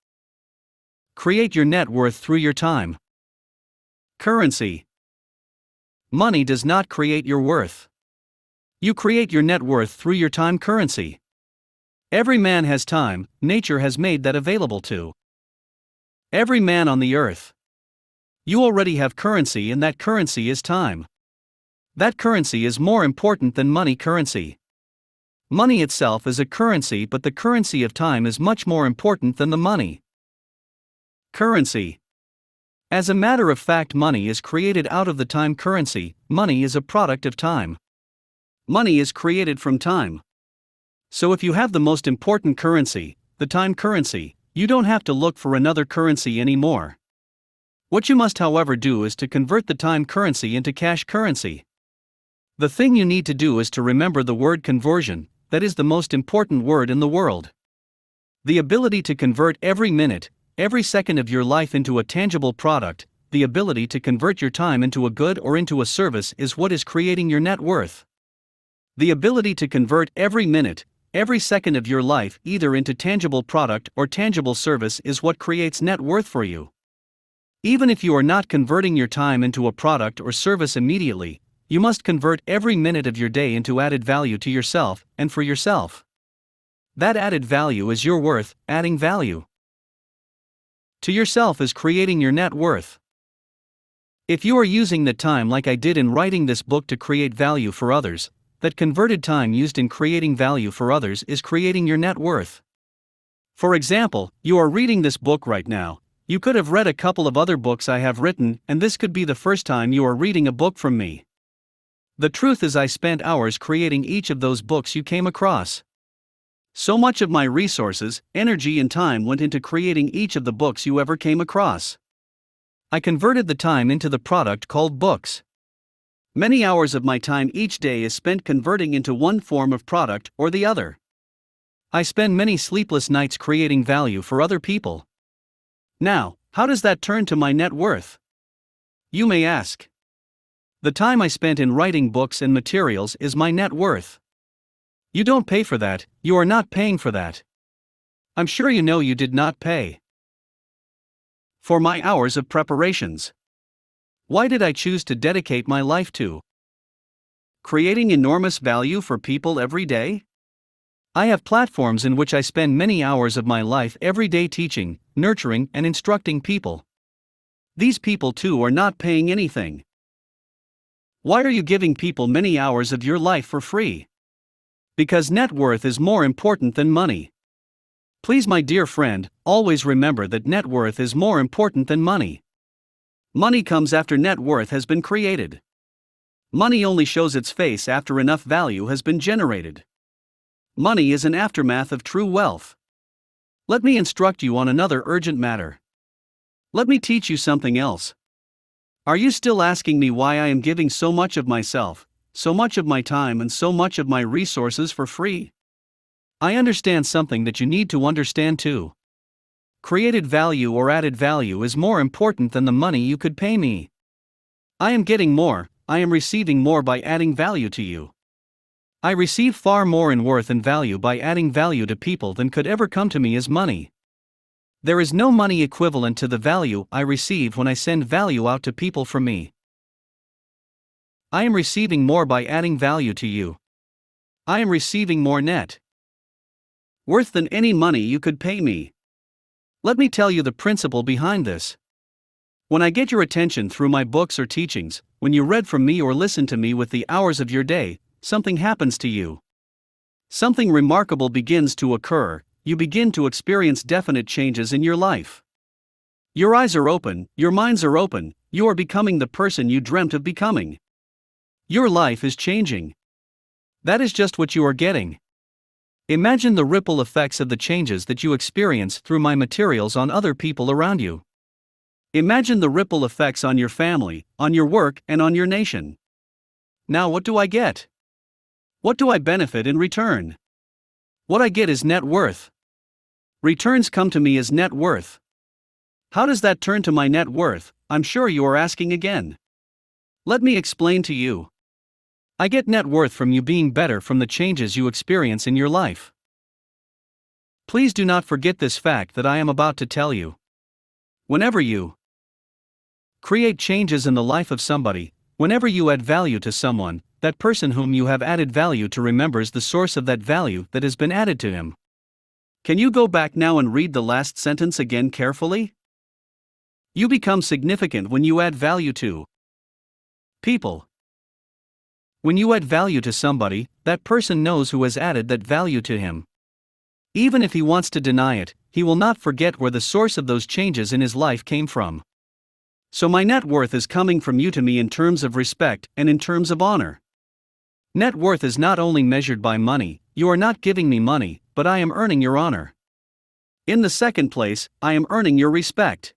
Create your net worth through your time. Currency. Money does not create your worth. You create your net worth through your time currency. Every man has time. Nature has made that available to every man on the earth. You already have currency, and that currency is time. That currency is more important than money currency. Money itself is a currency, but the currency of time is much more important than the money. Currency. As a matter of fact, money is created out of the time currency. Money is a product of time. Money is created from time. So if you have the most important currency, the time currency, you don't have to look for another currency anymore. What you must, however, do is to convert the time currency into cash currency. The thing you need to do is to remember the word conversion. That is the most important word in the world. The ability to convert every minute, every second of your life into a tangible product, the ability to convert your time into a good or into a service is what is creating your net worth. The ability to convert every minute, every second of your life either into tangible product or tangible service is what creates net worth for you. Even if you are not converting your time into a product or service immediately, you must convert every minute of your day into added value to yourself and for yourself. That added value is your worth. Adding value to yourself is creating your net worth. If you are using that time like I did in writing this book to create value for others, that converted time used in creating value for others is creating your net worth. For example, you are reading this book right now. You could have read a couple of other books I have written, and this could be the first time you are reading a book from me. The truth is, I spent hours creating each of those books you came across. So much of my resources, energy, and time went into creating each of the books you ever came across. I converted the time into the product called books. Many hours of my time each day is spent converting into one form of product or the other. I spend many sleepless nights creating value for other people. Now, how does that turn to my net worth? You may ask. The time I spent in writing books and materials is my net worth. You don't pay for that, you are not paying for that. I'm sure you know you did not pay for my hours of preparations. Why did I choose to dedicate my life to creating enormous value for people every day? I have platforms in which I spend many hours of my life every day teaching, nurturing, and instructing people. These people too are not paying anything. Why are you giving people many hours of your life for free? Because net worth is more important than money. Please, my dear friend, always remember that net worth is more important than money. Money comes after net worth has been created. Money only shows its face after enough value has been generated. Money is an aftermath of true wealth. Let me instruct you on another urgent matter. Let me teach you something else. Are you still asking me why I am giving so much of myself, so much of my time, and so much of my resources for free? I understand something that you need to understand too. Created value or added value is more important than the money you could pay me. I am getting more, I am receiving more by adding value to you. I receive far more in worth and value by adding value to people than could ever come to me as money. There is no money equivalent to the value I receive when I send value out to people from me. I am receiving more by adding value to you. I am receiving more net worth than any money you could pay me. Let me tell you the principle behind this. When I get your attention through my books or teachings, when you read from me or listen to me with the hours of your day, something happens to you. Something remarkable begins to occur. You begin to experience definite changes in your life. Your eyes are open, your minds are open, you are becoming the person you dreamt of becoming. Your life is changing. That is just what you are getting. Imagine the ripple effects of the changes that you experience through my materials on other people around you. Imagine the ripple effects on your family, on your work, and on your nation. Now, what do I get? What do I benefit in return? What I get is net worth. Returns come to me as net worth. How does that turn to my net worth? I'm sure you are asking again. Let me explain to you. I get net worth from you being better from the changes you experience in your life. Please do not forget this fact that I am about to tell you. Whenever you create changes in the life of somebody, whenever you add value to someone, that person whom you have added value to remembers the source of that value that has been added to him. Can you go back now and read the last sentence again carefully? You become significant when you add value to people. When you add value to somebody, that person knows who has added that value to him. Even if he wants to deny it, he will not forget where the source of those changes in his life came from. So my net worth is coming from you to me in terms of respect and in terms of honor. Net worth is not only measured by money. You are not giving me money, but I am earning your honor. In the second place, I am earning your respect.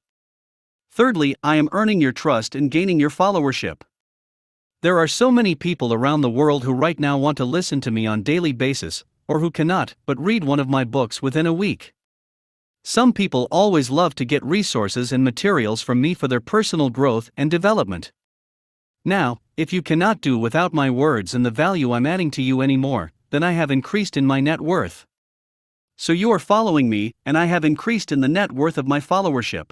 Thirdly, I am earning your trust and gaining your followership. There are so many people around the world who right now want to listen to me on a daily basis, or who cannot but read one of my books within a week. Some people always love to get resources and materials from me for their personal growth and development. Now, if you cannot do without my words and the value I'm adding to you anymore, then I have increased in my net worth. So you are following me, and I have increased in the net worth of my followership.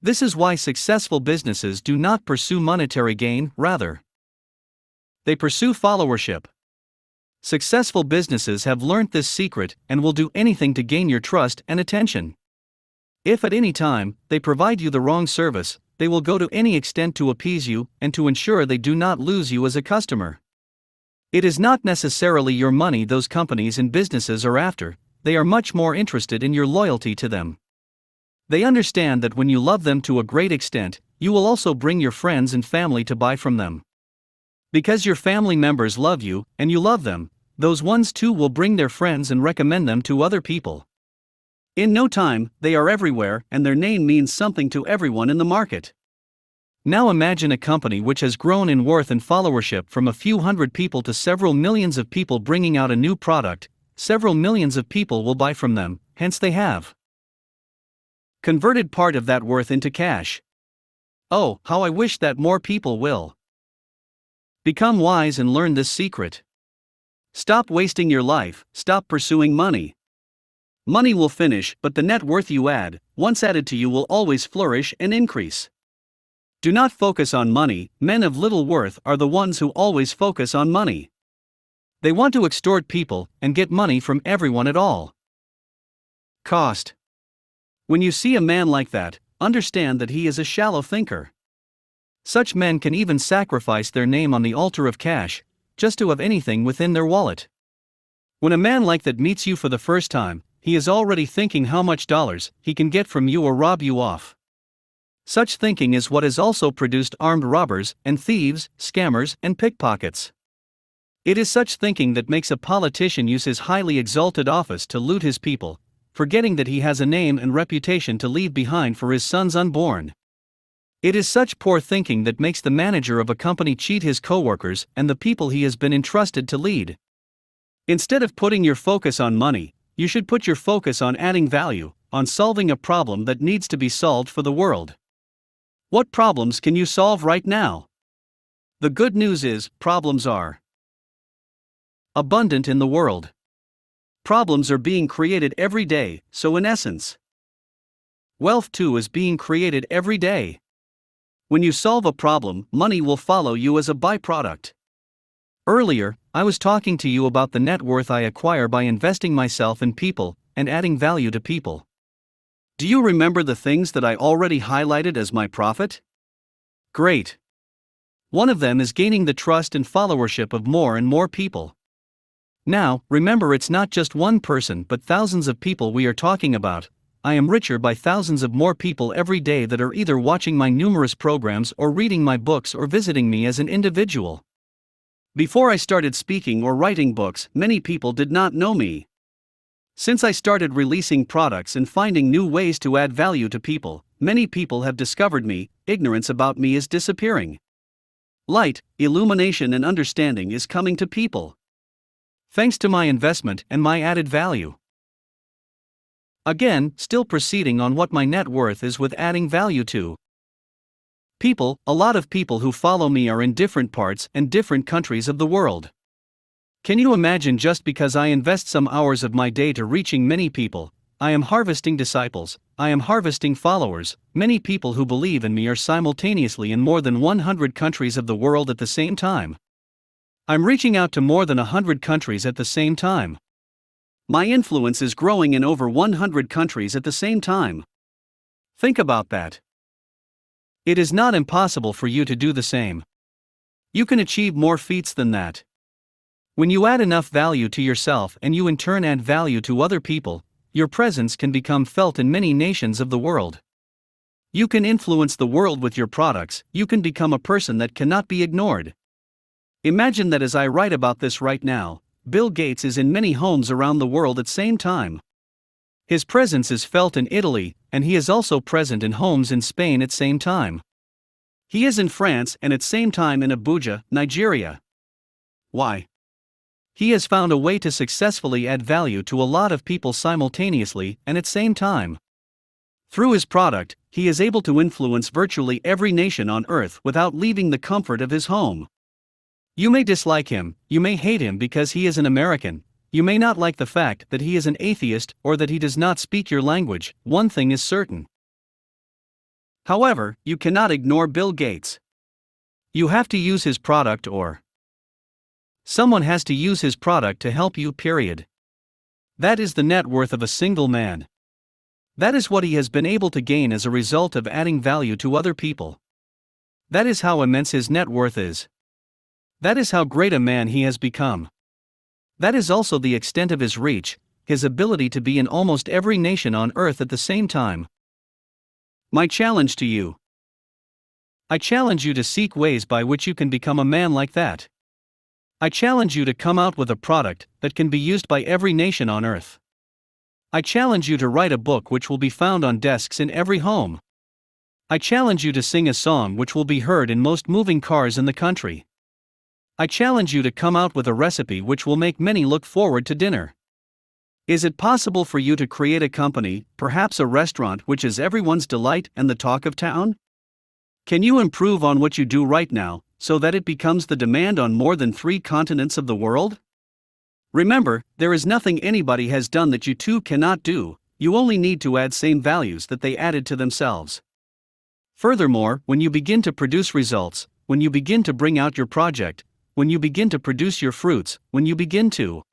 This is why successful businesses do not pursue monetary gain, rather, they pursue followership. Successful businesses have learnt this secret and will do anything to gain your trust and attention. If at any time they provide you the wrong service, they will go to any extent to appease you and to ensure they do not lose you as a customer. It is not necessarily your money those companies and businesses are after, they are much more interested in your loyalty to them. They understand that when you love them to a great extent, you will also bring your friends and family to buy from them. Because your family members love you, and you love them, those ones too will bring their friends and recommend them to other people. In no time, they are everywhere, and their name means something to everyone in the market. Now imagine a company which has grown in worth and followership from a few hundred people to several millions of people bringing out a new product. Several millions of people will buy from them, hence they have converted part of that worth into cash. Oh, how I wish that more people will become wise and learn this secret. Stop wasting your life, stop pursuing money. Money will finish, but the net worth you add, once added to you, will always flourish and increase. Do not focus on money. Men of little worth are the ones who always focus on money. They want to extort people and get money from everyone at all cost. When you see a man like that, understand that he is a shallow thinker. Such men can even sacrifice their name on the altar of cash, just to have anything within their wallet. When a man like that meets you for the first time, he is already thinking how much dollars he can get from you or rob you off. Such thinking is what has also produced armed robbers and thieves, scammers and pickpockets. It is such thinking that makes a politician use his highly exalted office to loot his people, forgetting that he has a name and reputation to leave behind for his sons unborn. It is such poor thinking that makes the manager of a company cheat his co-workers and the people he has been entrusted to lead. Instead of putting your focus on money, you should put your focus on adding value, on solving a problem that needs to be solved for the world. What problems can you solve right now? The good news is, problems are abundant in the world. Problems are being created every day, so in essence, wealth too is being created every day. When you solve a problem, money will follow you as a byproduct. Earlier, I was talking to you about the net worth I acquire by investing myself in people and adding value to people. Do you remember the things that I already highlighted as my profit? Great. One of them is gaining the trust and followership of more and more people. Now, remember, it's not just one person but thousands of people we are talking about. I am richer by thousands of more people every day that are either watching my numerous programs or reading my books or visiting me as an individual. Before I started speaking or writing books, many people did not know me. Since I started releasing products and finding new ways to add value to people, many people have discovered me. Ignorance about me is disappearing. Light, illumination and understanding is coming to people, thanks to my investment and my added value. Again, still proceeding on what my net worth is with adding value to people. A lot of people who follow me are in different parts and different countries of the world. Can you imagine, just because I invest some hours of my day to reaching many people, I am harvesting disciples, I am harvesting followers. Many people who believe in me are simultaneously in more than 100 countries of the world at the same time. I'm reaching out to more than 100 countries at the same time. My influence is growing in over 100 countries at the same time. Think about that. It is not impossible for you to do the same. You can achieve more feats than that. When you add enough value to yourself and you in turn add value to other people, your presence can become felt in many nations of the world. You can influence the world with your products, you can become a person that cannot be ignored. Imagine that as I write about this right now, Bill Gates is in many homes around the world at the same time. His presence is felt in Italy, and he is also present in homes in Spain at the same time. He is in France and at the same time in Abuja, Nigeria. Why? He has found a way to successfully add value to a lot of people simultaneously and at the same time. Through his product, he is able to influence virtually every nation on earth without leaving the comfort of his home. You may dislike him, you may hate him because he is an American, you may not like the fact that he is an atheist or that he does not speak your language. One thing is certain. However, you cannot ignore Bill Gates. You have to use his product, or someone has to use his product to help you, period. That is the net worth of a single man. That is what he has been able to gain as a result of adding value to other people. That is how immense his net worth is. That is how great a man he has become. That is also the extent of his reach, his ability to be in almost every nation on earth at the same time. My challenge to you. I challenge you to seek ways by which you can become a man like that. I challenge you to come out with a product that can be used by every nation on earth. I challenge you to write a book which will be found on desks in every home. I challenge you to sing a song which will be heard in most moving cars in the country. I challenge you to come out with a recipe which will make many look forward to dinner. Is it possible for you to create a company, perhaps a restaurant which is everyone's delight and the talk of town? Can you improve on what you do right now, so that it becomes the demand on more than 3 continents of the world? Remember, there is nothing anybody has done that you too cannot do, you only need to add same values that they added to themselves. Furthermore, when you begin to produce results, when you begin to bring out your project, when you begin to produce your fruits, when you begin to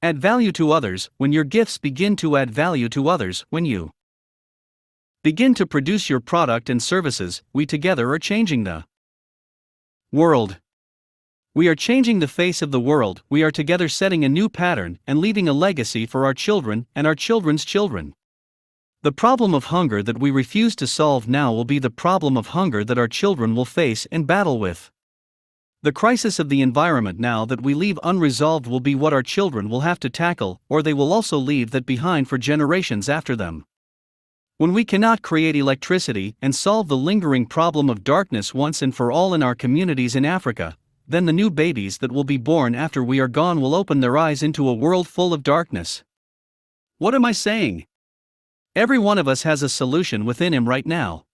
add value to others, when your gifts begin to add value to others, when you begin to produce your product and services, we together are changing the world. We are changing the face of the world, we are together setting a new pattern and leaving a legacy for our children and our children's children. The problem of hunger that we refuse to solve now will be the problem of hunger that our children will face and battle with. The crisis of the environment now that we leave unresolved will be what our children will have to tackle, or they will also leave that behind for generations after them. When we cannot create electricity and solve the lingering problem of darkness once and for all in our communities in Africa, then the new babies that will be born after we are gone will open their eyes into a world full of darkness. What am I saying? Every one of us has a solution within him right now.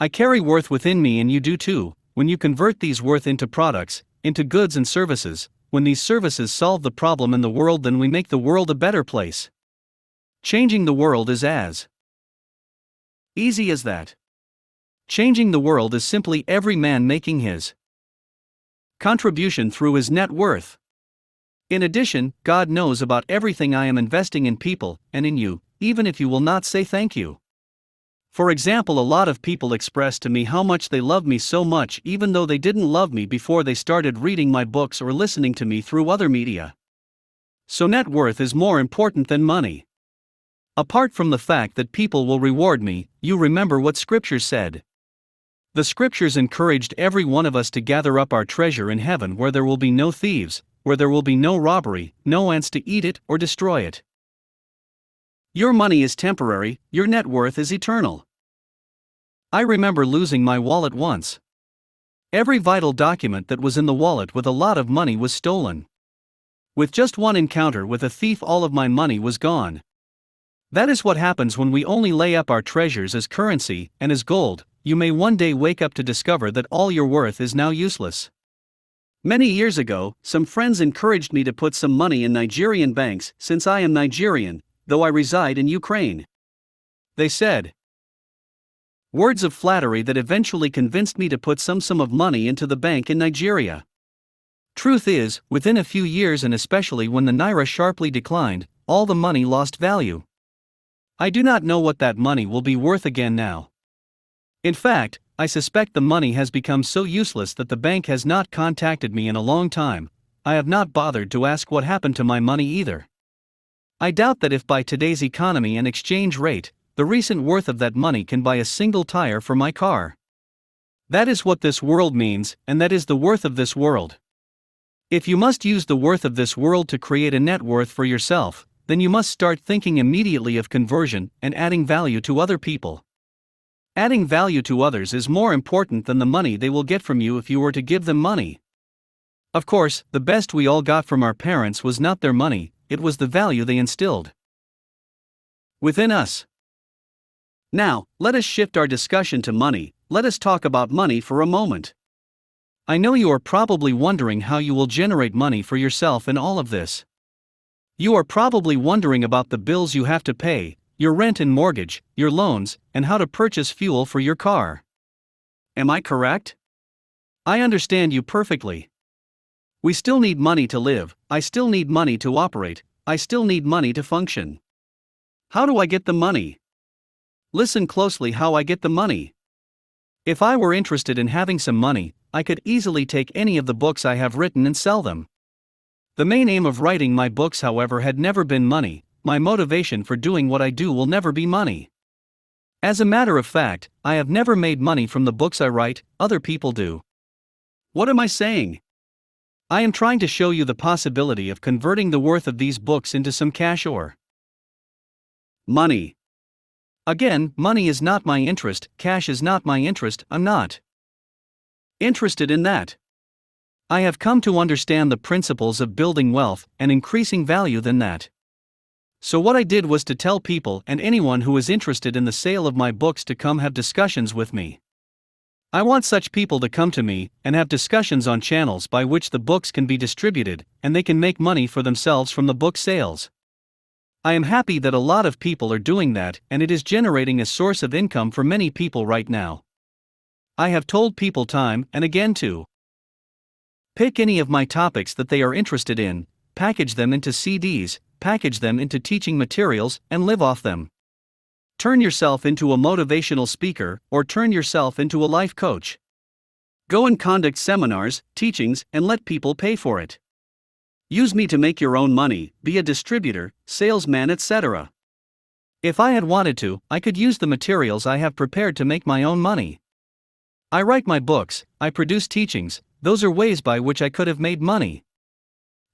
I carry worth within me and you do too. When you convert these worth into products, into goods and services, when these services solve the problem in the world, then we make the world a better place. Changing the world is as easy as that. Changing the world is simply every man making his contribution through his net worth. In addition, God knows about everything I am investing in people and in you, even if you will not say thank you. For example, a lot of people express to me how much they love me so much even though they didn't love me before they started reading my books or listening to me through other media. So net worth is more important than money. Apart from the fact that people will reward me, you remember what Scripture said. The Scriptures encouraged every one of us to gather up our treasure in heaven where there will be no thieves, where there will be no robbery, no ants to eat it or destroy it. Your money is temporary, your net worth is eternal. I remember losing my wallet once. Every vital document that was in the wallet with a lot of money was stolen. With just one encounter with a thief, all of my money was gone. That is what happens when we only lay up our treasures as currency and as gold. You may one day wake up to discover that all your worth is now useless. Many years ago, some friends encouraged me to put some money in Nigerian banks since I am Nigerian, though I reside in Ukraine. They said words of flattery that eventually convinced me to put some sum of money into the bank in Nigeria. Truth is, within a few years and especially when the naira sharply declined, all the money lost value. I do not know what that money will be worth again now. In fact, I suspect the money has become so useless that the bank has not contacted me in a long time. I have not bothered to ask what happened to my money either. I doubt that if by today's economy and exchange rate, the recent worth of that money can buy a single tire for my car. That is what this world means, and that is the worth of this world. If you must use the worth of this world to create a net worth for yourself, then you must start thinking immediately of conversion and adding value to other people. Adding value to others is more important than the money they will get from you if you were to give them money. Of course, the best we all got from our parents was not their money, it was the value they instilled within us. Now, let us shift our discussion to money. Let us talk about money for a moment. I know you are probably wondering how you will generate money for yourself in all of this. You are probably wondering about the bills you have to pay, your rent and mortgage, your loans, and how to purchase fuel for your car. Am I correct? I understand you perfectly. We still need money to live, I still need money to operate, I still need money to function. How do I get the money? Listen closely how I get the money. If I were interested in having some money, I could easily take any of the books I have written and sell them. The main aim of writing my books, however, had never been money. My motivation for doing what I do will never be money. As a matter of fact, I have never made money from the books I write, other people do. What am I saying? I am trying to show you the possibility of converting the worth of these books into some cash or money. Again, money is not my interest, cash is not my interest, I'm not interested in that. I have come to understand the principles of building wealth and increasing value than that. So what I did was to tell people and anyone who is interested in the sale of my books to come have discussions with me. I want such people to come to me and have discussions on channels by which the books can be distributed and they can make money for themselves from the book sales. I am happy that a lot of people are doing that and it is generating a source of income for many people right now. I have told people time and again to pick any of my topics that they are interested in, package them into CDs, package them into teaching materials, and live off them. Turn yourself into a motivational speaker, or turn yourself into a life coach. Go and conduct seminars, teachings, and let people pay for it. Use me to make your own money, be a distributor, salesman, etc. If I had wanted to, I could use the materials I have prepared to make my own money. I write my books, I produce teachings, those are ways by which I could have made money.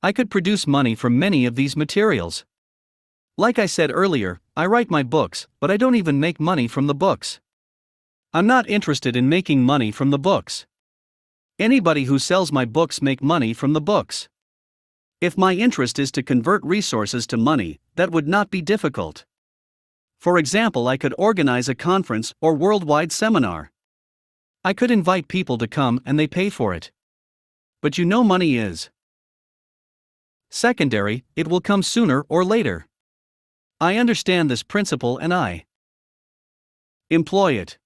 I could produce money from many of these materials. Like I said earlier, I write my books, but I don't even make money from the books. I'm not interested in making money from the books. Anybody who sells my books make money from the books. If my interest is to convert resources to money, that would not be difficult. For example, I could organize a conference or worldwide seminar. I could invite people to come and they pay for it. But you know, money is secondary, it will come sooner or later. I understand this principle and I employ it.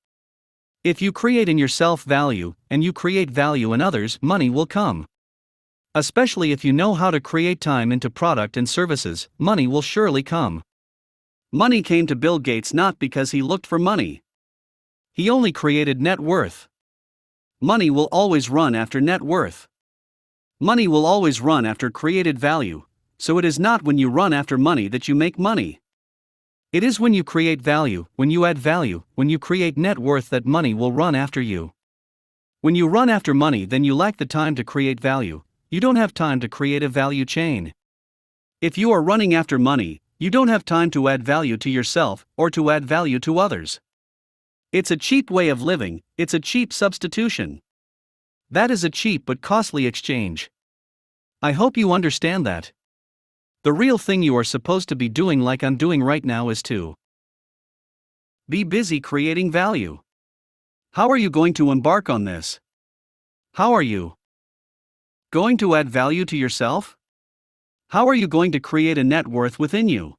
If you create in yourself value, and you create value in others, money will come. Especially if you know how to create time into product and services, money will surely come. Money came to Bill Gates not because he looked for money. He only created net worth. Money will always run after net worth. Money will always run after created value, so it is not when you run after money that you make money. It is when you create value, when you add value, when you create net worth that money will run after you. When you run after money, then you lack the time to create value, you don't have time to create a value chain. If you are running after money, you don't have time to add value to yourself or to add value to others. It's a cheap way of living, it's a cheap substitution. That is a cheap but costly exchange. I hope you understand that. The real thing you are supposed to be doing, like I'm doing right now, is to be busy creating value. How are you going to embark on this? How are you going to add value to yourself? How are you going to create a net worth within you?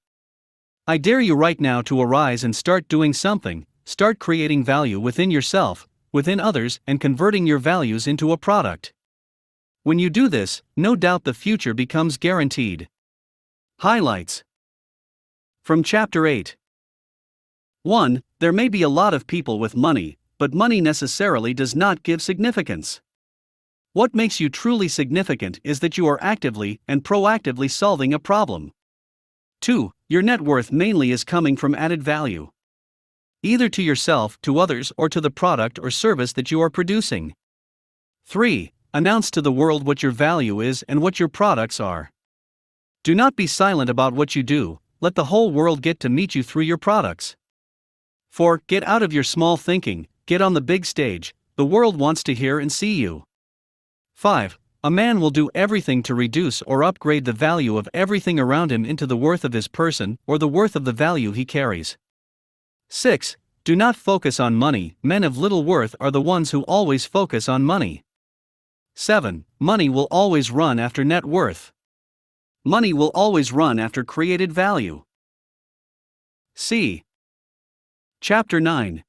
I dare you right now to arise and start doing something, start creating value within yourself, within others, and converting your values into a product. When you do this, no doubt the future becomes guaranteed. Highlights from Chapter 8. 1. There may be a lot of people with money, but money necessarily does not give significance. What makes you truly significant is that you are actively and proactively solving a problem. 2. Your net worth mainly is coming from added value, either to yourself, to others, or to the product or service that you are producing. 3. Announce to the world what your value is and what your products are. Do not be silent about what you do, let the whole world get to meet you through your products. 4. Get out of your small thinking, get on the big stage, the world wants to hear and see you. 5. A man will do everything to reduce or upgrade the value of everything around him into the worth of his person or the worth of the value he carries. 6. Do not focus on money, men of little worth are the ones who always focus on money. 7. Money will always run after net worth. Money will always run after created value. C. Chapter 9.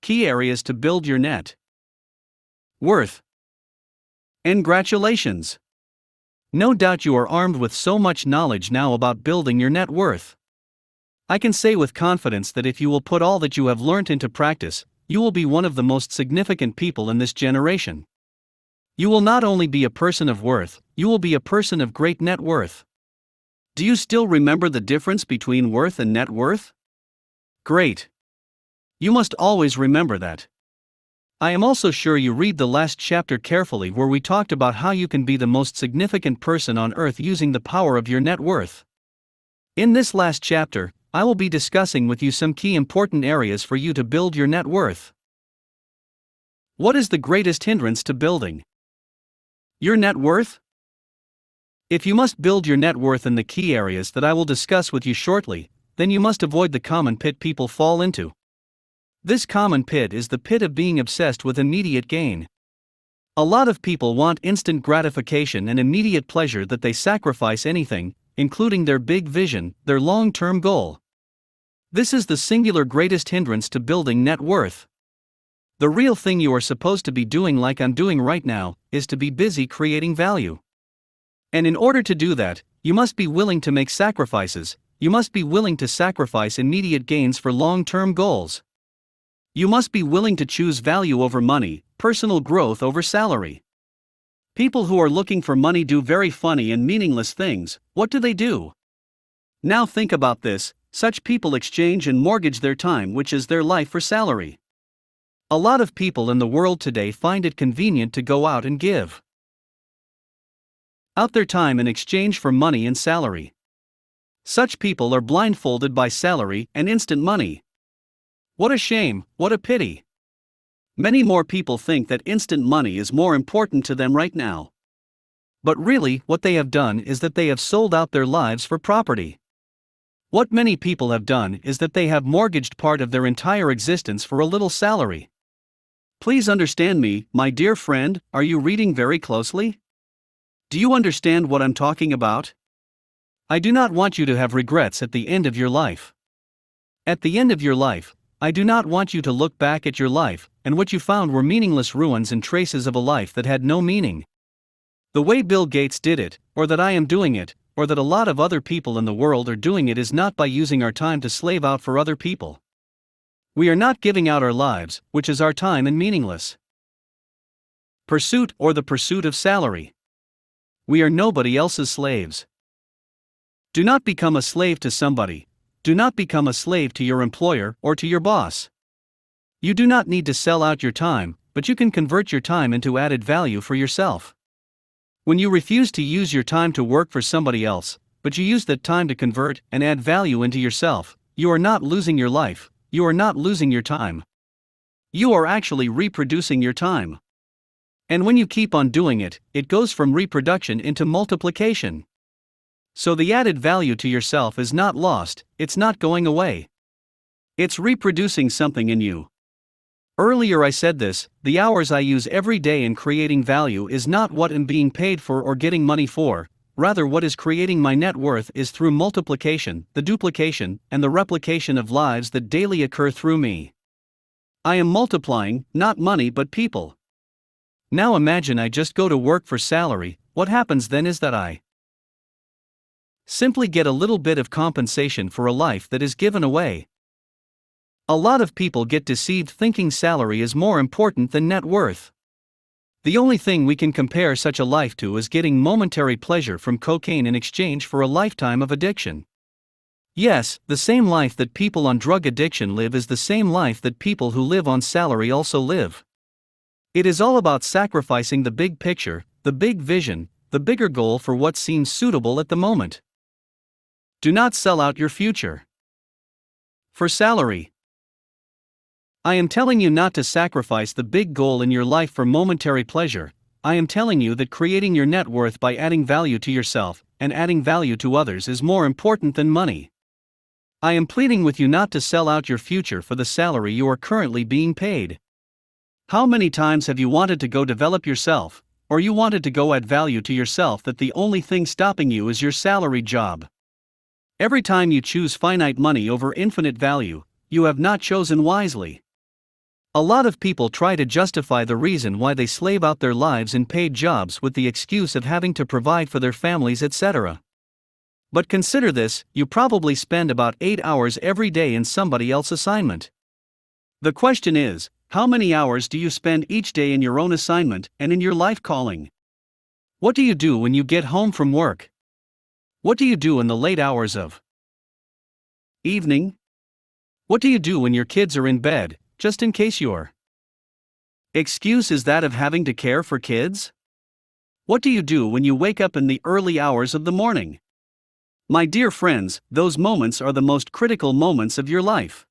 Key areas to build your net worth. Congratulations! No doubt you are armed with so much knowledge now about building your net worth. I can say with confidence that if you will put all that you have learnt into practice, you will be one of the most significant people in this generation. You will not only be a person of worth, you will be a person of great net worth. Do you still remember the difference between worth and net worth? Great! You must always remember that. I am also sure you read the last chapter carefully where we talked about how you can be the most significant person on earth using the power of your net worth. In this last chapter, I will be discussing with you some key important areas for you to build your net worth. What is the greatest hindrance to building your net worth? If you must build your net worth in the key areas that I will discuss with you shortly, then you must avoid the common pit people fall into. This common pit is the pit of being obsessed with immediate gain. A lot of people want instant gratification and immediate pleasure that they sacrifice anything, including their big vision, their long-term goal. This is the singular greatest hindrance to building net worth. The real thing you are supposed to be doing, like I'm doing right now, is to be busy creating value. And in order to do that, you must be willing to make sacrifices, you must be willing to sacrifice immediate gains for long-term goals. You must be willing to choose value over money, personal growth over salary. People who are looking for money do very funny and meaningless things. What do? Now think about this, such people exchange and mortgage their time, which is their life, for salary. A lot of people in the world today find it convenient to go out and give out their time in exchange for money and salary. Such people are blindfolded by salary and instant money. What a shame, what a pity. Many more people think that instant money is more important to them right now. But really, what they have done is that they have sold out their lives for property. What many people have done is that they have mortgaged part of their entire existence for a little salary. Please understand me, my dear friend, are you reading very closely? Do you understand what I'm talking about? I do not want you to have regrets at the end of your life. At the end of your life, I do not want you to look back at your life, and what you found were meaningless ruins and traces of a life that had no meaning. The way Bill Gates did it, or that I am doing it, or that a lot of other people in the world are doing it, is not by using our time to slave out for other people. We are not giving out our lives, which is our time, in meaningless pursuit or the pursuit of salary. We are nobody else's slaves. Do not become a slave to somebody. Do not become a slave to your employer or to your boss. You do not need to sell out your time, but you can convert your time into added value for yourself. When you refuse to use your time to work for somebody else, but you use that time to convert and add value into yourself, you are not losing your life, you are not losing your time. You are actually reproducing your time. And when you keep on doing it, it goes from reproduction into multiplication. So the added value to yourself is not lost, it's not going away. It's reproducing something in you. Earlier I said this, the hours I use every day in creating value is not what I'm being paid for or getting money for, rather what is creating my net worth is through multiplication, the duplication, and the replication of lives that daily occur through me. I am multiplying, not money but people. Now imagine I just go to work for salary, what happens then is that I simply get a little bit of compensation for a life that is given away. A lot of people get deceived thinking salary is more important than net worth. The only thing we can compare such a life to is getting momentary pleasure from cocaine in exchange for a lifetime of addiction. Yes, the same life that people on drug addiction live is the same life that people who live on salary also live. It is all about sacrificing the big picture, the big vision, the bigger goal for what seems suitable at the moment. Do not sell out your future for salary. I am telling you not to sacrifice the big goal in your life for momentary pleasure. I am telling you that creating your net worth by adding value to yourself and adding value to others is more important than money. I am pleading with you not to sell out your future for the salary you are currently being paid. How many times have you wanted to go develop yourself, or you wanted to go add value to yourself that the only thing stopping you is your salary job? Every time you choose finite money over infinite value, you have not chosen wisely. A lot of people try to justify the reason why they slave out their lives in paid jobs with the excuse of having to provide for their families, etc. But consider this: you probably spend about 8 hours every day in somebody else's assignment. The question is, how many hours do you spend each day in your own assignment and in your life calling? What do you do when you get home from work? What do you do in the late hours of evening? What do you do when your kids are in bed, just in case your excuse is that of having to care for kids? What do you do when you wake up in the early hours of the morning? My dear friends, those moments are the most critical moments of your life.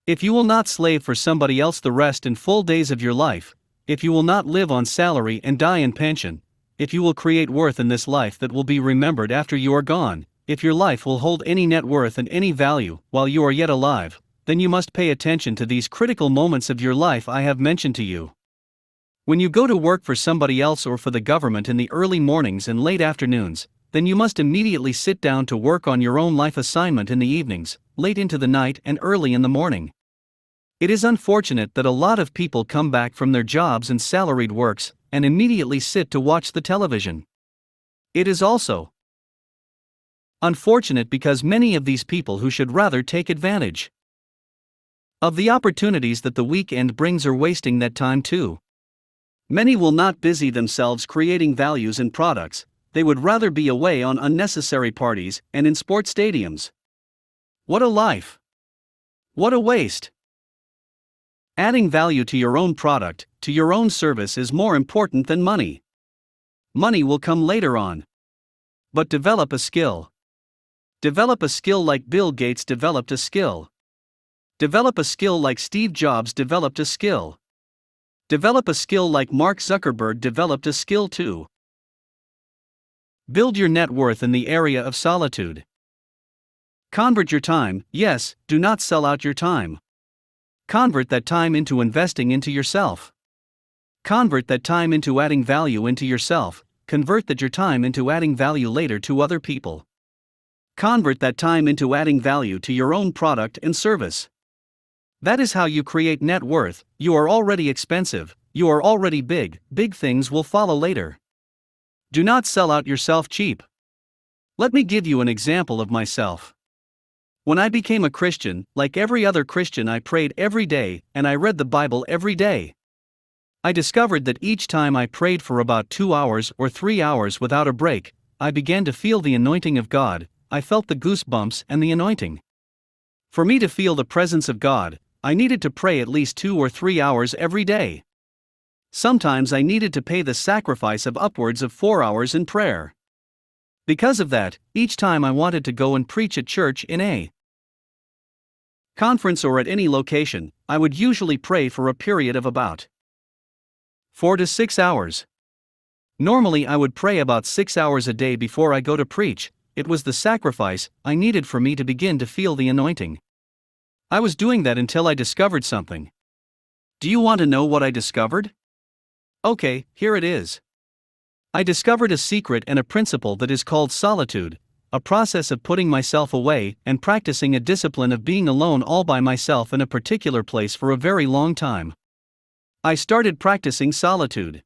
If you will not slave for somebody else the rest and full days of your life, if you will not live on salary and die in pension, if you will create worth in this life that will be remembered after you are gone, if your life will hold any net worth and any value while you are yet alive, then you must pay attention to these critical moments of your life I have mentioned to you. When you go to work for somebody else or for the government in the early mornings and late afternoons, then you must immediately sit down to work on your own life assignment in the evenings, late into the night and early in the morning. It is unfortunate that a lot of people come back from their jobs and salaried works and immediately sit to watch the television. It is also unfortunate because many of these people who should rather take advantage of the opportunities that the weekend brings are wasting that time too. Many will not busy themselves creating values and products. They would rather be away on unnecessary parties and in sports stadiums. What a life! What a waste! Adding value to your own product, to your own service is more important than money. Money will come later on. But develop a skill. Develop a skill like Bill Gates developed a skill. Develop a skill like Steve Jobs developed a skill. Develop a skill like Mark Zuckerberg developed a skill too. Build your net worth in the area of solitude. Convert your time, yes, do not sell out your time. Convert that time into investing into yourself. Convert that time into adding value into yourself. Convert that your time into adding value later to other people. Convert that time into adding value to your own product and service. That is how you create net worth. You are already expensive, you are already big, big things will follow later. Do not sell out yourself cheap. Let me give you an example of myself. When I became a Christian, like every other Christian, I prayed every day and I read the Bible every day. I discovered that each time I prayed for about 2 hours or 3 hours without a break, I began to feel the anointing of God. I felt the goosebumps and the anointing. For me to feel the presence of God, I needed to pray at least 2 or 3 hours every day. Sometimes I needed to pay the sacrifice of upwards of 4 hours in prayer. Because of that, each time I wanted to go and preach at church, in a conference or at any location, I would usually pray for a period of about 4 to 6 hours. Normally I would pray about 6 hours a day before I go to preach. It was the sacrifice I needed for me to begin to feel the anointing. I was doing that until I discovered something. Do you want to know what I discovered? Okay, here it is. I discovered a secret and a principle that is called solitude, a process of putting myself away and practicing a discipline of being alone all by myself in a particular place for a very long time. I started practicing solitude.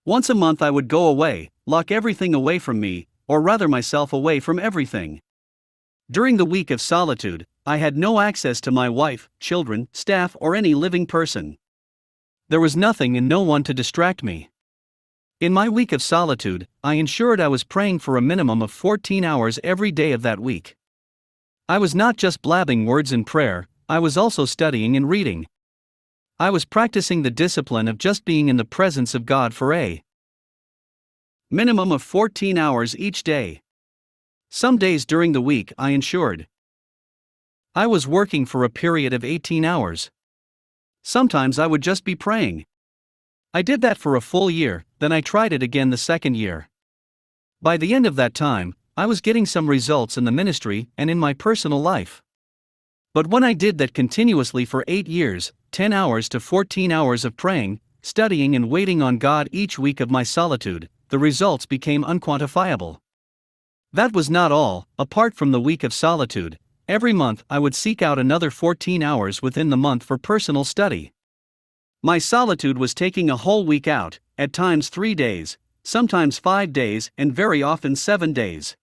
Once a month I would go away, lock everything away from me, or rather myself away from everything. During the week of solitude, I had no access to my wife, children, staff, or any living person. There was nothing and no one to distract me. In my week of solitude, I ensured I was praying for a minimum of 14 hours every day of that week. I was not just blabbing words in prayer, I was also studying and reading. I was practicing the discipline of just being in the presence of God for a minimum of 14 hours each day. Some days during the week I ensured I was working for a period of 18 hours. Sometimes I would just be praying. I did that for a full year, then I tried it again the second year. By the end of that time, I was getting some results in the ministry and in my personal life. But when I did that continuously for 8 years, 10 hours to 14 hours of praying, studying and waiting on God each week of my solitude, the results became unquantifiable. That was not all. Apart from the week of solitude, every month I would seek out another 14 hours within the month for personal study. My solitude was taking a whole week out, at times 3 days, sometimes 5 days, and very often 7 days.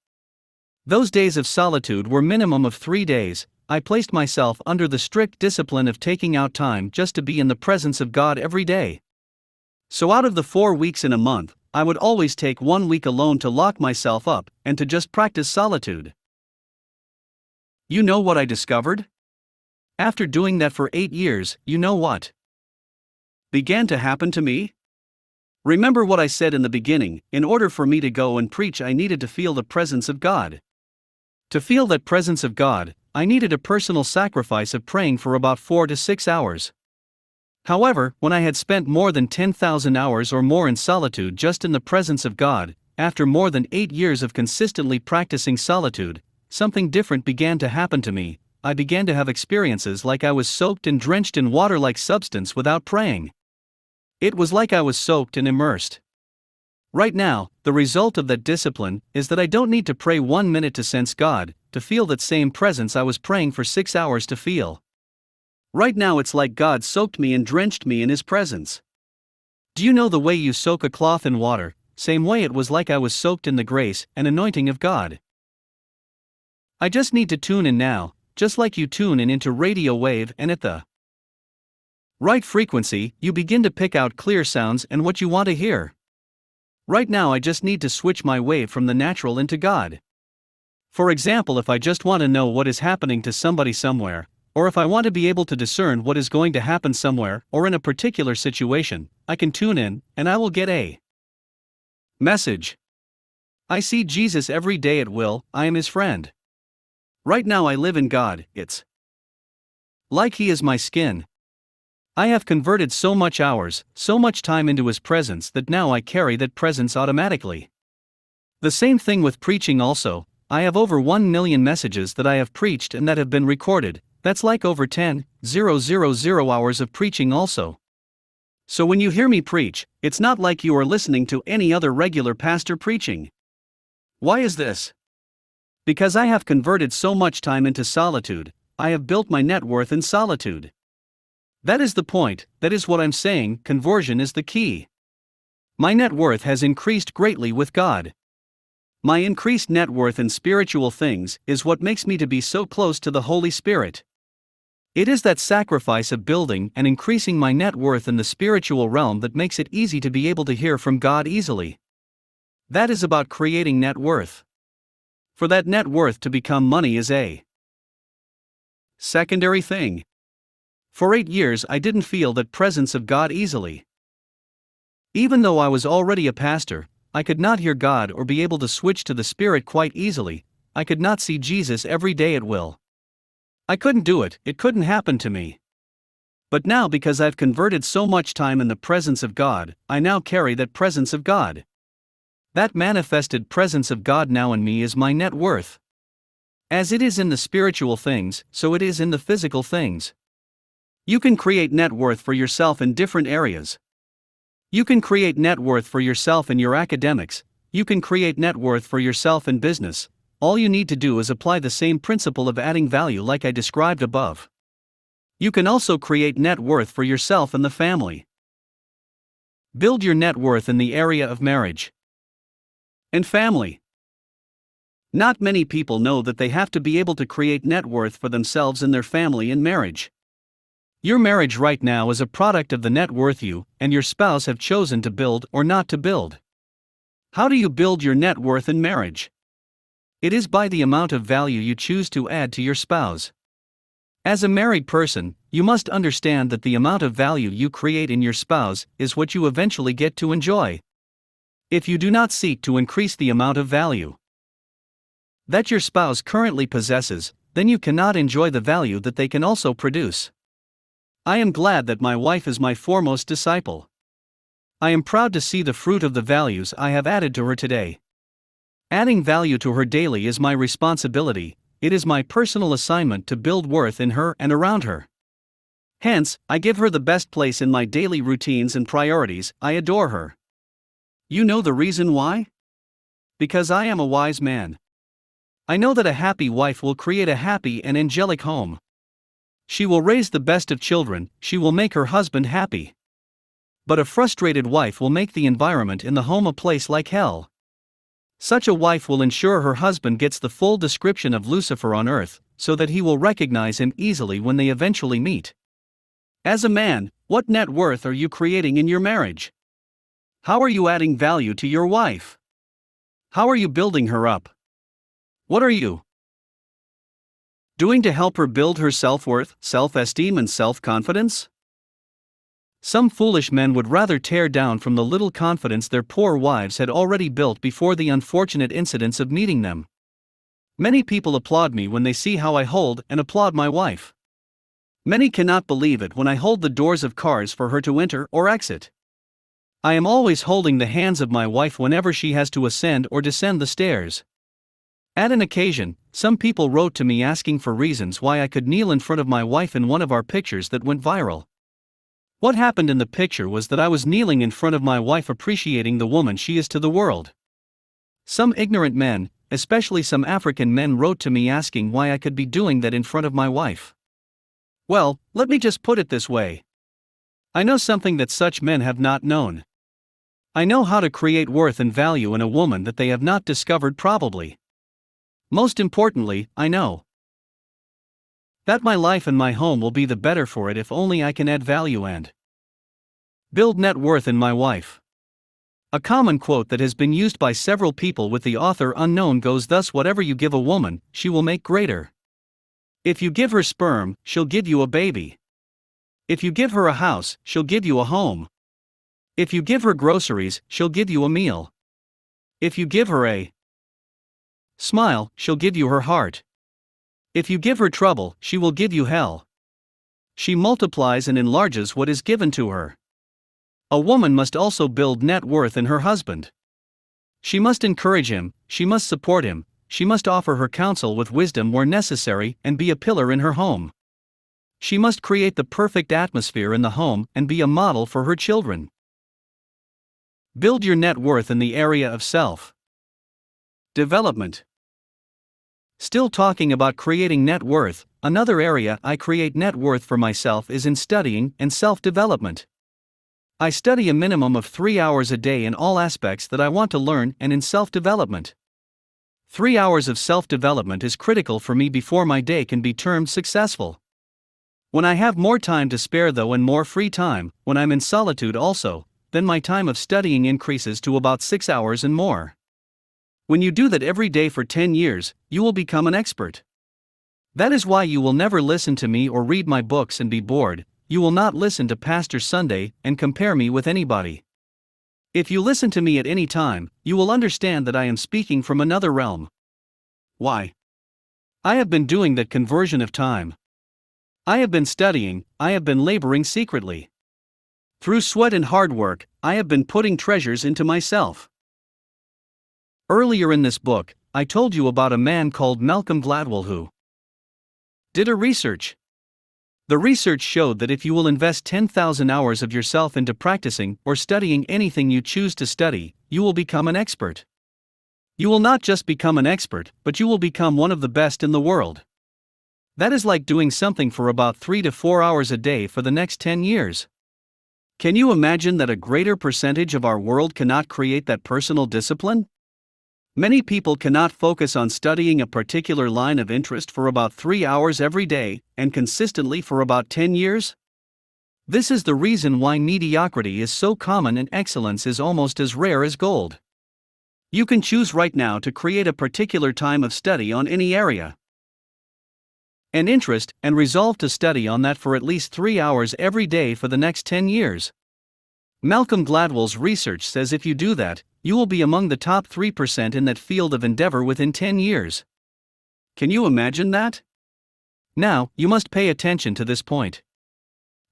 Those days of solitude were minimum of 3 days. I placed myself under the strict discipline of taking out time just to be in the presence of God every day. So out of the 4 weeks in a month, I would always take 1 week alone to lock myself up and to just practice solitude. You know what I discovered? After doing that for 8 years, you know what began to happen to me? Remember what I said in the beginning, in order for me to go and preach I needed to feel the presence of God. To feel that presence of God, I needed a personal sacrifice of praying for about 4 to 6 hours. However, when I had spent more than 10,000 hours or more in solitude just in the presence of God, after more than 8 years of consistently practicing solitude, something different began to happen to me. I began to have experiences like I was soaked and drenched in water-like substance without praying. It was like I was soaked and immersed. Right now, the result of that discipline is that I don't need to pray 1 minute to sense God, to feel that same presence I was praying for 6 hours to feel. Right now it's like God soaked me and drenched me in His presence. Do you know the way you soak a cloth in water? Same way it was like I was soaked in the grace and anointing of God. I just need to tune in now, just like you tune in into radio wave, and at the right frequency, you begin to pick out clear sounds and what you want to hear. Right now I just need to switch my wave from the natural into God. For example, if I just want to know what is happening to somebody somewhere, or if I want to be able to discern what is going to happen somewhere or in a particular situation, I can tune in, and I will get a message. I see Jesus every day at will, I am His friend. Right now I live in God, it's like He is my skin. I have converted so much hours, so much time into His presence that now I carry that presence automatically. The same thing with preaching also. I have over 1 million messages that I have preached and that have been recorded. That's like over 10,000 hours of preaching also. So when you hear me preach, it's not like you are listening to any other regular pastor preaching. Why is this? Because I have converted so much time into solitude. I have built my net worth in solitude. That is the point, that is what I'm saying, conversion is the key. My net worth has increased greatly with God. My increased net worth in spiritual things is what makes me to be so close to the Holy Spirit. It is that sacrifice of building and increasing my net worth in the spiritual realm that makes it easy to be able to hear from God easily. That is about creating net worth. For that net worth to become money is a secondary thing. For 8 years I didn't feel that presence of God easily. Even though I was already a pastor, I could not hear God or be able to switch to the Spirit quite easily. I could not see Jesus every day at will. I couldn't do it, it couldn't happen to me. But now, because I've converted so much time in the presence of God, I now carry that presence of God. That manifested presence of God now in me is my net worth. As it is in the spiritual things, so it is in the physical things. You can create net worth for yourself in different areas. You can create net worth for yourself in your academics. You can create net worth for yourself in business. All you need to do is apply the same principle of adding value like I described above. You can also create net worth for yourself and the family. Build your net worth in the area of marriage and family. Not many people know that they have to be able to create net worth for themselves and their family in marriage. Your marriage right now is a product of the net worth you and your spouse have chosen to build or not to build. How do you build your net worth in marriage? It is by the amount of value you choose to add to your spouse. As a married person, you must understand that the amount of value you create in your spouse is what you eventually get to enjoy. If you do not seek to increase the amount of value that your spouse currently possesses, then you cannot enjoy the value that they can also produce. I am glad that my wife is my foremost disciple. I am proud to see the fruit of the values I have added to her today. Adding value to her daily is my responsibility. It is my personal assignment to build worth in her and around her. Hence, I give her the best place in my daily routines and priorities. I adore her. You know the reason why? Because I am a wise man. I know that a happy wife will create a happy and angelic home. She will raise the best of children, she will make her husband happy. But a frustrated wife will make the environment in the home a place like hell. Such a wife will ensure her husband gets the full description of Lucifer on earth, so that he will recognize him easily when they eventually meet. As a man, what net worth are you creating in your marriage? How are you adding value to your wife? How are you building her up? What are you doing to help her build her self-worth, self-esteem and self-confidence? Some foolish men would rather tear down from the little confidence their poor wives had already built before the unfortunate incidents of meeting them. Many people applaud me when they see how I hold and applaud my wife. Many cannot believe it when I hold the doors of cars for her to enter or exit. I am always holding the hands of my wife whenever she has to ascend or descend the stairs. At an occasion, some people wrote to me asking for reasons why I could kneel in front of my wife in one of our pictures that went viral. What happened in the picture was that I was kneeling in front of my wife appreciating the woman she is to the world. Some ignorant men, especially some African men, wrote to me asking why I could be doing that in front of my wife. Well, let me just put it this way. I know something that such men have not known. I know how to create worth and value in a woman that they have not discovered probably. Most importantly, I know that my life and my home will be the better for it if only I can add value and build net worth in my wife. A common quote that has been used by several people with the author unknown goes thus: whatever you give a woman, she will make greater. If you give her sperm, she'll give you a baby. If you give her a house, she'll give you a home. If you give her groceries, she'll give you a meal. If you give her a smile, she'll give you her heart. If you give her trouble, she will give you hell. She multiplies and enlarges what is given to her. A woman must also build net worth in her husband. She must encourage him, she must support him, she must offer her counsel with wisdom where necessary and be a pillar in her home. She must create the perfect atmosphere in the home and be a model for her children. Build your net worth in the area of self-development. Still talking about creating net worth, another area I create net worth for myself is in studying and self-development. I study a minimum of 3 hours a day in all aspects that I want to learn and in self-development. 3 hours of self-development is critical for me before my day can be termed successful. When I have more time to spare though and more free time, when I'm in solitude also, then my time of studying increases to about 6 hours and more. When you do that every day for 10 years, you will become an expert. That is why you will never listen to me or read my books and be bored. You will not listen to Pastor Sunday and compare me with anybody. If you listen to me at any time, you will understand that I am speaking from another realm. Why? I have been doing that conversion of time. I have been studying, I have been laboring secretly. Through sweat and hard work, I have been putting treasures into myself. Earlier in this book, I told you about a man called Malcolm Gladwell who did a research. The research showed that if you will invest 10,000 hours of yourself into practicing or studying anything you choose to study, you will become an expert. You will not just become an expert, but you will become one of the best in the world. That is like doing something for about 3 to 4 hours a day for the next 10 years. Can you imagine that a greater percentage of our world cannot create that personal discipline? Many people cannot focus on studying a particular line of interest for about 3 hours every day, and consistently for about 10 years. This is the reason why mediocrity is so common and excellence is almost as rare as gold. You can choose right now to create a particular time of study on any area and interest, and resolve to study on that for at least 3 hours every day for the next 10 years. Malcolm Gladwell's research says if you do that, you will be among the top 3% in that field of endeavor within 10 years. Can you imagine that? Now, you must pay attention to this point.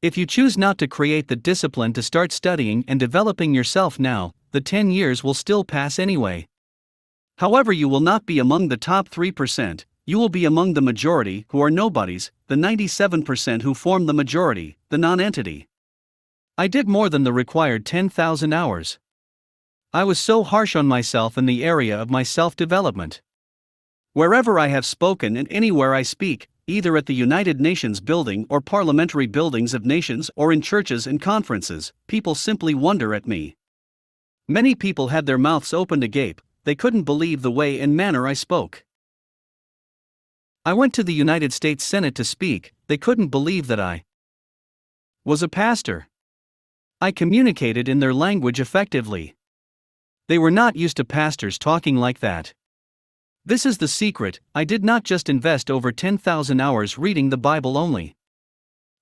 If you choose not to create the discipline to start studying and developing yourself now, the 10 years will still pass anyway. However, you will not be among the top 3%, you will be among the majority who are nobodies, the 97% who form the majority, the non-entity. I did more than the required 10,000 hours. I was so harsh on myself in the area of my self-development. Wherever I have spoken and anywhere I speak, either at the United Nations building or parliamentary buildings of nations or in churches and conferences, people simply wonder at me. Many people had their mouths opened agape, they couldn't believe the way and manner I spoke. I went to the United States Senate to speak, they couldn't believe that I was a pastor. I communicated in their language effectively. They were not used to pastors talking like that. This is the secret. I did not just invest over 10,000 hours reading the Bible only.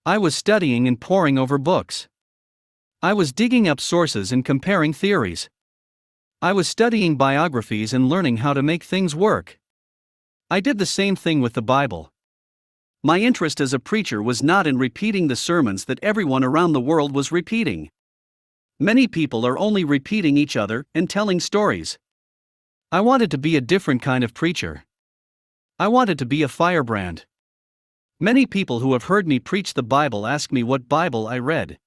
I was studying and poring over books. I was digging up sources and comparing theories. I was studying biographies and learning how to make things work. I did the same thing with the Bible. My interest as a preacher was not in repeating the sermons that everyone around the world was repeating. Many people are only repeating each other and telling stories. I wanted to be a different kind of preacher. I wanted to be a firebrand. Many people who have heard me preach the Bible ask me what Bible I read.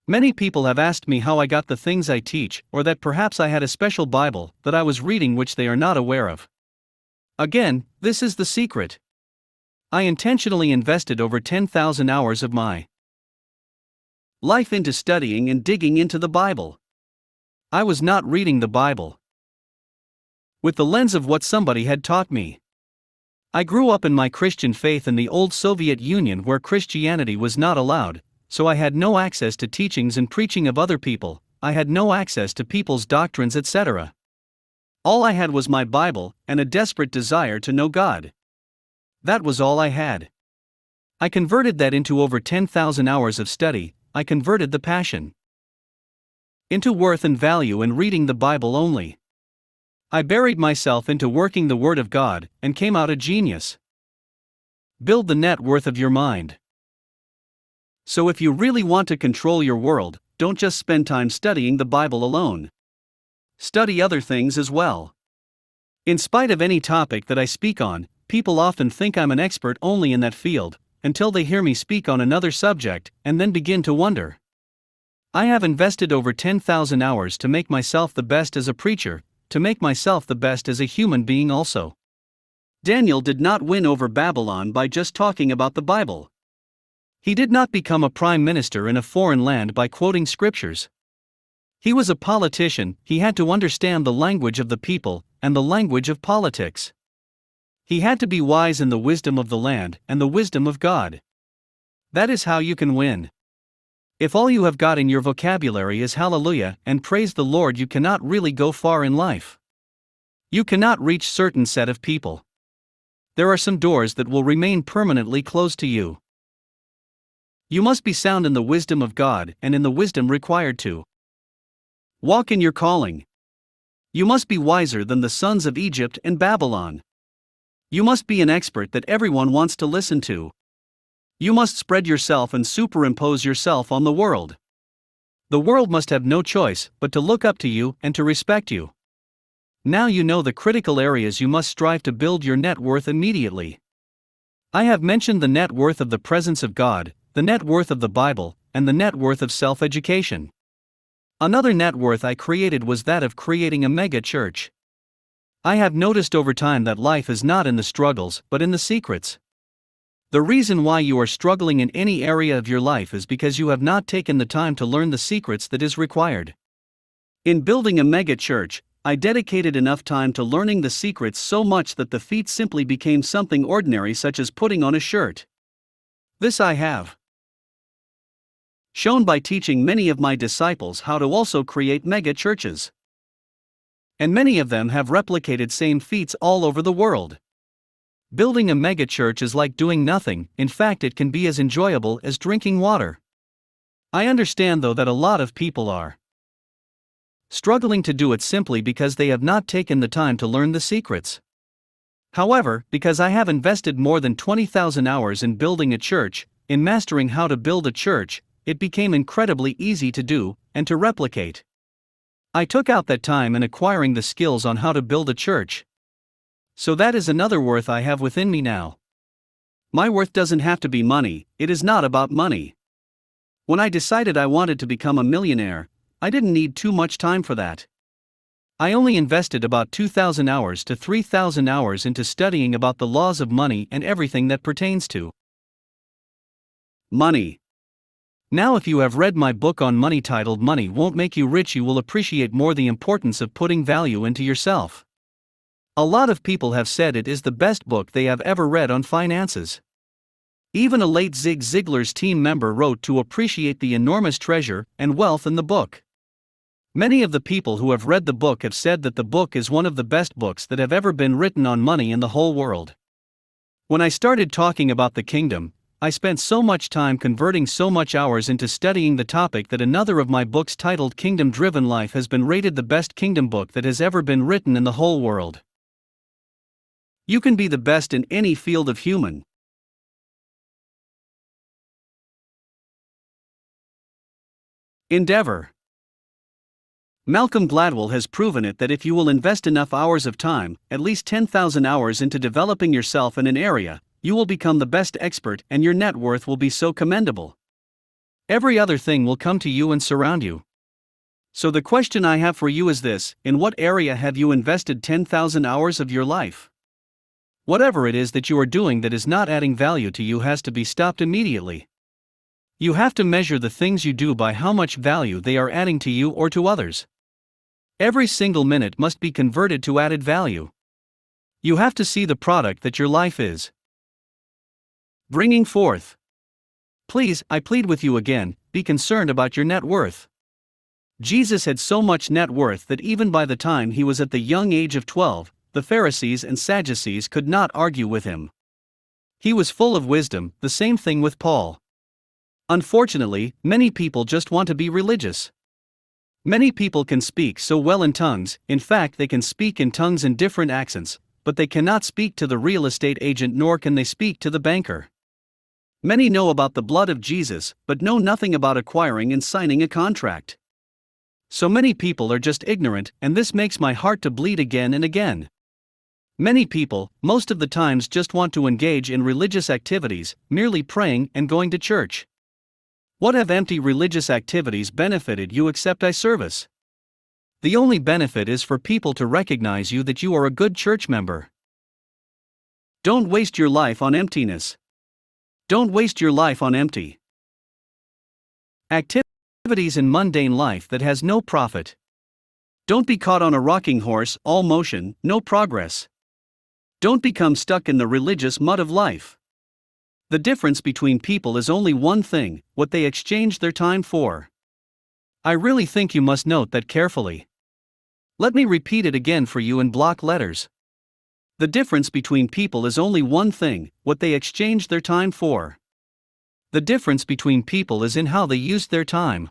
Many people have asked me how I got the things I teach, or that perhaps I had a special Bible that I was reading which they are not aware of. Again, this is the secret. I intentionally invested over 10,000 hours of my life into studying and digging into the Bible. I was not reading the Bible with the lens of what somebody had taught me. I grew up in my Christian faith in the old Soviet Union where Christianity was not allowed, so I had no access to teachings and preaching of other people, I had no access to people's doctrines, etc. All I had was my Bible and a desperate desire to know God. That was all I had. I converted that into over 10,000 hours of study. I converted the passion into worth and value in reading the Bible only. I buried myself into working the Word of God and came out a genius. Build the net worth of your mind. So if you really want to control your world, don't just spend time studying the Bible alone. Study other things as well. In spite of any topic that I speak on, people often think I'm an expert only in that field, until they hear me speak on another subject, and then begin to wonder. I have invested over 10,000 hours to make myself the best as a preacher, to make myself the best as a human being also. Daniel did not win over Babylon by just talking about the Bible. He did not become a prime minister in a foreign land by quoting scriptures. He was a politician, he had to understand the language of the people, and the language of politics. He had to be wise in the wisdom of the land, and the wisdom of God. That is how you can win. If all you have got in your vocabulary is hallelujah and praise the Lord, you cannot really go far in life. You cannot reach certain set of people. There are some doors that will remain permanently closed to you. You must be sound in the wisdom of God and in the wisdom required to walk in your calling. You must be wiser than the sons of Egypt and Babylon. You must be an expert that everyone wants to listen to. You must spread yourself and superimpose yourself on the world. The world must have no choice but to look up to you and to respect you. Now you know the critical areas you must strive to build your net worth immediately. I have mentioned the net worth of the presence of God, the net worth of the Bible, and the net worth of self-education. Another net worth I created was that of creating a mega church. I have noticed over time that life is not in the struggles but in the secrets. The reason why you are struggling in any area of your life is because you have not taken the time to learn the secrets that is required. In building a mega church, I dedicated enough time to learning the secrets so much that the feat simply became something ordinary, such as putting on a shirt. This I have shown by teaching many of my disciples how to also create mega churches. And many of them have replicated same feats all over the world. Building a mega church is like doing nothing. In fact, it can be as enjoyable as drinking water. I understand though that a lot of people are struggling to do it simply because they have not taken the time to learn the secrets. However, because I have invested more than 20,000 hours in building a church, in mastering how to build a church, it became incredibly easy to do and to replicate. I took out that time in acquiring the skills on how to build a church. So that is another worth I have within me now. My worth doesn't have to be money. It is not about money. When I decided I wanted to become a millionaire, I didn't need too much time for that. I only invested about 2,000 hours to 3,000 hours into studying about the laws of money and everything that pertains to money. Now, if you have read my book on money titled Money Won't Make You Rich, you will appreciate more the importance of putting value into yourself. A lot of people have said it is the best book they have ever read on finances. Even a late Zig Ziglar's team member wrote to appreciate the enormous treasure and wealth in the book. Many of the people who have read the book have said that the book is one of the best books that have ever been written on money in the whole world. When I started talking about the kingdom, I spent so much time converting so much hours into studying the topic that another of my books titled Kingdom Driven Life has been rated the best kingdom book that has ever been written in the whole world. You can be the best in any field of human endeavor. Malcolm Gladwell has proven it that if you will invest enough hours of time, at least 10,000 hours, into developing yourself in an area, you will become the best expert and your net worth will be so commendable. Every other thing will come to you and surround you. So the question I have for you is this: in what area have you invested 10,000 hours of your life? Whatever it is that you are doing that is not adding value to you has to be stopped immediately. You have to measure the things you do by how much value they are adding to you or to others. Every single minute must be converted to added value. You have to see the product that your life is bringing forth. Please, I plead with you again, be concerned about your net worth. Jesus had so much net worth that even by the time he was at the young age of 12, the Pharisees and Sadducees could not argue with him. He was full of wisdom. The same thing with Paul. Unfortunately, many people just want to be religious. Many people can speak so well in tongues, in fact they can speak in tongues in different accents, but they cannot speak to the real estate agent nor can they speak to the banker. Many know about the blood of Jesus, but know nothing about acquiring and signing a contract. So many people are just ignorant, and this makes my heart to bleed again and again. Many people, most of the times, just want to engage in religious activities, merely praying and going to church. What have empty religious activities benefited you except eye service? The only benefit is for people to recognize you that you are a good church member. Don't waste your life on emptiness. Don't waste your life on empty activities in mundane life that has no profit. Don't be caught on a rocking horse, all motion, no progress. Don't become stuck in the religious mud of life. The difference between people is only one thing: what they exchange their time for. I really think you must note that carefully. Let me repeat it again for you in block letters. The difference between people is only one thing: what they exchange their time for. The difference between people is in how they used their time.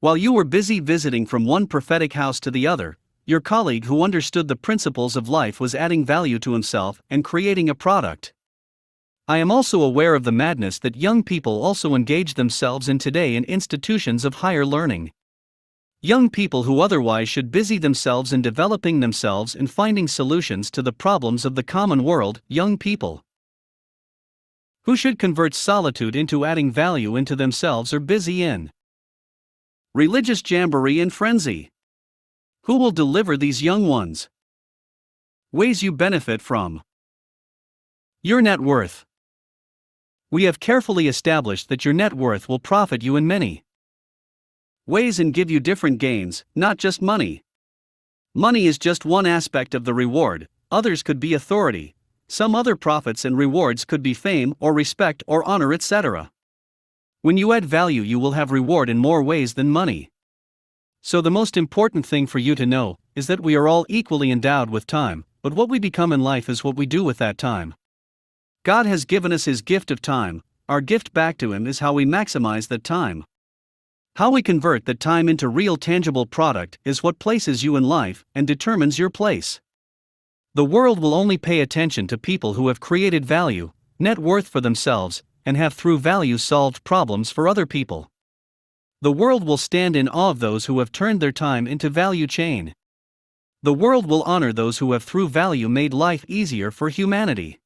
While you were busy visiting from one prophetic house to the other, your colleague who understood the principles of life was adding value to himself and creating a product. I am also aware of the madness that young people also engage themselves in today in institutions of higher learning. Young people who otherwise should busy themselves in developing themselves and finding solutions to the problems of the common world, young people who should convert solitude into adding value into themselves, are busy in religious jamboree and frenzy. Who will deliver these young ones? Ways you benefit from your net worth. We have carefully established that your net worth will profit you in many ways and give you different gains, not just money. Money is just one aspect of the reward, others could be authority. Some other profits and rewards could be fame or respect or honor, etc. When you add value, you will have reward in more ways than money. So the most important thing for you to know is that we are all equally endowed with time, but what we become in life is what we do with that time. God has given us His gift of time. Our gift back to Him is how we maximize that time. How we convert that time into real tangible product is what places you in life and determines your place. The world will only pay attention to people who have created value, net worth for themselves, and have through value solved problems for other people. The world will stand in awe of those who have turned their time into value chain. The world will honor those who have through value made life easier for humanity.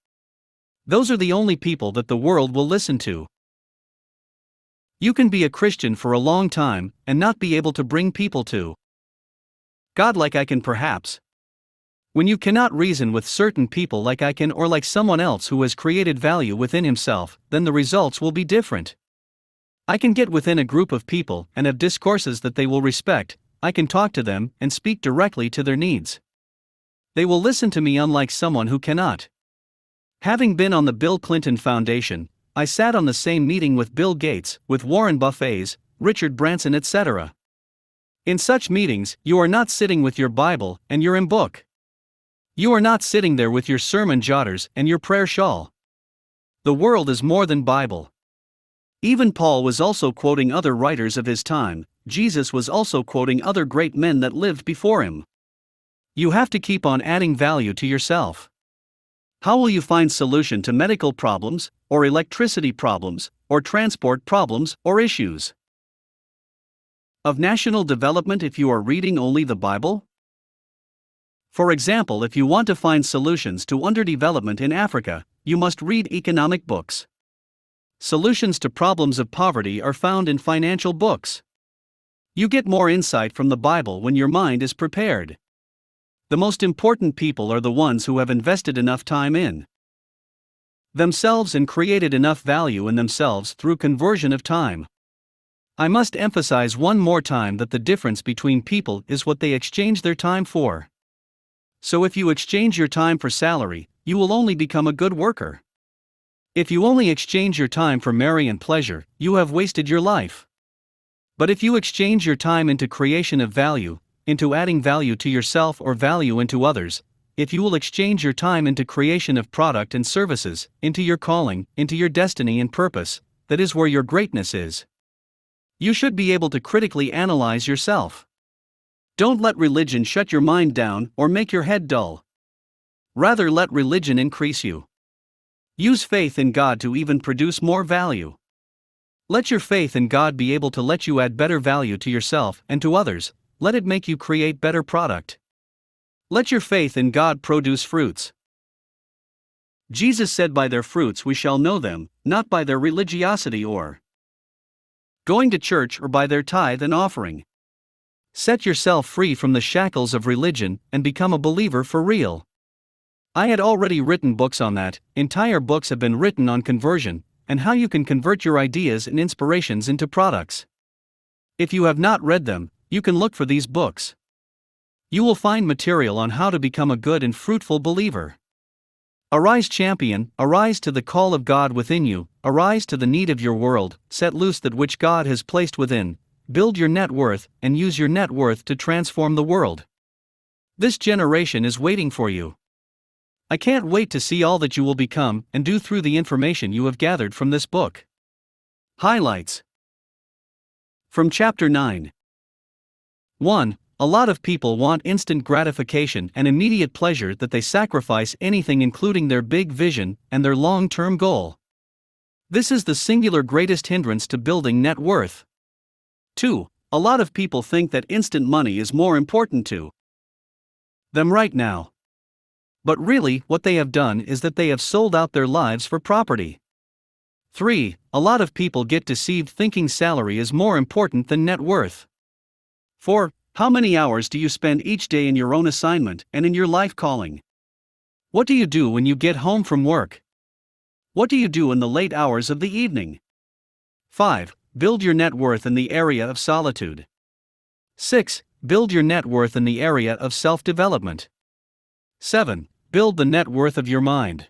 Those are the only people that the world will listen to. You can be a Christian for a long time and not be able to bring people to God like I can, perhaps. When you cannot reason with certain people like I can or like someone else who has created value within himself, then the results will be different. I can get within a group of people and have discourses that they will respect. I can talk to them and speak directly to their needs. They will listen to me, unlike someone who cannot. Having been on the Bill Clinton Foundation, I sat on the same meeting with Bill Gates, with Warren Buffett, Richard Branson, etc. In such meetings, you are not sitting with your Bible and your book. You are not sitting there with your sermon jotters and your prayer shawl. The world is more than Bible. Even Paul was also quoting other writers of his time. Jesus was also quoting other great men that lived before him. You have to keep on adding value to yourself. How will you find solution to medical problems, or electricity problems, or transport problems, or issues of national development if you are reading only the Bible? For example, if you want to find solutions to underdevelopment in Africa, you must read economic books. Solutions to problems of poverty are found in financial books. You get more insight from the Bible when your mind is prepared. The most important people are the ones who have invested enough time in themselves and created enough value in themselves through conversion of time. I must emphasize one more time that the difference between people is what they exchange their time for. So if you exchange your time for salary, you will only become a good worker. If you only exchange your time for merry and pleasure, you have wasted your life. But if you exchange your time into creation of value, into adding value to yourself or value into others, if you will exchange your time into creation of product and services, into your calling, into your destiny and purpose, that is where your greatness is. You should be able to critically analyze yourself. Don't let religion shut your mind down or make your head dull. Rather, let religion increase you. Use faith in God to even produce more value. Let your faith in God be able to let you add better value to yourself and to others. Let it make you create better product. Let your faith in God produce fruits. Jesus said, "By their fruits we shall know them, not by their religiosity or going to church or by their tithe and offering." Set yourself free from the shackles of religion and become a believer for real. I had already written books on that. Entire books have been written on conversion, and how you can convert your ideas and inspirations into products. If you have not read them, you can look for these books. You will find material on how to become a good and fruitful believer. Arise, champion, arise to the call of God within you, arise to the need of your world, set loose that which God has placed within, build your net worth, and use your net worth to transform the world. This generation is waiting for you. I can't wait to see all that you will become and do through the information you have gathered from this book. Highlights from Chapter 9. 1. A lot of people want instant gratification and immediate pleasure that they sacrifice anything, including their big vision and their long-term goal. This is the singular greatest hindrance to building net worth. 2. A lot of people think that instant money is more important to them right now. But really, what they have done is that they have sold out their lives for property. 3. A lot of people get deceived thinking salary is more important than net worth. 4. How many hours do you spend each day in your own assignment and in your life calling? What do you do when you get home from work? What do you do in the late hours of the evening? 5. Build your net worth in the area of solitude. 6. Build your net worth in the area of self-development. 7. Build the net worth of your mind.